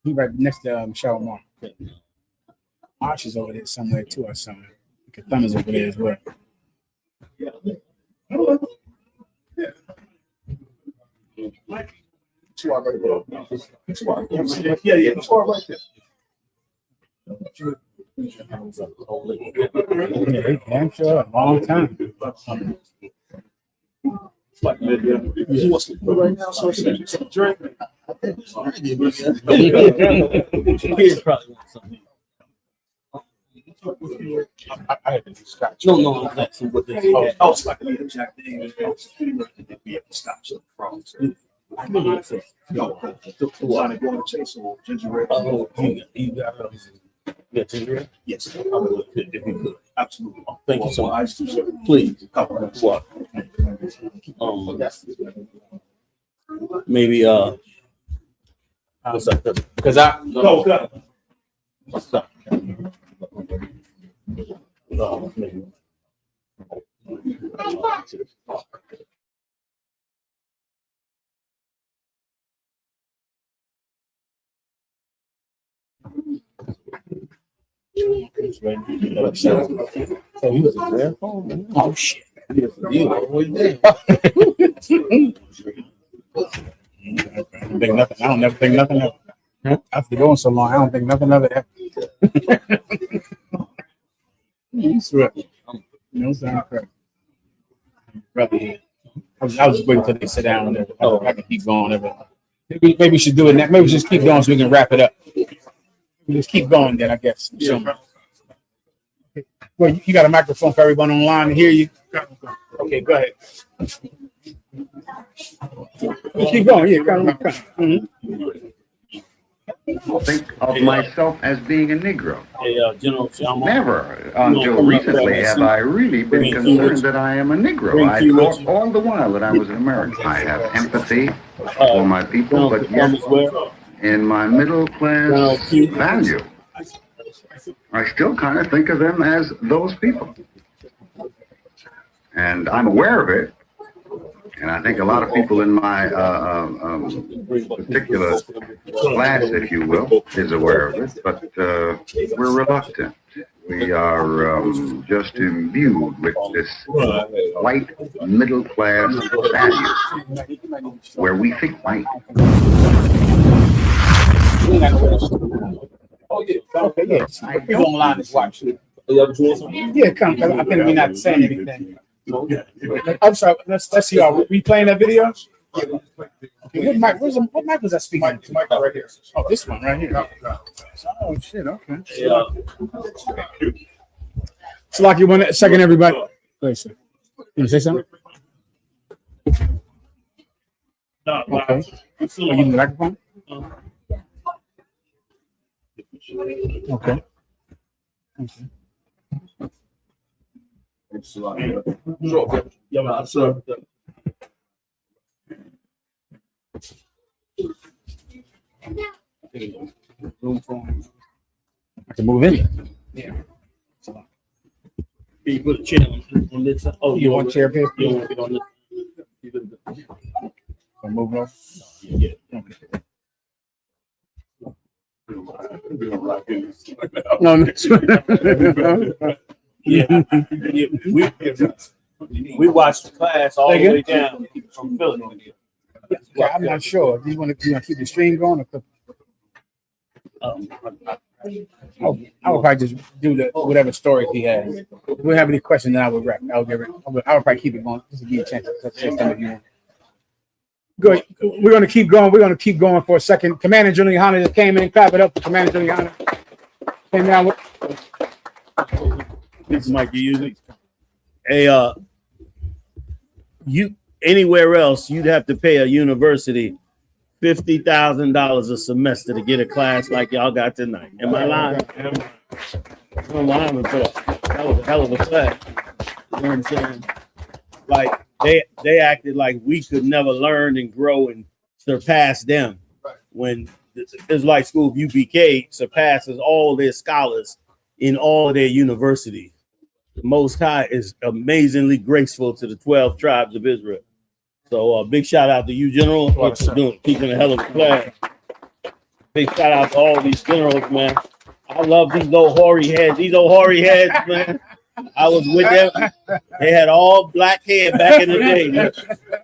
He right next to Shalamar. Arch is over there somewhere too, or something. Thumb is over there as well. Yeah. Damn sure, a long time. Right now, so drink. I had to do scotch. No, I'm not. Oh, it's like Jack Daniels. Stop some frogs. Trying to go on the chase or ginger ale. Oh, you got ginger ale? Yes. If you could. Absolutely. Thank you so much. Ice too, sir. Please. What? Maybe what's up? Because no, what's up? Maybe. Oh shit. I don't never think nothing of it. After going so long, I don't think nothing of it. No sound correct. Brother, I was just waiting until they sit down. I can keep going. Maybe we should do it now. Maybe we just keep going so we can wrap it up. We just keep going then, I guess. Yeah. Well, you got a microphone for everyone online to hear you. Okay, go ahead. Keep going. Yeah, come on. Think of myself as being a Negro. Never until recently have I really been concerned that I am a Negro. I thought all the while that I was an American. I have empathy for my people, but yet in my middle class value, I still kind of think of them as those people. And I'm aware of it. And I think a lot of people in my particular class, if you will, is aware of it, but we're reluctant. We are just imbued with this white middle class value, where we think white. Oh, yeah. Okay, yeah. People online is watching. Yeah, come. I think we're not saying anything. I'm sorry. Let's see. Are we playing that video? Okay, what mic? What mic was I speaking to? Mic right here. Oh, this one right here. Oh shit. Okay. So, like, you want a second, everybody? Wait, sir. You say something? Okay. So you need the microphone? Okay. Yeah, sir. I can move in. Yeah. You put a chair on this side. Oh, you want a chair here? You want to get on this? I'm moving on. Yeah. Okay. No. Yeah. We watched the class all the way down from Philly. Yeah, I'm not sure. Do you want to keep the stream going? Or I would probably just do whatever story he has. If we have any questions, then I would wrap. I would probably keep it going just to give you a chance to say something if you want. Good. We're going to keep going. We're going to keep going for a second. Commander General Yahanna just came in. Clap it up for Commander General Yahanna. Came down with. This mic you using? Hey, you anywhere else you'd have to pay a university $50,000 a semester to get a class like y'all got tonight. Am I lying? I'm lying, but that was a hell of a class. You know what I'm saying? Like they acted like we could never learn and grow and surpass them when the Israelite School of UPK surpasses all their scholars in all of their universities. The Most High is amazingly graceful to the 12 tribes of Israel. So big shout out to you, General, for keeping a hell of a class. Big shout out to all these generals, man. I love these old hoary heads. These old hoary heads, man. I was with them. They had all black hair back in the day. Man.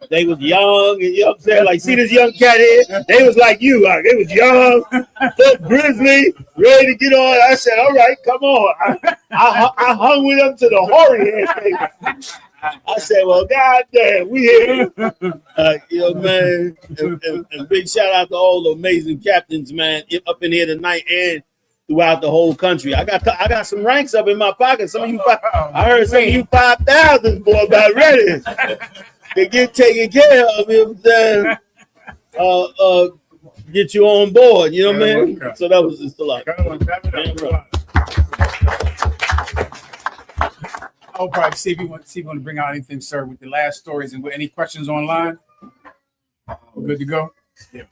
They was young, and you know what I'm saying? Like, see this young cat here? They was like you. Like, they was young, look grizzly, ready to get on. I said, all right, come on. I hung with them to the hoary head thing. I said, well, goddamn, we here. You know, man. And big shout out to all the amazing captains, man, up in here tonight and throughout the whole country. I got some ranks up in my pocket. Some of you, I heard some of you 5,000 boy about ready to get taken care of. You know what I'm saying? get you on board. You know what I mean? So that was just a lot. I'll probably see if you want to bring out anything, sir, with the last stories and with any questions online. We're good to go. Yeah,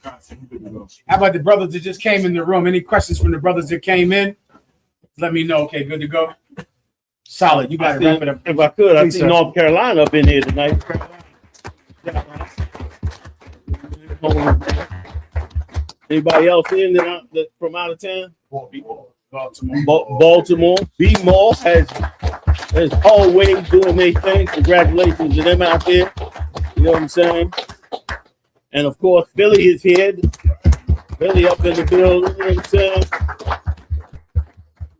good to go. How about the brothers that just came in the room? Any questions from the brothers that came in? Let me know. Okay, good to go. Solid. You got to wrap it up. If I could, I see North Carolina up in here tonight. Anybody else in that from out of town? Baltimore. B-Mall has always doing their thing. Congratulations to them out there. You know what I'm saying? And of course, Philly is here. Philly up in the building. You know what I'm saying?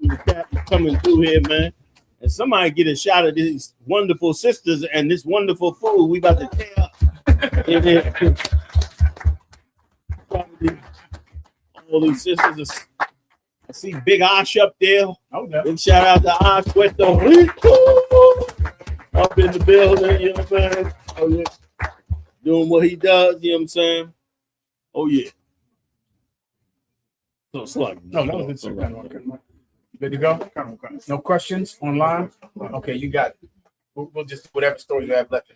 The captain coming through here, man. And somebody get a shot of these wonderful sisters and this wonderful food we about to tear up. All these sisters. I see Big Osh up there. Okay. Big shout out to Osh Puerto Rico. Up in the building, you know what I'm saying? Oh, yeah. Doing what he does, you know what I'm saying? Oh, yeah. So slug. No, that was good, sir. Good to go? No questions online? Okay, you got it. We'll just, whatever story you have left.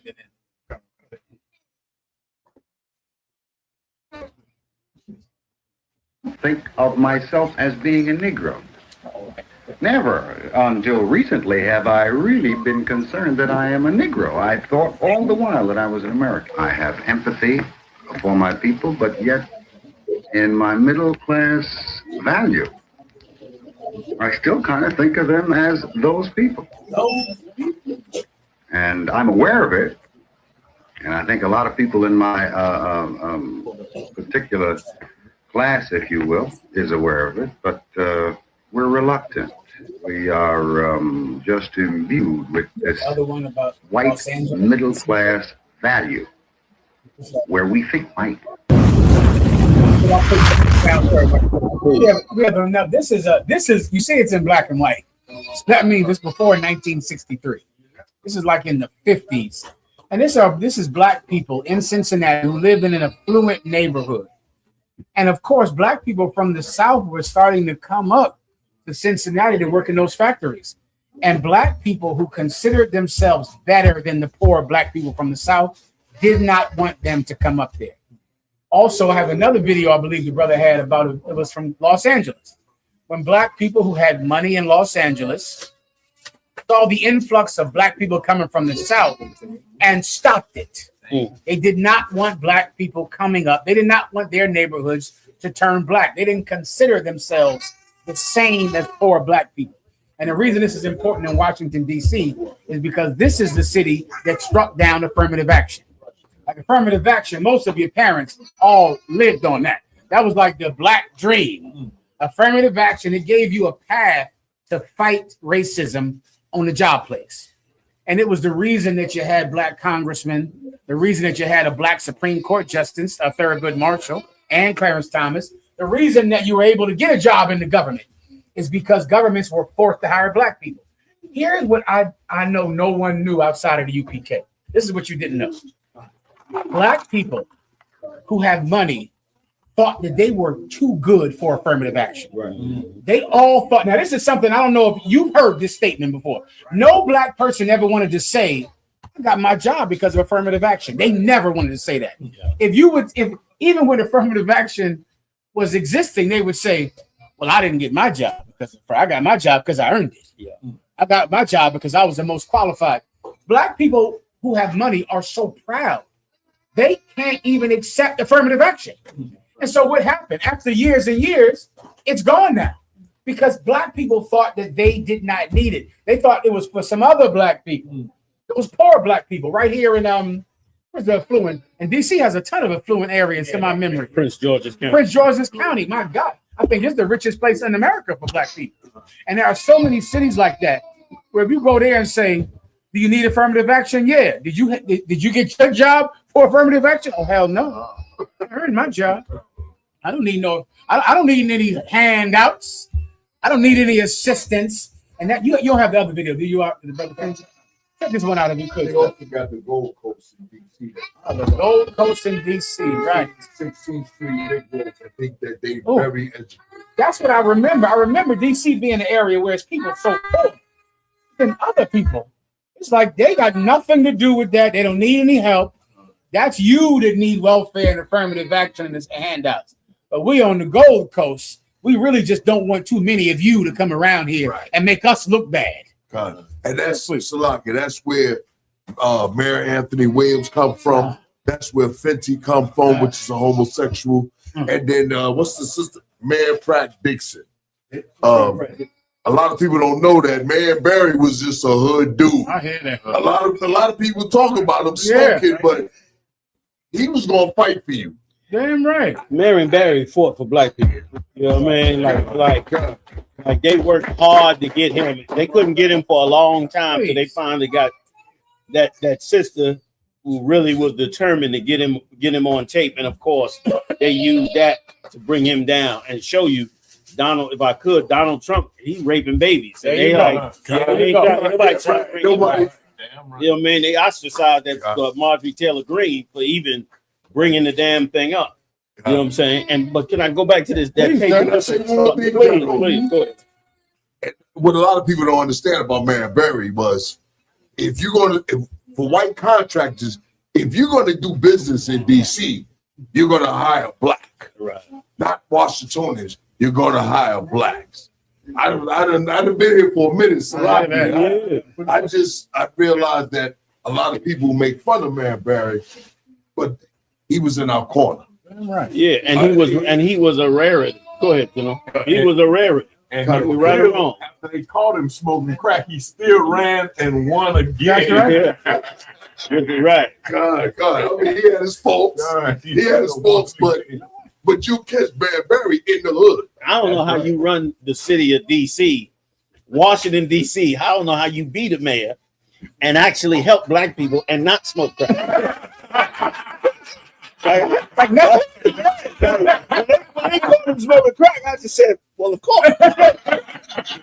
Think of myself as being a Negro. Never until recently have I really been concerned that I am a Negro. I thought all the while that I was an American. I have empathy for my people, but yet in my middle class value, I still kind of think of them as those people. And I'm aware of it. And I think a lot of people in my particular class, if you will, is aware of it, but we're reluctant. We are just imbued with this white middle class value where we think white. Now this is you see it's in black and white. That means it's before 1963. This is like in the 50s. And this is black people in Cincinnati who lived in an affluent neighborhood. And of course, black people from the South were starting to come up to Cincinnati to work in those factories. And black people who considered themselves better than the poor black people from the South did not want them to come up there. Also, I have another video I believe the brother had about it was from Los Angeles. When black people who had money in Los Angeles saw the influx of black people coming from the South and stopped it. They did not want black people coming up. They did not want their neighborhoods to turn black. They didn't consider themselves the same as poor black people. And the reason this is important in Washington, D.C. is because this is the city that struck down affirmative action. Like affirmative action, most of your parents all lived on that. That was like the black dream. Affirmative action, it gave you a path to fight racism on the job place. And it was the reason that you had black congressmen, the reason that you had a black Supreme Court justice, Thurgood Marshall, and Clarence Thomas. The reason that you were able to get a job in the government is because governments were forced to hire black people. Here's what I know no one knew outside of the UPK. This is what you didn't know. Black people who have money thought that they were too good for affirmative action. Right. They all thought, now this is something, I don't know if you've heard this statement before. No black person ever wanted to say, I got my job because of affirmative action. They never wanted to say that. Yeah. If even when affirmative action was existing, they would say, well, I didn't get my job because I got my job because I earned it. Yeah. I got my job because I was the most qualified. Black people who have money are so proud. They can't even accept affirmative action. And so what happened? After years and years, it's gone now because black people thought that they did not need it. They thought it was for some other black people. It was poor black people right here in where's the affluent? And DC has a ton of affluent areas to my memory. Prince George's County. Prince George's County. My God, I think it's the richest place in America for black people. And there are so many cities like that where if you go there and say, do you need affirmative action? Yeah. Did you get your job for affirmative action? Oh, hell no. I earned my job. I don't need I don't need any handouts. I don't need any assistance. And that you don't have the other video, do you, the brother Prince? Check this one out if you could. They also got the Gold Coast in D.C. The Gold Coast in D.C., right? 16th Street Negroes. I think that they Oh. very educated. That's what I remember. I remember D.C. being an area where it's people so poor than other people. It's like they got nothing to do with that. They don't need any help. That's you that need welfare and affirmative action and handouts. But we on the Gold Coast, we really just don't want too many of you to come around here and make us look bad. God. And that's Salaka. That's where Mayor Anthony Williams come from. That's where Fenty come from, which is a homosexual. And then what's the sister? Mayor Pratt Dixon. A lot of people don't know that Man Barry was just a hood dude. I hear that. A lot of people talk about him smoking, but he was gonna fight for you. Damn right. Marion Barry fought for black people. You know what I mean? Like they worked hard to get him. They couldn't get him for a long time, so they finally got that sister who really was determined to get him on tape. And of course, they used that to bring him down and show you Donald Trump, he's raping babies. And they like, nobody. You know what I mean? They ostracized that Marjorie Taylor Greene for even bringing the damn thing up. You know what I'm saying? But can I go back to this? Please, go ahead. What a lot of people don't understand about Man Barry was for white contractors, if you're going to do business in DC, you're going to hire black, not Washingtonians. You're going to hire blacks. I've been here for a minute, so I realized that a lot of people make fun of Man Barry, but he was in our corner. Right. Yeah, and he was a rarity. Go ahead, he was a rarity. And he was right or wrong. After they caught him smoking crack, he still ran and won again. That's right. God. I mean, he had his faults. But you catch Man Barry in the hood. I don't know how you run the city of D.C., Washington, D.C. I don't know how you be the mayor and actually help black people and not smoke crack. Like nothing. When they caught him smoking crack, I just said, well, of course.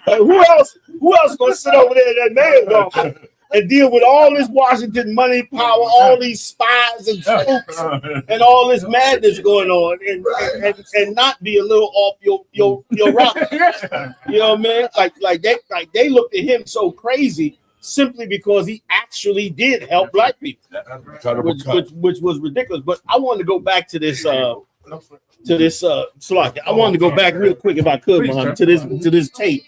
Who else gonna sit over there in that mayor's office and deal with all this Washington money, power, all these spies and spooks and all this madness going on and not be a little off your route? You know what I mean? Like they looked at him so crazy simply because he actually did help black people, which was ridiculous. But I wanted to go back to this Salaka. I wanted to go back real quick, if I could, Muhammad, to this tape.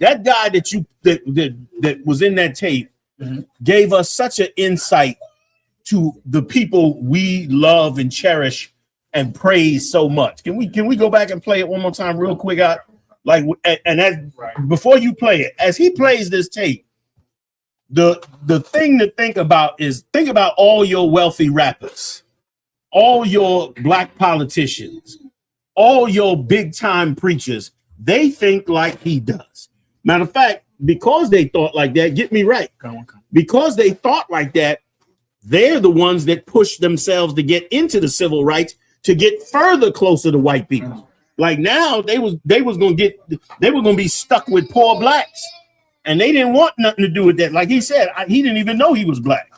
That guy that was in that tape gave us such an insight to the people we love and cherish and praise so much. Can we go back and play it one more time real quick? Before you play it, as he plays this tape, the thing to think about is all your wealthy rappers, all your black politicians, all your big time preachers. They think like he does. Matter of fact, because they thought like that, get me right. Because they thought like that, they're the ones that pushed themselves to get into the civil rights to get further closer to white people. Like now they were gonna be stuck with poor blacks. And they didn't want nothing to do with that. Like he said, he didn't even know he was black,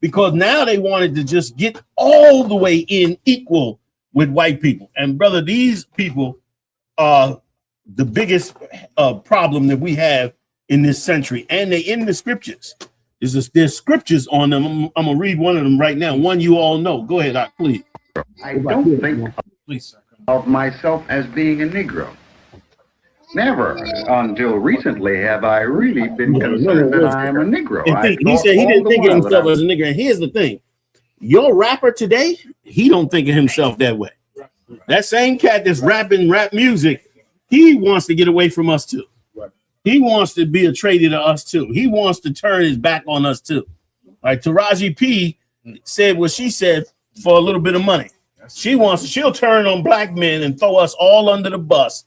because now they wanted to just get all the way in equal with white people. And brother, these people are the biggest problem that we have in this century. And they in the scriptures. There's scriptures on them. I'm gonna read one of them right now. One you all know. Go ahead, please. I don't think of myself as being a Negro. Never until recently have I really been concerned that I am a Negro. He said he didn't think of himself as a Negro. And here's the thing. Your rapper today, he don't think of himself that way. That same cat that's rapping rap music, he wants to get away from us too. He wants to be a traitor to us too. He wants to turn his back on us too. Like Taraji P said what she said for a little bit of money. She'll turn on black men and throw us all under the bus,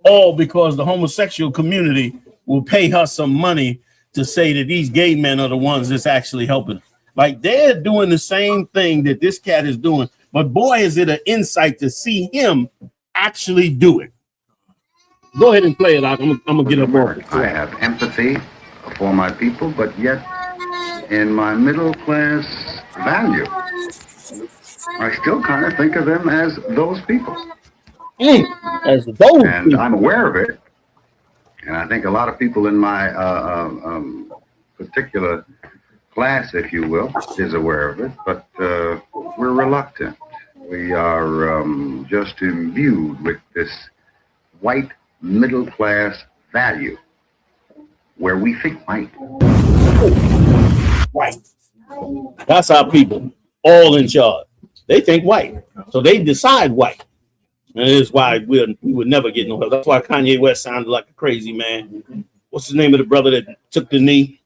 all because the homosexual community will pay her some money to say that these gay men are the ones that's actually helping. Like they're doing the same thing that this cat is doing, but boy, is it an insight to see him actually do it. Go ahead and play it out. I'm gonna get up on it. I have empathy for my people, but yet in my middle class value. I still kind of think of them as those people. As those and people. I'm aware of it. And I think a lot of people in my particular class, if you will, is aware of it, but we're reluctant. We are just imbued with this white middle class value where we think white. White. That's our people, all in charge. They think white, so they decide white. And it is why we would never get no help. That's why Kanye West sounded like a crazy man. What's the name of the brother that took the knee?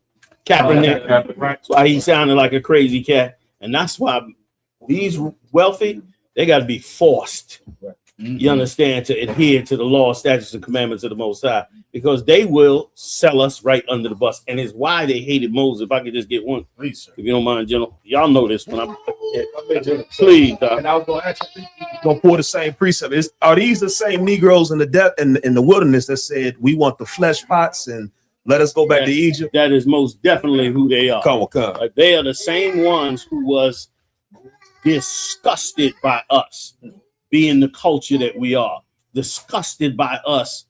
Kaepernick. That's why he sounded like a crazy cat. And that's why these wealthy, they got to be forced, you understand, to adhere to the law, statutes, and commandments of the Most High, because they will sell us right under the bus. And it's why they hated Moses. If I could just get one, please, if you don't mind, General. Y'all know this one. Please, and I was going to ask you, going to pull the same precept. Are these the same Negroes in the depth in the wilderness that said we want the flesh pots and let us go back to Egypt? That is most definitely who they are. Come. They are the same ones who was disgusted by us being the culture that we are, disgusted by us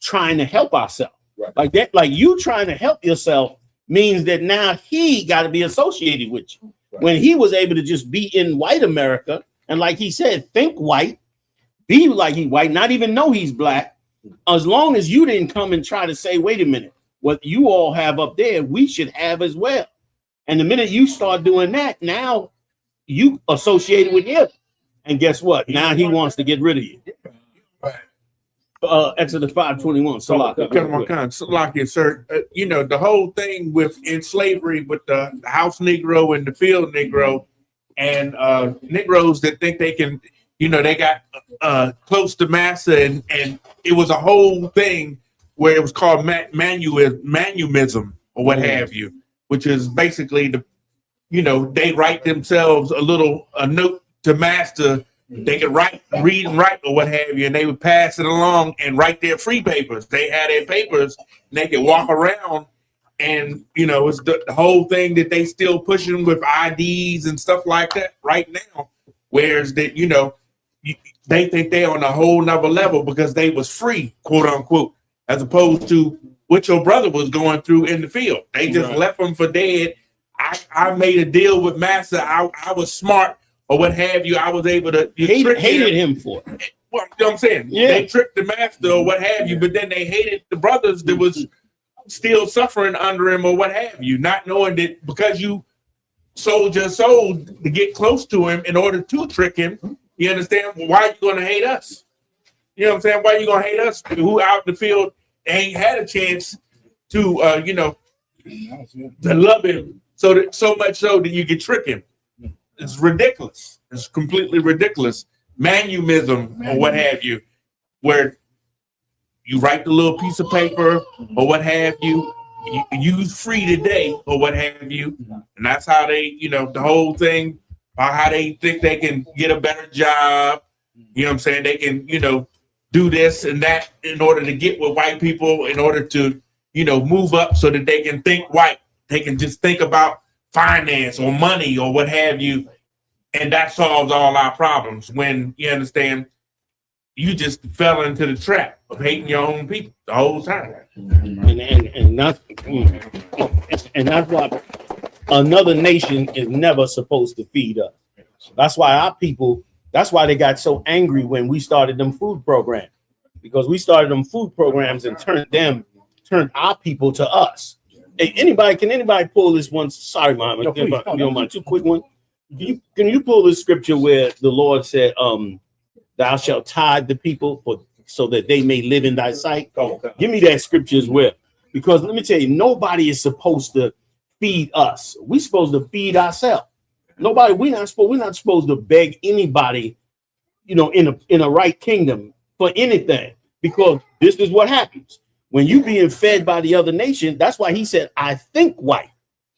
trying to help ourselves. Right. Like that, like you trying to help yourself means that now he got to be associated with you. Right. When he was able to just be in white America and, like he said, think white, be like he white, not even know he's black, as long as you didn't come and try to say, wait a minute, what you all have up there, we should have as well. And the minute you start doing that, now you associated with him. And guess what? Now he wants to get rid of you. Exodus 5:21. Salaki, sir. You know, the whole thing in slavery with the house Negro and the field Negro and Negroes that think they can, you know, they got close to massa and it was a whole thing where it was called manumism or what have you, which is basically they write themselves a note to master. They could read and write or what have you, and they would pass it along and write their free papers. They had their papers and they could walk around and, it's the whole thing that they still pushing with IDs and stuff like that right now. Whereas that, they think they're on a whole nother level because they was free, quote unquote, as opposed to what your brother was going through in the field. They just left him for dead. I made a deal with Master. I was smart. Or what have you, I was able to hated him for it. Well, you know what I'm saying? Yeah. They tricked the master or what have you, but then they hated the brothers that was still suffering under him or what have you, not knowing that because you sold your soul to get close to him in order to trick him, you understand? Why are you going to hate us? You know what I'm saying? Why are you going to hate us who out in the field ain't had a chance to, to love him so much so that you can trick him? It's ridiculous. It's completely ridiculous. Manumism or what have you, where you write the little piece of paper or what have you, you use free today or what have you. And that's how they, the whole thing about how they think they can get a better job. You know what I'm saying? They can, do this and that in order to get with white people, in order to, move up so that they can think white. They can just think about finance or money or what have you, and that solves all our problems. When you understand, you just fell into the trap of hating your own people the whole time. And that's why another nation is never supposed to feed us. That's why our people. That's why they got so angry when we started them food programs, because we started them food programs and turned our people to us. Hey, can anybody pull this one? Sorry, Muhammad. No, please, you don't mind. Too quick one. Can you pull the scripture where the Lord said, "Thou shalt tithe the people so that they may live in thy sight"? Give me that scripture as well, because let me tell you, nobody is supposed to feed us. We're supposed to feed ourselves. We're not supposed to beg anybody, in a right kingdom for anything, because this is what happens. When you being fed by the other nation, that's why he said, I think white.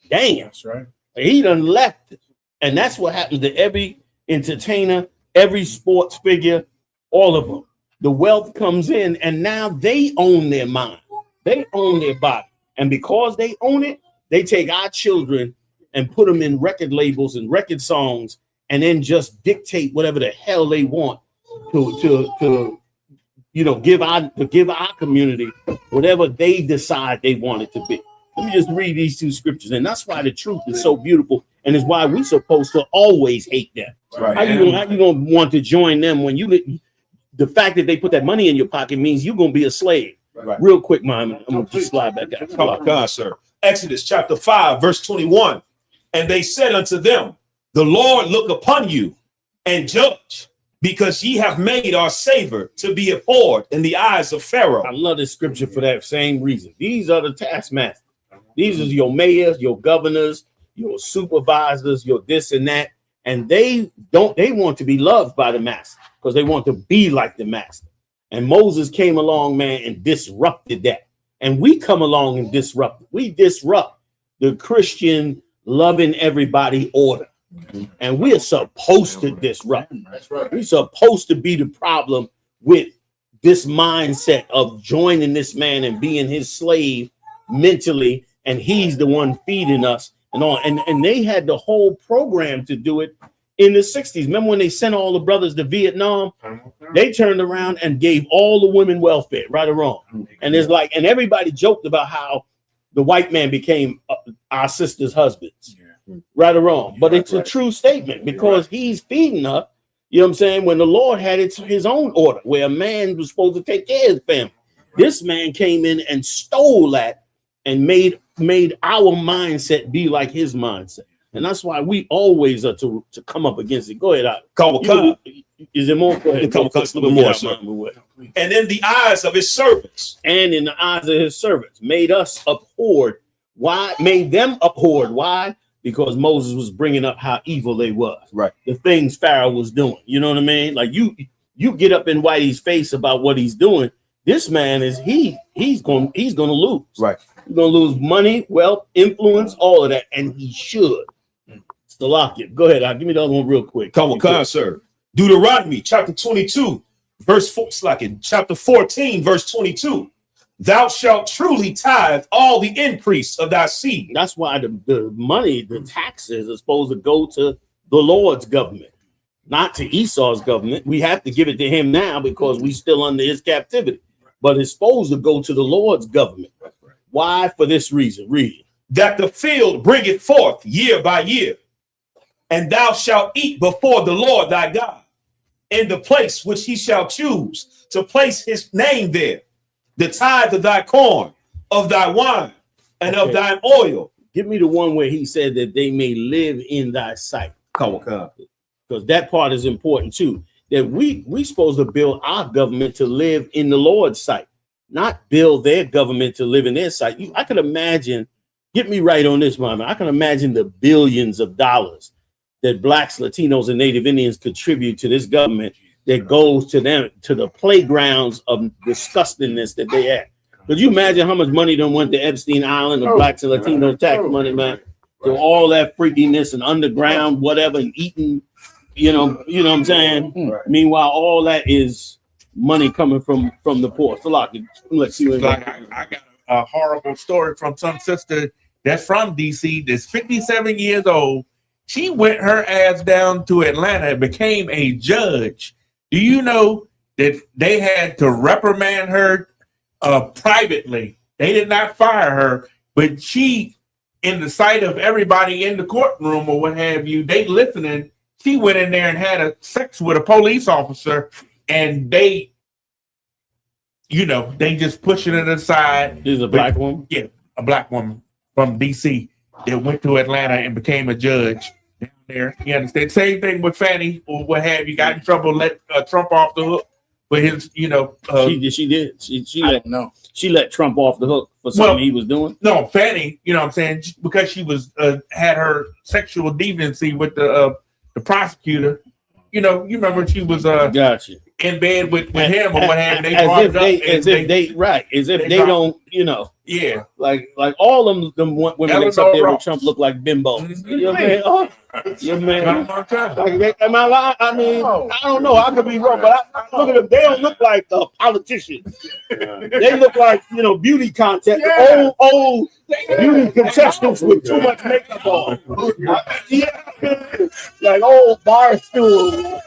Damn. That's right. He done left. And that's what happens to every entertainer, every sports figure, all of them. The wealth comes in and now they own their mind. They own their body. And because they own it, they take our children and put them in record labels and record songs, and then just dictate whatever the hell they want to give our community whatever they decide they want it to be. Let me just read these two scriptures, and that's why the truth is so beautiful, and it's why we're supposed to always hate them. Right. How you gonna want to join them when the fact that they put that money in your pocket means you're gonna be a slave? Right. Real quick, man, I'm gonna just slide back out. Oh my God, sir. Exodus chapter 5, verse 21. And they said unto them, the Lord look upon you and judge, because ye have made our savor to be abhorred in the eyes of Pharaoh. I love this scripture for that same reason. These are the taskmasters. These are your mayors, your governors, your supervisors, your this and that. And they want to be loved by the master because they want to be like the master. And Moses came along, man, and disrupted that. And we come along and disrupt it. We disrupt the Christian loving everybody order. And we are supposed to disrupt. That's right. We're supposed to be the problem with this mindset of joining this man and being his slave mentally, and he's the one feeding us and all. And they had the whole program to do it in the 60s. Remember when they sent all the brothers to Vietnam? They turned around and gave all the women welfare, right or wrong. And it's like, and everybody joked about how the white man became our sister's husbands. Right or wrong, but it's a true statement because he's feeding us. You know what I'm saying? When the Lord had his own order where a man was supposed to take care of his family, this man came in and stole that and made our mindset be like his mindset. And that's why we always are to come up against it. Go ahead, is there more? Go ahead. A little bit more, sir. And in the eyes of his servants. And in the eyes of his servants, made us abhorred. Why? Made them abhorred. Why? Because Moses was bringing up how evil they was. Right. The things Pharaoh was doing. You know what I mean? Like you get up in Whitey's face about what he's doing. This man is he's gonna lose. Right. He's gonna lose money, wealth, influence, all of that, and he should. So lock it. Go ahead. Give me the other one real quick. Come on, sir. Deuteronomy chapter 22, verse 4, chapter 14, verse 22. Thou shalt truly tithe all the increase of thy seed. That's why the money, the taxes are supposed to go to the Lord's government, not to Esau's government. We have to give it to him now because we still under his captivity. But it's supposed to go to the Lord's government. Why? For this reason. Read it. That the field bringeth forth year by year, and thou shalt eat before the Lord thy God in the place which he shall choose to place his name there. The tithe of thy corn, of thy wine, and of thine oil. Give me the one where he said that they may live in thy sight. Because that part is important too. That we supposed to build our government to live in the Lord's sight, not build their government to live in their sight. I can imagine, get me right on this, Mama. I can imagine the billions of dollars that blacks, Latinos, and Native Indians contribute to this government that goes to them, to the playgrounds of disgustingness that they have. Could you imagine how much money done went to Epstein Island of blacks and Latinos tax money, man? To all that freakiness and underground, whatever, and eating, you know what I'm saying? Meanwhile, all that is money coming from the poor. So let's see what I got a horrible story from some sister that's from DC that's 57 years old. She went her ass down to Atlanta and became a judge. Do you know that they had to reprimand her privately? They did not fire her, but she, in the sight of everybody in the courtroom or what have you, they listening. She went in there and had sex with a police officer, and they just pushing it aside. This is a black woman? Yeah, a black woman from DC that went to Atlanta and became a judge down there. You understand? Same thing with Fannie or what have you. Got in trouble, let Trump off the hook for his, she did. She let Trump off the hook for something he was doing. No, Fannie, you know what I'm saying, because she was had her sexual deviancy with the prosecutor. You remember she was gotcha. in bed with him or what have you. As if they don't, you know. Yeah. Like all them women that's up there with Trump look like bimbos. You know what I mean? Oh, yeah, man. Like, am I lying? I mean, I don't know. I could be wrong, but I look at them. They don't look like politicians. They look like, you know, beauty contest, old beauty contestants with too much makeup on. Like old bar stool.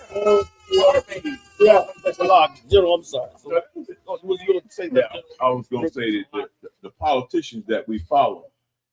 Yeah, that's a lot. General, I'm sorry. What was you going to say there? I was going to say that the politicians that we follow,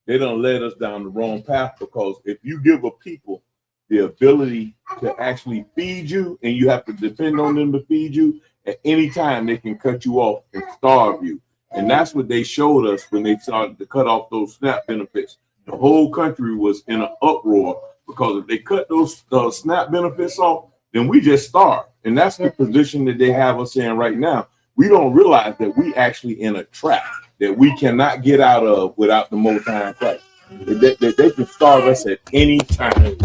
they don't let us down the wrong path, because if you give a people the ability to actually feed you and you have to depend on them to feed you, at any time they can cut you off and starve you. And that's what they showed us when they started to cut off those SNAP benefits. The whole country was in an uproar, because if they cut those SNAP benefits off, then we just starve. And that's the position that they have us in right now. We don't realize that we actually in a trap that we cannot get out of without the Most High Christ. They can starve us at any time.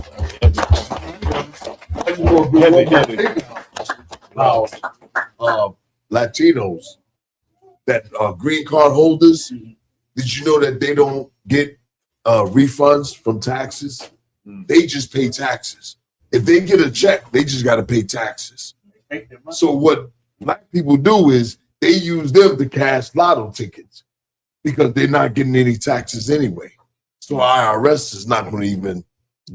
Latinos that are green card holders, did you know that they don't get refunds from taxes? They just pay taxes. If they get a check, they just got to pay taxes. So what black people do is they use them to cash lotto tickets, because they're not getting any taxes anyway. So IRS is not going to even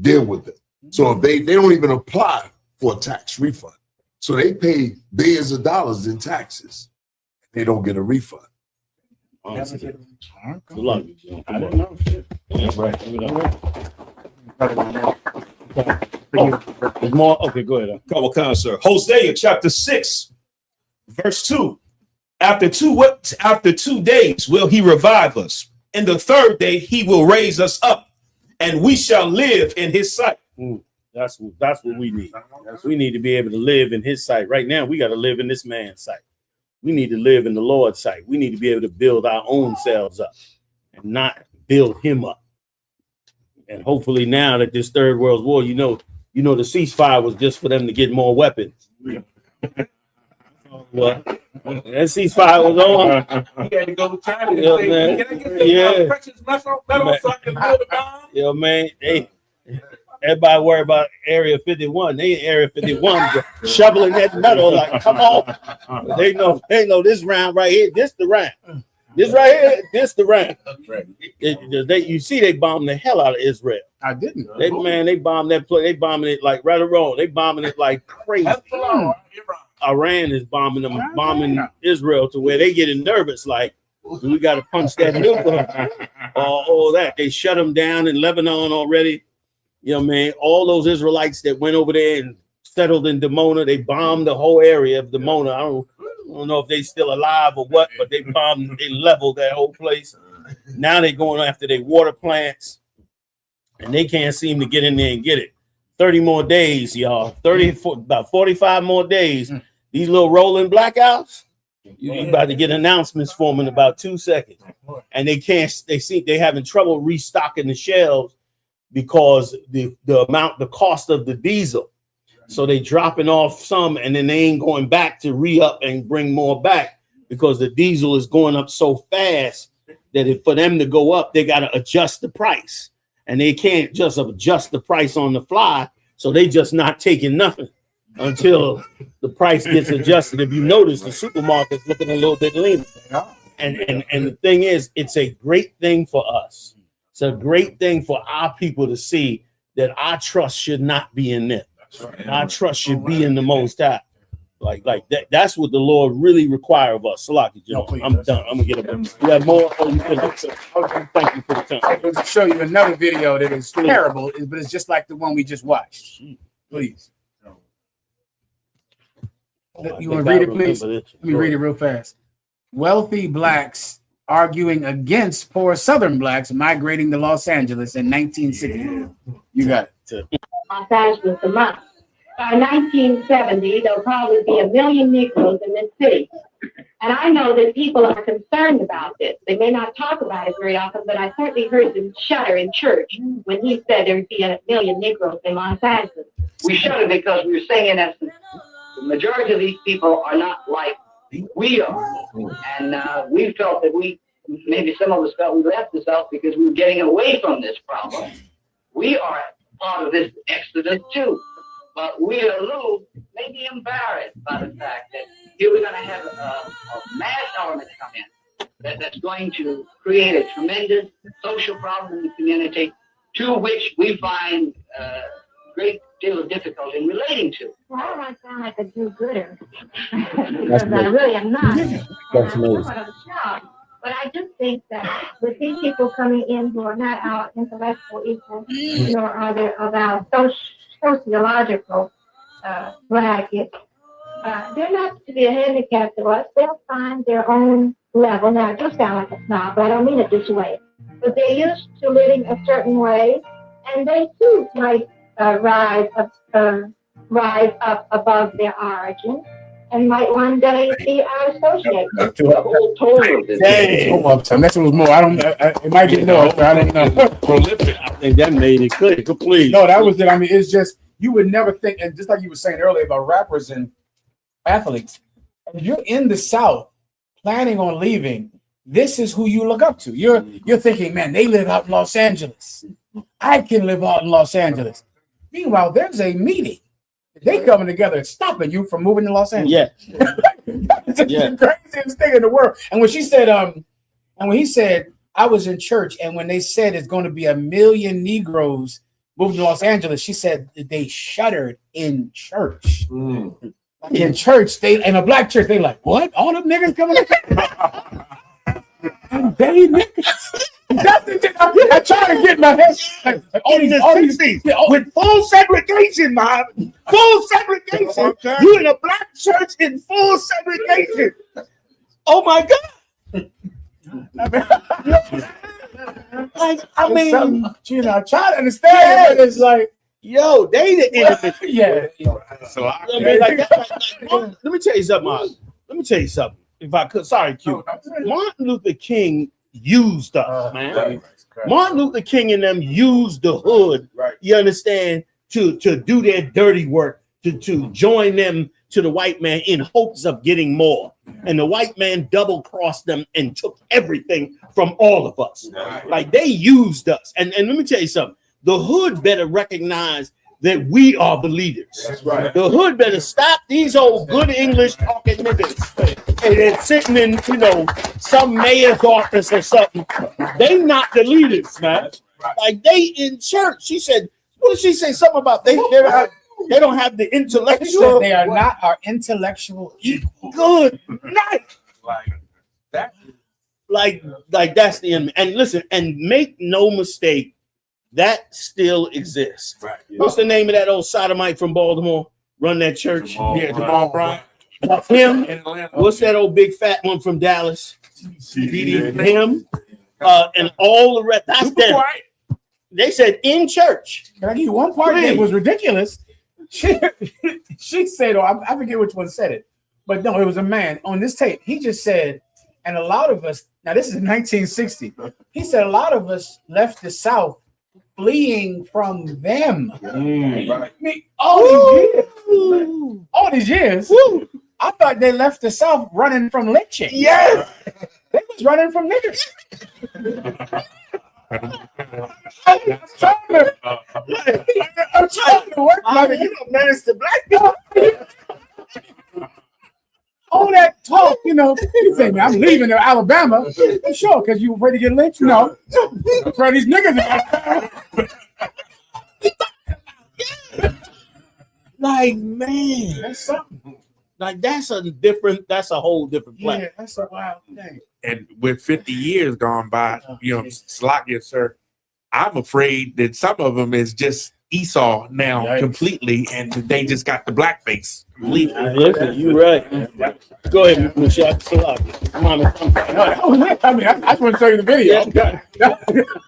deal with it. So if they don't even apply for a tax refund. So they pay billions of dollars in taxes. They don't get a refund. I didn't know shit. There's more. Okay, go ahead. Come on, sir. Hosea chapter 6, verse 2. After 2 days will he revive us, and the third day he will raise us up, and we shall live in his sight. That's what we need. We need to be able to live in his sight. Right now, we got to live in this man's sight. We need to live in the Lord's sight. We need to be able to build our own selves up and not build him up. And hopefully now that this third world war, you know, the ceasefire was just for them to get more weapons. What? That ceasefire was on. He had to go to China. Yeah, man. Everybody worry about Area 51. They in Area 51 shoveling that metal. Like, come on. They know this round right here. This the round. This right here. This the round. You see, they bombed the hell out of Israel. I didn't. They bombed that place. They bombing it like right or wrong. They bombing it like crazy. Iran is bombing them, bombing Israel to where they getting nervous. Like, we got to punch that nuke. All that. They shut them down in Lebanon already. You know what I mean? All those Israelites that went over there and settled in Dimona, they bombed the whole area of Dimona. I don't know if they still alive or what, but they leveled that whole place. Now they're going after their water plants, and they can't seem to get in there and get it. 30 more days, y'all. About 45 more days. These little rolling blackouts, you're about to get announcements for them in about 2 seconds. And they having trouble restocking the shelves because the cost of the diesel. So they dropping off some, and then they ain't going back to re-up and bring more back, because the diesel is going up so fast that for them to go up, they got to adjust the price, and they can't just adjust the price on the fly. So they just not taking nothing until the price gets adjusted. If you notice, the supermarket's looking a little bit leaner. And the thing is, it's a great thing for us. It's a great thing for our people to see that our trust should not be in them. Our trust should be in the Most High. Like that. That's what the Lord really requires of us. Salaki, I'm done. I'm gonna get up. You have more? Thank you for the time. I'm going to show you another video that is terrible, but it's just like the one we just watched. Please. You want to read it, please? Let me read it real fast. Wealthy blacks arguing against poor Southern blacks migrating to Los Angeles in 1960. You got it. Los Angeles a month. By 1970, there'll probably be 1 million Negroes in this city. And I know that people are concerned about this. They may not talk about it very often, but I certainly heard them shudder in church when he said there'd be 1 million Negroes in Los Angeles. We shudder because we were saying as the majority of these people are not like we are. And we felt that maybe some of us felt we left the South because we were getting away from this problem. We are part of this exodus too. But we are a little maybe embarrassed by the fact that here we're going to have a mass element come in that's going to create a tremendous social problem in the community to which we find a great deal of difficulty in relating to. Well, I might sound like a do-gooder, because I really am not. That's And I'm amazing. somewhat of a snob. But I do think that with these people coming in who are not our intellectual equals, nor are they of our sociological bracket, they're not to be a handicap to us. They'll find their own level. Now, I do sound like a snob, but I don't mean it this way. But they're used to living a certain way, and they too might rise up above their origin, and might one day be our associates. The whole tone of this. Next one was more. I don't. It might be more. I don't know. Prolific. I think that made it clear. Complete. No, that was it. I mean, it's just you would never think, and just like you were saying earlier about rappers and athletes, if you're in the South planning on leaving, this is who you look up to. You're thinking, man, they live out in Los Angeles. I can live out in Los Angeles. Meanwhile, there's a meeting. They coming together and stopping you from moving to Los Angeles. Yeah. It's the craziest thing in the world. And when she said, and when he said, I was in church, and when they said it's going to be 1 million Negroes moving to Los Angeles, she said that they shuddered in church. In church, in a black church, they like, what? All them niggas coming in? And they niggas. I try to get my head all these with full segregation, man. Full segregation. You in a black church in full segregation. Oh my God. I mean, you know, try to understand it, but it's like, yo, they the enemy. Yeah. So let me tell you something, Mark. Let me tell you something. If I could, sorry, Q. Martin Luther King used us, man. Martin Luther King and them used the hood, you understand, to do their dirty work, to join them to the white man in hopes of getting more. And the white man double-crossed them and took everything from all of us. Like, they used us. And let me tell you something. The hood better recognize that we are the leaders. That's right. The hood better stop these old good English talking niggas. And they're sitting in, you know, some mayor's office or something. They not the leaders, man. Like, they in church. She said, what did she say? Something about they don't have the intellectual. They are not our intellectual equal. Good night. Like that's the enemy. And listen, and make no mistake, that still exists. Right. What's the name of that old sodomite from Baltimore? Run that church. Jamal Bryant. Him. What's that old big fat one from Dallas? Him. And all the rest. That's them. They said in church. Can I give you one part that was ridiculous? She said, I forget which one said it, but no, it was a man on this tape. He just said, and a lot of us, now this is 1960. He said a lot of us left the South fleeing from them. I mean, all these years, I thought they left the South running from lynching. Yeah, they was running from niggas. I'm trying to work like you don't manage the black people. All that talk, you know, you say, man, I'm leaving to Alabama. Sure, because you ready to get lynched? No. Throw these niggas. Like, man, that's something. Like, that's a whole different play. Yeah, that's a wild thing. And with 50 years gone by, you know, Slovakia, sir, I'm afraid that some of them is just Esau now completely, and they just got the blackface. Listen, you're right. Go ahead, Michelle. Mama. I mean, I just want to show you the video.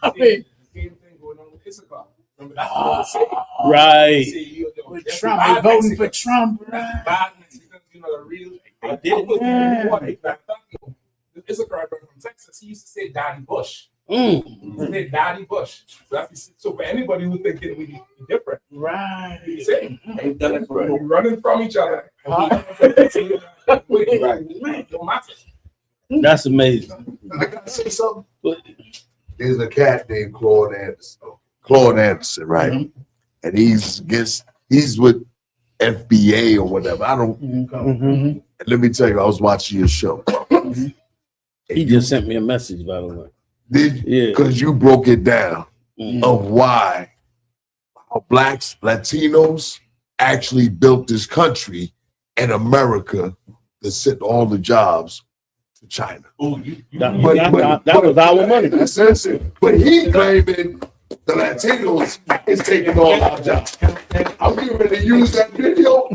I mean, right. With Trump, they voting for Trump. I did it. It's a guy from Texas. He used to say Donnie Bush. Said Dottie Bush. So for anybody who thinks that we need to be different, right? They've done it for running from each other. That's amazing. I gotta say something. There's a cat named Claude Anderson. Claude Anderson, right? And he's with FBA or whatever. I don't. Let me tell you, I was watching your show. He just sent me a message, by the way. Did you? Because you broke it down of why how blacks, Latinos actually built this country and America that sent all the jobs to China. That was our money. That's it. But he claiming the Latinos is taking all our jobs. I'm getting ready to use that video.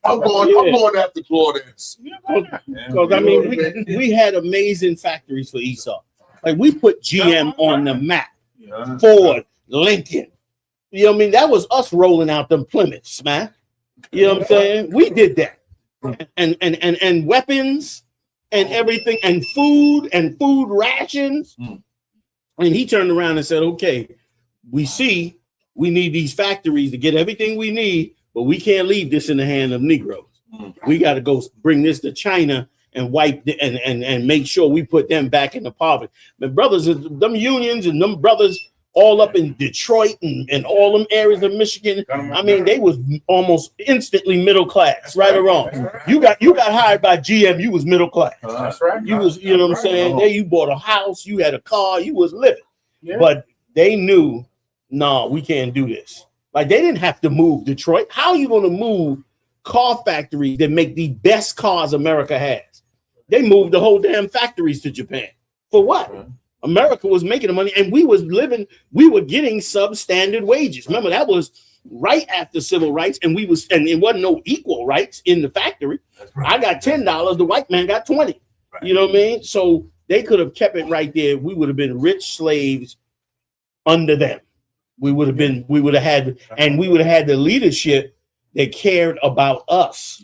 I'm going after Claude Anderson. Because I mean, we had amazing factories for ESOP. Like we put GM on the map. Ford, Lincoln. You know what I mean? That was us rolling out them Plymouths, man. You know what I'm saying? We did that. And weapons and everything and food rations. And he turned around and said, okay, we see we need these factories to get everything we need, but we can't leave this in the hand of Negroes. We got to go bring this to China and wipe and make sure we put them back in the poverty. But brothers, them unions and them brothers all up in Detroit and all them areas of Michigan, I mean, they was almost instantly middle class, right or wrong. You got hired by GM, you was middle class. That's right. You was, you know what I'm saying? There you bought a house, you had a car, you was living. But they knew, no, we can't do this. Like they didn't have to move Detroit. How are you going to move car factories that make the best cars America has? They moved the whole damn factories to Japan. For what? America was making the money and we were getting substandard wages. Remember, that was right after civil rights, and it wasn't no equal rights in the factory. I got $10, the white man got 20. You know what I mean? So they could have kept it right there. We would have been rich slaves under them. We would have had the leadership that cared about us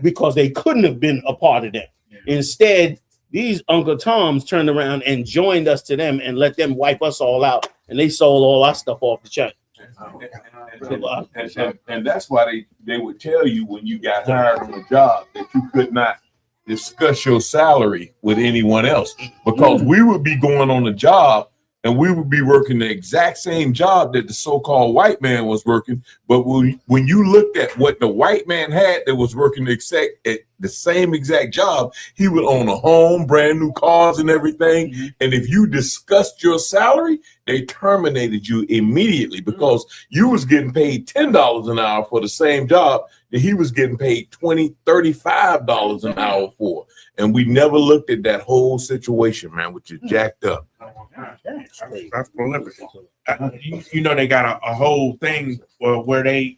because they couldn't have been a part of them. Instead, these Uncle Toms turned around and joined us to them and let them wipe us all out. And they sold all our stuff off the China. And that's why they would tell you when you got hired on a job that you could not discuss your salary with anyone else, because we would be going on a job and we would be working the exact same job that the so-called white man was working. But when you looked at what the white man had that was working at the same exact job, he would own a home, brand new cars and everything. And if you discussed your salary, they terminated you immediately because you was getting paid $10 an hour for the same job that he was getting paid $20, $35 an hour for. And we never looked at that whole situation, man, which is jacked up. That's prolific. You know, they got a whole thing where they,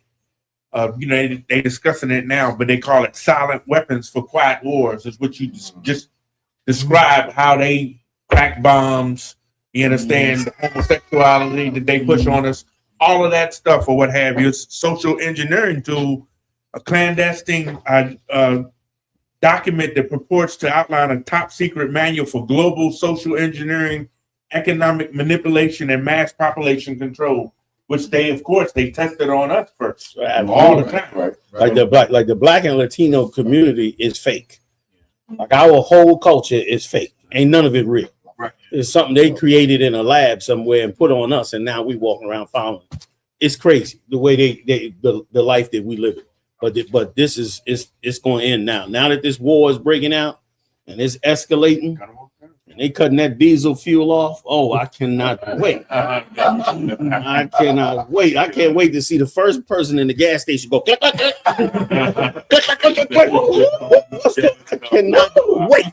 they discussing it now, but they call it silent weapons for quiet wars. Is what you just describe how they crack bombs. You understand the homosexuality that they push on us, all of that stuff or what have you. It's social engineering tool, a clandestine document that purports to outline a top secret manual for global social engineering, economic manipulation, and mass population control, which they tested on us first all the time. Right. Like the black and Latino community is fake. Like our whole culture is fake. Ain't none of it real. Right. It's something they created in a lab somewhere and put on us, and now we walking around following. It's crazy the way the life that we live in. But this is it's going to end now. Now that this war is breaking out and it's escalating, and they cutting that diesel fuel off. Oh, I cannot wait. I cannot wait. I can't wait to see the first person in the gas station go. I cannot wait.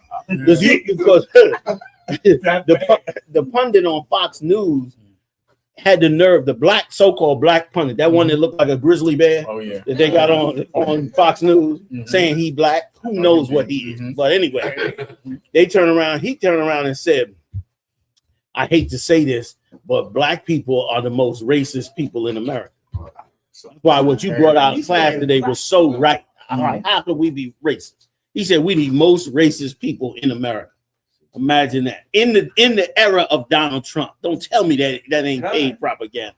Because the pundit on Fox News had the nerve, the so-called black pundit, that one that looked like a grizzly bear, that they got on Fox News, saying he black. Who knows what he is? But anyway, he turned around and said, I hate to say this, but black people are the most racist people in America. That's why what you brought out in class today was so right. How could we be racist? He said we need most racist people in America. Imagine that in the era of Donald Trump. Don't tell me that ain't paid propaganda.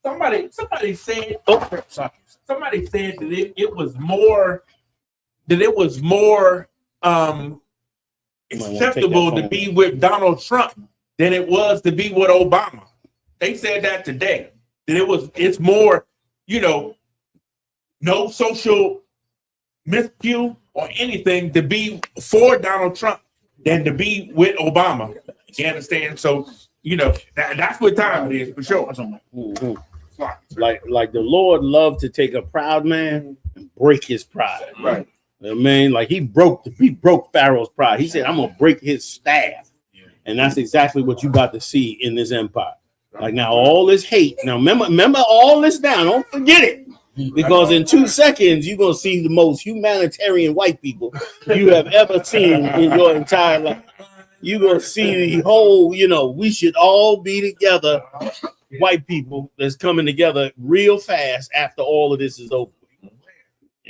Somebody said. Oh, sorry. Somebody said that it was more acceptable to be with Donald Trump than it was to be with Obama. They said that today. That it's more, no social miscue or anything to be for Donald Trump than to be with Obama. You understand? So, that's what time it is for sure. Mm-hmm. Like the Lord loved to take a proud man and break his pride. Right. I mean, like he broke Pharaoh's pride. He said, I'm gonna break his staff. And that's exactly what you about to see in this empire. Like now, all this hate. Now, remember all this down. Don't forget it. Because in 2 seconds, you're gonna see the most humanitarian white people you have ever seen in your entire life. You're gonna see the whole, we should all be together, white people that's coming together real fast after all of this is over. You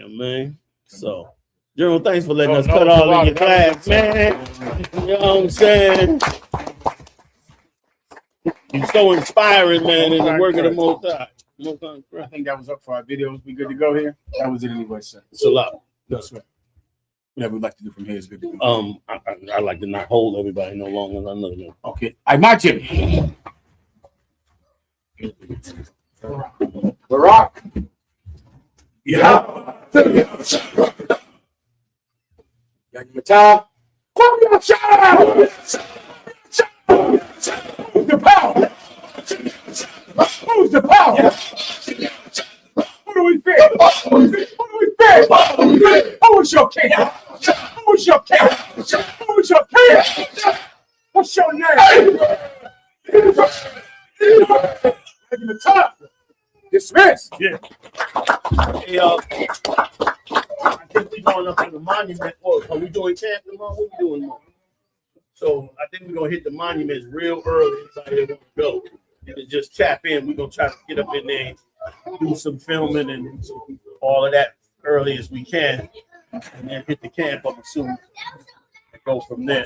know what I mean? So, General, thanks for letting us cut all in your class, man. You know what I'm saying? You're so inspiring, man, in the work of the Most High. I think that was up for our videos. We good to go here? That was it anyway, sir. SHALAM. No, sir. Whatever we'd like to do from here is good to go. I like to not hold everybody no longer than another man. Okay. I march him. Barack. Yeah. Yahanna. Who's the power? Who's the power? Who do we fear? Who do we fear? Who is your king? Who is your king? Who is your king? What's your name? The top. Dismiss. Yeah. Hey, I think we're going up to the monument. Are we doing camp tomorrow? What are we doing tomorrow? So I think we're gonna hit the monuments real early. Everybody want to go. And just tap in. We're gonna try to get up in there, do some filming and all of that early as we can, and then hit the camp up soon. Go from there.